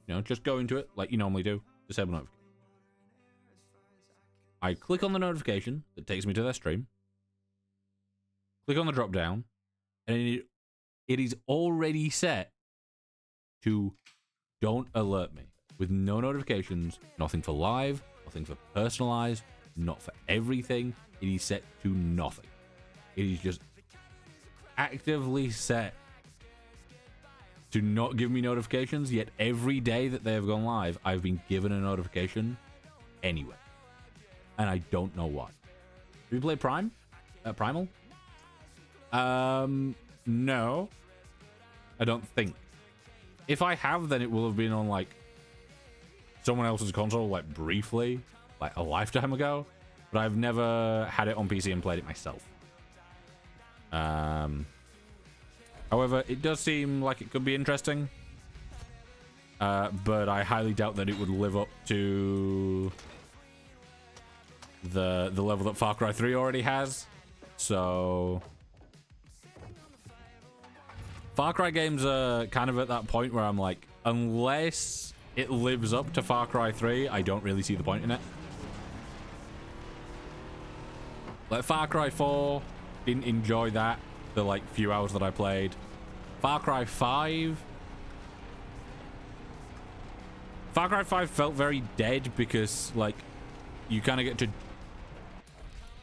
You know, just go into it like you normally do, disable notifications. I click on the notification that takes me to their stream, click on the drop down, and it is already set to don't alert me, with no notifications, nothing for live, nothing for personalized, not for everything. It is set to nothing. It is just actively set to not give me notifications, yet every day that they have gone live, I've been given a notification anyway. And I don't know why. Have you played Primal? No. I don't think. If I have, then it will have been on, like, someone else's console, like, briefly, like, a lifetime ago. But I've never had it on PC and played it myself. However, it does seem like it could be interesting. But I highly doubt that it would live up to the level that Far Cry 3 already has. So Far Cry games are kind of at that point where I'm like, unless it lives up to Far Cry 3, I don't really see the point in it. Like Far Cry 4, didn't enjoy that the like few hours that I played. Far Cry 5 felt very dead because like you kind of get to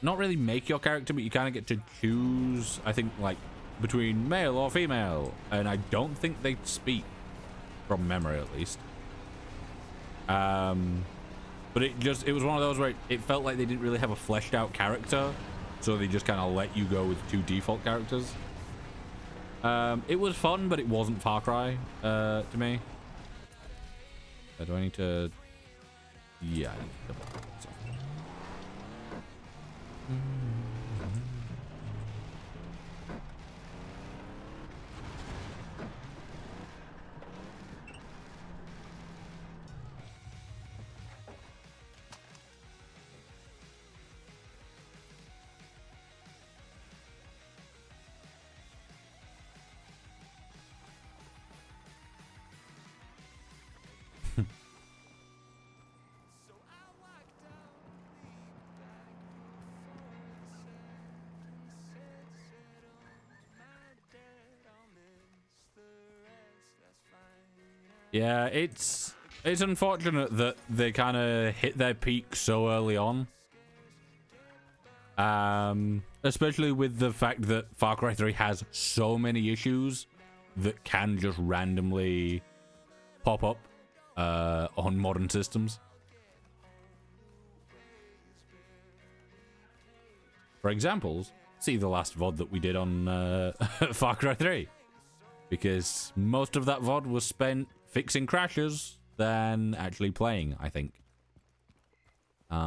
not really make your character, but you kind of get to choose, I think, like between male or female, and I don't think they speak from memory, at least. But it was one of those where it felt like they didn't really have a fleshed out character, so they just kind of let you go with two default characters. It was fun, but it wasn't Far Cry to me. Do I need to? Yeah, I need to double. Yeah, it's unfortunate that they kind of hit their peak so early on. Especially with the fact that Far Cry 3 has so many issues that can just randomly pop up on modern systems. For examples, see the last VOD that we did on Far Cry 3. Because most of that VOD was spent fixing crashes than actually playing, I think. Did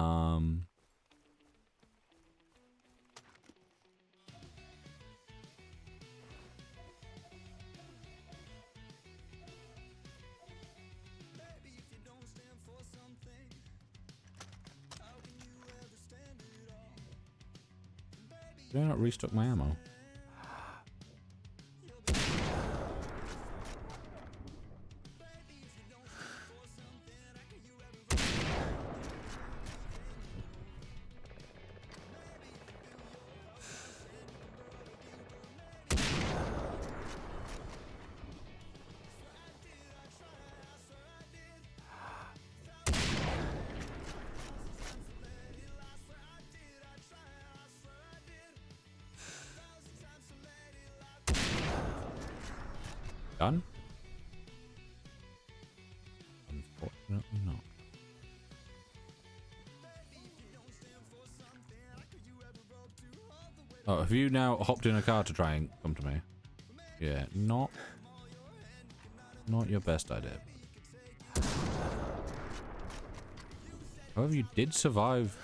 I not restock my ammo? done? Unfortunately not. Oh, have you now hopped in a car to try and come to me? Yeah, not your best idea. However, you did survive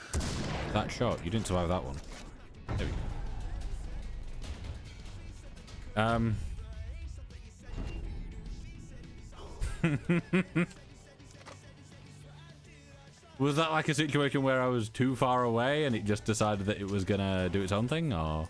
that shot. You didn't survive that one. There we go. Was that like a situation where I was too far away and it just decided that it was gonna do its own thing, or?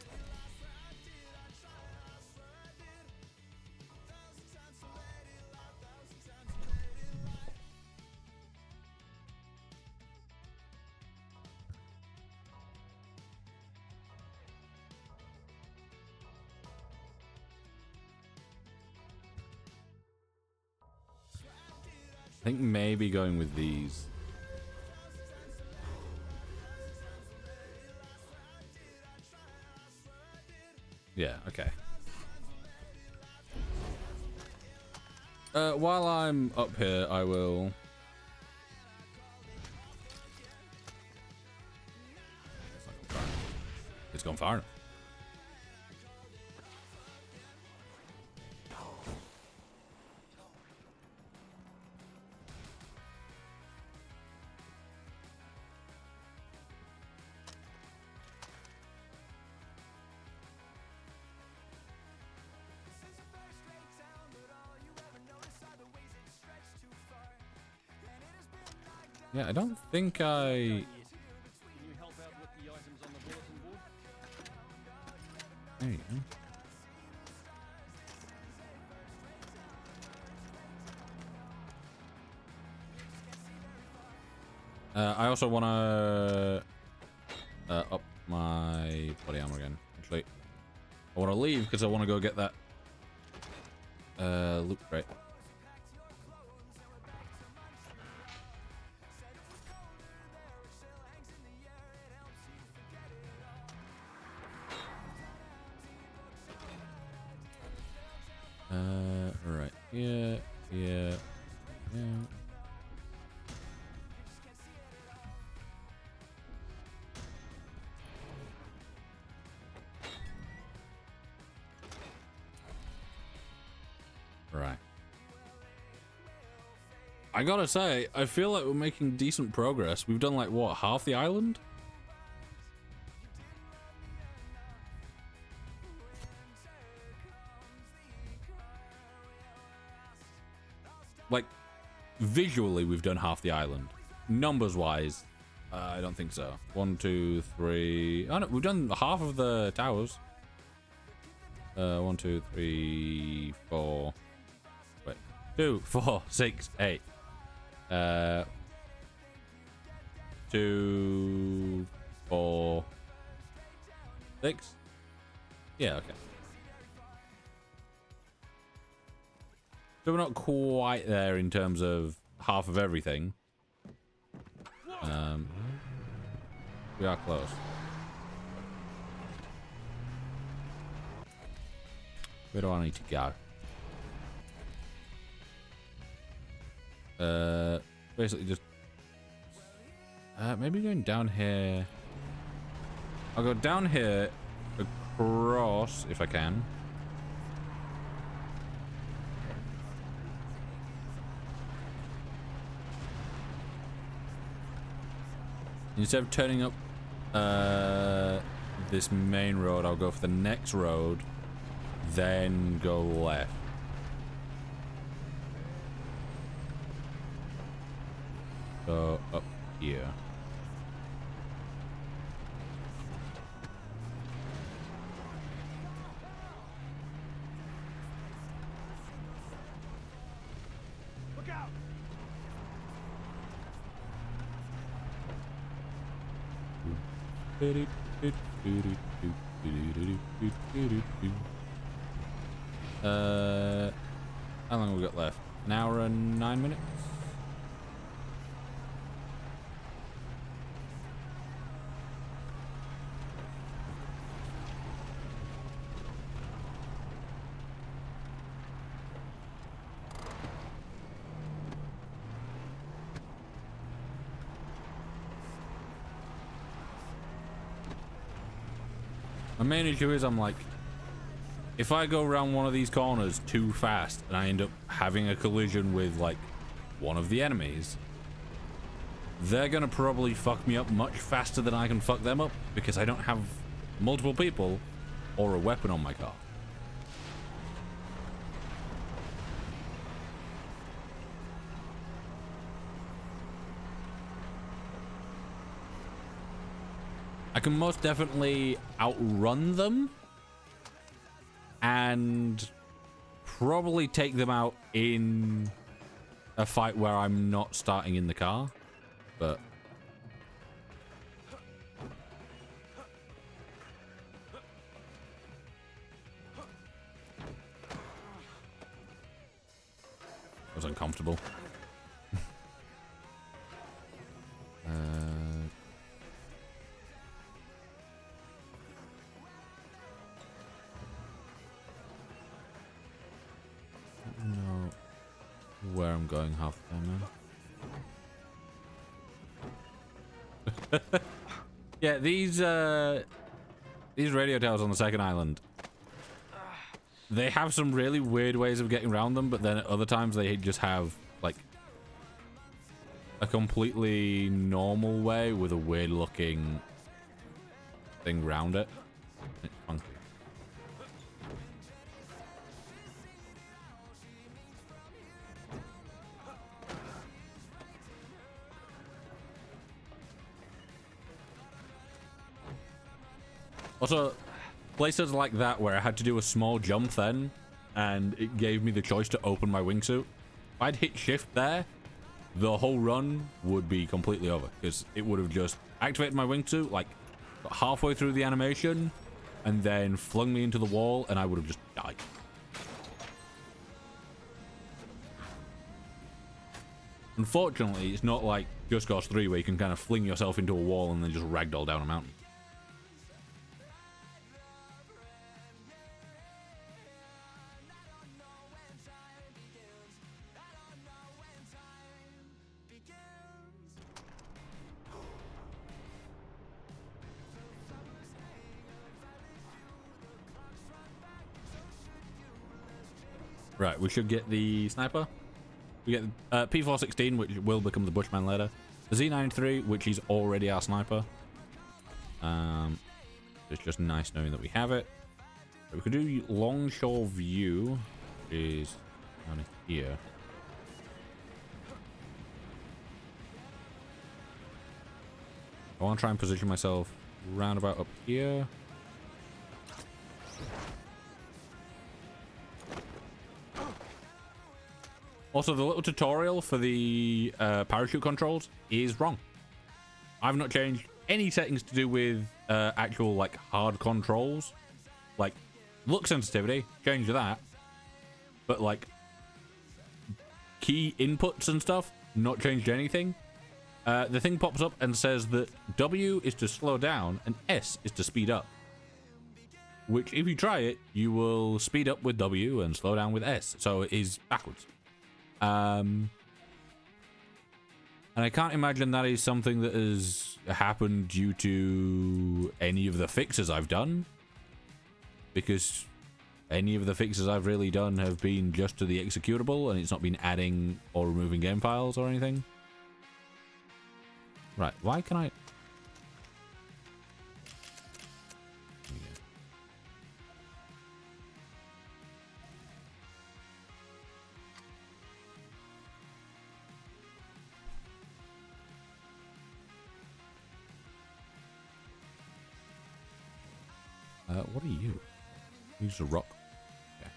I think maybe going with these. Yeah, okay. While I'm up here, I will... It's gone far enough. Yeah, I don't think I... Can you help out with the items on the bulletin board? There you go. I also want to up my body armor again. Actually, I want to leave because I want to go get that loot crate. Right. Yeah. Right. I gotta say, I feel like we're making decent progress. We've done like, what, half the island? Like, visually, we've done half the island. Numbers-wise, I don't think so. 1, 2, 3... Oh, no, we've done half of the towers. 1, 2, 3, 4... Wait. 2, 4, 6, 8. 2, 4... 6? Yeah, okay. So we're not quite there in terms of half of everything. We are close. Where do I need to go? Basically just... maybe going down here. I'll go down here, across, if I can. Instead of turning up this main road, I'll go for the next road, then go left. Go up here. Look out! How long have we got left? An hour and 9 minutes? My main issue is I'm like, if I go around one of these corners too fast and I end up having a collision with like one of the enemies, they're gonna probably fuck me up much faster than I can fuck them up because I don't have multiple people or a weapon on my car. I can most definitely outrun them and probably take them out in a fight where I'm not starting in the car, but it was uncomfortable. No, where I'm going half the time now. Yeah, these radio towers on the second island, they have some really weird ways of getting around them, but then at other times they just have like a completely normal way with a weird looking thing around it. It's funky. Also, places like that where I had to do a small jump then, and it gave me the choice to open my wingsuit. If I'd hit shift there, the whole run would be completely over, because it would have just activated my wingsuit, like, halfway through the animation, and then flung me into the wall, and I would have just died. Unfortunately, it's not like Just Cause 3 where you can kind of fling yourself into a wall and then just ragdoll down a mountain. Right, we should get the sniper. We get P416, which will become the Bushman later. The Z93, which is already our sniper. It's just nice knowing that we have it. We could do Longshore View, which is down here. I want to try and position myself roundabout up here. Also, the little tutorial for the parachute controls is wrong. I've not changed any settings to do with actual, like, hard controls. Like, look sensitivity, change that. But, like, key inputs and stuff, not changed anything. The thing pops up and says that W is to slow down and S is to speed up. Which, if you try it, you will speed up with W and slow down with S. So it is backwards. And I can't imagine that is something that has happened due to any of the fixes I've done, because any of the fixes I've really done have been just to the executable, and it's not been adding or removing game files or anything. Right, why can I... what are you? Use a rock. Okay.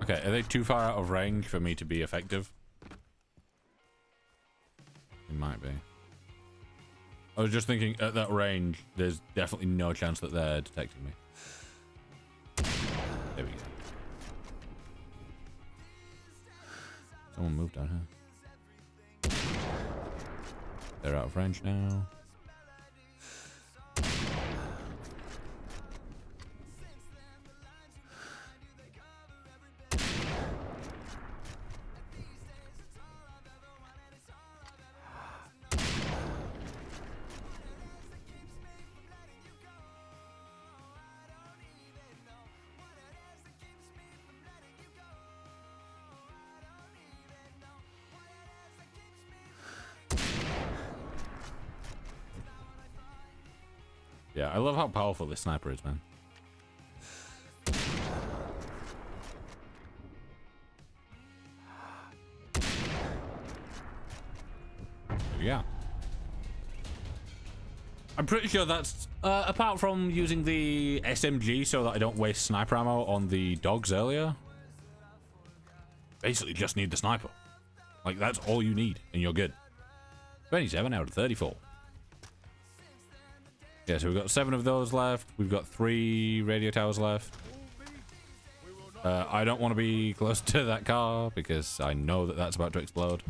Okay, are they too far out of range for me to be effective? It might be. I was just thinking, at that range, there's definitely no chance that they're detecting me. There we go. Someone moved down here. They're out of range now. Yeah, I love how powerful this sniper is, man. Yeah. I'm pretty sure that's, apart from using the SMG so that I don't waste sniper ammo on the dogs earlier, basically just need the sniper. Like, that's all you need, and you're good. 27 out of 34. Yeah, so we've got 7 of those left. We've got 3 radio towers left. I don't want to be close to that car because I know that that's about to explode.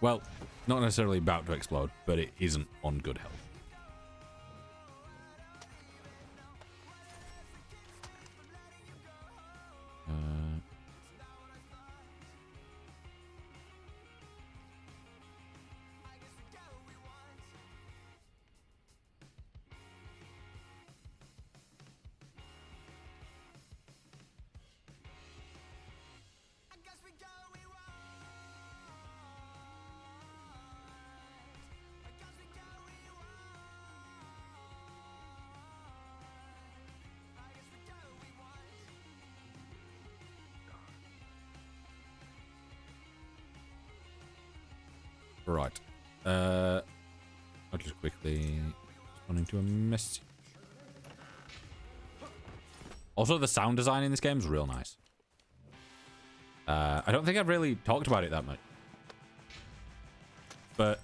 Well, not necessarily about to explode, but it isn't on good health. Right. I'll just quickly respond into a message. Also, the sound design in this game is real nice. I don't think I've really talked about it that much. But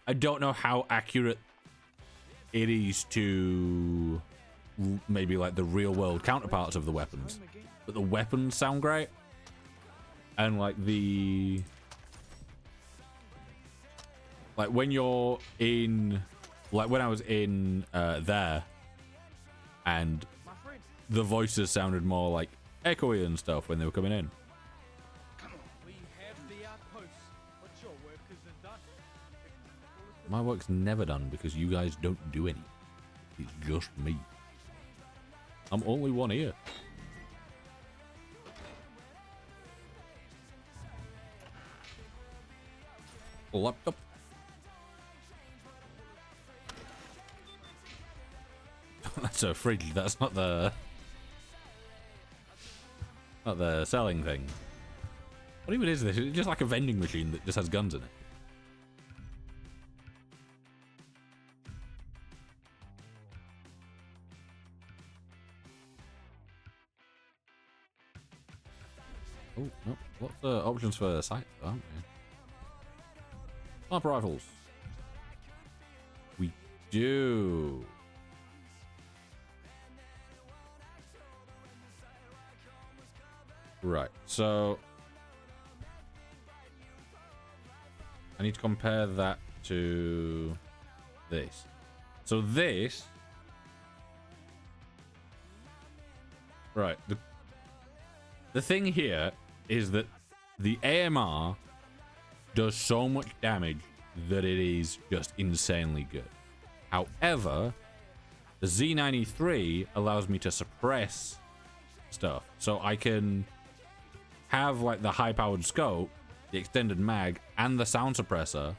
I don't know how accurate it is to maybe like the real world counterparts of the weapons. But the weapons sound great. And like the, like when you're in, like when I was in there, and the voices sounded more like echoey and stuff when they were coming in. We have the outpost, but your work isn't done. My work's never done because you guys don't do any. It's just me. I'm only one here. Laptop. That's a fridge. That's not the selling thing. What even is this? It's just like a vending machine that just has guns in it. Oh no! Lots of options for sight, aren't there? Sniper rifles. We do. Right, so I need to compare that to this. So this, right, the thing here is that the AMR does so much damage that it is just insanely good. However, the Z93 allows me to suppress stuff. So I can have like the high-powered scope, the extended mag, and the sound suppressor.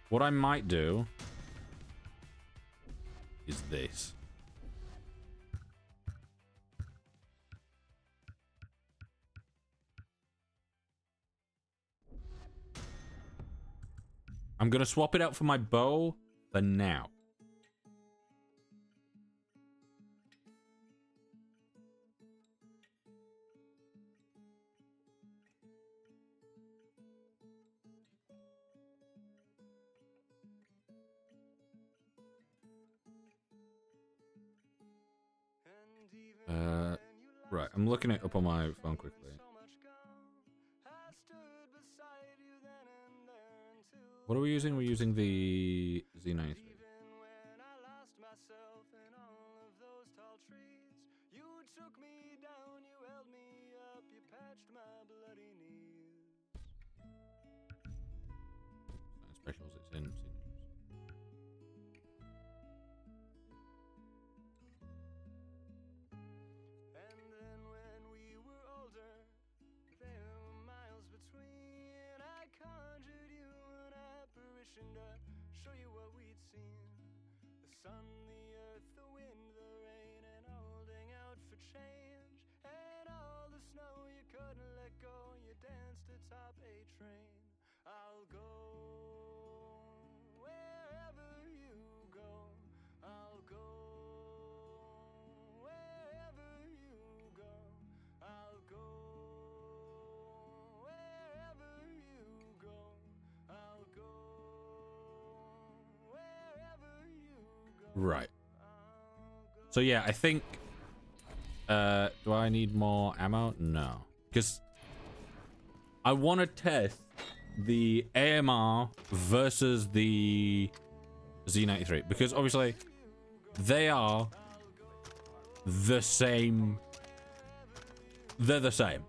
What I might do is this. I'm gonna swap it out for my bow for now. Right, I'm looking it up on my phone quickly. What are we using? We're using the Z93. Specials, it's in Z93. Show you what we'd seen. The sun, the earth, the wind, the rain, and holding out for change. And all the snow you couldn't let go. You danced atop a train. I'll go wherever you go. I'll go wherever you go. I'll go wherever you go. I'll go. Right. So yeah, I think do I need more ammo? No. Because I want to test the AMR versus the Z93 because obviously they are the same. They're the same.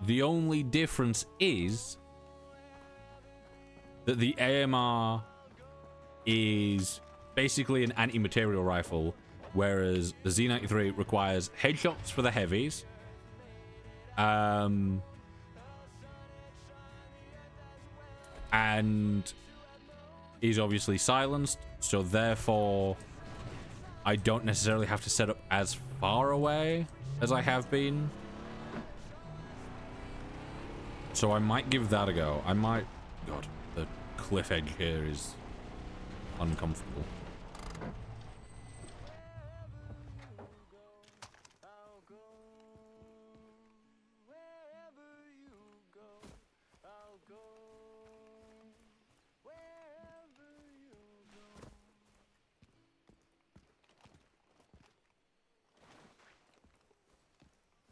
The only difference is that the AMR is basically an anti-material rifle, whereas the Z93 requires headshots for the heavies, and is obviously silenced, so therefore I don't necessarily have to set up as far away as I have been. So I might give that a go. I might... God, the cliff edge here is uncomfortable.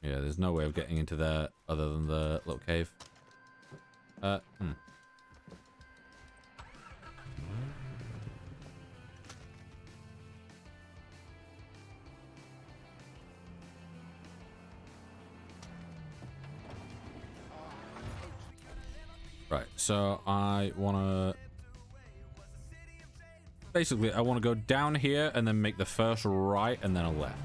Yeah, there's no way of getting into there other than the little cave. Right, so I want to... Basically, I want to go down here and then make the first right and then a left.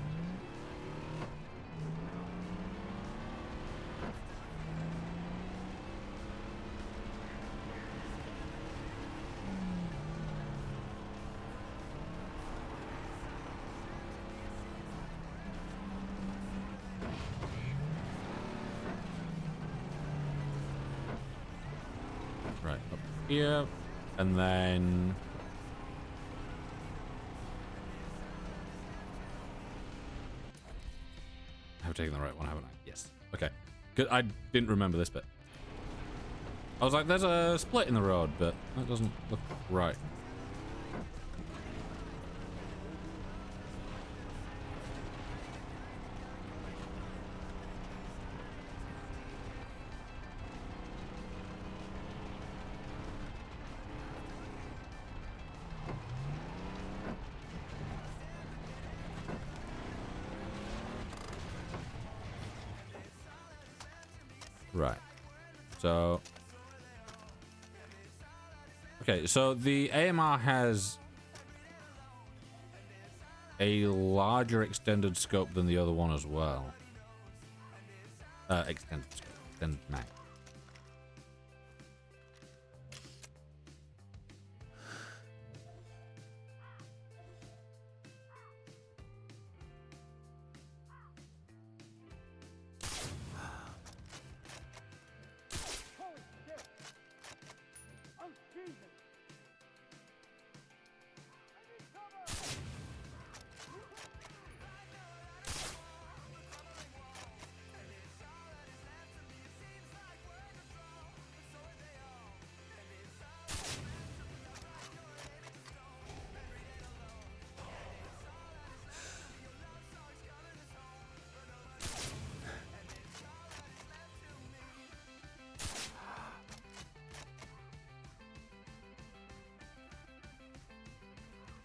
Right, up here, and then... I've taken the right one, haven't I? Yes. Okay. Good. I didn't remember this bit. I was like, there's a split in the road, but that doesn't look right. Right. So... Okay, so the AMR has a larger extended scope than the other one as well. Extended scope. Extended mag.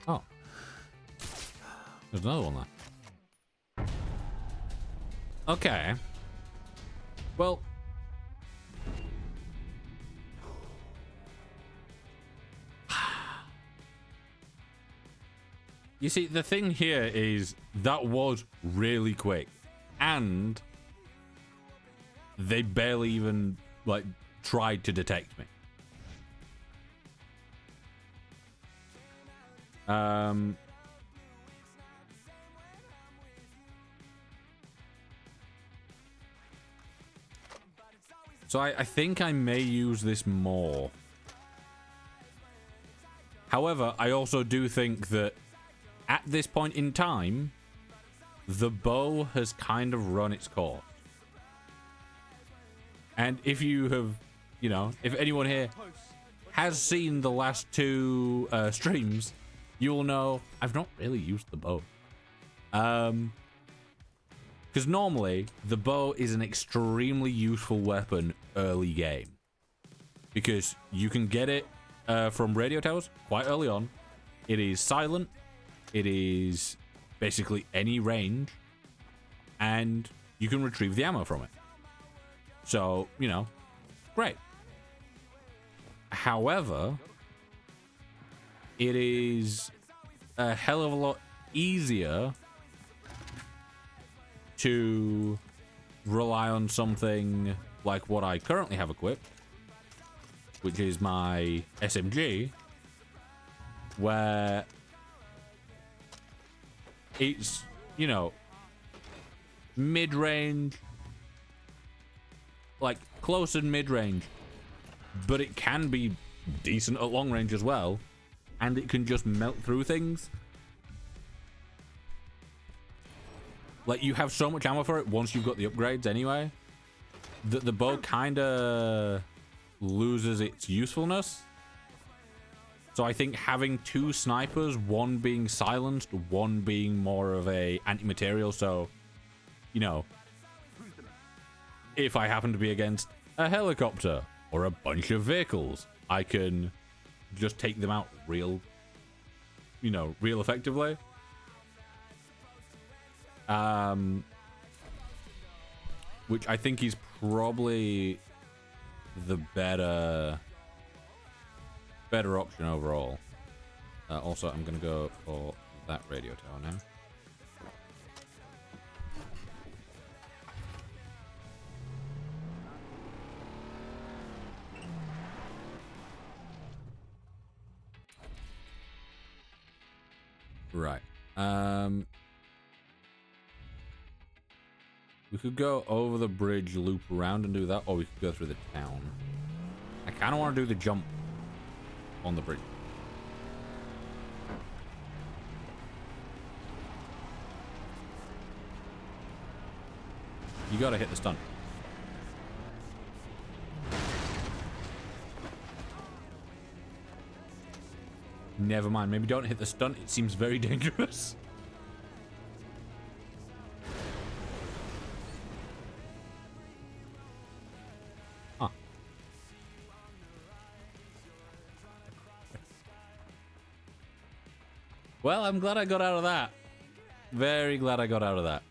Oh. There's another one there. Okay. Well. You see, the thing here is that was really quick. And they barely even, like, tried to detect me. So I think I may use this more. However, I also do think that at this point in time, the bow has kind of run its course. And if you have, you know, if anyone here has seen the last two streams, you'll know I've not really used the bow. Because normally, the bow is an extremely useful weapon early game. Because you can get it from radio towers quite early on. It is silent. It is basically any range. And you can retrieve the ammo from it. So, you know, great. However, it is a hell of a lot easier to rely on something like what I currently have equipped, which is my SMG, where it's, you know, mid-range, like close and mid-range, but it can be decent at long range as well, and it can just melt through things. Like, you have so much ammo for it once you've got the upgrades anyway, that the bow kind of loses its usefulness. So I think having two snipers, one being silenced, one being more of a anti-material, so, you know, if I happen to be against a helicopter or a bunch of vehicles, I can just take them out real effectively. Which I think is probably the better option overall. Also, I'm gonna go for that radio tower now. Right. We could go over the bridge, loop around and do that, or we could go through the town. I kind of want to do the jump on the bridge. You gotta hit the stunt. Never mind, maybe don't hit the stunt. It seems very dangerous. Huh. Well, I'm glad I got out of that. Very glad I got out of that.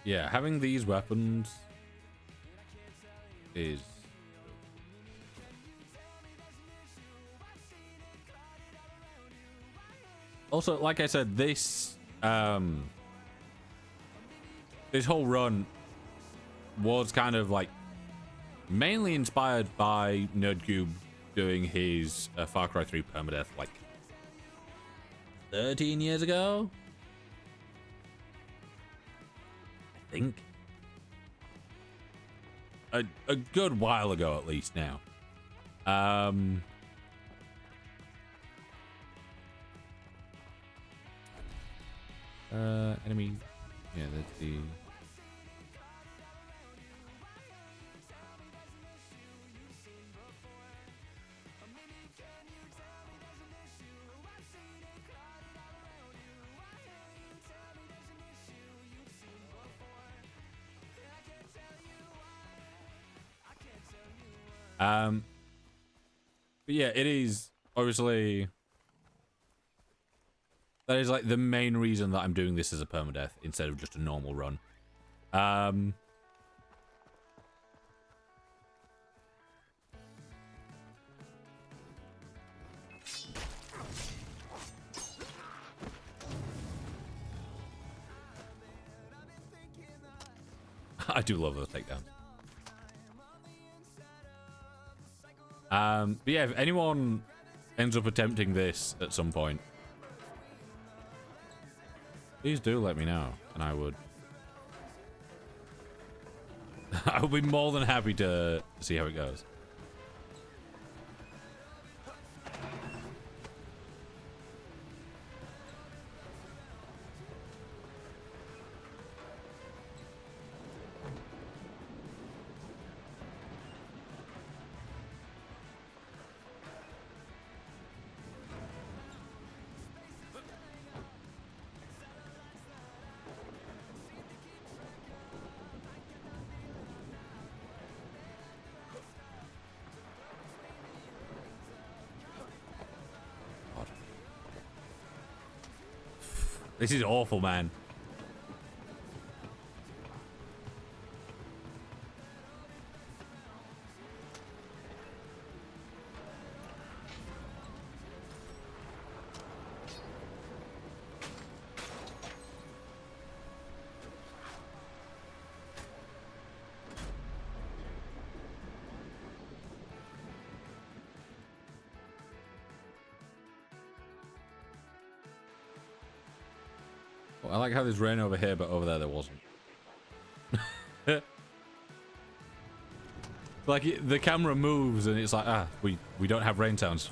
Yeah, having these weapons is... Also, like I said, this this whole run was kind of like mainly inspired by Nerdcube doing his Far Cry 3 permadeath like 13 years ago, I think. A good while ago, at least now. Enemy. Yeah, that's the. But yeah, it is obviously that is like the main reason that I'm doing this as a permadeath instead of just a normal run. I do love those takedowns. But yeah, if anyone ends up attempting this at some point, please do let me know, and I would I would be more than happy to see how it goes. This is awful, man. I like how there's rain over here, but over there wasn't. Like the camera moves and it's like, we don't have rain sounds.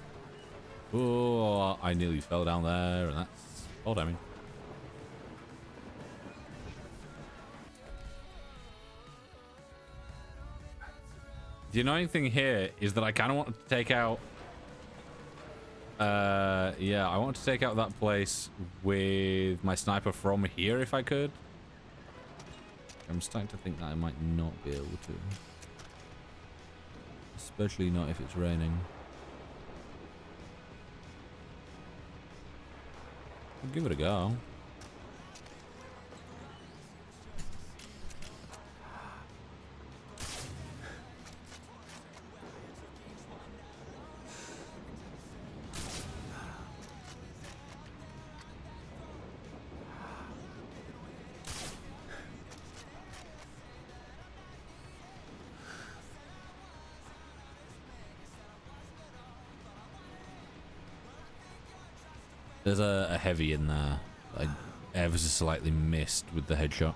Oh, I nearly fell down there, and that's all I mean. The annoying thing here is that I kind of want to take out. Yeah, I want to take out that place with my sniper from here if I could. I'm starting to think that I might not be able to. Especially not if it's raining. I'll give it a go. There's a heavy in there. I ever so slightly missed with the headshot.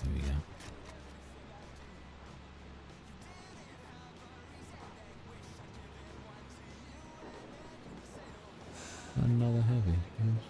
There we go. Another heavy. Yes.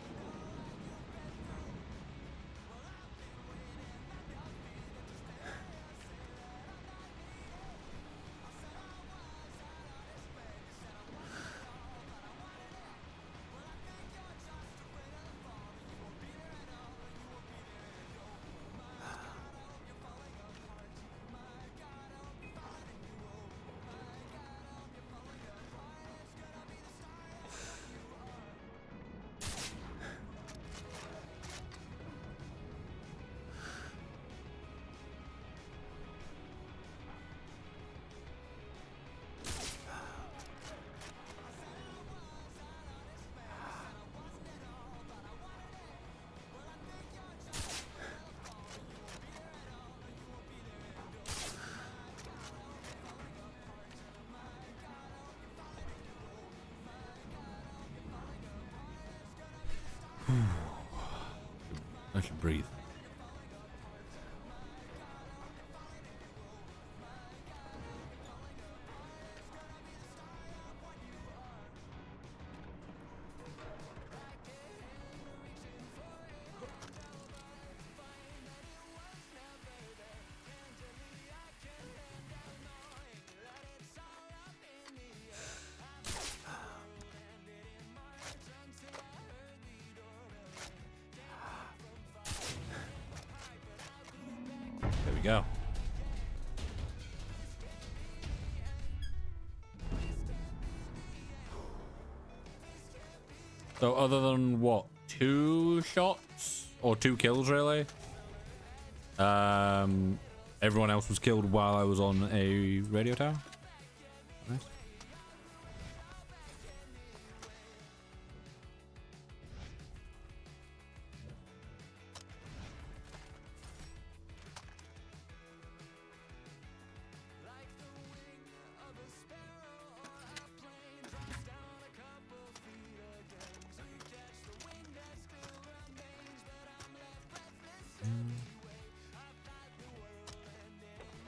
I should breathe. There we go. So other than what, 2 shots or 2 kills really? Everyone else was killed while I was on a radio tower. Nice.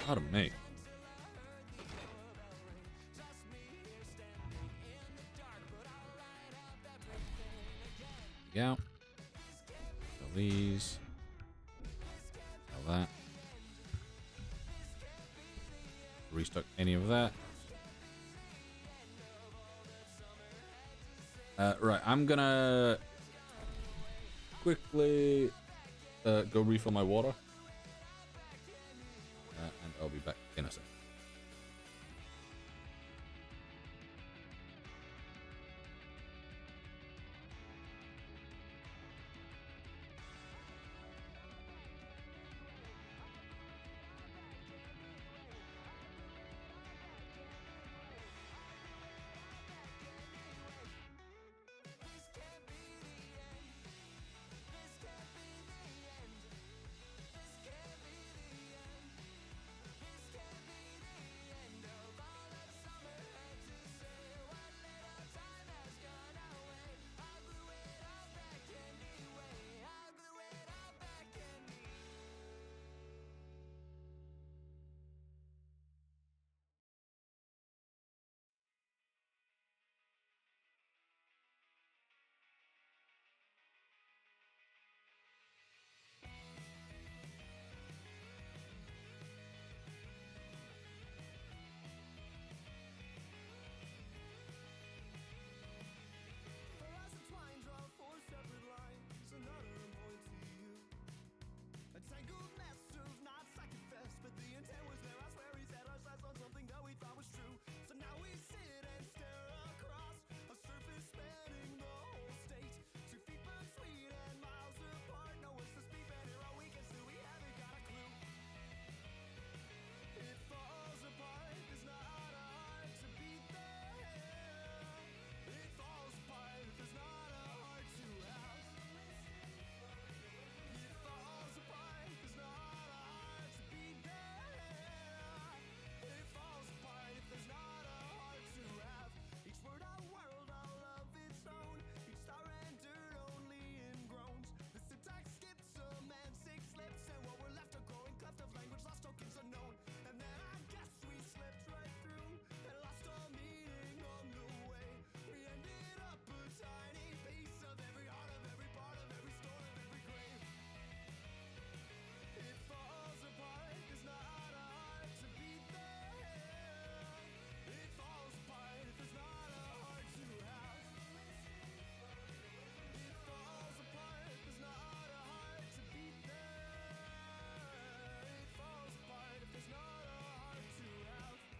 Pardon me. Yeah. Sell these. Sell that. Restock any of that. Right, I'm gonna quickly go refill my water. And I'll be back in a sec.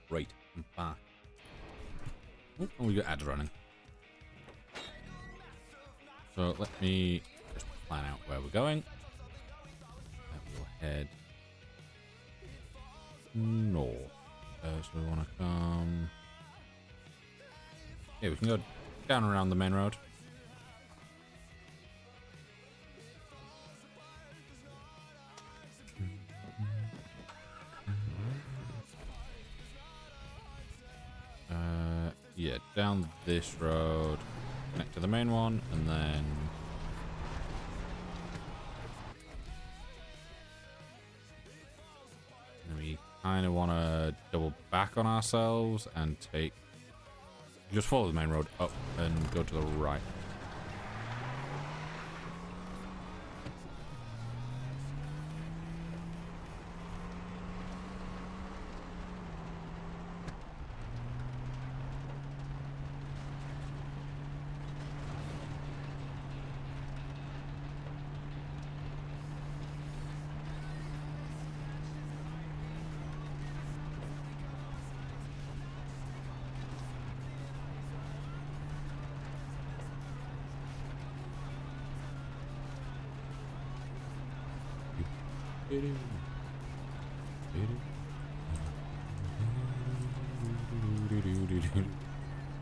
Right, I'm back. Oh, we got ads running. So let me just plan out where we're going. We'll head north. So we want to come. Yeah, we can go down around the main road. Yeah, down this road, connect to the main one, and then kind of want to double back on ourselves and take... Just follow the main road up and go to the right.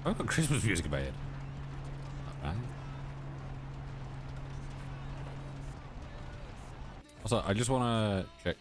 I've got Christmas music in my head. Not bad. Also, I just want to check.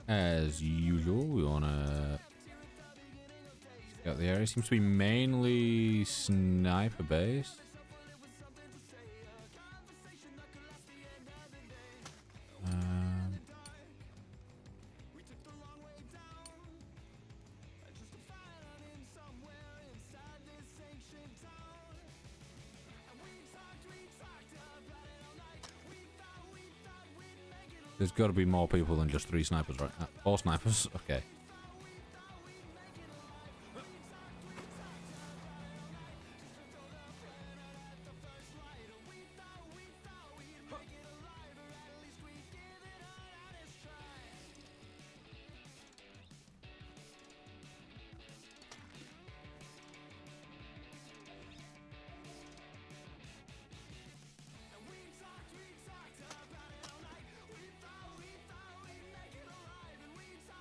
As usual, we want to scout the area. Seems to be mainly sniper based. There's got to be more people than just 3 snipers, right? 4 snipers? Okay.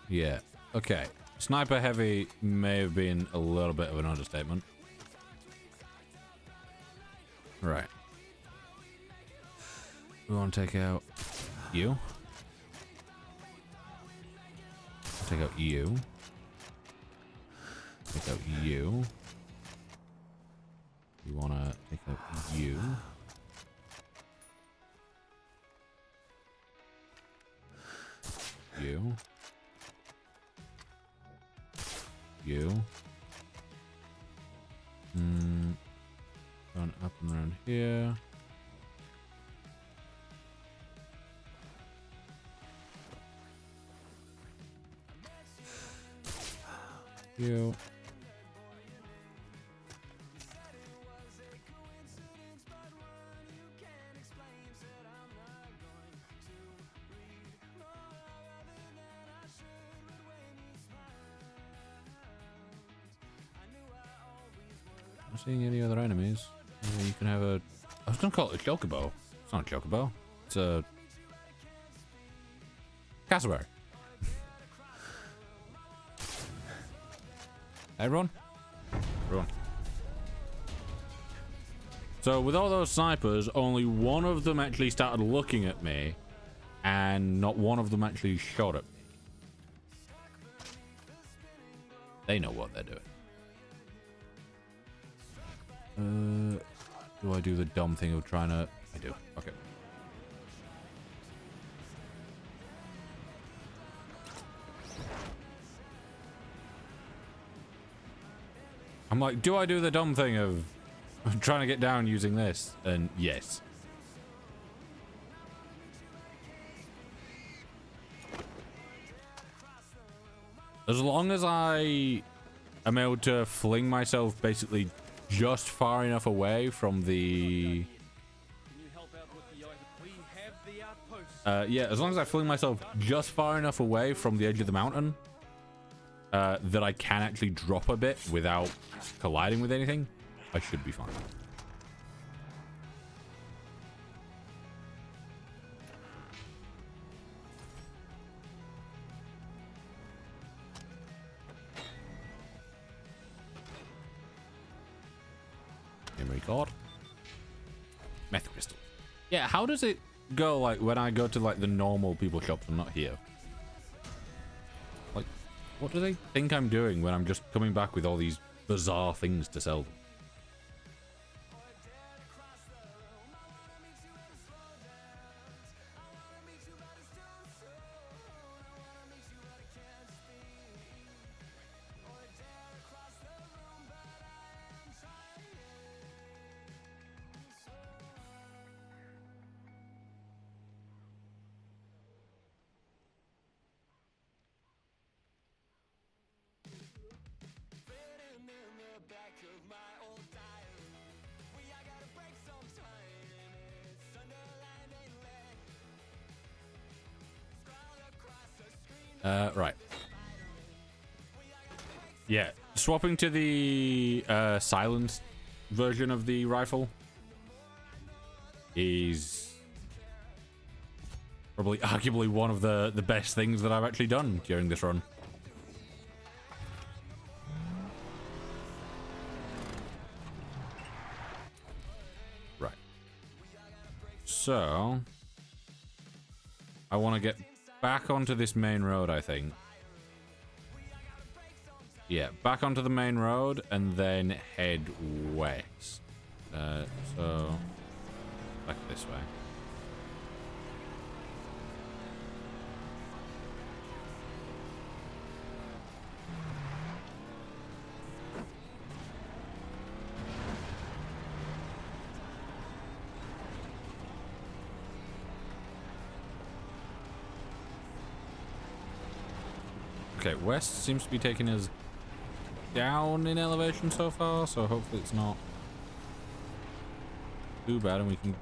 Yeah. Okay. Sniper heavy may have been a little bit of an understatement. Right. We want to take out you. Take out you. Take out you. We want to take out you. You. You. Run up and around here. You. Not seeing any other enemies. Yeah, you can have a... I was gonna call it a chocobo. It's not a chocobo. It's a... cassowary. Everyone? Everyone. So with all those snipers, only one of them actually started looking at me, and not one of them actually shot at me. They know what they're doing. Do I do the dumb thing of trying to... I do. Okay. I'm like, do I do the dumb thing of trying to get down using this? And yes. As long as I am able to fling myself basically just far enough away from the... yeah, as long as I fling myself just far enough away from the edge of the mountain that I can actually drop a bit without colliding with anything, I should be fine. called. Meth crystal. Yeah, how does it go, like, when I go to, like, the normal people shops and not here? Like, what do they think I'm doing when I'm just coming back with all these bizarre things to sell them? Right. Yeah, swapping to the silenced version of the rifle is probably arguably one of the best things that I've actually done during this run. Right. So I want to get back onto this main road, I think. Yeah, back onto the main road and then head west. So back this way. Okay, west seems to be taking us down in elevation so far, so hopefully it's not too bad and we can...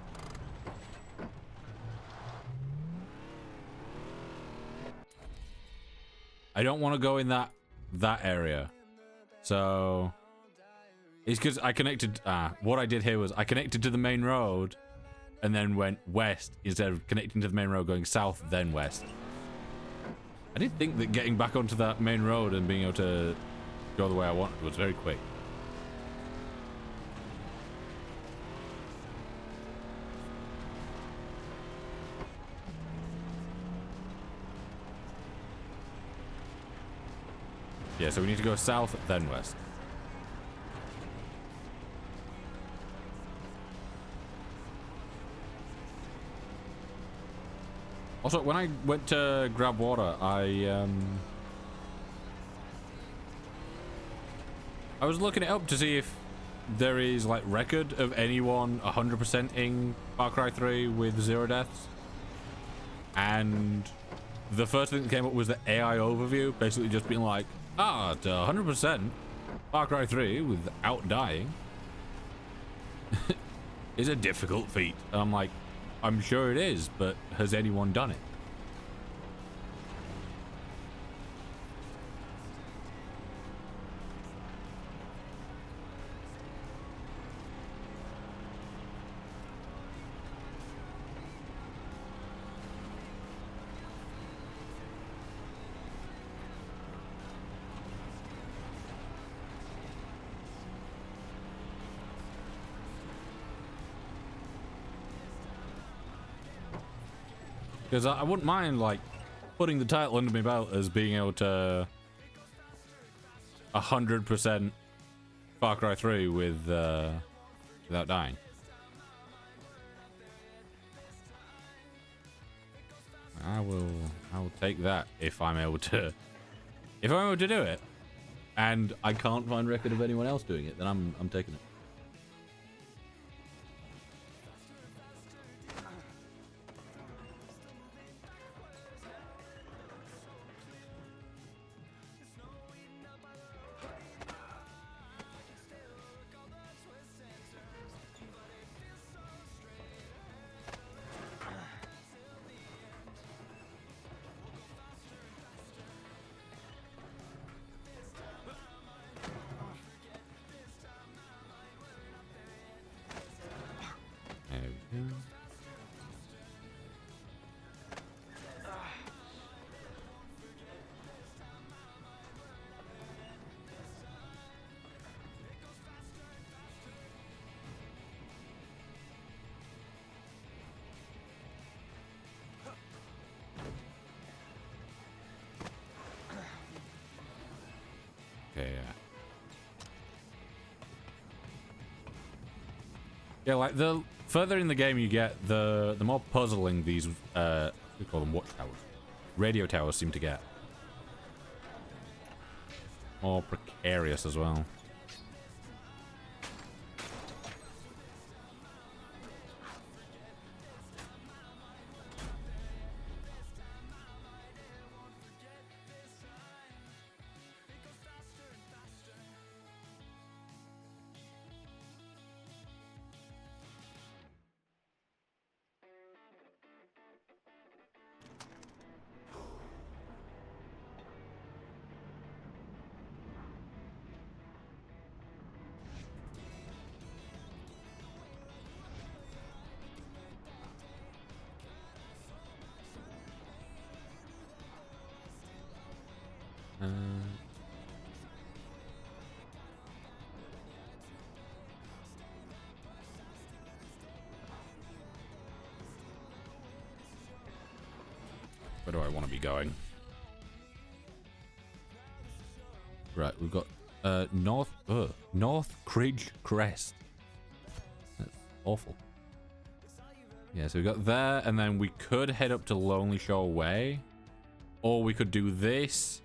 I don't want to go in that area. So it's because I connected... what I did here was I connected to the main road and then went west instead of connecting to the main road going south then west. I did think that getting back onto that main road and being able to go the way I wanted was very quick. Yeah, so we need to go south, then west. Also, when I went to grab water, I was looking it up to see if there is like record of anyone 100%ing Far Cry 3 with 0 deaths. And the first thing that came up was the AI overview, basically just being like, to 100% Far Cry 3 without dying is a difficult feat. And I'm like, I'm sure it is, but has anyone done it? Because I wouldn't mind, like, putting the title under my belt as being able to 100% Far Cry 3 with, without dying. I will take that if I'm able to do it. And I can't find record of anyone else doing it, then I'm taking it. Okay, yeah. Yeah, like the further in the game you get, the more puzzling these we call them watchtowers, radio towers seem to get. More precarious as well. Where do I want to be going? Right, we've got North Cridge Crest. That's awful. Yeah, so we got there, and then we could head up to Lonely Shore Way, or we could do this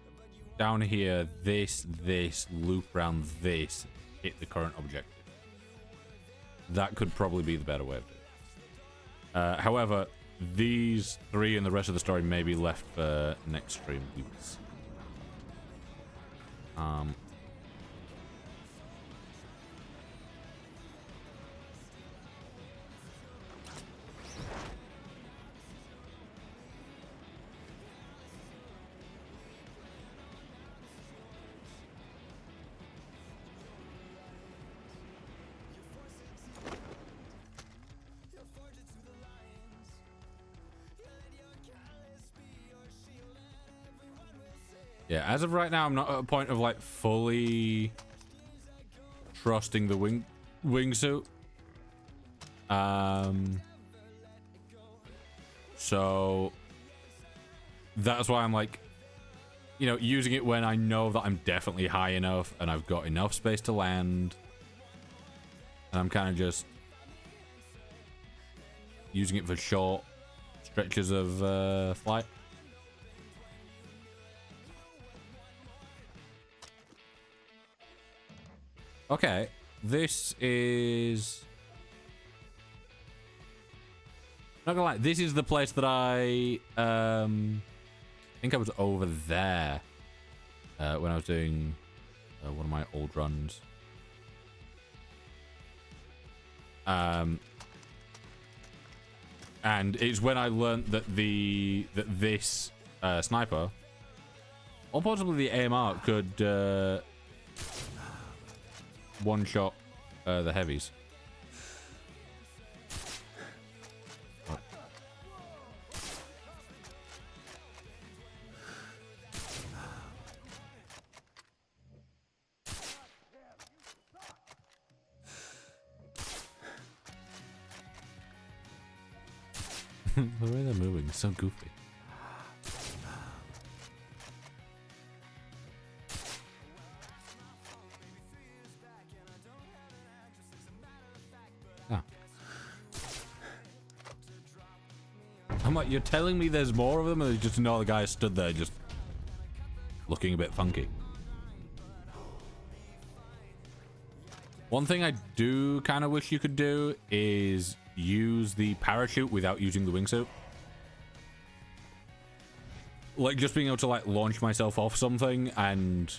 down here, this, loop around this, hit the current objective. That could probably be the better way of doing it. However, these three and the rest of the story may be left for next stream. Yeah, as of right now, I'm not at a point of like fully trusting the wingsuit. So that's why I'm like, you know, using it when I know that I'm definitely high enough and I've got enough space to land. And I'm kind of just using it for short stretches of flight. Okay, this is... Not gonna lie, this is the place that I think I was over there when I was doing one of my old runs. And it's when I learned that this sniper, or possibly the AMR, could one-shot the heavies. Oh. The way they're moving is so goofy. I'm like, you're telling me there's more of them, and there's just another guy stood there just looking a bit funky. One thing I do kind of wish you could do is use the parachute without using the wingsuit. Like, just being able to, like, launch myself off something and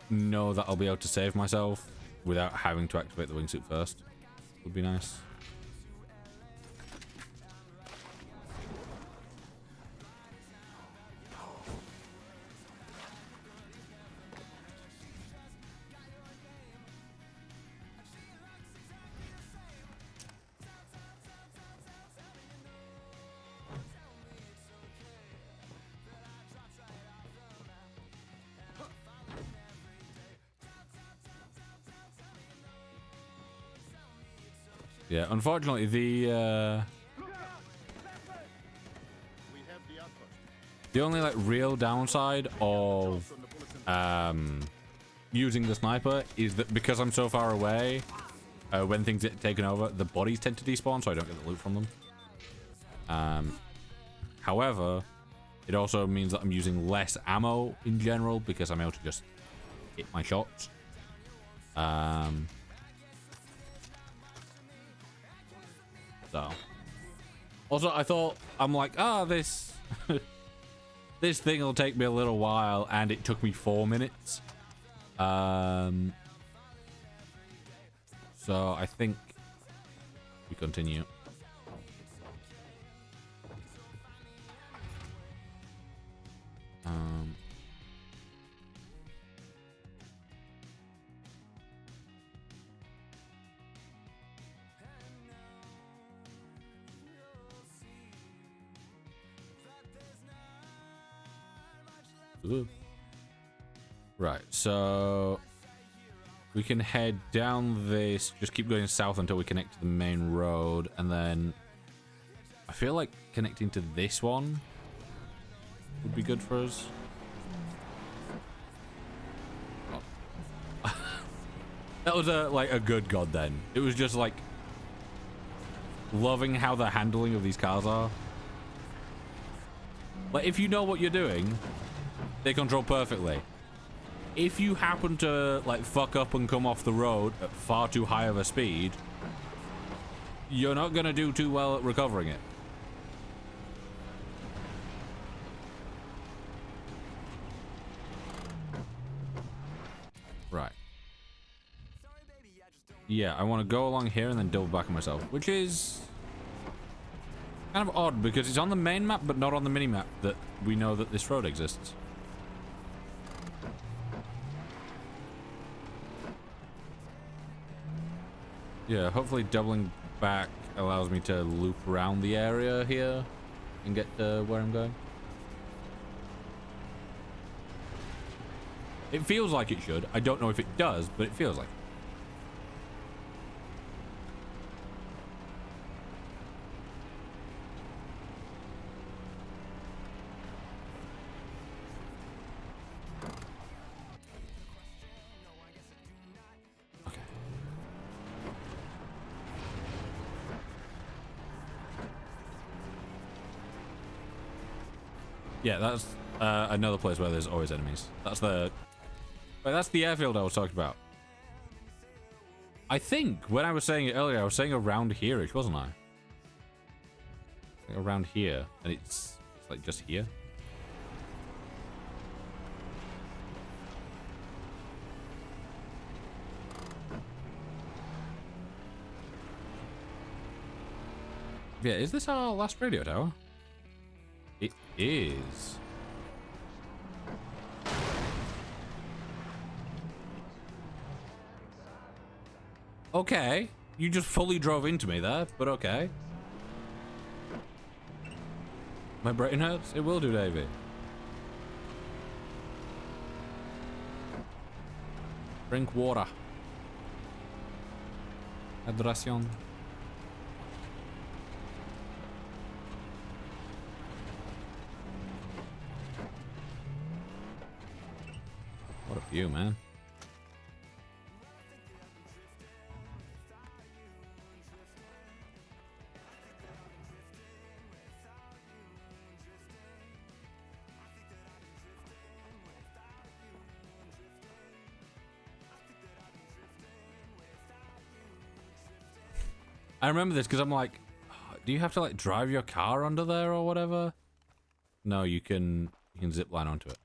know that I'll be able to save myself without having to activate the wingsuit first would be nice. Yeah, unfortunately, the only like real downside of using the sniper is that because I'm so far away, when things get taken over, the bodies tend to despawn, so I don't get the loot from them. However, it also means that I'm using less ammo in general because I'm able to just hit my shots. So. Also, I thought, I'm like, this this thing will take me a little while, and it took me 4 minutes. So I think we continue. Right, so we can head down this, just keep going south until we connect to the main road, and then I feel like connecting to this one would be good for us. Oh. That was a good god then. It was just like loving how the handling of these cars are. Like, if you know what you're doing, they control perfectly. If you happen to like fuck up and come off the road at far too high of a speed, you're not gonna do too well at recovering it. Right. Yeah, I want to go along here and then double back on myself, which is kind of odd because it's on the main map but not on the mini map that we know that this road exists. Yeah, hopefully doubling back allows me to loop around the area here and get to where I'm going. It feels like it should. I don't know if it does, but it feels like it. Yeah, that's another place where there's always enemies. That's the... Wait, that's the airfield I was talking about. I think when I was saying it earlier, I was saying around here-ish, wasn't I? Like around here, and it's like just here. Yeah, is this our last radio tower? It is. Okay. You just fully drove into me there, but okay. My brain hurts? It will do, Davey. Drink water. Hydración. What a view, man. I remember this because I'm like, do you have to like drive your car under there or whatever? No, you can zip line onto it.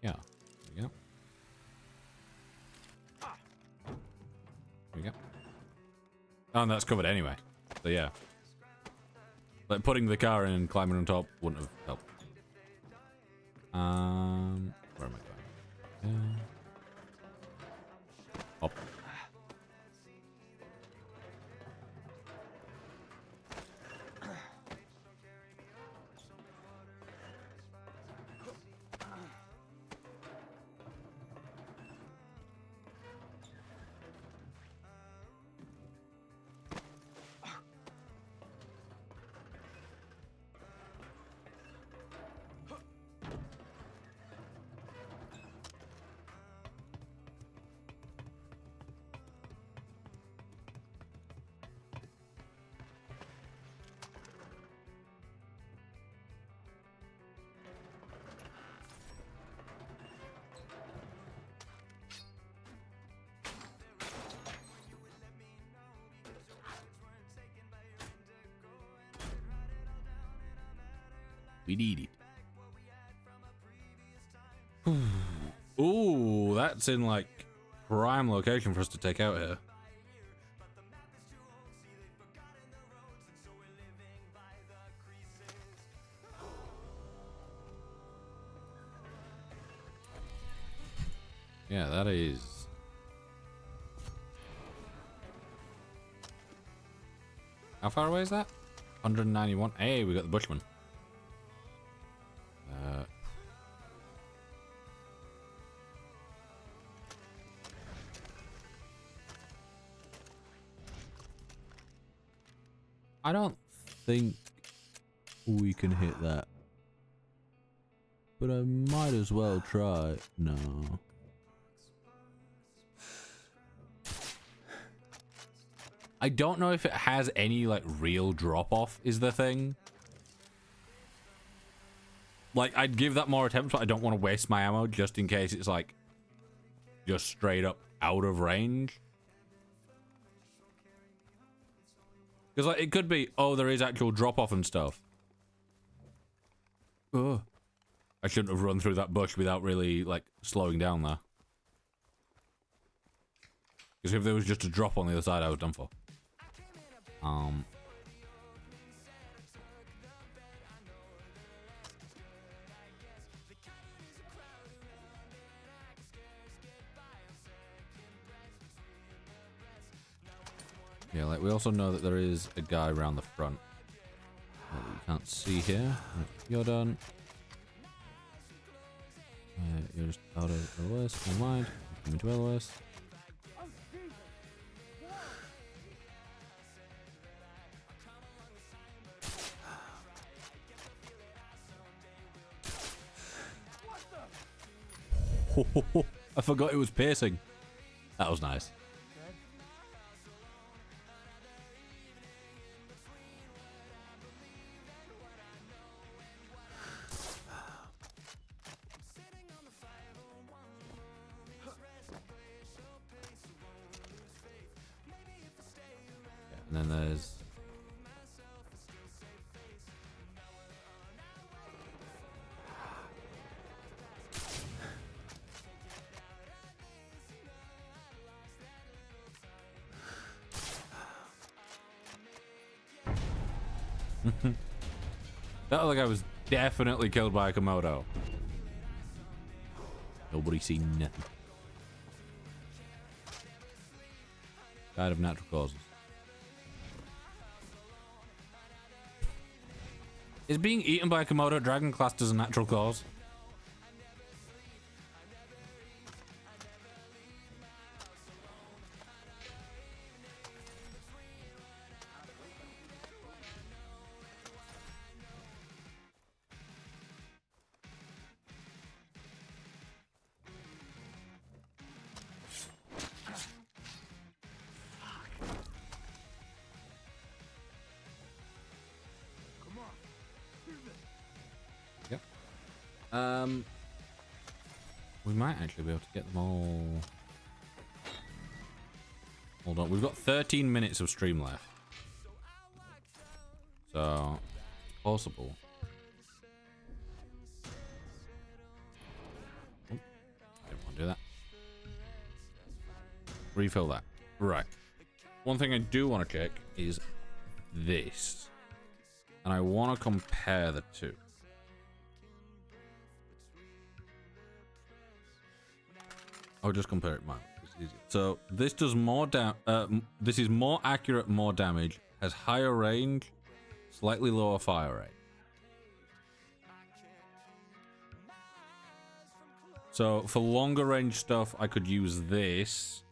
Yeah, there we go. There we go. Oh, and that's covered anyway. So yeah. Like putting the car in and climbing on top wouldn't have helped. Where am I going? Up. We need it. Ooh, that's in like prime location for us to take out here. Yeah, that is. How far away is that? 191. Hey, we got the Bushman. I don't think we can hit that. But I might as well try. No. I don't know if it has any like real drop off is the thing. Like I'd give that more attempts, but I don't want to waste my ammo just in case it's like just straight up out of range. Because like it could be, oh, there is actual drop off and stuff. Ugh. I shouldn't have run through that bush without really like slowing down there. Because if there was just a drop on the other side, I was done for. Yeah, like we also know that there is a guy around the front that you can't see here. Right, you're done. You're just out of LOS. Never mind. Come into LOS. I forgot it was piercing. That was nice. And then there's that other guy was definitely killed by a Komodo. Nobody seen nothing. Died of natural causes. Is being eaten by a Komodo dragon classed as a natural cause? We might actually be able to get them all. Hold on, we've got 13 minutes of stream left. So, it's possible. Oh, didn't want to do that. Refill that. Right. One thing I do want to check is this. And I want to compare the two. I'll just compare it mine. It's easier. So this does more this is more accurate, more damage, has higher range, slightly lower fire rate. So for longer range stuff, I could use this.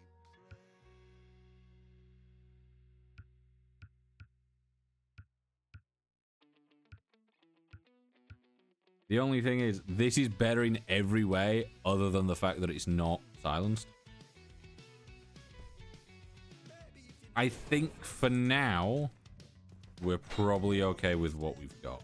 The only thing is, this is better in every way other than the fact that it's not silenced. I think for now, we're probably okay with what we've got.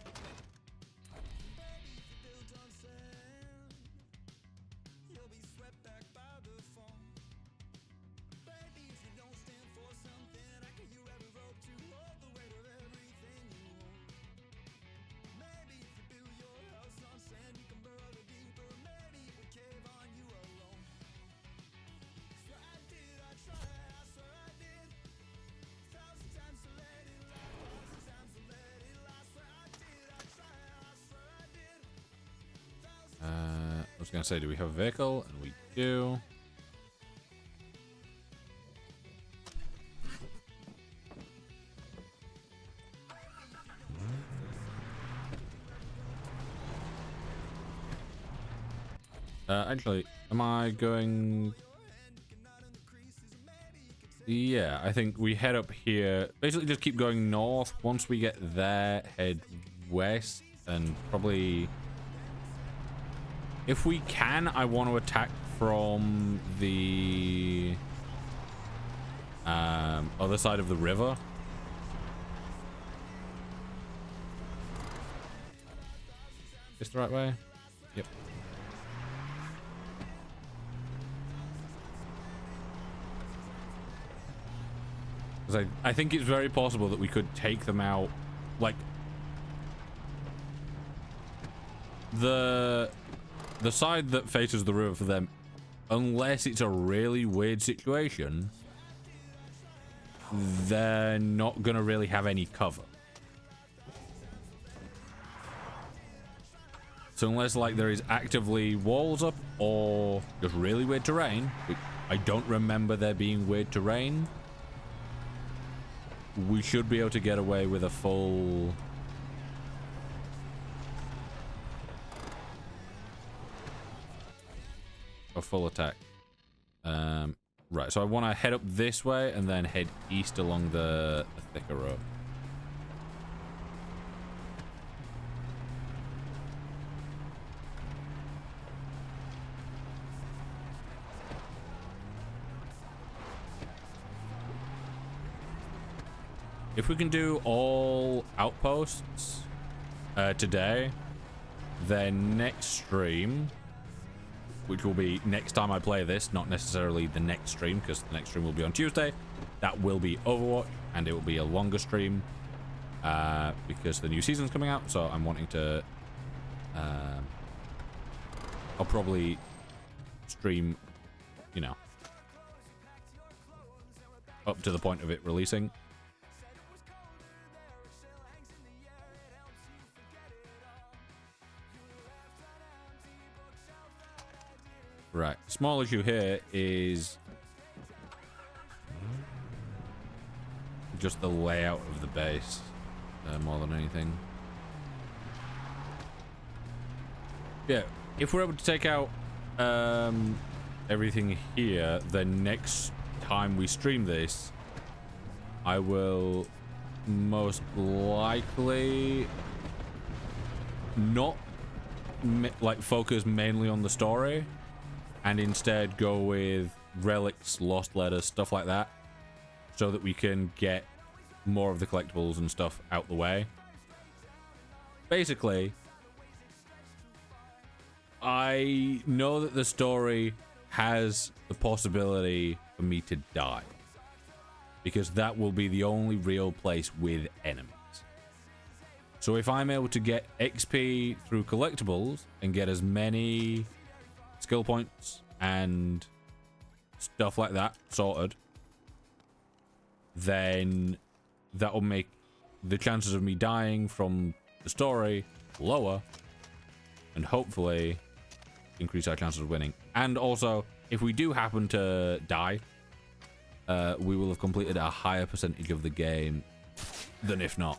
was going to say, do we have a vehicle? And we do. Actually, am I going... Yeah, I think we head up here. Basically, just keep going north. Once we get there, head west. And probably... If we can, I want to attack from the... other side of the river. Is this the right way? Yep. I think it's very possible that we could take them out, like the side that faces the river for them, unless it's a really weird situation, they're not gonna really have any cover. So unless like there is actively walls up or just really weird terrain, which I don't remember there being weird terrain, we should be able to get away with a full attack. Right, so I want to head up this way and then head east along the thicker road. If we can do all outposts today, then next stream, which will be next time I play this, not necessarily the next stream, because the next stream will be on Tuesday, that will be Overwatch, and it will be a longer stream because the new season's coming out, so I'm wanting to... I'll probably stream, you know, up to the point of it releasing. Right, small issue here is just the layout of the base more than anything. Yeah, if we're able to take out everything here, then next time we stream this, I will most likely not like focus mainly on the story, and instead go with relics, lost letters, stuff like that, so that we can get more of the collectibles and stuff out the way. Basically, I know that the story has the possibility for me to die, because that will be the only real place with enemies. So if I'm able to get XP through collectibles and get as many skill points and stuff like that sorted, then that will make the chances of me dying from the story lower, and hopefully increase our chances of winning. And also, if we do happen to die, we will have completed a higher percentage of the game than if not.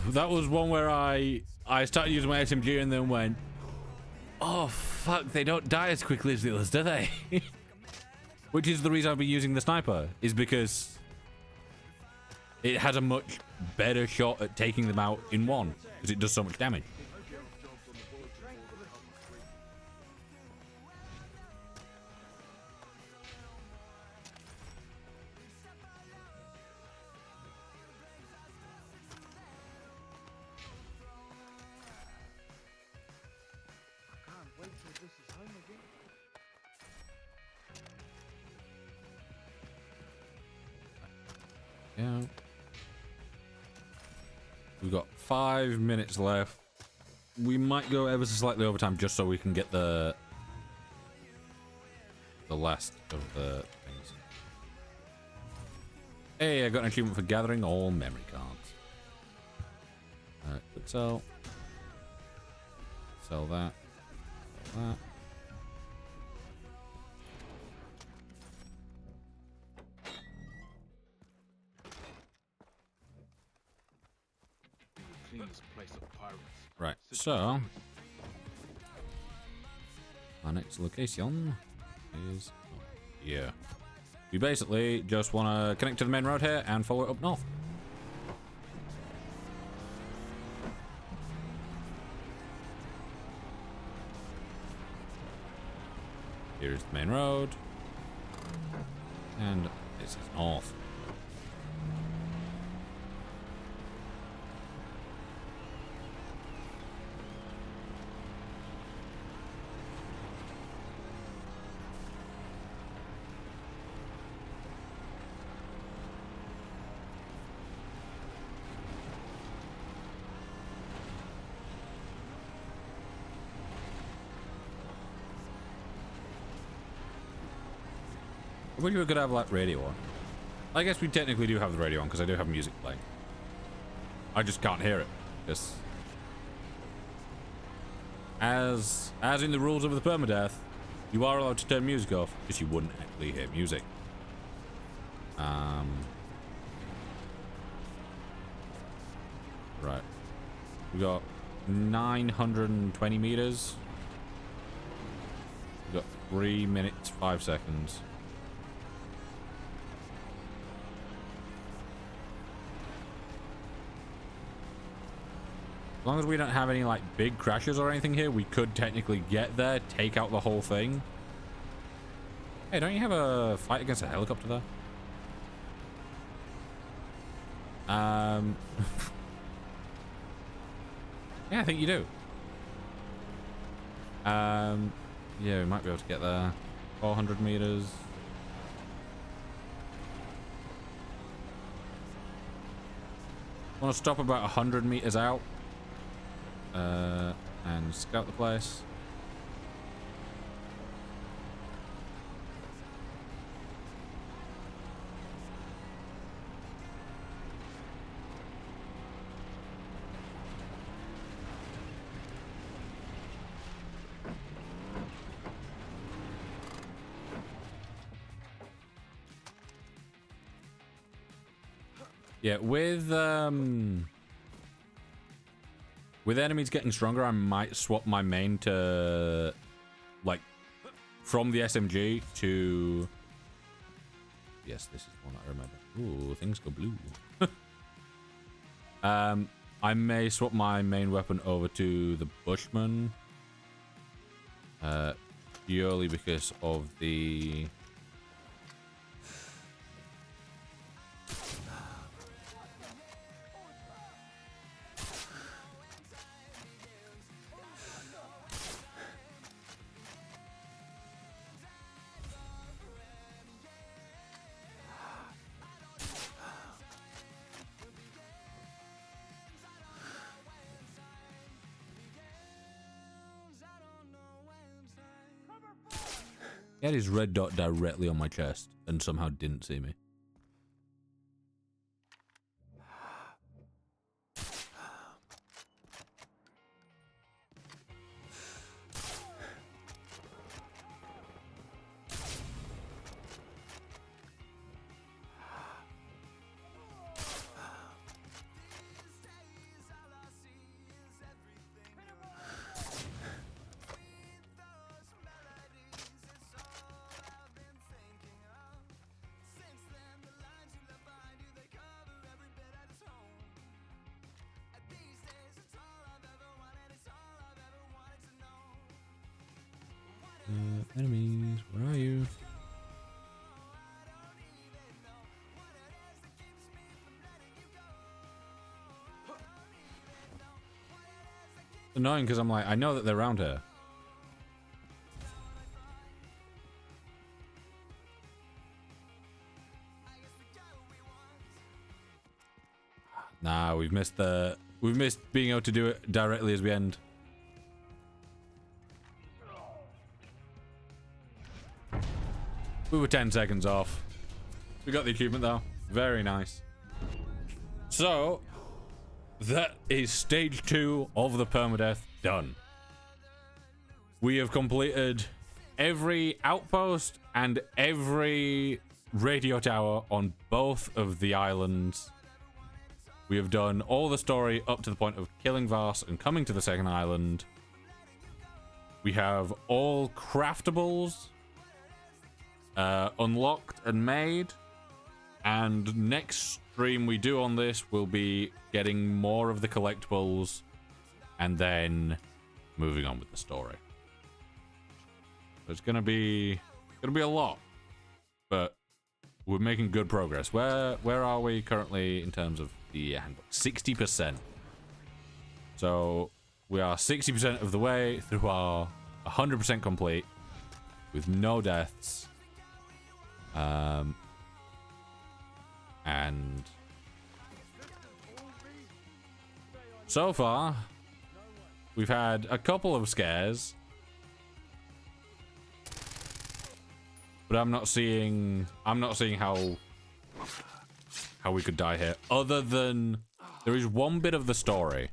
That was one where I started using my SMG and then went, oh fuck, they don't die as quickly as the others, do they? Which is the reason I've been using the sniper, is because it has a much better shot at taking them out in one, because it does so much damage. Wait till this is home again. Yeah. We've got 5 minutes left. We might go ever so slightly over time just so we can get the last of the things. Hey, I got an achievement for gathering all memory cards. Quick sell. Sell that. Sell that. Clean this place of pirates. Right, so our next location is here. You basically just want to connect to the main road here and follow it up north. Here's the main road, and this is north. I wish we could have like radio on. I guess we technically do have the radio on because I do have music playing. I just can't hear it. Just as in the rules of the permadeath, you are allowed to turn music off because you wouldn't actually hear music. Right. We got 920 meters. We got 3 minutes 5 seconds. As long as we don't have any like big crashes or anything here, we could technically get there, take out the whole thing. Hey, don't you have a fight against a helicopter there? Yeah, I think you do. Yeah, we might be able to get there. 400 meters. Want to stop about 100 meters out. And scout the place. Yeah, with enemies getting stronger, I might swap my main to, like, from the SMG to... Yes, this is one I remember. Ooh, things go blue. I may swap my main weapon over to the Bushman. Purely because of the... He had his red dot directly on my chest and somehow didn't see me. Enemies, where are you? Annoying because I'm like, I know that they're around here. Nah, we've missed being able to do it directly as we end. We were 10 seconds off. We got the achievement though. Very nice. So, that is stage 2 of the permadeath done. We have completed every outpost and every radio tower on both of the islands. We have done all the story up to the point of killing Voss and coming to the second island. We have all craftables unlocked and made. And next stream we do on this will be getting more of the collectibles and then moving on with the story. So it's gonna be a lot, but we're making good progress. Where are we currently in terms of the handbook? 60%. So we are 60% of the way through our 100% complete with no deaths. And so far, we've had a couple of scares, but I'm not seeing how we could die here. Other than there is one bit of the story.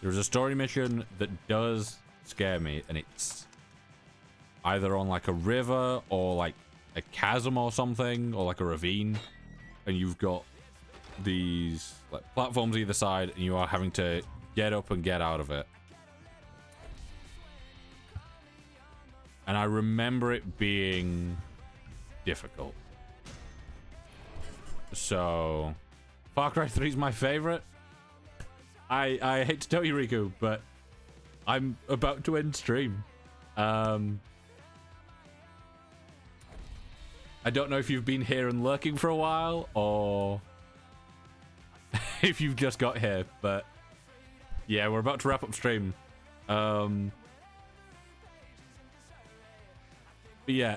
There's a story mission that does scare me, and it's either on like a river or like a chasm or something, or like a ravine. And you've got these like platforms either side, and you are having to get up and get out of it. And I remember it being difficult. So, Far Cry 3 is my favorite. I hate to tell you, Riku, but I'm about to end stream. I don't know if you've been here and lurking for a while, or if you've just got here, but yeah, we're about to wrap up stream. But yeah,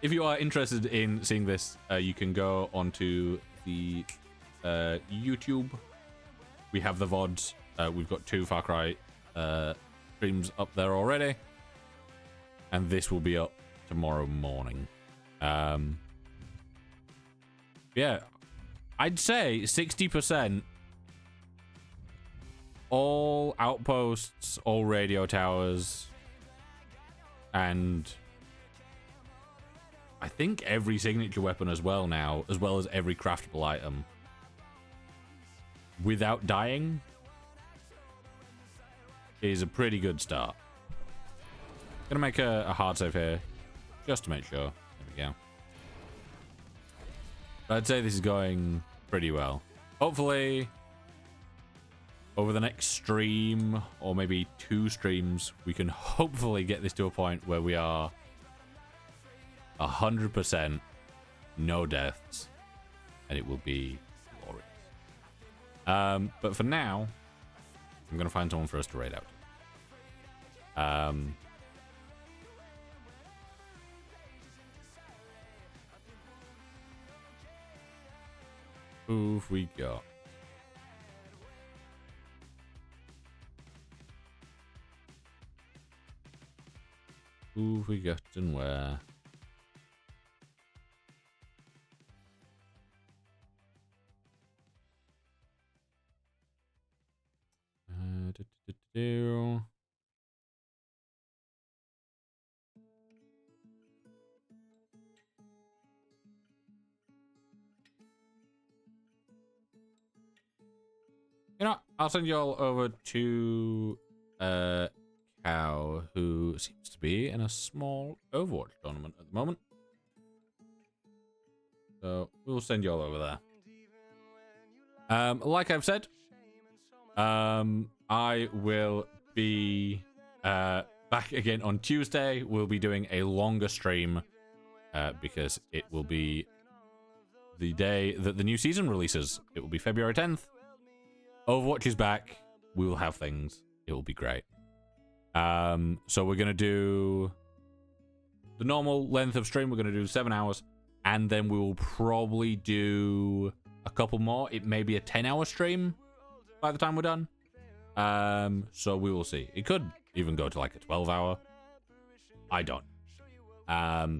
if you are interested in seeing this, you can go onto the YouTube. We have the VODs. We've got 2 Far Cry streams up there already, and this will be up tomorrow morning. Yeah, I'd say 60% all outposts, all radio towers, and I think every signature weapon as well now, as well as every craftable item without dying is a pretty good start. Gonna make a hard save here just to make sure. There we go. But I'd say this is going pretty well. Hopefully, over the next stream, or maybe 2 streams, we can hopefully get this to a point where we are 100% no deaths, and it will be glorious. But for now, I'm gonna find someone for us to raid out. Who've we got? Who've we got and where? You know, I'll send you all over to Cow, who seems to be in a small Overwatch tournament at the moment. So we'll send you all over there. Like I've said, I will be back again on Tuesday. We'll be doing a longer stream because it will be the day that the new season releases. It will be February 10th. Overwatch is back. We will have things. It will be great. So we're going to do the normal length of stream. We're going to do 7 hours. And then we will probably do a couple more. It may be a 10-hour stream by the time we're done. So we will see. It could even go to like a 12-hour. I don't. But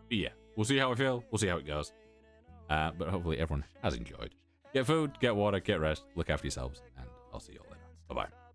yeah, we'll see how we feel. We'll see how it goes. But hopefully everyone has enjoyed. Get food, get water, get rest, look after yourselves, and I'll see you all later. Bye-bye.